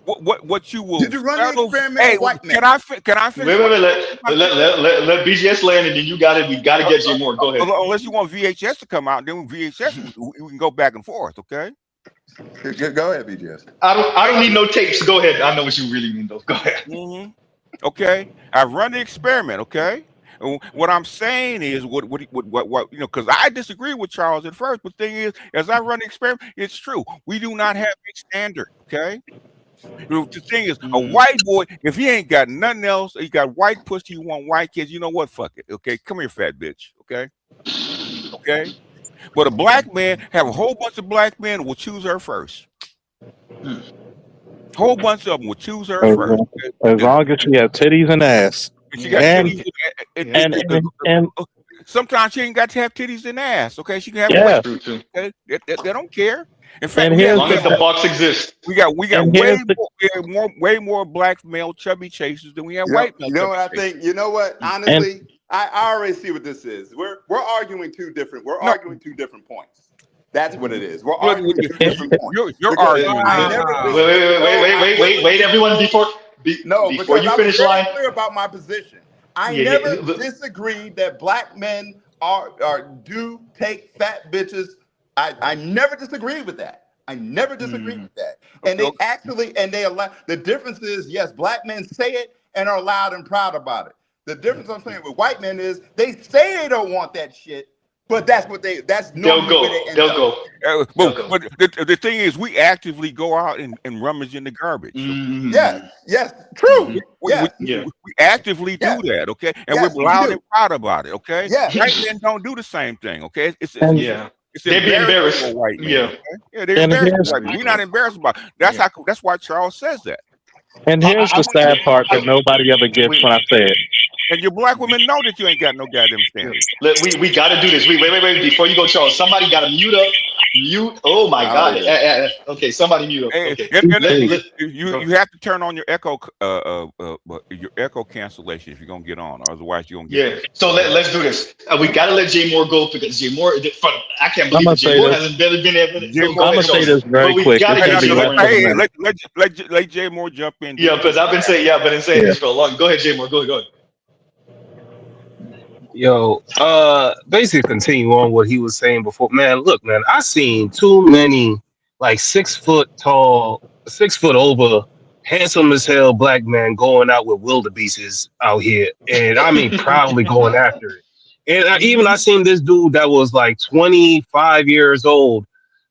what you will Did you run the settle? experiment Hey, on white men? can I finish? Wait. Let BGS land, and then you got it. We got to get Jay Moore. Go ahead. Unless you want VHS to come out, then VHS we can go back and forth. Okay. Go ahead, BGS. I don't need no tapes. Go ahead. I know what you really mean, though. Go ahead. Okay. I've run the experiment. Okay. And what I'm saying is what because I disagree with Charles at first, but the thing is, as I run the experiment, it's true. We do not have a standard. Okay. The thing is, a white boy, if he ain't got nothing else, he got white pussy, you want white kids, you know what? Fuck it. Okay. Come here, fat bitch. Okay. Okay. But a black man, have a whole bunch of black men will choose her first. Whole bunch of them will choose her first. As long as she has titties and ass. She got And titties sometimes she ain't got to have titties and ass. Okay, she can have Yeah. weight. Okay, they don't care. In fact, And we here's have, As long as the box exists. we got and way here's the way more black male chubby chasers than we have You know, white male you know chubby what I chasers. think? You know what? and Honestly, I already see what this is. We're arguing two different. We're No, arguing two different points. That's what it is. We're you're, arguing two different points. you're Because arguing. I Man. never Wait, everyone, before No, before because you I was finish very line. clear about my position. I Yeah, never yeah. disagreed that black men do take fat bitches. I never disagreed with that. I never disagreed with that. And they actually, and they allow, the difference is, yes, black men say it and are loud and proud about it. The difference I'm saying with white men is they say they don't want that shit, but that's normally where they end They'll up. go. But the thing is, we actively go out and rummage in the garbage. Yes, true. We actively do that, okay? And Yes, we're we loud do. and proud about it, okay? Yes. White men don't do the same thing, okay? It's and They'd be embarrassed. for white men. Yeah. Okay? Yeah, they're and embarrassed. here's For white men. We're not embarrassed about it. That's why Charles says that. and here's the sad part that nobody ever gets when I say it. And your black women know that you ain't got no goddamn standards. We got to do this. Wait. Before you go, Charles, somebody got to mute up. Mute. Oh my God. Okay, somebody mute up. Okay. You have to turn on your echo cancellation if you're gonna get on, otherwise you're gonna get. So let's do this. We got to let Jay Moore go because Jay Moore. I can't believe that Jay Moore hasn't barely been there. I'm gonna say this very quick. Let Jay Moore jump in. Yeah, because I've been saying this for a long. Go ahead, Jay Moore. Go ahead. Yo, basically continue on what he was saying before. Man, look, man, I seen too many like 6 foot tall, 6 foot over, handsome as hell black men going out with wildebeestes out here, and I mean proudly going after it. And I seen this dude that was like 25 years old,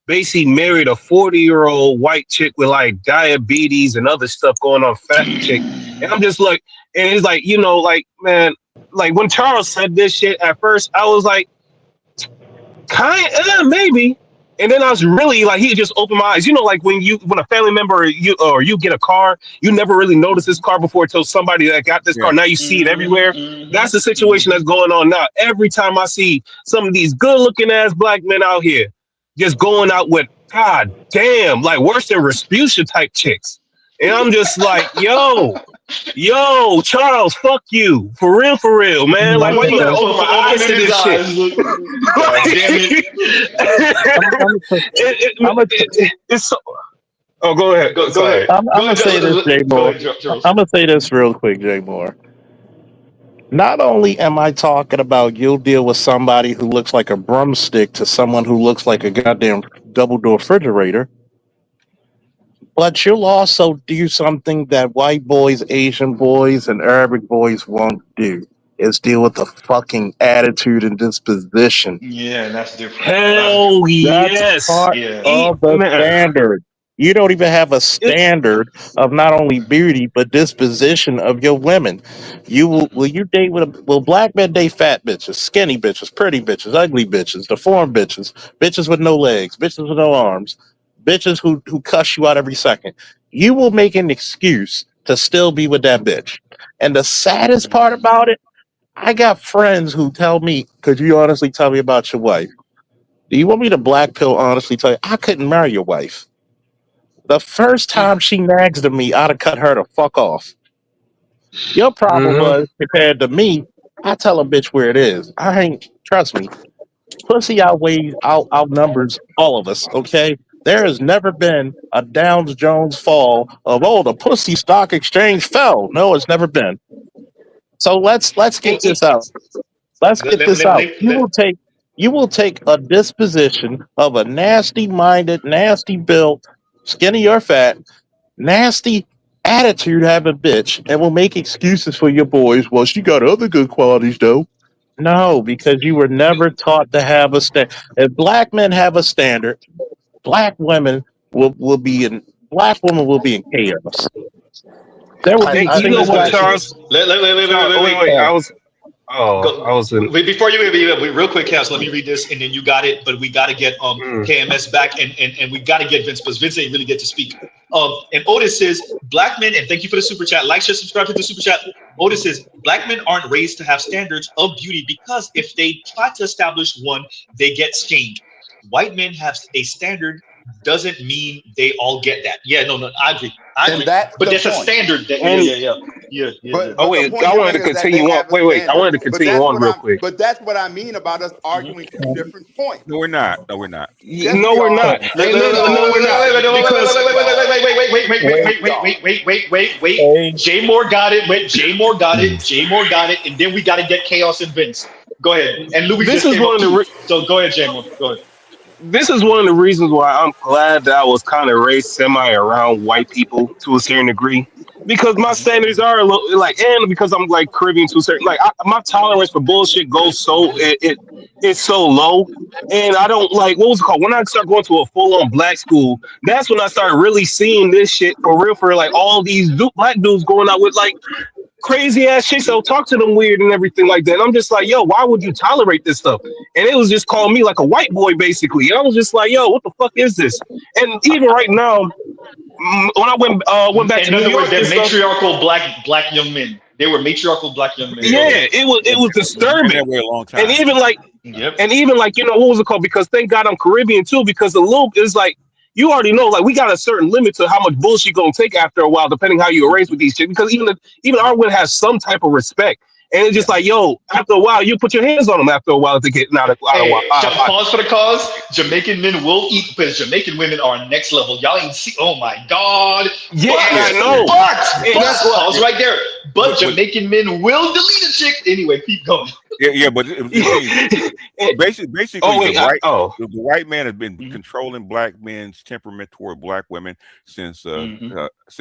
basically married a 40-year-old white chick with like diabetes and other stuff going on, fat chick. And I'm just like, and it's like, like, man, like when Charles said this shit at first, I was like, maybe. And then I was really like, he just opened my eyes. Like when a family member or you get a car, you never really notice this car before until somebody that got this car. Now you see it everywhere. That's the situation that's going on now. Every time I see some of these good looking ass black men out here just going out with, God damn, like worse than Rasputia type chicks. And I'm just like, yo, Charles, fuck you. For real, man. Like, why you gotta open my eyes to this shit? It's so... Oh, go ahead. Go ahead. I'm gonna say this, Jay Moore. I'm gonna say this real quick, Jay Moore. Not only am I talking about you'll deal with somebody who looks like a broomstick to someone who looks like a goddamn double-door refrigerator, but you'll also do something that white boys, Asian boys, and Arabic boys won't do, is deal with the fucking attitude and disposition. Yeah, that's different. Hell yes. That's part of the standard. You don't even have a standard of not only beauty but disposition of your women. Will you date will black men date fat bitches, skinny bitches, pretty bitches, ugly bitches, deformed bitches, bitches with no legs, bitches with no arms, bitches who cuss you out every second? You will make an excuse to still be with that bitch. And the saddest part about it, I got friends who tell me, could you honestly tell me about your wife? Do you want me to black pill honestly tell you I couldn't marry your wife? The first time she nags to me, I'd have cut her the fuck off. Your problem was, compared to me, I tell a bitch where it is. Trust me, pussy outnumbers all of us, okay? There has never been a Downs Jones fall of, the pussy stock exchange fell. No, it's never been. So let's get this out. Let's get this out. You will take a disposition of a nasty-minded, nasty-built, skinny or fat, nasty attitude having bitch, and will make excuses for your boys. Well, she got other good qualities though. No, because you were never taught to have a standard. If black men have a standard, black women will be in chaos. There will be Charles. Wait. I was in. Before you real quick, Cass, let me read this, and then you got it. But we got to get KMS back, and we got to get Vince, because Vince ain't really get to speak. And Otis says, black men, and thank you for the super chat. Like, share, subscribe to the super chat. Otis says black men aren't raised to have standards of beauty because if they try to establish one, they get shamed. White men have a standard doesn't mean they all get that. Yeah, no, I agree. And that's But the there's a point. standard that yeah. But Oh the wait, point I you're wanted to making is that they continue on. have a Wait, I standard. wanted to But continue that's on what real I'm. quick. But that's what I mean about us arguing two different points. No, we're not. No, we're not. Yes, No, we we're are. not. Yes, And we no, are. we're not. Because Wait. Jay Moore got it. Jay Moore got it. And then we got to get Chaos and Vince. Go ahead. And Louis this just is came one up of the. too. So go ahead, Jay Moore. Go ahead. This is one of the reasons why I'm glad that I was kind of raised semi around white people to a certain degree. Because my standards are a little like, and because I'm like Caribbean to a certain like, my tolerance for bullshit goes so it's so low, and I don't like what was it called when I start going to a full on black school. That's when I start really seeing this shit for real, for like all these black dudes going out with like crazy ass chicks that'll talk to them weird and everything like that. And I'm just like, yo, why would you tolerate this stuff? And it was just calling me like a white boy basically. And I was just like, yo, what the fuck is this? And even right now, when I went back to In New other words, York, they're and stuff, matriarchal black young men. They were matriarchal black young men. yeah, it was Been that disturbing. way a long And time. even like, you know, what was it called? Because thank God I'm Caribbean too. Because the loop is like, you already know, like we got a certain limit to how much bullshit gonna take after a while, depending how you were raised with these shit. Because even our women has some type of respect, and it's just like, yo, after a while, you put your hands on them after a while if they get out of Hey, pocket. pause for the cause. Jamaican men will eat because Jamaican women are next level. Y'all ain't see. Oh my God. Yeah, But, I know. And but that's what, pause right there. But But- Jamaican men will delete a chick anyway. Keep going. Yeah, but basically, Oh, wait, the white man has been controlling black men's temperament toward black women since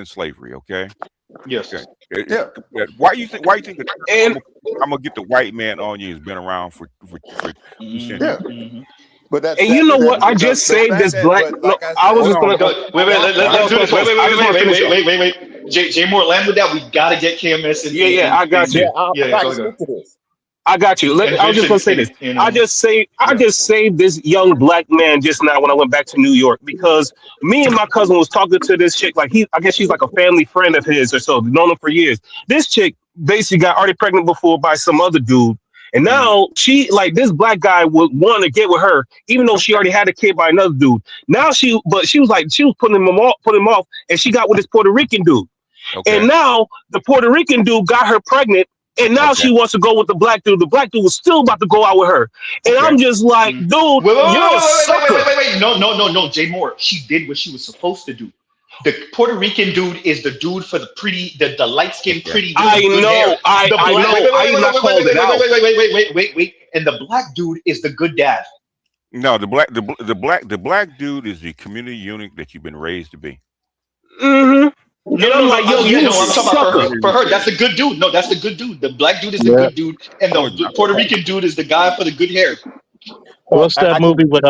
slavery. Okay. Yes. Okay. Why you think that I'm gonna get the white man on you has been around for centuries. But that's and you know what? I just saved this black. No, I was just gonna. Let's do this. Wait. Jay Moore, land with that. We gotta get KMS. I got you. Go. I got you. I was just gonna say this. I just saved this young black man just now when I went back to New York because me and my cousin was talking to this chick. Like I guess she's like a family friend of his or so. Known him for years. This chick basically got already pregnant before by some other dude. And now she like this black guy would want to get with her, even though she already had a kid by another dude. Now she was putting him off, and she got with this Puerto Rican dude. Okay. And now the Puerto Rican dude got her pregnant, and now she wants to go with the black dude. The black dude was still about to go out with her, and I'm just like, dude, you're a sucker. Wait. No, Jay Moore. She did what she was supposed to do. The Puerto Rican dude is the dude for the pretty, the light skinned pretty. I know. I know. Wait. And the black dude is the good dad. No, the black dude is the community unit that you've been raised to be. Mm-hmm. No, I'm talking about for her. That's the good dude. No, that's the good dude. The black dude is the good dude, and the Puerto Rican dude is the guy for the good hair. What's that movie with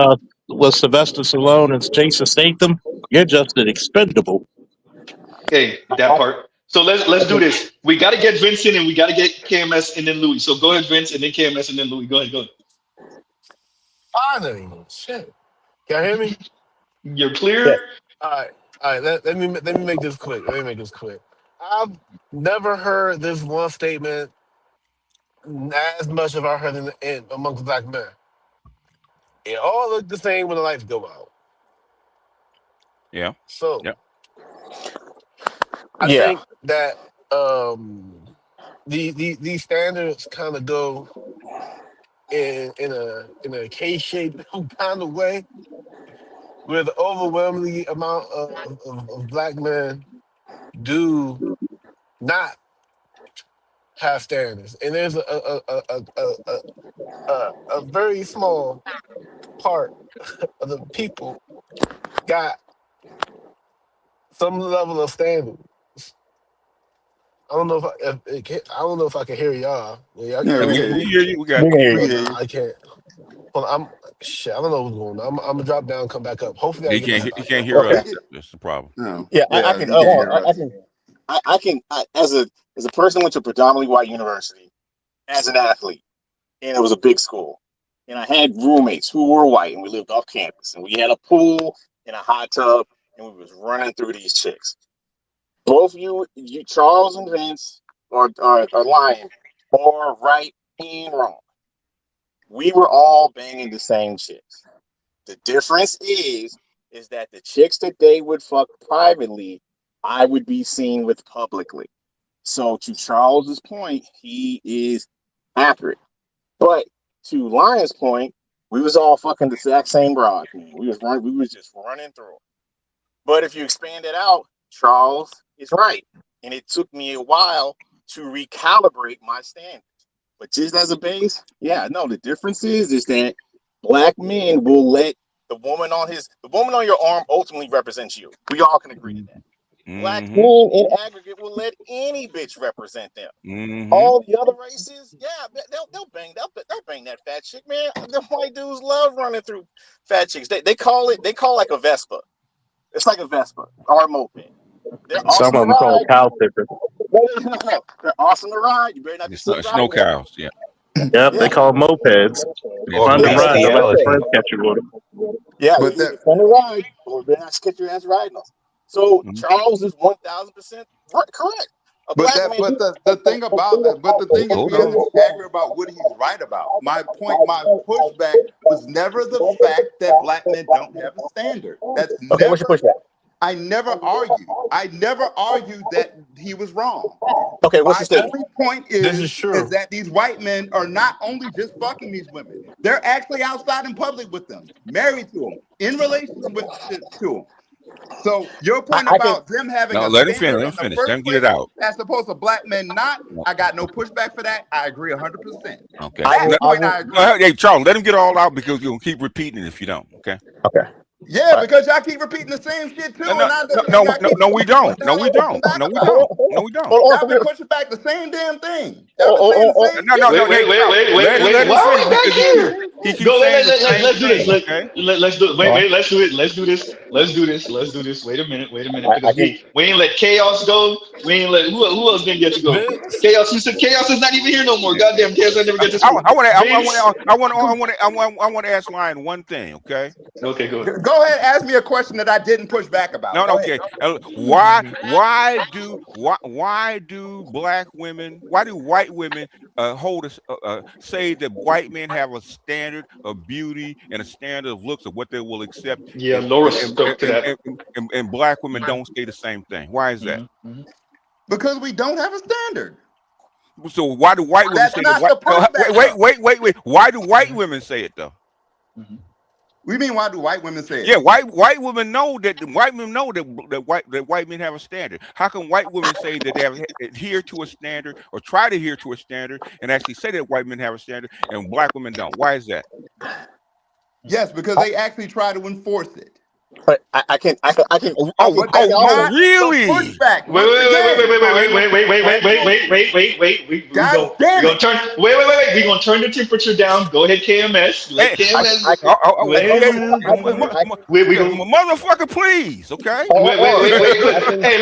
Sylvester Stallone and Jason Statham? You're just an expendable. Okay, that part. So let's do this. We got to get Vincent and we got to get KMS and then Louis. So go ahead, Vince, and then KMS and then Louis. Go ahead. Finally, shit. Can you hear me? You're clear. All right. Let me make this quick. I've never heard this one statement as much as I heard in amongst black men. It all look the same when the lights go out. Yeah. So I think that these standards kind of go in a K-shaped kind of way, where the overwhelming amount of black men do not have standards, and there's a very small part of the people got some level of standards. I don't know if I can hear y'all. Yeah, we hear you. We got you. I can't. Well, I don't know what's going on. I'm gonna drop down, come back up. Hopefully, he can't hear us. That's the problem. No. I can. As a person who went to a predominantly white university, as an athlete, and it was a big school, and I had roommates who were white, and we lived off campus, and we had a pool and a hot tub, and we was running through these chicks. Both you Charles and Vince, or lying or right and wrong. We were all banging the same chicks. The difference is that the chicks that they would fuck privately, I would be seen with publicly. So to Charles's point, he is accurate. But to Lion's point, we was all fucking the exact same broad. We was just running through. But if you expand it out, Charles is right. And it took me a while to recalibrate my standards. But just as a base, yeah, no, the difference is that black men will let the woman on your arm ultimately represents you. We all can agree to that. Black men in aggregate will let any bitch represent them. All the other races, yeah, they'll bang that fat chick, man. The white dudes love running through fat chicks. They call like a Vespa. It's like a Vespa or a moped. They're Some awesome of to them call ride. cow tippers. No, they're awesome to ride. You better not be slick Snow riding them. cows, yeah. Yep, they call them mopeds. Fun to ride. Don't let your friends catch you with them. Yeah, But it's fun to ride, but better not get your ass riding them. So Charles is 1,000% correct. A But black man. the thing about that, but the thing is, we have to be accurate about what he's right about. My pushback was never the fact that black men don't have a standard. That's Okay, what's your pushback? I never argued. I never argued that he was wrong. Okay, what's My your statement? only point is that these white men are not only just fucking these women, they're actually outside in public with them, married to them, in relationships to them. So your point about them having No, a let him standard finish. in the Let first him get it place, out. as opposed to black men not, I got no pushback for that. I agree 100%. Okay. That point I agree. Hey, Charles, let him get it all out because you're gonna keep repeating it if you don't. Okay. Okay. Yeah, because y'all keep repeating the same shit too, No, we don't. No, we don't. No, we don't. No, we don't. Y'all been pushing back the same damn thing. Y'all been saying the same No, shit. Wait. Why are we back here? He keeps saying the same Let's do this. thing. Okay. Let's do it. Wait, let's do it. Let's do this. Wait a minute. Because we ain't let Chaos go. We ain't let who else didn't get to go? Vince. Chaos. You said Chaos is not even here no more. Goddamn, Chaos I never get to speak. I want to ask Lion one thing. Okay. Okay, go ahead. Go ahead, ask me a question that I didn't push back about. No, Go okay. ahead. Why do black women? Why do white women say that white men have a standard of beauty and a standard of looks of what they will accept? Yeah, Laura spoke to that. And black women don't say the same thing. Why is that? Because we don't have a standard. So why do white women say that? Wait. Why do white women say it though? We mean why do white women say it? Yeah, white women know that white men have a standard. How can white women say that they have adhere to a standard or try to adhere to a standard and actually say that white men have a standard and black women don't? Why is that? Yes, because they actually try to enforce it. But I can. Really? Wait. We gonna turn. Wait. We gonna turn the temperature down. Go ahead, KMS. Let KMS. Motherfucker, please. Okay. Wait. Hey,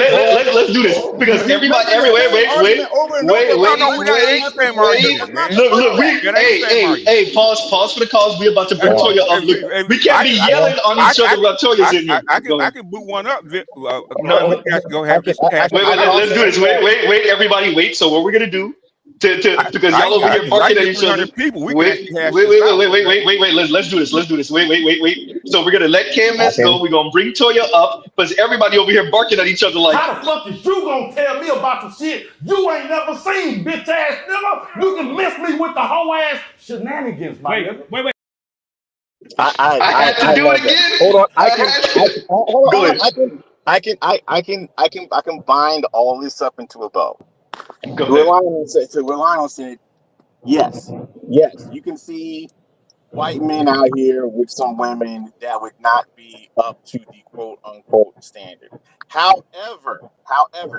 let's do this because everybody. Wait. Hey. Pause for the cause. We about to bring Toya up. Look, we can't be yelling on each other while Toya's in here. I can boot one up. No, go ahead. Let's do this. Wait, everybody, wait. So what we're gonna do? Because y'all over here barking at each other. Wait. Let's do this. Wait. So we're gonna let KMS go. We're gonna bring Toya up because everybody over here barking at each other like. How the fuck is you gonna tell me about some shit you ain't never seen, bitch ass nigga? You can miss me with the whole ass shenanigans, my nigga. Wait. I had to do it again. Hold on. I can bind all this up into a bow. Reliant said, yes, you can see white men out here with some women that would not be up to the quote unquote standard. However,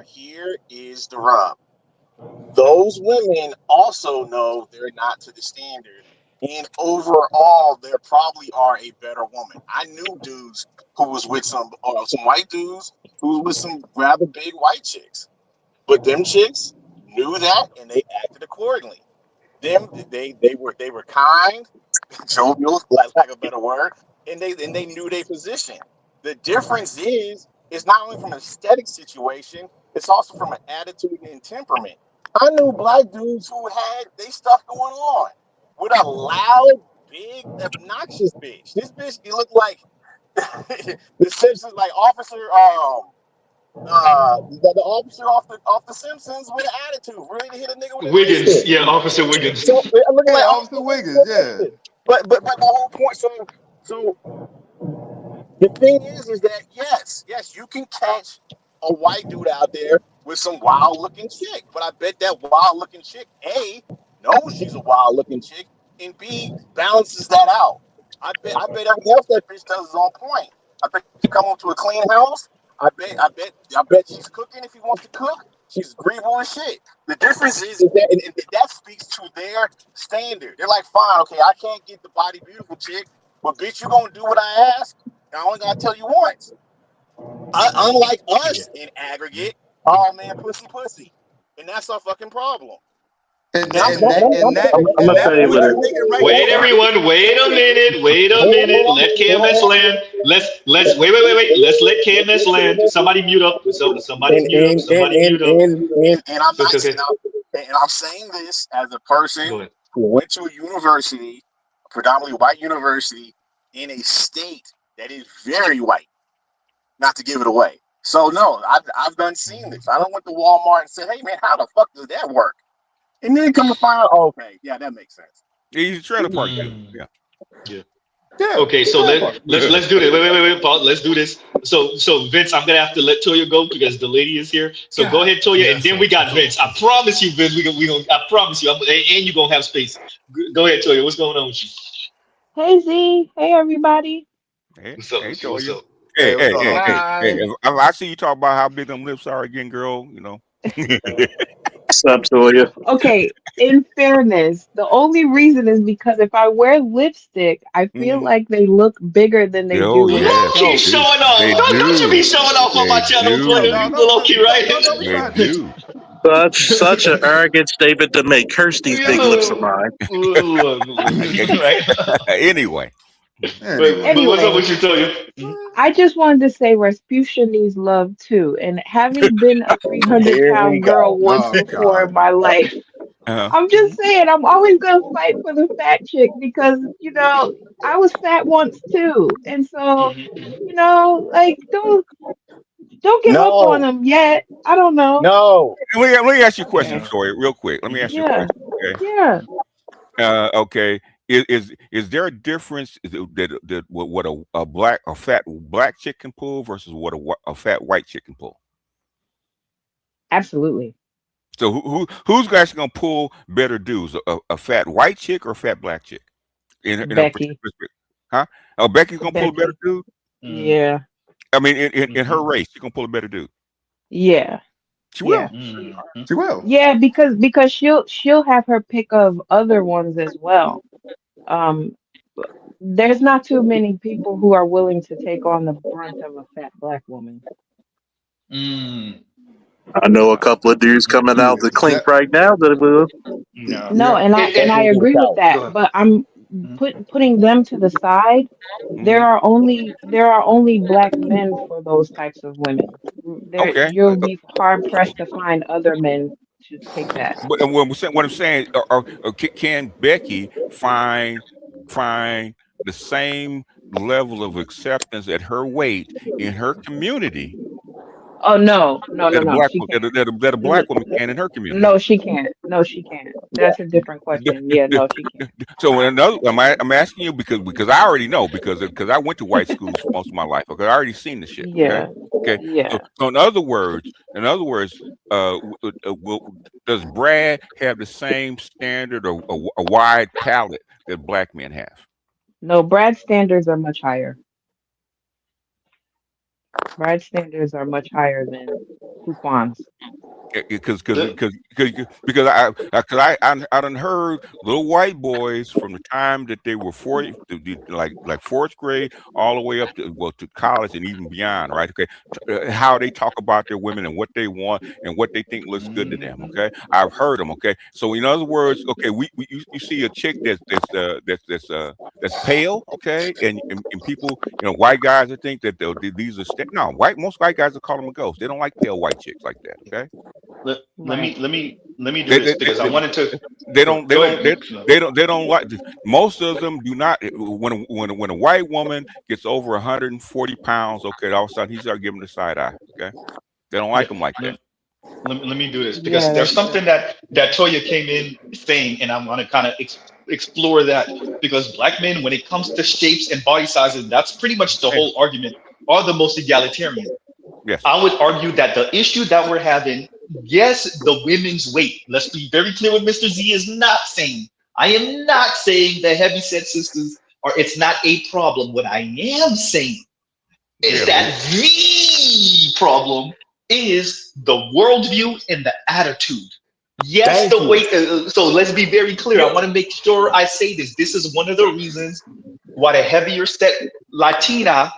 here is the rub. Those women also know they're not to the standard. And overall, there probably are a better woman. I knew dudes who was with some white dudes who was with some rather big white chicks. But them chicks knew that and they acted accordingly. They were kind, jovial, lack of a better word, and they knew their position. The difference is it's not only from an aesthetic situation, it's also from an attitude and temperament. I knew black dudes who had they stuff going on with a loud, big, obnoxious bitch. This bitch, it looked like the Simpsons, like Officer, the officer off the Simpsons with an attitude, ready to hit a nigga with a Wiggins, nightstick. yeah, Officer Wiggins. So it looked like Officer Wiggins, yeah. But the whole point. So the thing is that yes, you can catch a white dude out there with some wild looking chick, but I bet that wild looking chick A knows she's a wild looking chick, and B balances that out. I bet everything else that bitch does is on point. I bet you come home to a clean house. I bet she's cooking if he wants to cook. She's agreeable as shit. The difference is that and that speaks to their standard. They're like, fine, okay, I can't get the body beautiful chick, but bitch, you gonna do what I ask? I only gotta tell you once. Unlike us in aggregate, oh man, pussy, and that's our fucking problem. And I'm gonna tell you what it is. Wait, everyone. Wait a minute. Let KMS land. Let's wait. Let's let KMS land. Somebody mute up. Somebody mute up. Somebody mute up. And I'm saying this as a person who went to a university, a predominantly white university, in a state that is very white. Not to give it away. So no, I've done seen this. I don't went to Walmart and said, hey man, how the fuck does that work? And then come to find out, okay, yeah, that makes sense. He's a trailer park. Yeah. Okay, so let's do this. Wait, Paul. Let's do this. So Vince, I'm gonna have to let Toya go because the lady is here. So go ahead, Toya, and then we got Vince. I promise you, Vince. We gonna. I promise you. And you gonna have space. Go ahead, Toya. What's going on with you? Hey Z. Hey everybody. Hey, what's up? What's up? Hey, I see you talk about how big them lips are again, girl. You know. What's up, Toya? Okay, in fairness, the only reason is because if I wear lipstick, I feel like they look bigger than they do when I Don't don't. keep showing off. Don't you be showing off on my channel, Toya. You low key, right? They do. Such an arrogant statement to make. Curse these big lips of mine. Anyway. But what's up with you, Toya? I just wanted to say Rasputia needs love too. And having been a 300-pound girl once before in my life, I'm just saying I'm always gonna fight for the fat chick because I was fat once too, and so like don't give up on them yet. I don't know. No. Let me ask you a question, Toya, real quick. Let me ask you a question. Okay. Yeah. Okay. Is there a difference that what a fat black chick can pull versus what a fat white chick can pull? Absolutely. So who's actually gonna pull better dudes? A fat white chick or a fat black chick? Becky. Huh? Oh, Becky's gonna pull a better dude? Yeah. I mean, in her race, she's gonna pull a better dude. Yeah. She will. She will. Yeah, because she'll have her pick of other ones as well. There's not too many people who are willing to take on the brunt of a fat black woman. I know a couple of dudes coming out the clink right now that will. No, and I agree with that, but I'm putting them to the side. There are only black men for those types of women. Okay. You'll be hard pressed to find other men to take that. But what I'm saying, can Becky find the same level of acceptance at her weight in her community? Oh no. That a black woman can in her community. No, she can't. That's a different question. Yeah, no, she can't. So I'm asking you because I already know because I went to white schools most of my life. Okay, I already seen the shit. Yeah. Okay. Yeah. So in other words, does Brad have the same standard or a wide palette that black men have? No, Brad's standards are much higher. Brad's standards are much higher than Huquan's. Because I done heard little white boys from the time that they were 40, like fourth grade, all the way up to college and even beyond, right? Okay, how they talk about their women and what they want and what they think looks good to them. Okay, I've heard them. Okay, so in other words, okay, you see a chick that's pale, okay, and people, white guys that think that these are no, No, most white guys will call them a ghost. They don't like pale white chicks like that. Okay. Let me do this because I wanted to. They don't Go ahead. like. Most of them do not. When a white woman gets over 140 pounds, okay, all of a sudden he start giving the side eye. Okay, they don't like them like that. Let me do this because Yeah, there's that's true. something that Toya came in saying, and I'm going to kind of explore that because black men, when it comes to shapes and body sizes, that's pretty much the whole argument, are the most egalitarian. Yes. I would argue that the issue that we're having, yes, the women's weight. Let's be very clear what Mr. Z is not saying. I am not saying the heavyset sisters are, it's not a problem. What I am saying is that the problem is the worldview and the attitude. Yes, the weight. So let's be very clear. I want to make sure I say this. This is one of the reasons why the heavier set Latina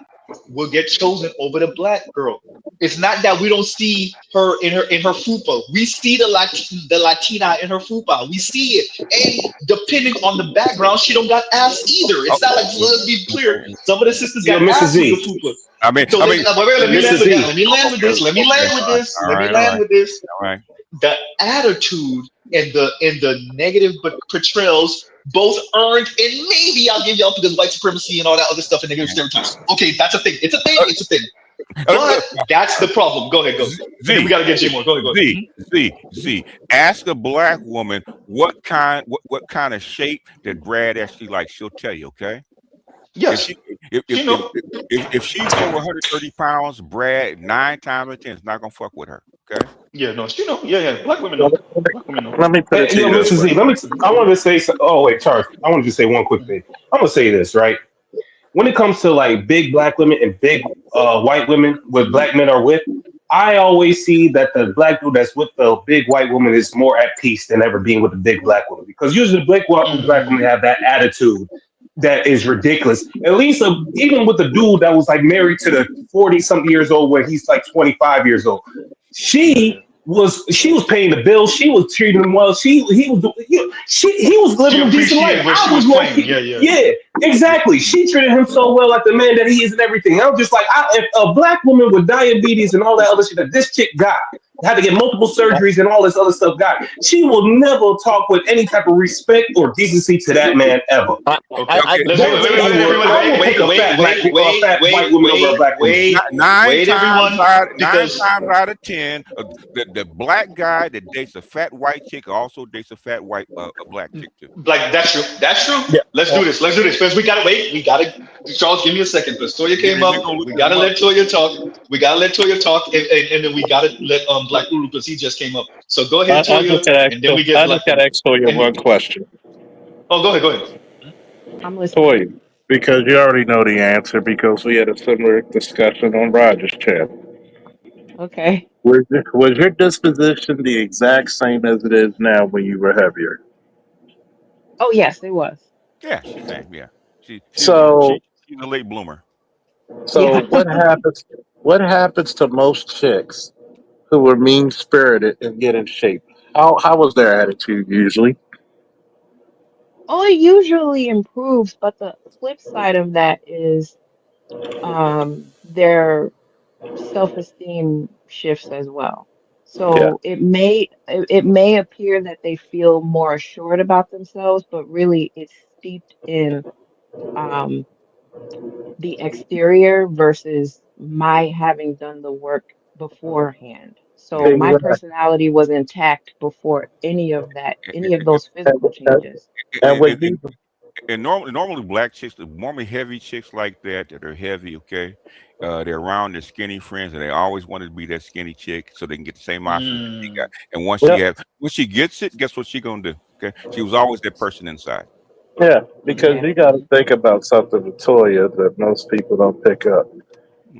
will get chosen over the black girl. It's not that we don't see her in her fupa. We see the Latina in her fupa. We see it, and depending on the background, she don't got ass either. It's not like, let's be clear. Some of the sisters got ass in the fupa. I mean, Let me land with this. Let me land with this. All right. The attitude and the negative portrayals both earned, and maybe I'll give y'all because white supremacy and all that other stuff and negative stereotypes. Okay, that's a thing. It's a thing. But that's the problem. Go ahead, go. We gotta get J more. Go ahead. Z. Ask a black woman what kind of shape that Brad actually likes. She'll tell you. Okay. Yes. If she's over 130 pounds, Brad 9 times out of 10 is not gonna fuck with her. Okay. Yeah, no, she know. Yeah. Black women know. Let me put it to you. Mr. Z, I wanted to say. Oh wait, Charles. I wanted to say one quick thing. I'm gonna say this right. When it comes to like big black women and big white women with black men are with, I always see that the black dude that's with the big white woman is more at peace than ever being with the big black woman, because usually the black women have that attitude that is ridiculous. At least even with the dude that was like married to the 40-something years old when he's like 25 years old, she was paying the bills. She was treating him well. He was living a decent life. Yeah, exactly. She treated him so well, like the man that he is and everything. I'm just like, if a black woman with diabetes and all that other shit that this chick got, had to get multiple surgeries and all this other stuff got, she will never talk with any type of respect or decency to that man ever. Nine times out of 10, the black guy that dates a fat white chick also dates a fat white black chick too. Like that's true. Yeah. Let's do this. Because we gotta wait. Charles, give me a second. Because Toya came up. We gotta let Toya talk. And then we gotta let Black Uru, because he just came up. So go ahead, Toya, and then we get. I just gotta ask Toya one question. Oh, go ahead. I'm listening. Toya, because you already know the answer, because we had a similar discussion on Roger's chat. Okay. Was your disposition the exact same as it is now when you were heavier? Oh yes, it was. Yeah, she's saying, yeah. She's So she's a late bloomer. So Yeah. what happens to most chicks who are mean spirited and get in shape? How was their attitude usually? Oh, it usually improves, but the flip side of that is their self-esteem shifts as well. Yeah. So it may appear that they feel more assured about themselves, but really it's steeped in um the exterior versus my having done the work beforehand. So my Exactly. personality was intact before any of those physical changes. And with you, And normally black chicks, normally heavy chicks like that are heavy, okay? They're around their skinny friends, and they always wanted to be that skinny chick so they can get the same options that she got. And once she gets it, guess what she gonna do? Okay, she was always that person inside. yeah, because you got to think about something with Toya that most people don't pick up.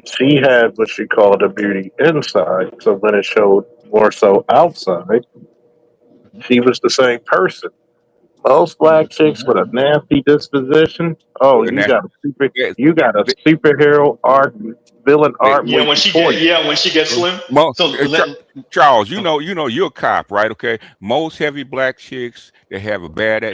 She had what she called a beauty inside, so when it showed more so outside, she was the same person. Most black chicks with a nasty disposition, oh, you got a superhero arc, villain arc. Yeah, when she gets slim. Charles, you know you're a cop, right? Okay. Most heavy black chicks that have bad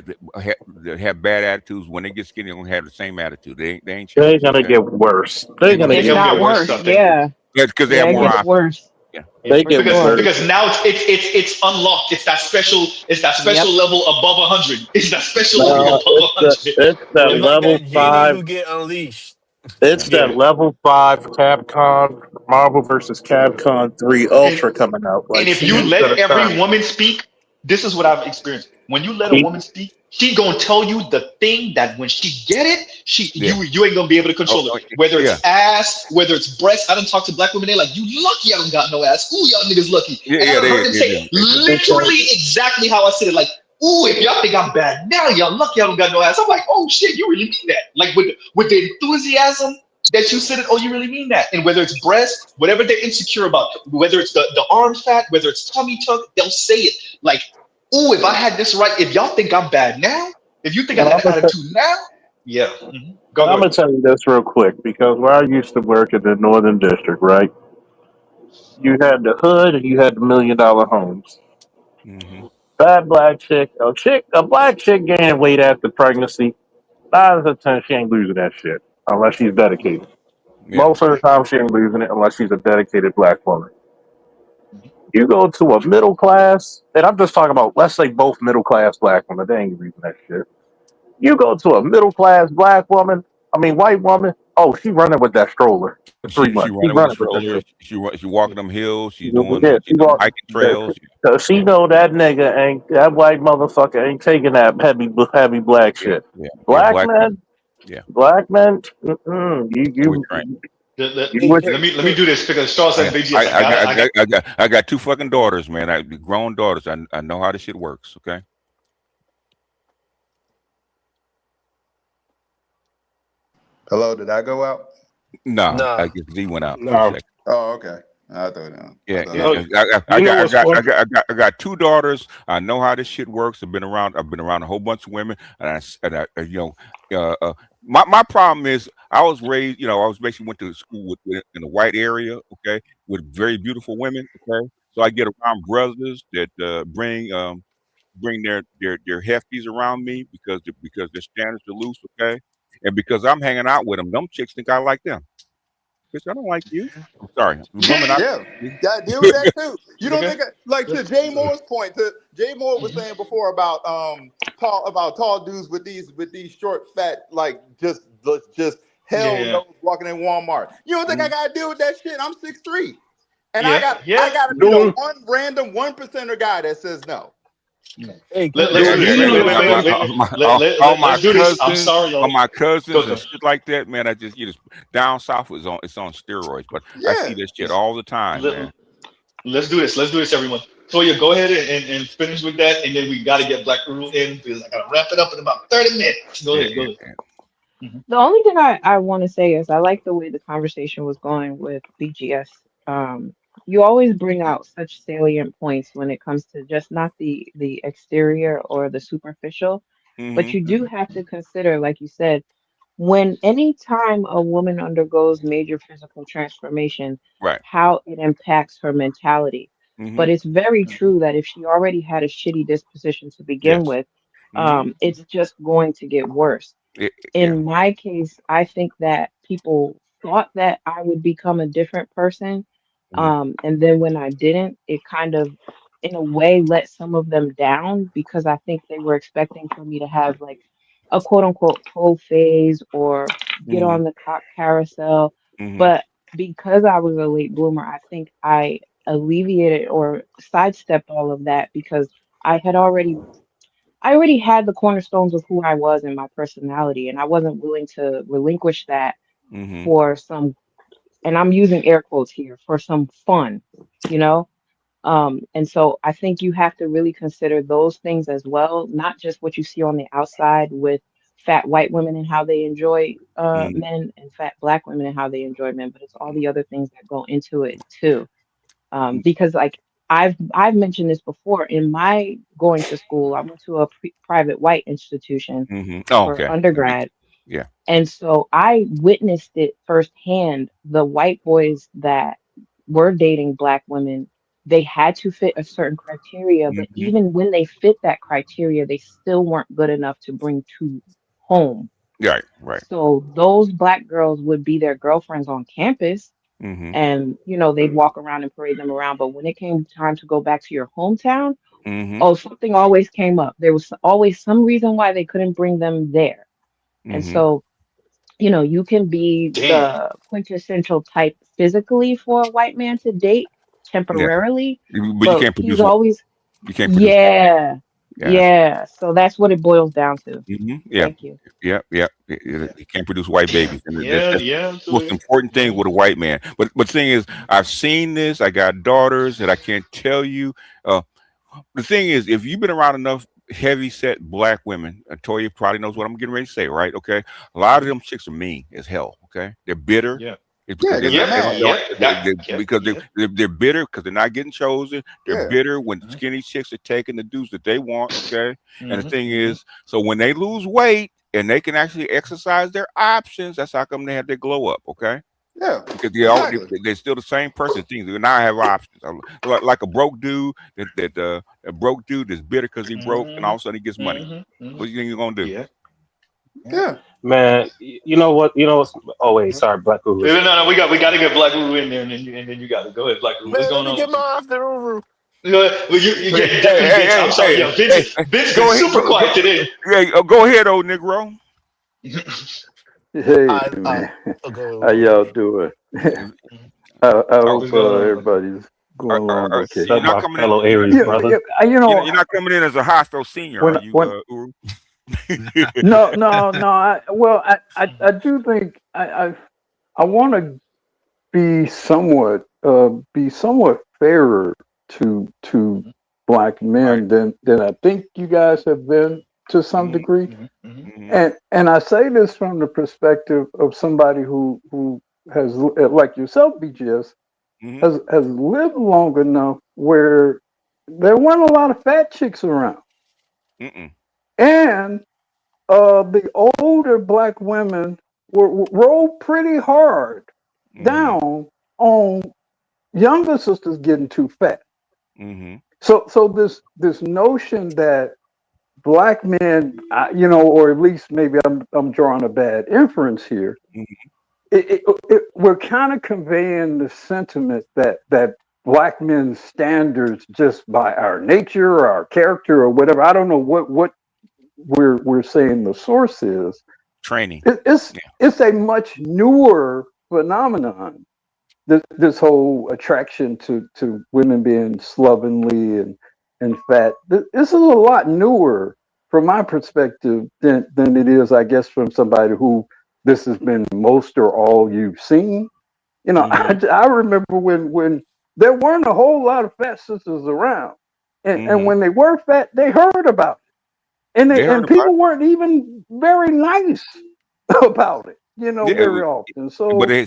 attitudes, when they get skinny, they're gonna have the same attitude. They ain't changing. They're gonna get worse. They're gonna get worse. Yeah. Yeah, because they Yeah, have it more gets options. worse. Yeah. They For get sure. worse. Because now it's unlocked. It's that special Yep. level above 100. It's that special level No, above 100. it's that It's Yeah. like level that genie 5. who get unleashed. It's that Yeah. level 5 Capcom Marvel versus Capcom 3 And Ultra coming out. and Like if she you ain't got let a every time. woman speak, this is what I've experienced. When you let a She, woman speak, she gonna tell you the thing that when she get it, Yeah. you ain't gonna be able to Oh, control it. oh, Whether yeah. it's ass, whether it's breast. I don't talk to black women. They like, you lucky I don't got no ass. Ooh, y'all niggas lucky. Yeah, And I yeah, done heard them they say do. They do. literally exactly how I said it. Like, ooh, if y'all think I'm bad now, y'all lucky I don't got no ass. I'm like, oh shit, you really mean that? Like with the enthusiasm that you said it, oh, you really mean that? And whether it's breast, whatever they're insecure about, whether it's the arm fat, whether it's tummy tuck, they'll say it. Like, ooh, if I had this right, if y'all think I'm bad now, if you think I and got an attitude now, yeah. Go I'm ahead. gonna tell you this real quick because where I used to work in the Northern District, right? You had the hood and you had the $1 million homes. Mm-hmm. Bad a black chick gaining weight after pregnancy. 9 out of 10, she ain't losing that shit unless she's dedicated. Yeah. Most of the time, she ain't losing it unless she's a dedicated black woman. You go to a middle class, and I'm just talking about, let's say both middle class black women, they ain't losing that shit. You go to a middle class white woman. Oh, she running with that stroller for three She months. She running with a running with that stroller. stroller. She walking them hills. She's doing Yeah, them she walk. hiking trails. Cause she know that white motherfucker ain't taking that heavy black Yeah, shit. yeah, yeah. Black Black man. men, Yeah. black men. Mm-mm, Always trained. you would. Let me do this because Charles says BGS. I got two fucking daughters, man. Grown daughters. I know how this shit works. Okay. Hello, did I go out? Nah, I Nah. guess Z went out for a No. second. Oh, okay. I thought Yeah, I yeah. No, was. I you know what's funny? got two daughters. I know how this shit works. I've been around a whole bunch of women, my problem is I was raised. I was basically went to school in a white area. Okay, with very beautiful women. Okay, so I get around brothers that bring their hefties around me because their standards are loose. Okay, and because I'm hanging out with them chicks think I like them. Bitch, I don't like you. I'm sorry, woman. Yeah, gotta deal with that too. You don't Okay. think like to Jay Moore's point? To Jay Moore was saying before about tall dudes with these short fat like just hell Yeah. no walking in Walmart. You don't think I gotta deal with that shit? I'm 6'3", and Yeah. I Yeah. gotta be the Doing one random 1% guy that says no. Hey, Let's Yeah, do Quinn. this. yeah. Wait, doing wait, this wait, wait, thing. wait, wait. All my Let's do this. I'm cousins, sorry, all y'all. my cousins and Go. shit like that, man. Down south it's on steroids, but I see Yeah. this shit all the time, man. Let's do this. Let's do this, everyone. Toya, go ahead and finish with that, and then we got to get Black Rule in because I got to wrap it up in about 30 minutes. Go Yeah, ahead. Go yeah, ahead. yeah. The only thing I want to say is I like the way the conversation was going with BGS. You always bring out such salient points when it comes to just not the exterior or the superficial, but Mm-hmm. you do have to consider, like you said, when any time a woman undergoes major physical transformation, Right. how it impacts her mentality. Mm-hmm. But it's very true that if she already had a shitty disposition to begin Yes. with, Mm-hmm. it's just going to get worse. Yeah. In my case, I think that people thought that I would become a different person. Mm-hmm. And then when I didn't, it kind of, in a way, let some of them down because I think they were expecting for me to have like a quote unquote pro phase or get Mm-hmm. on the cock carousel. Mm-hmm. But because I was a late bloomer, I think I alleviated or sidestepped all of that because I had already I already had the cornerstones of who I was and my personality, and I wasn't willing to relinquish that Mm-hmm. for some, and I'm using air quotes here, for some fun, you know? And so I think you have to really consider those things as well, not just what you see on the outside with fat white women and how they enjoy Mm-hmm. men and fat black women and how they enjoy men, but it's all the other things that go into it too. Because like I've mentioned this before in my going to school, I went to a private white institution Mm-hmm. Oh, for okay. That makes undergrad, yeah. and so I witnessed it firsthand. The white boys that were dating black women, they had to fit a certain criteria, but Mm-hmm. even when they fit that criteria, they still weren't good enough to bring to home. Right. Right. So those black girls would be their girlfriends on campus, and they'd walk around and parade them around. But when it came time to go back to your hometown, oh, something always came up. There was always some reason why they couldn't bring them there. And so, you can be Damn. the quintessential type physically for a white man to date Yeah, temporarily, but you but can't he's produce one. always, You can't produce. yeah, Yeah, yeah. So that's what it boils down to. yeah, Thank you. yeah. You can't produce white babies, and Yeah, that's yeah, the most absolutely. important thing with a white man. But the thing is, I've seen this. I got daughters that I can't tell you. Uh, the thing is, if you've been around enough heavy set black women, Toya probably knows what I'm getting ready to say, right? Okay, a lot of them chicks are mean as hell. Okay, they're bitter. Yeah. It's Yeah, because they're because they're not. They don't. mad. They don't Yep. That. Yep. because Yep. they're bitter because they're not getting chosen. They're Yeah. bitter when skinny chicks are taking the dudes that they want. Okay, and the thing Mm-hmm. is, so when they lose weight and they can actually exercise their options, that's how come they have their glow up. Okay. Yeah. Because Exactly. they're still the same person. Things now I have options. Like a broke dude a broke dude that's bitter because he broke, and all of a sudden he gets money. Mm-hmm. What do you think you're gonna do? Yeah. Yeah. Man, you know what? Oh wait, sorry, Black Guru. No. We got to get Black Guru in there, and then you got it. Go ahead, Black Guru. What's Man, let going me on get with my you? after over. Well, yeah, Hey, definitely Vince. I'm hey, sorry, hey, yeah, hey, Vince been go ahead, super quiet today. go ahead, old Negro. Hey man, I'll go how over. y'all doing? I Oh, hope What's going on, Black Guru? everybody's going along What's okay. up, you're not my coming in. fellow You're not, Aries Yeah, brother? you're not coming in as a hostile senior, when are you, when Uru? no, I do think I want to be somewhat fairer to black Right. men than I think you guys have been to some degree. Mm-hmm. And I say this from the perspective of somebody who has, like yourself, BGS, Mm-hmm. has lived long enough where there weren't a lot of fat chicks around, Mm-mm. and the older black women were rolled pretty hard Mm-hmm. down on younger sisters getting too fat. Mm-hmm. So this notion that black men, or at least maybe I'm drawing a bad inference here. We're kind of conveying the sentiment that black men's standards, just by our nature or our character or whatever. I don't know what we're saying the source is. Training. It's a much newer phenomenon. This whole attraction to women being slovenly and fat. This is a lot newer from my perspective than it is, I guess, from somebody who this has been most or all you've seen. I remember when there weren't a whole lot of fat sisters around, and when they were fat, they heard about it, They heard and about it. people weren't even very nice about it, Yeah, very often. but So they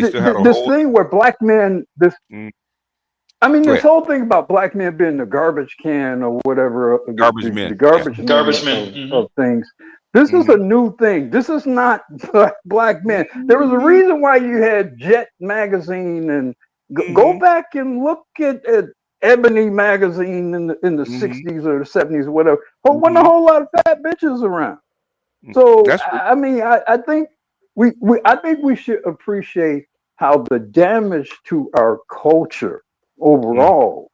still had a this whole. thing where black men, Mm, go this ahead. whole thing about black men being the garbage can or whatever, Garbage the men. Yeah. garbage men Garbage man. of things. This is a new thing. This is not black men. There was a reason why you had Jet magazine, and go back and look at Ebony magazine in the 60s or the 70s or whatever. Wasn't a whole lot of fat bitches around. So That's true. I think we should appreciate how the damage to our culture overall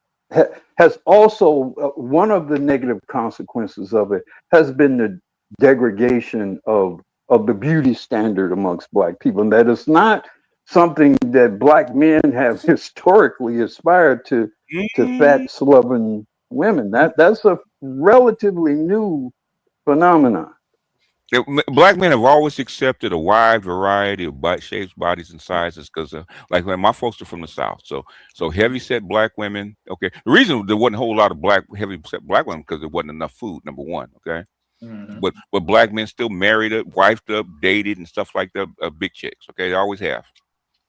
has also, one of the negative consequences of it has been the degradation of the beauty standard amongst black people, and that is not something that black men have historically aspired to fat sloven women. That's a relatively new phenomenon. Black men have always accepted a wide variety of shapes, bodies, and sizes because, like, when my folks are from the South, so heavy set black women. Okay, the reason there wasn't a whole lot of heavy set black women because there wasn't enough food. Number one, okay, but black men still married up, wifed up, dated, and stuff like that. Big chicks. Okay, they always have.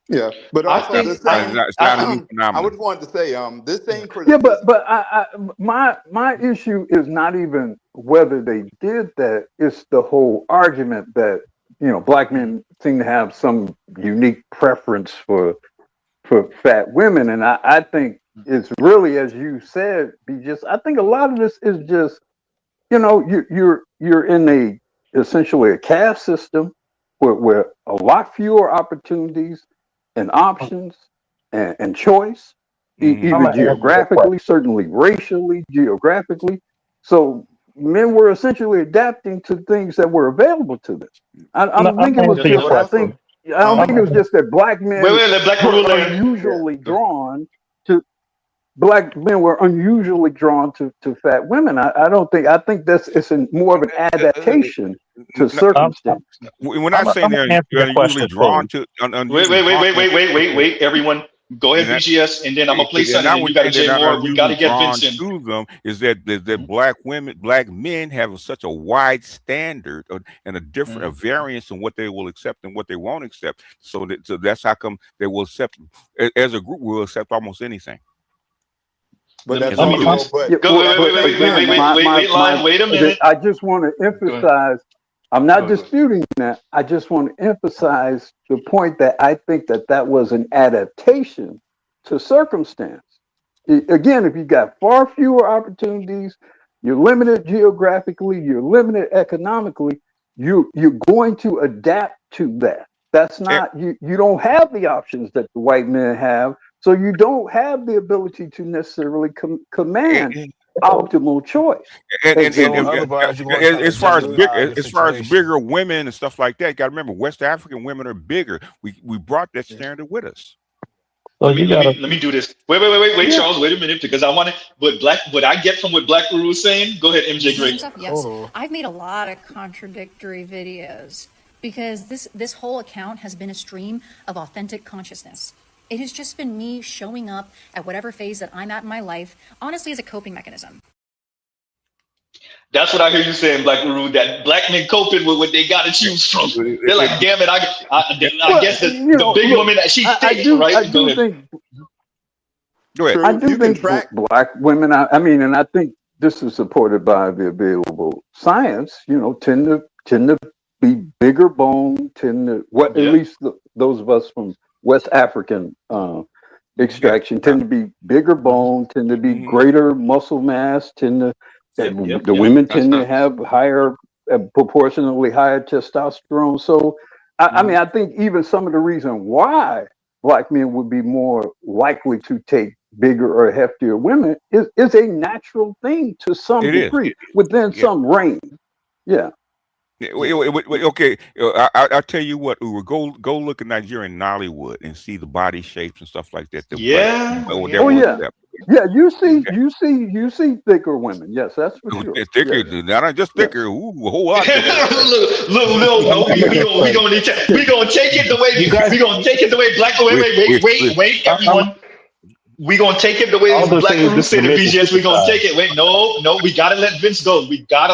Yeah, but I also think the same. It's not a new I phenomenon. would want to say, this same Yeah, criticism. but my issue is not even whether they did that. It's the whole argument that black men seem to have some unique preference for fat women, and I think it's really, as you said, I think a lot of this is just you're in essentially a caste system where a lot fewer opportunities, and options and choice, I'm even gonna answer that geographically, certainly racially, geographically. So men were essentially adapting to things that were available to them. I don't think it was answer your just. question. I don't think it was just that black men let Black were Guru land. unusually drawn to black men were unusually drawn to fat women. I don't think. I think it's more of an adaptation to circumstance. We're not saying I'm they're gonna answer your usually question drawn fully. to Wait, everyone. Go ahead, BGS, and then I'm gonna play And something, now and we're you got to saying they're Jay not Moore. We got unusually to get drawn Vincent. to them. Is that black men have such a wide standard and a different a variance in what they will accept and what they won't accept. So that's how come they will accept as a group. Will accept almost anything. But Let that's me do also, this. but Go, at the same time, wait, line. Wait a minute. I just want to emphasize. I'm not disputing that. I just want to emphasize the point that I think that was an adaptation to circumstance. Again, if you got far fewer opportunities, you're limited geographically, you're limited economically, you're going to adapt to that. That's not you don't have the options that the white men have, so you don't have the ability to necessarily command optimal choice. As far as bigger women and stuff like that, you got to remember West African women are bigger. We brought that standard with us. Let me do this. Wait, Charles. Wait a minute, because I want to. What I get from what Black Guru is saying. Go ahead, MJ Great. Yes, I've made a lot of contradictory videos because this whole account has been a stream of authentic consciousness. It has just been me showing up at whatever phase that I'm at in my life, honestly, as a coping mechanism. That's what I hear you saying, Black Guru, that black men coping with what they got to choose from. They're like, damn it, I guess the big woman that she's thick, right? I do think black women, I mean, and I think this is supported by the available science, tend to be bigger bone, at least those of us from West African extraction tend to be bigger bone, tend to be greater muscle mass, the women tend to have higher, proportionally higher testosterone. So, I mean, I think even some of the reason why black men would be more likely to take bigger or heftier women is a natural thing to some degree within some range. Yeah. Okay, I'll tell you what, Uwe, go look at Nigerian Nollywood and see the body shapes and stuff like that. You see thicker women. Yes, that's for sure. Thicker, not just thicker. Ooh, a whole lot. We gonna take it the way we gonna take it the way Black. Wait, everyone. We gonna take it the way Black Guru said in BGS. We gonna take it. Wait, no, we gotta let Vince go. You gotta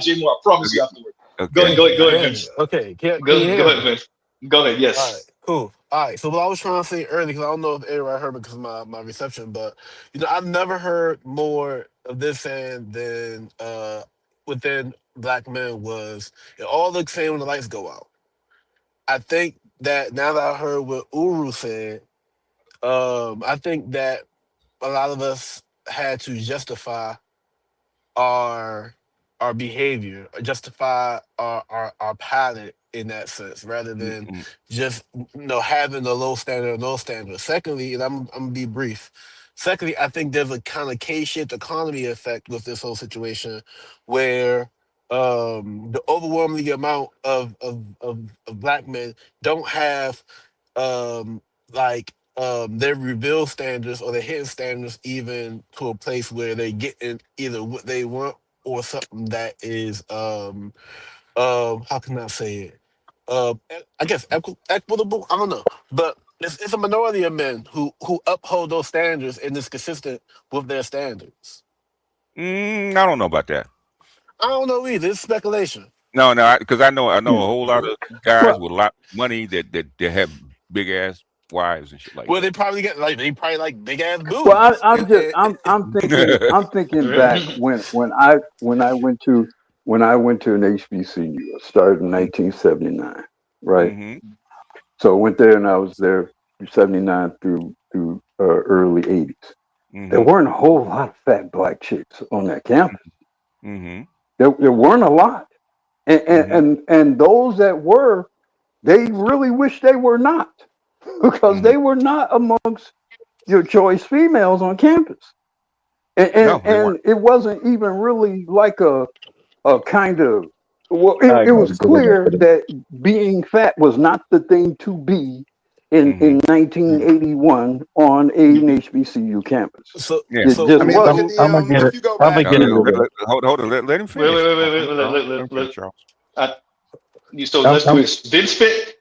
Jay Moore. I promise you afterward. Go ahead, Vince. Okay, go ahead, Vince. Go ahead. Yes. All right, cool. All right. So what I was trying to say earlier, because I don't know if everybody heard because of my reception, but I've never heard more of this saying than within black men was it all looks same when the lights go out. I think that now that I heard what Uru said, I think that a lot of us had to justify our behavior, or justify our palate in that sense, rather than just having a low standard or no standard. Secondly, and I'm gonna be brief. Secondly, I think there's a kind of K-shaped economy effect with this whole situation, where the overwhelming amount of black men don't have their reveal standards or their hidden standards even to a place where they get in either what they want or something that is how can I say it? I guess equitable. I don't know, but it's a minority of men who uphold those standards and is consistent with their standards. I don't know about that. I don't know either. It's speculation. No, because I know a whole lot of guys with a lot of money that have big ass wives and shit like that. Well, they probably like big ass boobs. Well, I'm thinking back when I went to an HBCU. I started in 1979, right? So I went there and I was there from 79 through early 80s. There weren't a whole lot of fat black chicks on that campus. There weren't a lot, and those that were, they really wish they were not. because they were not amongst your choice females on campus. And it wasn't even really like a kind of, well, it was clear that being fat was not the thing to be in 1981 on an HBCU campus. So, it just wasn't. I'm gonna get it. I'm gonna get it. Hold on. Let him finish. Wait. Let him finish, Charles. So let's do this.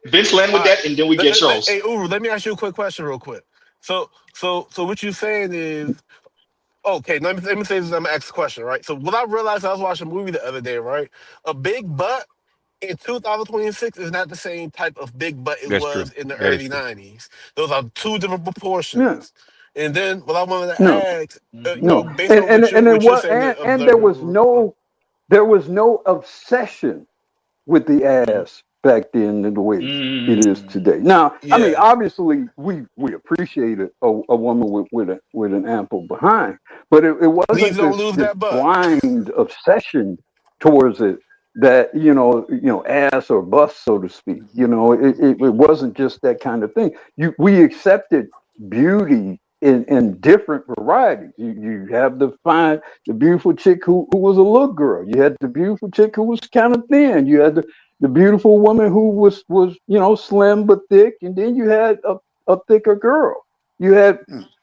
Vince land with that, and then we get Charles. Hey, Uru, let me ask you a quick question real quick. So what you're saying is, okay, let me say this, I'm gonna ask a question, right? So what I realized, I was watching a movie the other day, right? A big butt in 2026 is not the same type of big butt it was in the early 90s. Those are two different proportions. Yeah. And then what I wanted to ask, based on what you're saying, and there was no obsession with the ass back then in the way it is today. Now, I mean, obviously, we appreciated a woman with an ample behind, but it wasn't this blind obsession towards it that ass or bust, so to speak. It wasn't just that kind of thing. We accepted beauty in different varieties. You have the beautiful chick who was a little girl. You had the beautiful chick who was kind of thin. You had the beautiful woman who was slim but thick, and then you had a thicker girl. You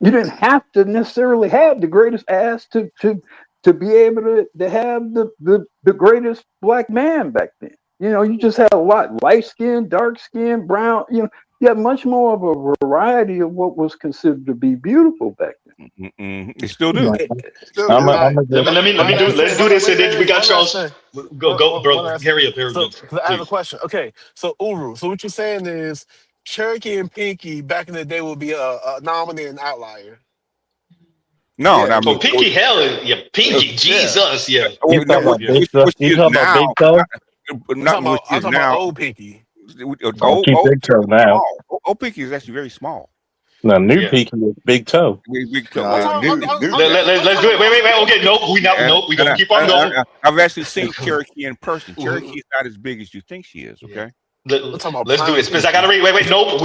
didn't have to necessarily have the greatest ass to be able to have the greatest black man back then. You just had a lot light skin, dark skin, brown. You had much more of a variety of what was considered to be beautiful back then. They still do. Let's do this, and then we got Charles. Go, bro. Hurry up. I have a question. Okay, so Uru, so what you're saying is Cherokee and Pinky back in the day would be a anomaly and outlier. No, yeah. Pinky, hell, yeah, Pinky, Jesus, yeah. You talking about Big Toe? I'm talking about old Pinky. Old Big Toe now. Old Pinky is actually very small. No, new Pinky is Big Toe. Big Toe. Let's do it. Wait. Okay, we gonna keep on going. I've actually seen Cherokee in person. Cherokee is not as big as you think she is. Okay. Let's do this because I gotta read. Wait. No, I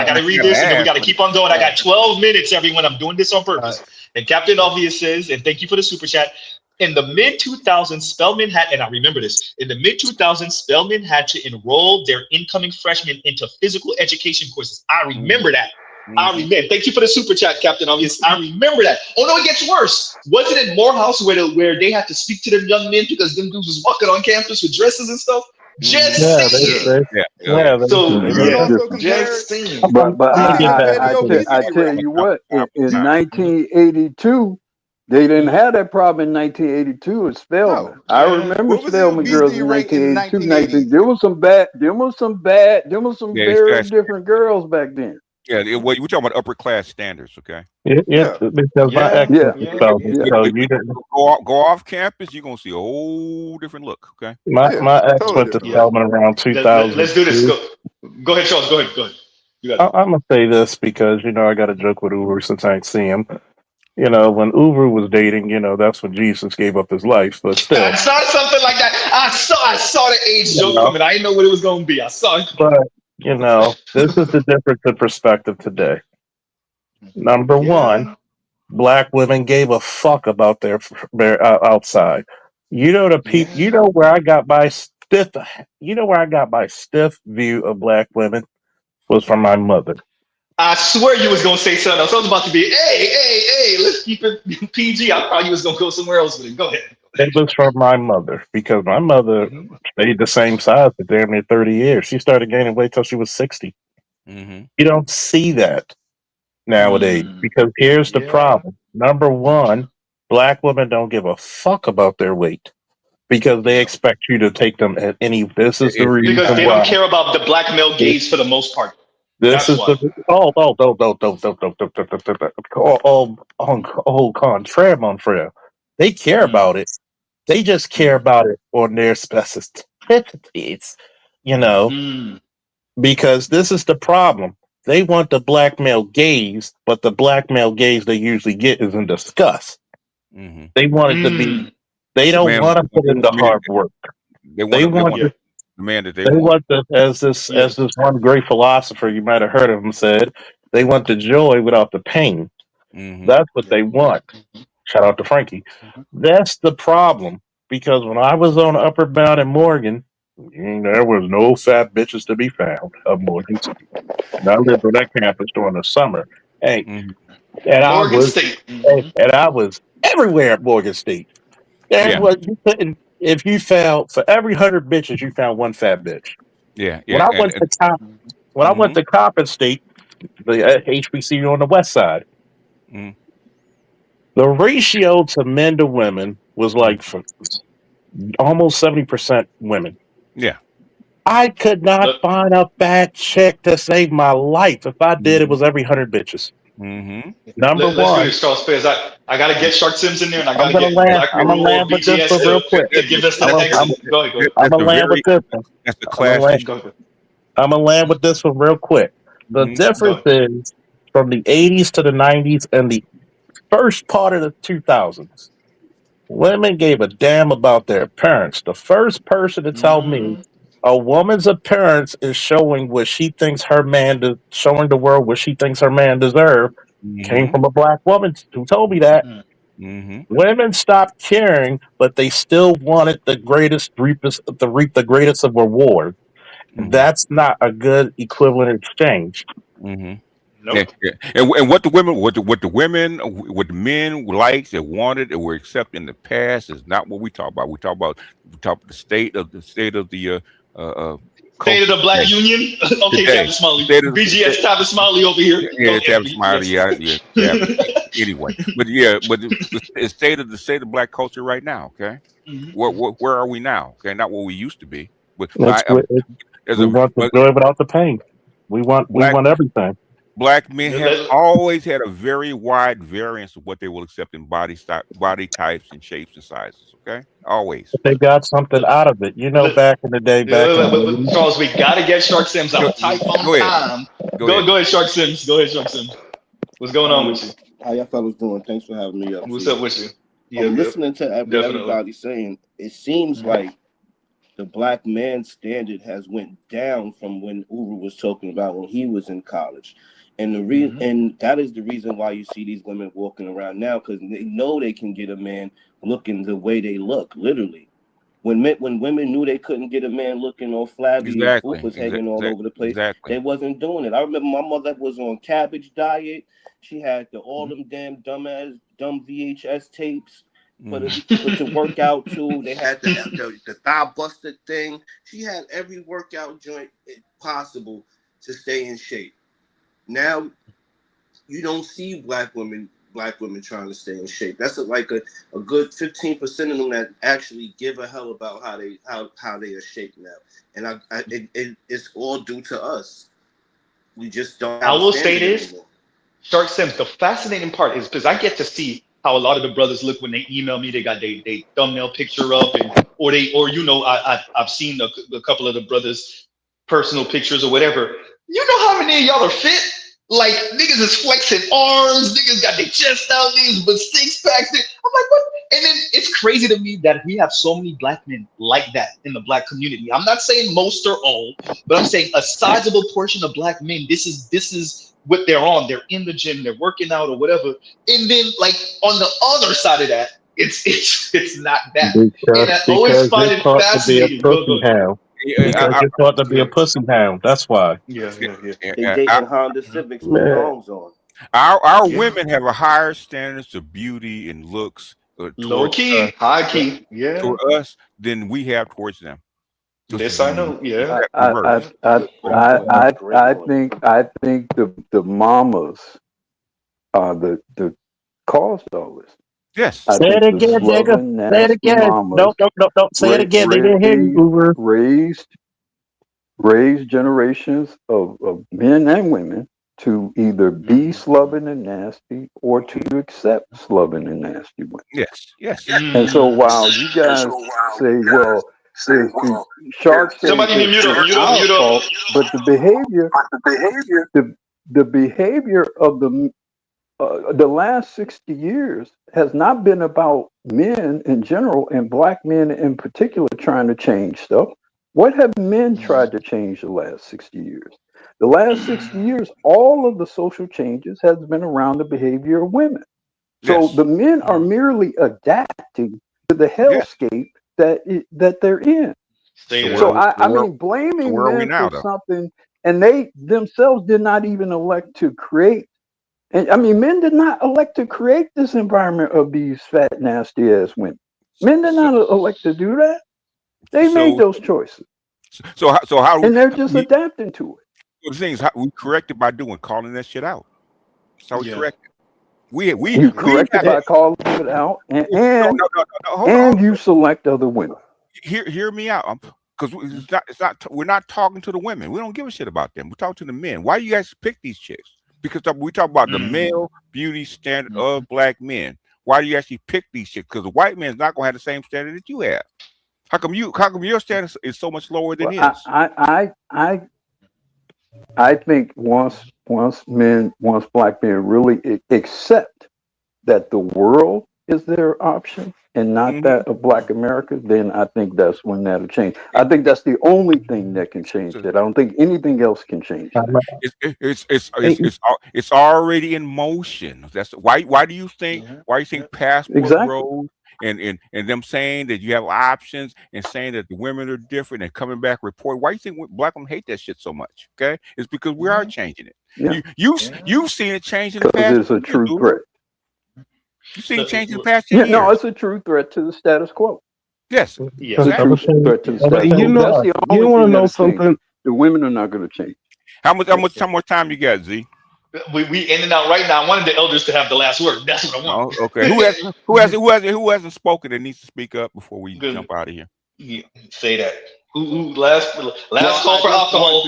gotta read this, and then we gotta keep on going. I got 12 minutes, everyone. I'm doing this on purpose. And Captain Obvious says, and thank you for the super chat. In the mid-2000s, Spelman had, and I remember this, in the mid-2000s, Spelman had to enroll their incoming freshmen into physical education courses. I remember that. I remember. Thank you for the super chat, Captain Obvious. I remember that. Oh, no, it gets worse. Was it in Morehouse where they had to speak to them young men because them dudes was walking on campus with dresses and stuff? Just saying. Just saying. But I tell you what, in 1982, they didn't have that problem in 1982 at Spelman. No. I remember Spelman girls in 1982. There was some very different girls back then. Yeah, we're talking about upper class standards, okay? Yeah. Because my ex go off campus, you're gonna see a whole different look, okay? My ex went to Spelman around 2000. Let's do this. Go ahead, Charles. Go ahead. I'm gonna say this because I got a joke with Uber since I ain't see him. When Uber was dating, that's when Jesus gave up his life. But still, I saw something like that. I saw the age joke coming. I didn't know what it was going to be. I saw it. But this is the difference in perspective today. Number one, black women gave a fuck about their outside. Where I got my stiff. Where I got my stiff view of black women was from my mother. I swear you was gonna say something else. I was about to be, hey, let's keep it PG. I thought you was gonna go somewhere else with it. Go ahead. It was from my mother because my mother stayed the same size for damn near 30 years. She started gaining weight till she was 60. You don't see that nowadays because here's the problem. Number one, black women don't give a fuck about their weight because they expect you to take them at any business reason. Because they don't care about the black male gaze for the most part. This is contraire, mon frere. They care about it. They just care about it on their specificities, because this is the problem. They want the black male gaze, but the black male gaze they usually get is in disgust. They want it to be. They don't want to put in the hard work. They want the man that they They want. want the as Yes. this one great philosopher you might have heard of him said, they want the joy without the pain. Mm-hmm. That's what they want. Shout out to Frankie. That's the problem. Because when I was on Upper Bound in Morgan, there was no fat bitches to be found up Morgan State. And I lived on that campus during the summer. Hey, Mm-hmm. and Morgan State. I was everywhere at Morgan State. There Yeah. was you couldn't if you found for every 100 bitches you found one fat bitch. Yeah. When Yeah. I went to when I went Mm-hmm. to Coppin State, the HBCU on the west side, Mm-hmm. the ratio to men to women was like almost 70% women. Yeah. I could not Look, find a fat chick to save my life. If I did, it Mm-hmm. was every 100 bitches. Mm-hmm. Number let's do one, this, Charles Fairs. I gotta get Shark Sims in there, and I I'm gotta gonna get land. Black I'm gonna Guru or land with this BGS one real quick. to give us I'm the gonna, I'm, exit. Go ahead, go ahead. I'm That's gonna a land with very this one. that's the I'm gonna class land. treatment. Go ahead. I'm gonna land with this one real quick. The Mm-hmm. Go difference ahead. is from the 80s to the 90s and the first part of the 2000s. Women gave a damn about their appearance. The first person to tell me a woman's appearance is showing what she thinks her man, showing the world what she thinks her man deserves, came Mm-hmm. from a black woman who told me that. Mm-hmm. Women stopped caring, but they still wanted the greatest reapers to reap the greatest of reward. Mm-hmm. That's not a good equivalent exchange. Mm-hmm. Yeah, Nope. yeah. And what the women, what the men liked and wanted and were accepted in the past is not what we talk about. We talk about the state of the State of culture the Black today. Union. Okay, Today, Tavis Smiley. state of BGS Tavis Smiley over here. yeah, Okay, Travis Smiley, yes. yeah, Travis. Anyway, but yeah, but the state of black culture right now. Okay, where are we now? Okay, not what we used to be. But That's what as we a want the but joy without the pain. We black want everything. black men have always had a very wide variance of what they will accept in body types and shapes and sizes. Okay, always. But they got something out of it. You know, back in the day, back in the But 80s. Charles, we gotta get Shark Sims Go, out tight on go ahead. time. Go ahead. Go ahead, Shark Sims. Go ahead, Shark Sims. What's going on with you? How y'all fellas doing? Thanks for having me up. What's Too. up with you? I'm Yep, listening to what definitely. everybody's saying. It seems like the black man standard has went down from when Uru was talking about when he was in college, and and that is the reason why you see these women walking around now, because they know they can get a man looking the way they look, literally. When women knew they couldn't get a man looking all flabby and Exactly. was hanging all over the place, Exactly. they wasn't doing it. I remember my mother was on cabbage diet. She had all them damn dumb VHS tapes. But to work out too, they had the thigh buster thing. She had every workout joint possible to stay in shape. Now you don't see black women trying to stay in shape. That's like a good 15% of them that actually give a hell about how they are shaped now. And it's all due to us. We just don't have I will a say standard this, anymore. Shark Sims, the fascinating part is because I get to see how a lot of the brothers look when they email me. They got they thumbnail picture up, or I've seen a couple of the brothers' personal pictures or whatever. You know how many of y'all are fit? Like niggas is flexing arms, niggas got their chest out, niggas with six packs. I'm like, what? And then it's crazy to me that we have so many black men like that in the black community. I'm not saying most or all, but I'm saying a sizable portion of black men. This is what they're on. They're in the gym, they're working out or whatever. And then like on the other side of that, it's not that. And I always Because find you're it taught to be a fascinating. pussy hound. Because you're taught to be a pussy hound. That's why. They dating Honda Civics with Man. thongs on. Our women have a higher standards of beauty and looks Low key, high key, yeah. toward us than we have towards them. This I know, yeah. I think the mamas are the cause of this. Yes. I Say think it again, the nigga. loving, Say it nasty again. mamas Don't say it again. They didn't hear you, Uber. raised generations of men and women to either be slubbing and nasty or to accept slubbing and nasty women. Yes. And so while you guys say, well, Shark says Somebody mute up, it's our fault, but the behavior of the last 60 years has not been about men in general and black men in particular trying to change stuff. What have men tried to change the last 60 years? The last 60 years, all of the social changes has been around the behavior of women. So the men are merely adapting to the hellscape that they're in. So I mean, blaming men for something, and they themselves did not even elect to create. And I mean, men did not elect to create this environment of these fat, nasty ass women. Men did not elect to do that. They made those choices. So how? And they're just adapting to it. The thing is, we correct it by calling that shit out. That's how we correct it. You correct it by calling it out, and you select other women. Hear me out, because we're not talking to the women. We don't give a shit about them. We talk to the men. Why do you guys pick these chicks? Because we talk about the male beauty standard of black men. Why do you actually pick these chicks? Because the white man's not gonna have the same standard that you have. How come your standard is so much lower than his? I think once black men really accept that the world is their option and not that of black America, then I think that's when that'll change. I think that's the only thing that can change it. I don't think anything else can change it. It's already in motion. That's why do you think passport bros and them saying that you have options and saying that the women are different and coming back reporting? Why do you think black women hate that shit so much? Okay, it's because we are changing it. Yeah. You've seen it change in the past. It's a true threat. You seen it change in the past 10 years. No, it's a true threat to the status quo. Yes. It's a true threat to the status quo. That's the only you want to know something? something? The women are not going to change. How much more time you got, Z? We in and out right now. I wanted the elders to have the last word. That's what I want. Oh, okay. Who hasn't spoken that needs to speak up before we jump out of here? Yeah, say that. Last call for alcohol.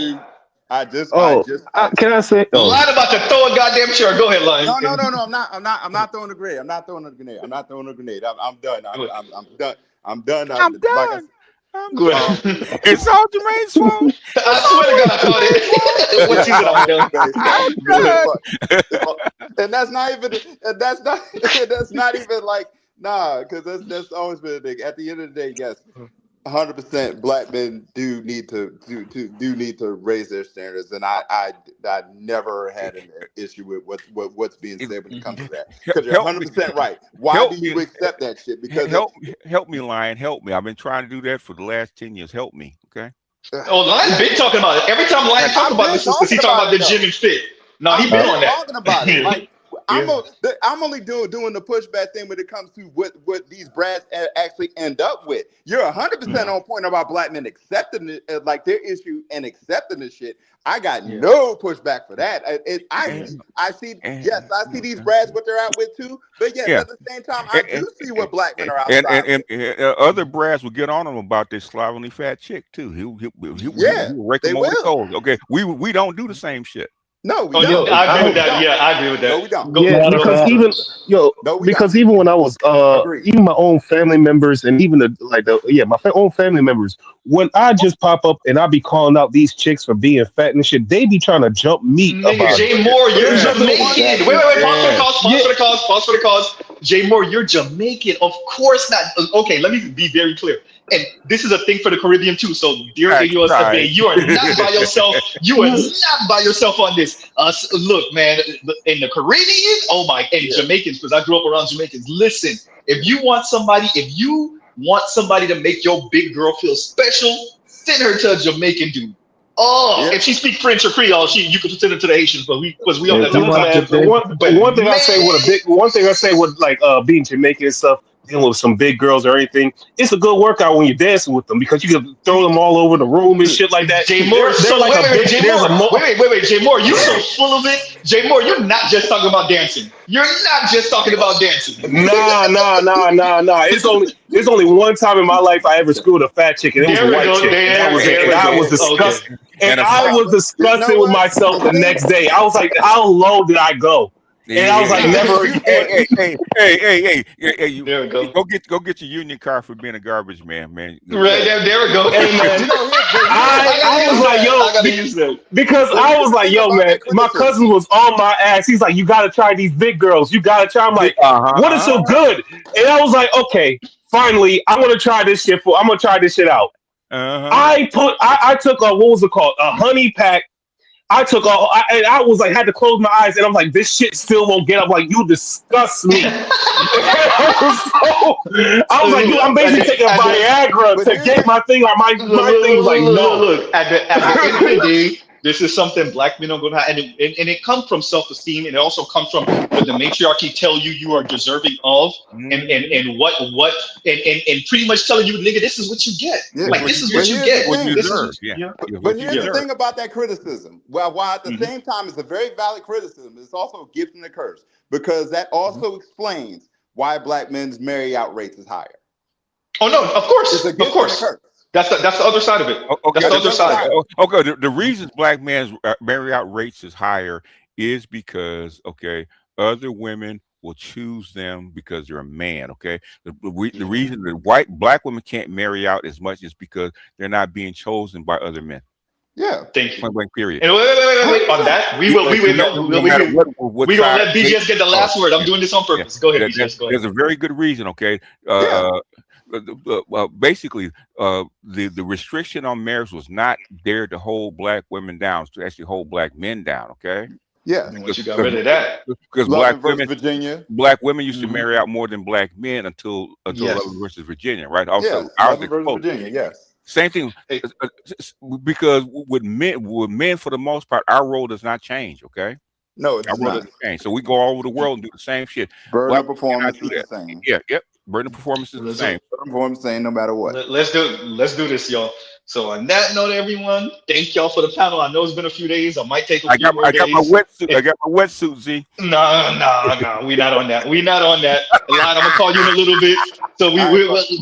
Can I say? Lion about to throw a goddamn chair. Go ahead, Lion. No. I'm not throwing a grenade. I'm not throwing a grenade. I'm done. I'm done. I'm done. It's all Jermaine's fault. I swear to God, I caught it. And that's not even like because that's always been a thing. At the end of the day, yes, 100% black men do need to raise their standards, and I never had an issue with what's being said when it comes to that. Because you're 100% right. Why do you accept that shit? Because help me, Lion. Help me. I've been trying to do that for the last 10 years. Help me, okay? Oh, Lion's been talking about it. Every time Lion talks about this, because he's talking about the gym and fit. No, he's been on that. Talking about it. Like, I'm only doing the pushback thing when it comes to what these brads actually end up with. You're 100% on point about black men accepting it, like their issue and accepting this shit. I got no pushback for that. I see these brads what they're out with too, but at the same time I do see what black men are outside. And other brads will get on them about this slovenly fat chick too. He'll rake them over the coals. Okay, we don't do the same shit. No, we don't. I agree with that. Yeah, I agree with that. No, we don't. Because even when I was even my own family members and even my own family members, when I just pop up and I be calling out these chicks for being fat and shit, they be trying to jump me about Jay Moore, you're Jamaican. Wait, pause for the cause. Jay Moore, you're Jamaican. Of course not. Okay, let me be very clear. And this is a thing for the Caribbean too. So, dear AUSFA, you are not by yourself. You are not by yourself on this. Look, man, in the Caribbean, and Jamaicans, because I grew up around Jamaicans. Listen, if you want somebody to make your big girl feel special, send her to a Jamaican dude. If she speaks French or Creole, you could send her to the Haitians, but we don't have one thing I say with like being Jamaican and stuff, dealing with some big girls or anything, it's a good workout when you're dancing with them because you can throw them all over the room and shit like that. Jay Moore, wait, Jay Moore, you're so full of it. Jay Moore, you're not just talking about dancing. You're not just talking about dancing. Nah. It's only one time in my life I ever screwed a fat chick, and it was a white chick. That was it. And I was disgusted. Okay. And I was disgusted with myself the next day. I was like, how low did I go? And I was like, never again. Hey, you there we go. Go get your union card for being a garbage man. Right there we go. Hey, man, I was like, yo, because I was like, yo, man, my cousin was on my ass. He's like, you gotta try these big girls. You gotta try. I'm like, what is so good? And I was like, okay, finally, I'm gonna try this shit out. I took a, what was it called? A honey pack. I took and I was like, had to close my eyes, and I'm like, this shit still won't get up. Like, you disgust me. I was like, dude, I'm basically taking a Viagra to get my thing. Like, my thing was like, no. Look, at the end of the day, this is something black men are going to have, and it comes from self-esteem, and it also comes from what the matriarchy tell you are deserving of, and what and pretty much telling you, nigga, this is what you get. Like, this is what you get. But here's the thing about that criticism. Well, while at the same time it's a very valid criticism, it's also a gift and a curse, because that also explains why black men's marry out rates is higher. Oh no, of course, of course. That's the other side of it. Okay, that's the other side. Okay, the reason black men's marry out rates is higher is because other women will choose them because they're a man. Okay, the reason that black women can't marry out as much is because they're not being chosen by other men. Yeah, thank you. Point period. And wait. On that, we gonna let BGS get the last word. I'm doing this on purpose. Go ahead, BGS. Go ahead. There's a very good reason. Okay. Basically, the restriction on marriage was not there to hold black women down, to actually hold black men down. Okay. Yeah. Once you got rid of that, because black women used to marry out more than black men until Yes. Love versus Virginia, right? Also, Yes, Love versus Virginia. Yes. Same thing, because with men for the most part, our role does not change. Okay. No, it's our role not. doesn't change. So we go all over the world and do the same shit. Burden Black of performance men is cannot do the same. Yeah. Yep. Burden of performance is the same. Burden of performance same no matter what. Let's do this, y'all. So on that note, everyone, thank y'all for the panel. I know it's been a few days. I might take a few more days. I got my wetsuit, Z. No, we not on that. We not on that. Line, I'm gonna call you in a little bit. So we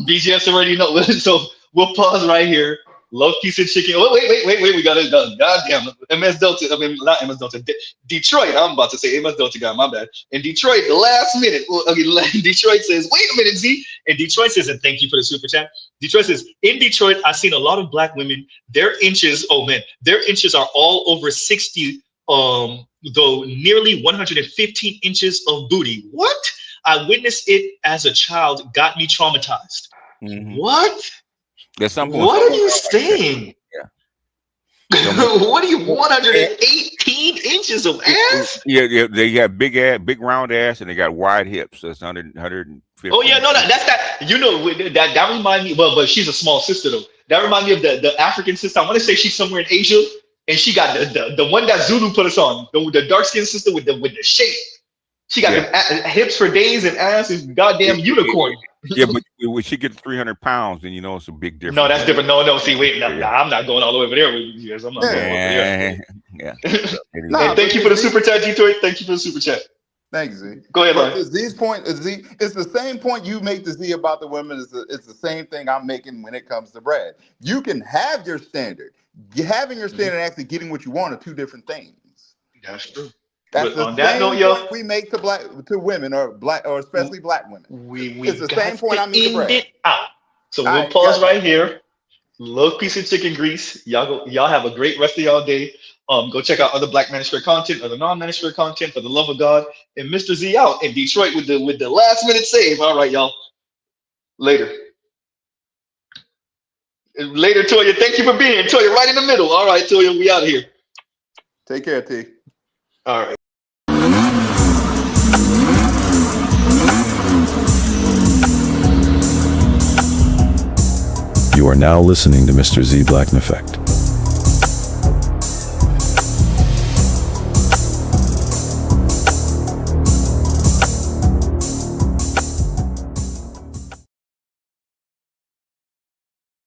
BGS already know. So we'll pause right here. Love, peace, and chicken. Oh, wait. We got it done. Goddamn. MS Delta. I mean, not MS Delta. Detroit. I'm about to say MS Delta guy. My bad. In Detroit, the last minute. Detroit says, wait a minute, Z. And Detroit says, and thank you for the super chat. Detroit says, in Detroit, I've seen a lot of black women. Their inches are all over 60. Though nearly 115 inches of booty. What? I witnessed it as a child. Got me traumatized. What? There's something. What are you saying? Yeah. What are you? 118 inches of ass? Yeah. They got big round ass, and they got wide hips. That's 150. Oh yeah, no, that's that. You know that reminds me. Well, but she's a small sister though. That reminds me of the African sister. I want to say she's somewhere in Asia, and she got the one that Zulu put us on. The dark skinned sister with the shape. She got them hips for days and ass is goddamn unicorn. Yeah, but when she gets 300 pounds, then you know it's a big difference. No, that's different. No. See, wait, I'm not going all the way over there with you guys. I'm not going over there. Yeah. Hey, thank you for the super chat, Detroit. Thank you for the super chat. Thanks, Z. Go ahead, But Z's point is it's the same point you make to Z about the women. It's the same thing I'm making when it comes to Brad. You can have your standard. Having your standard and actually getting what you want are two different things. That's true. That's the same point we make to women or especially black women. It's the same point I'm making to Brad. So we'll pause right here. Love, peace, and chicken grease. Y'all have a great rest of y'all day. Go check out other Black Manosphere content, other non-Manosphere content, for the love of God. And Mr. Z out in Detroit with the last minute save. All right, y'all. Later, Toya. Thank you for being here. Toya, right in the middle. All right, Toya, we out of here. Take care, T. All right. You are now listening to Mr. Z Blackneffect.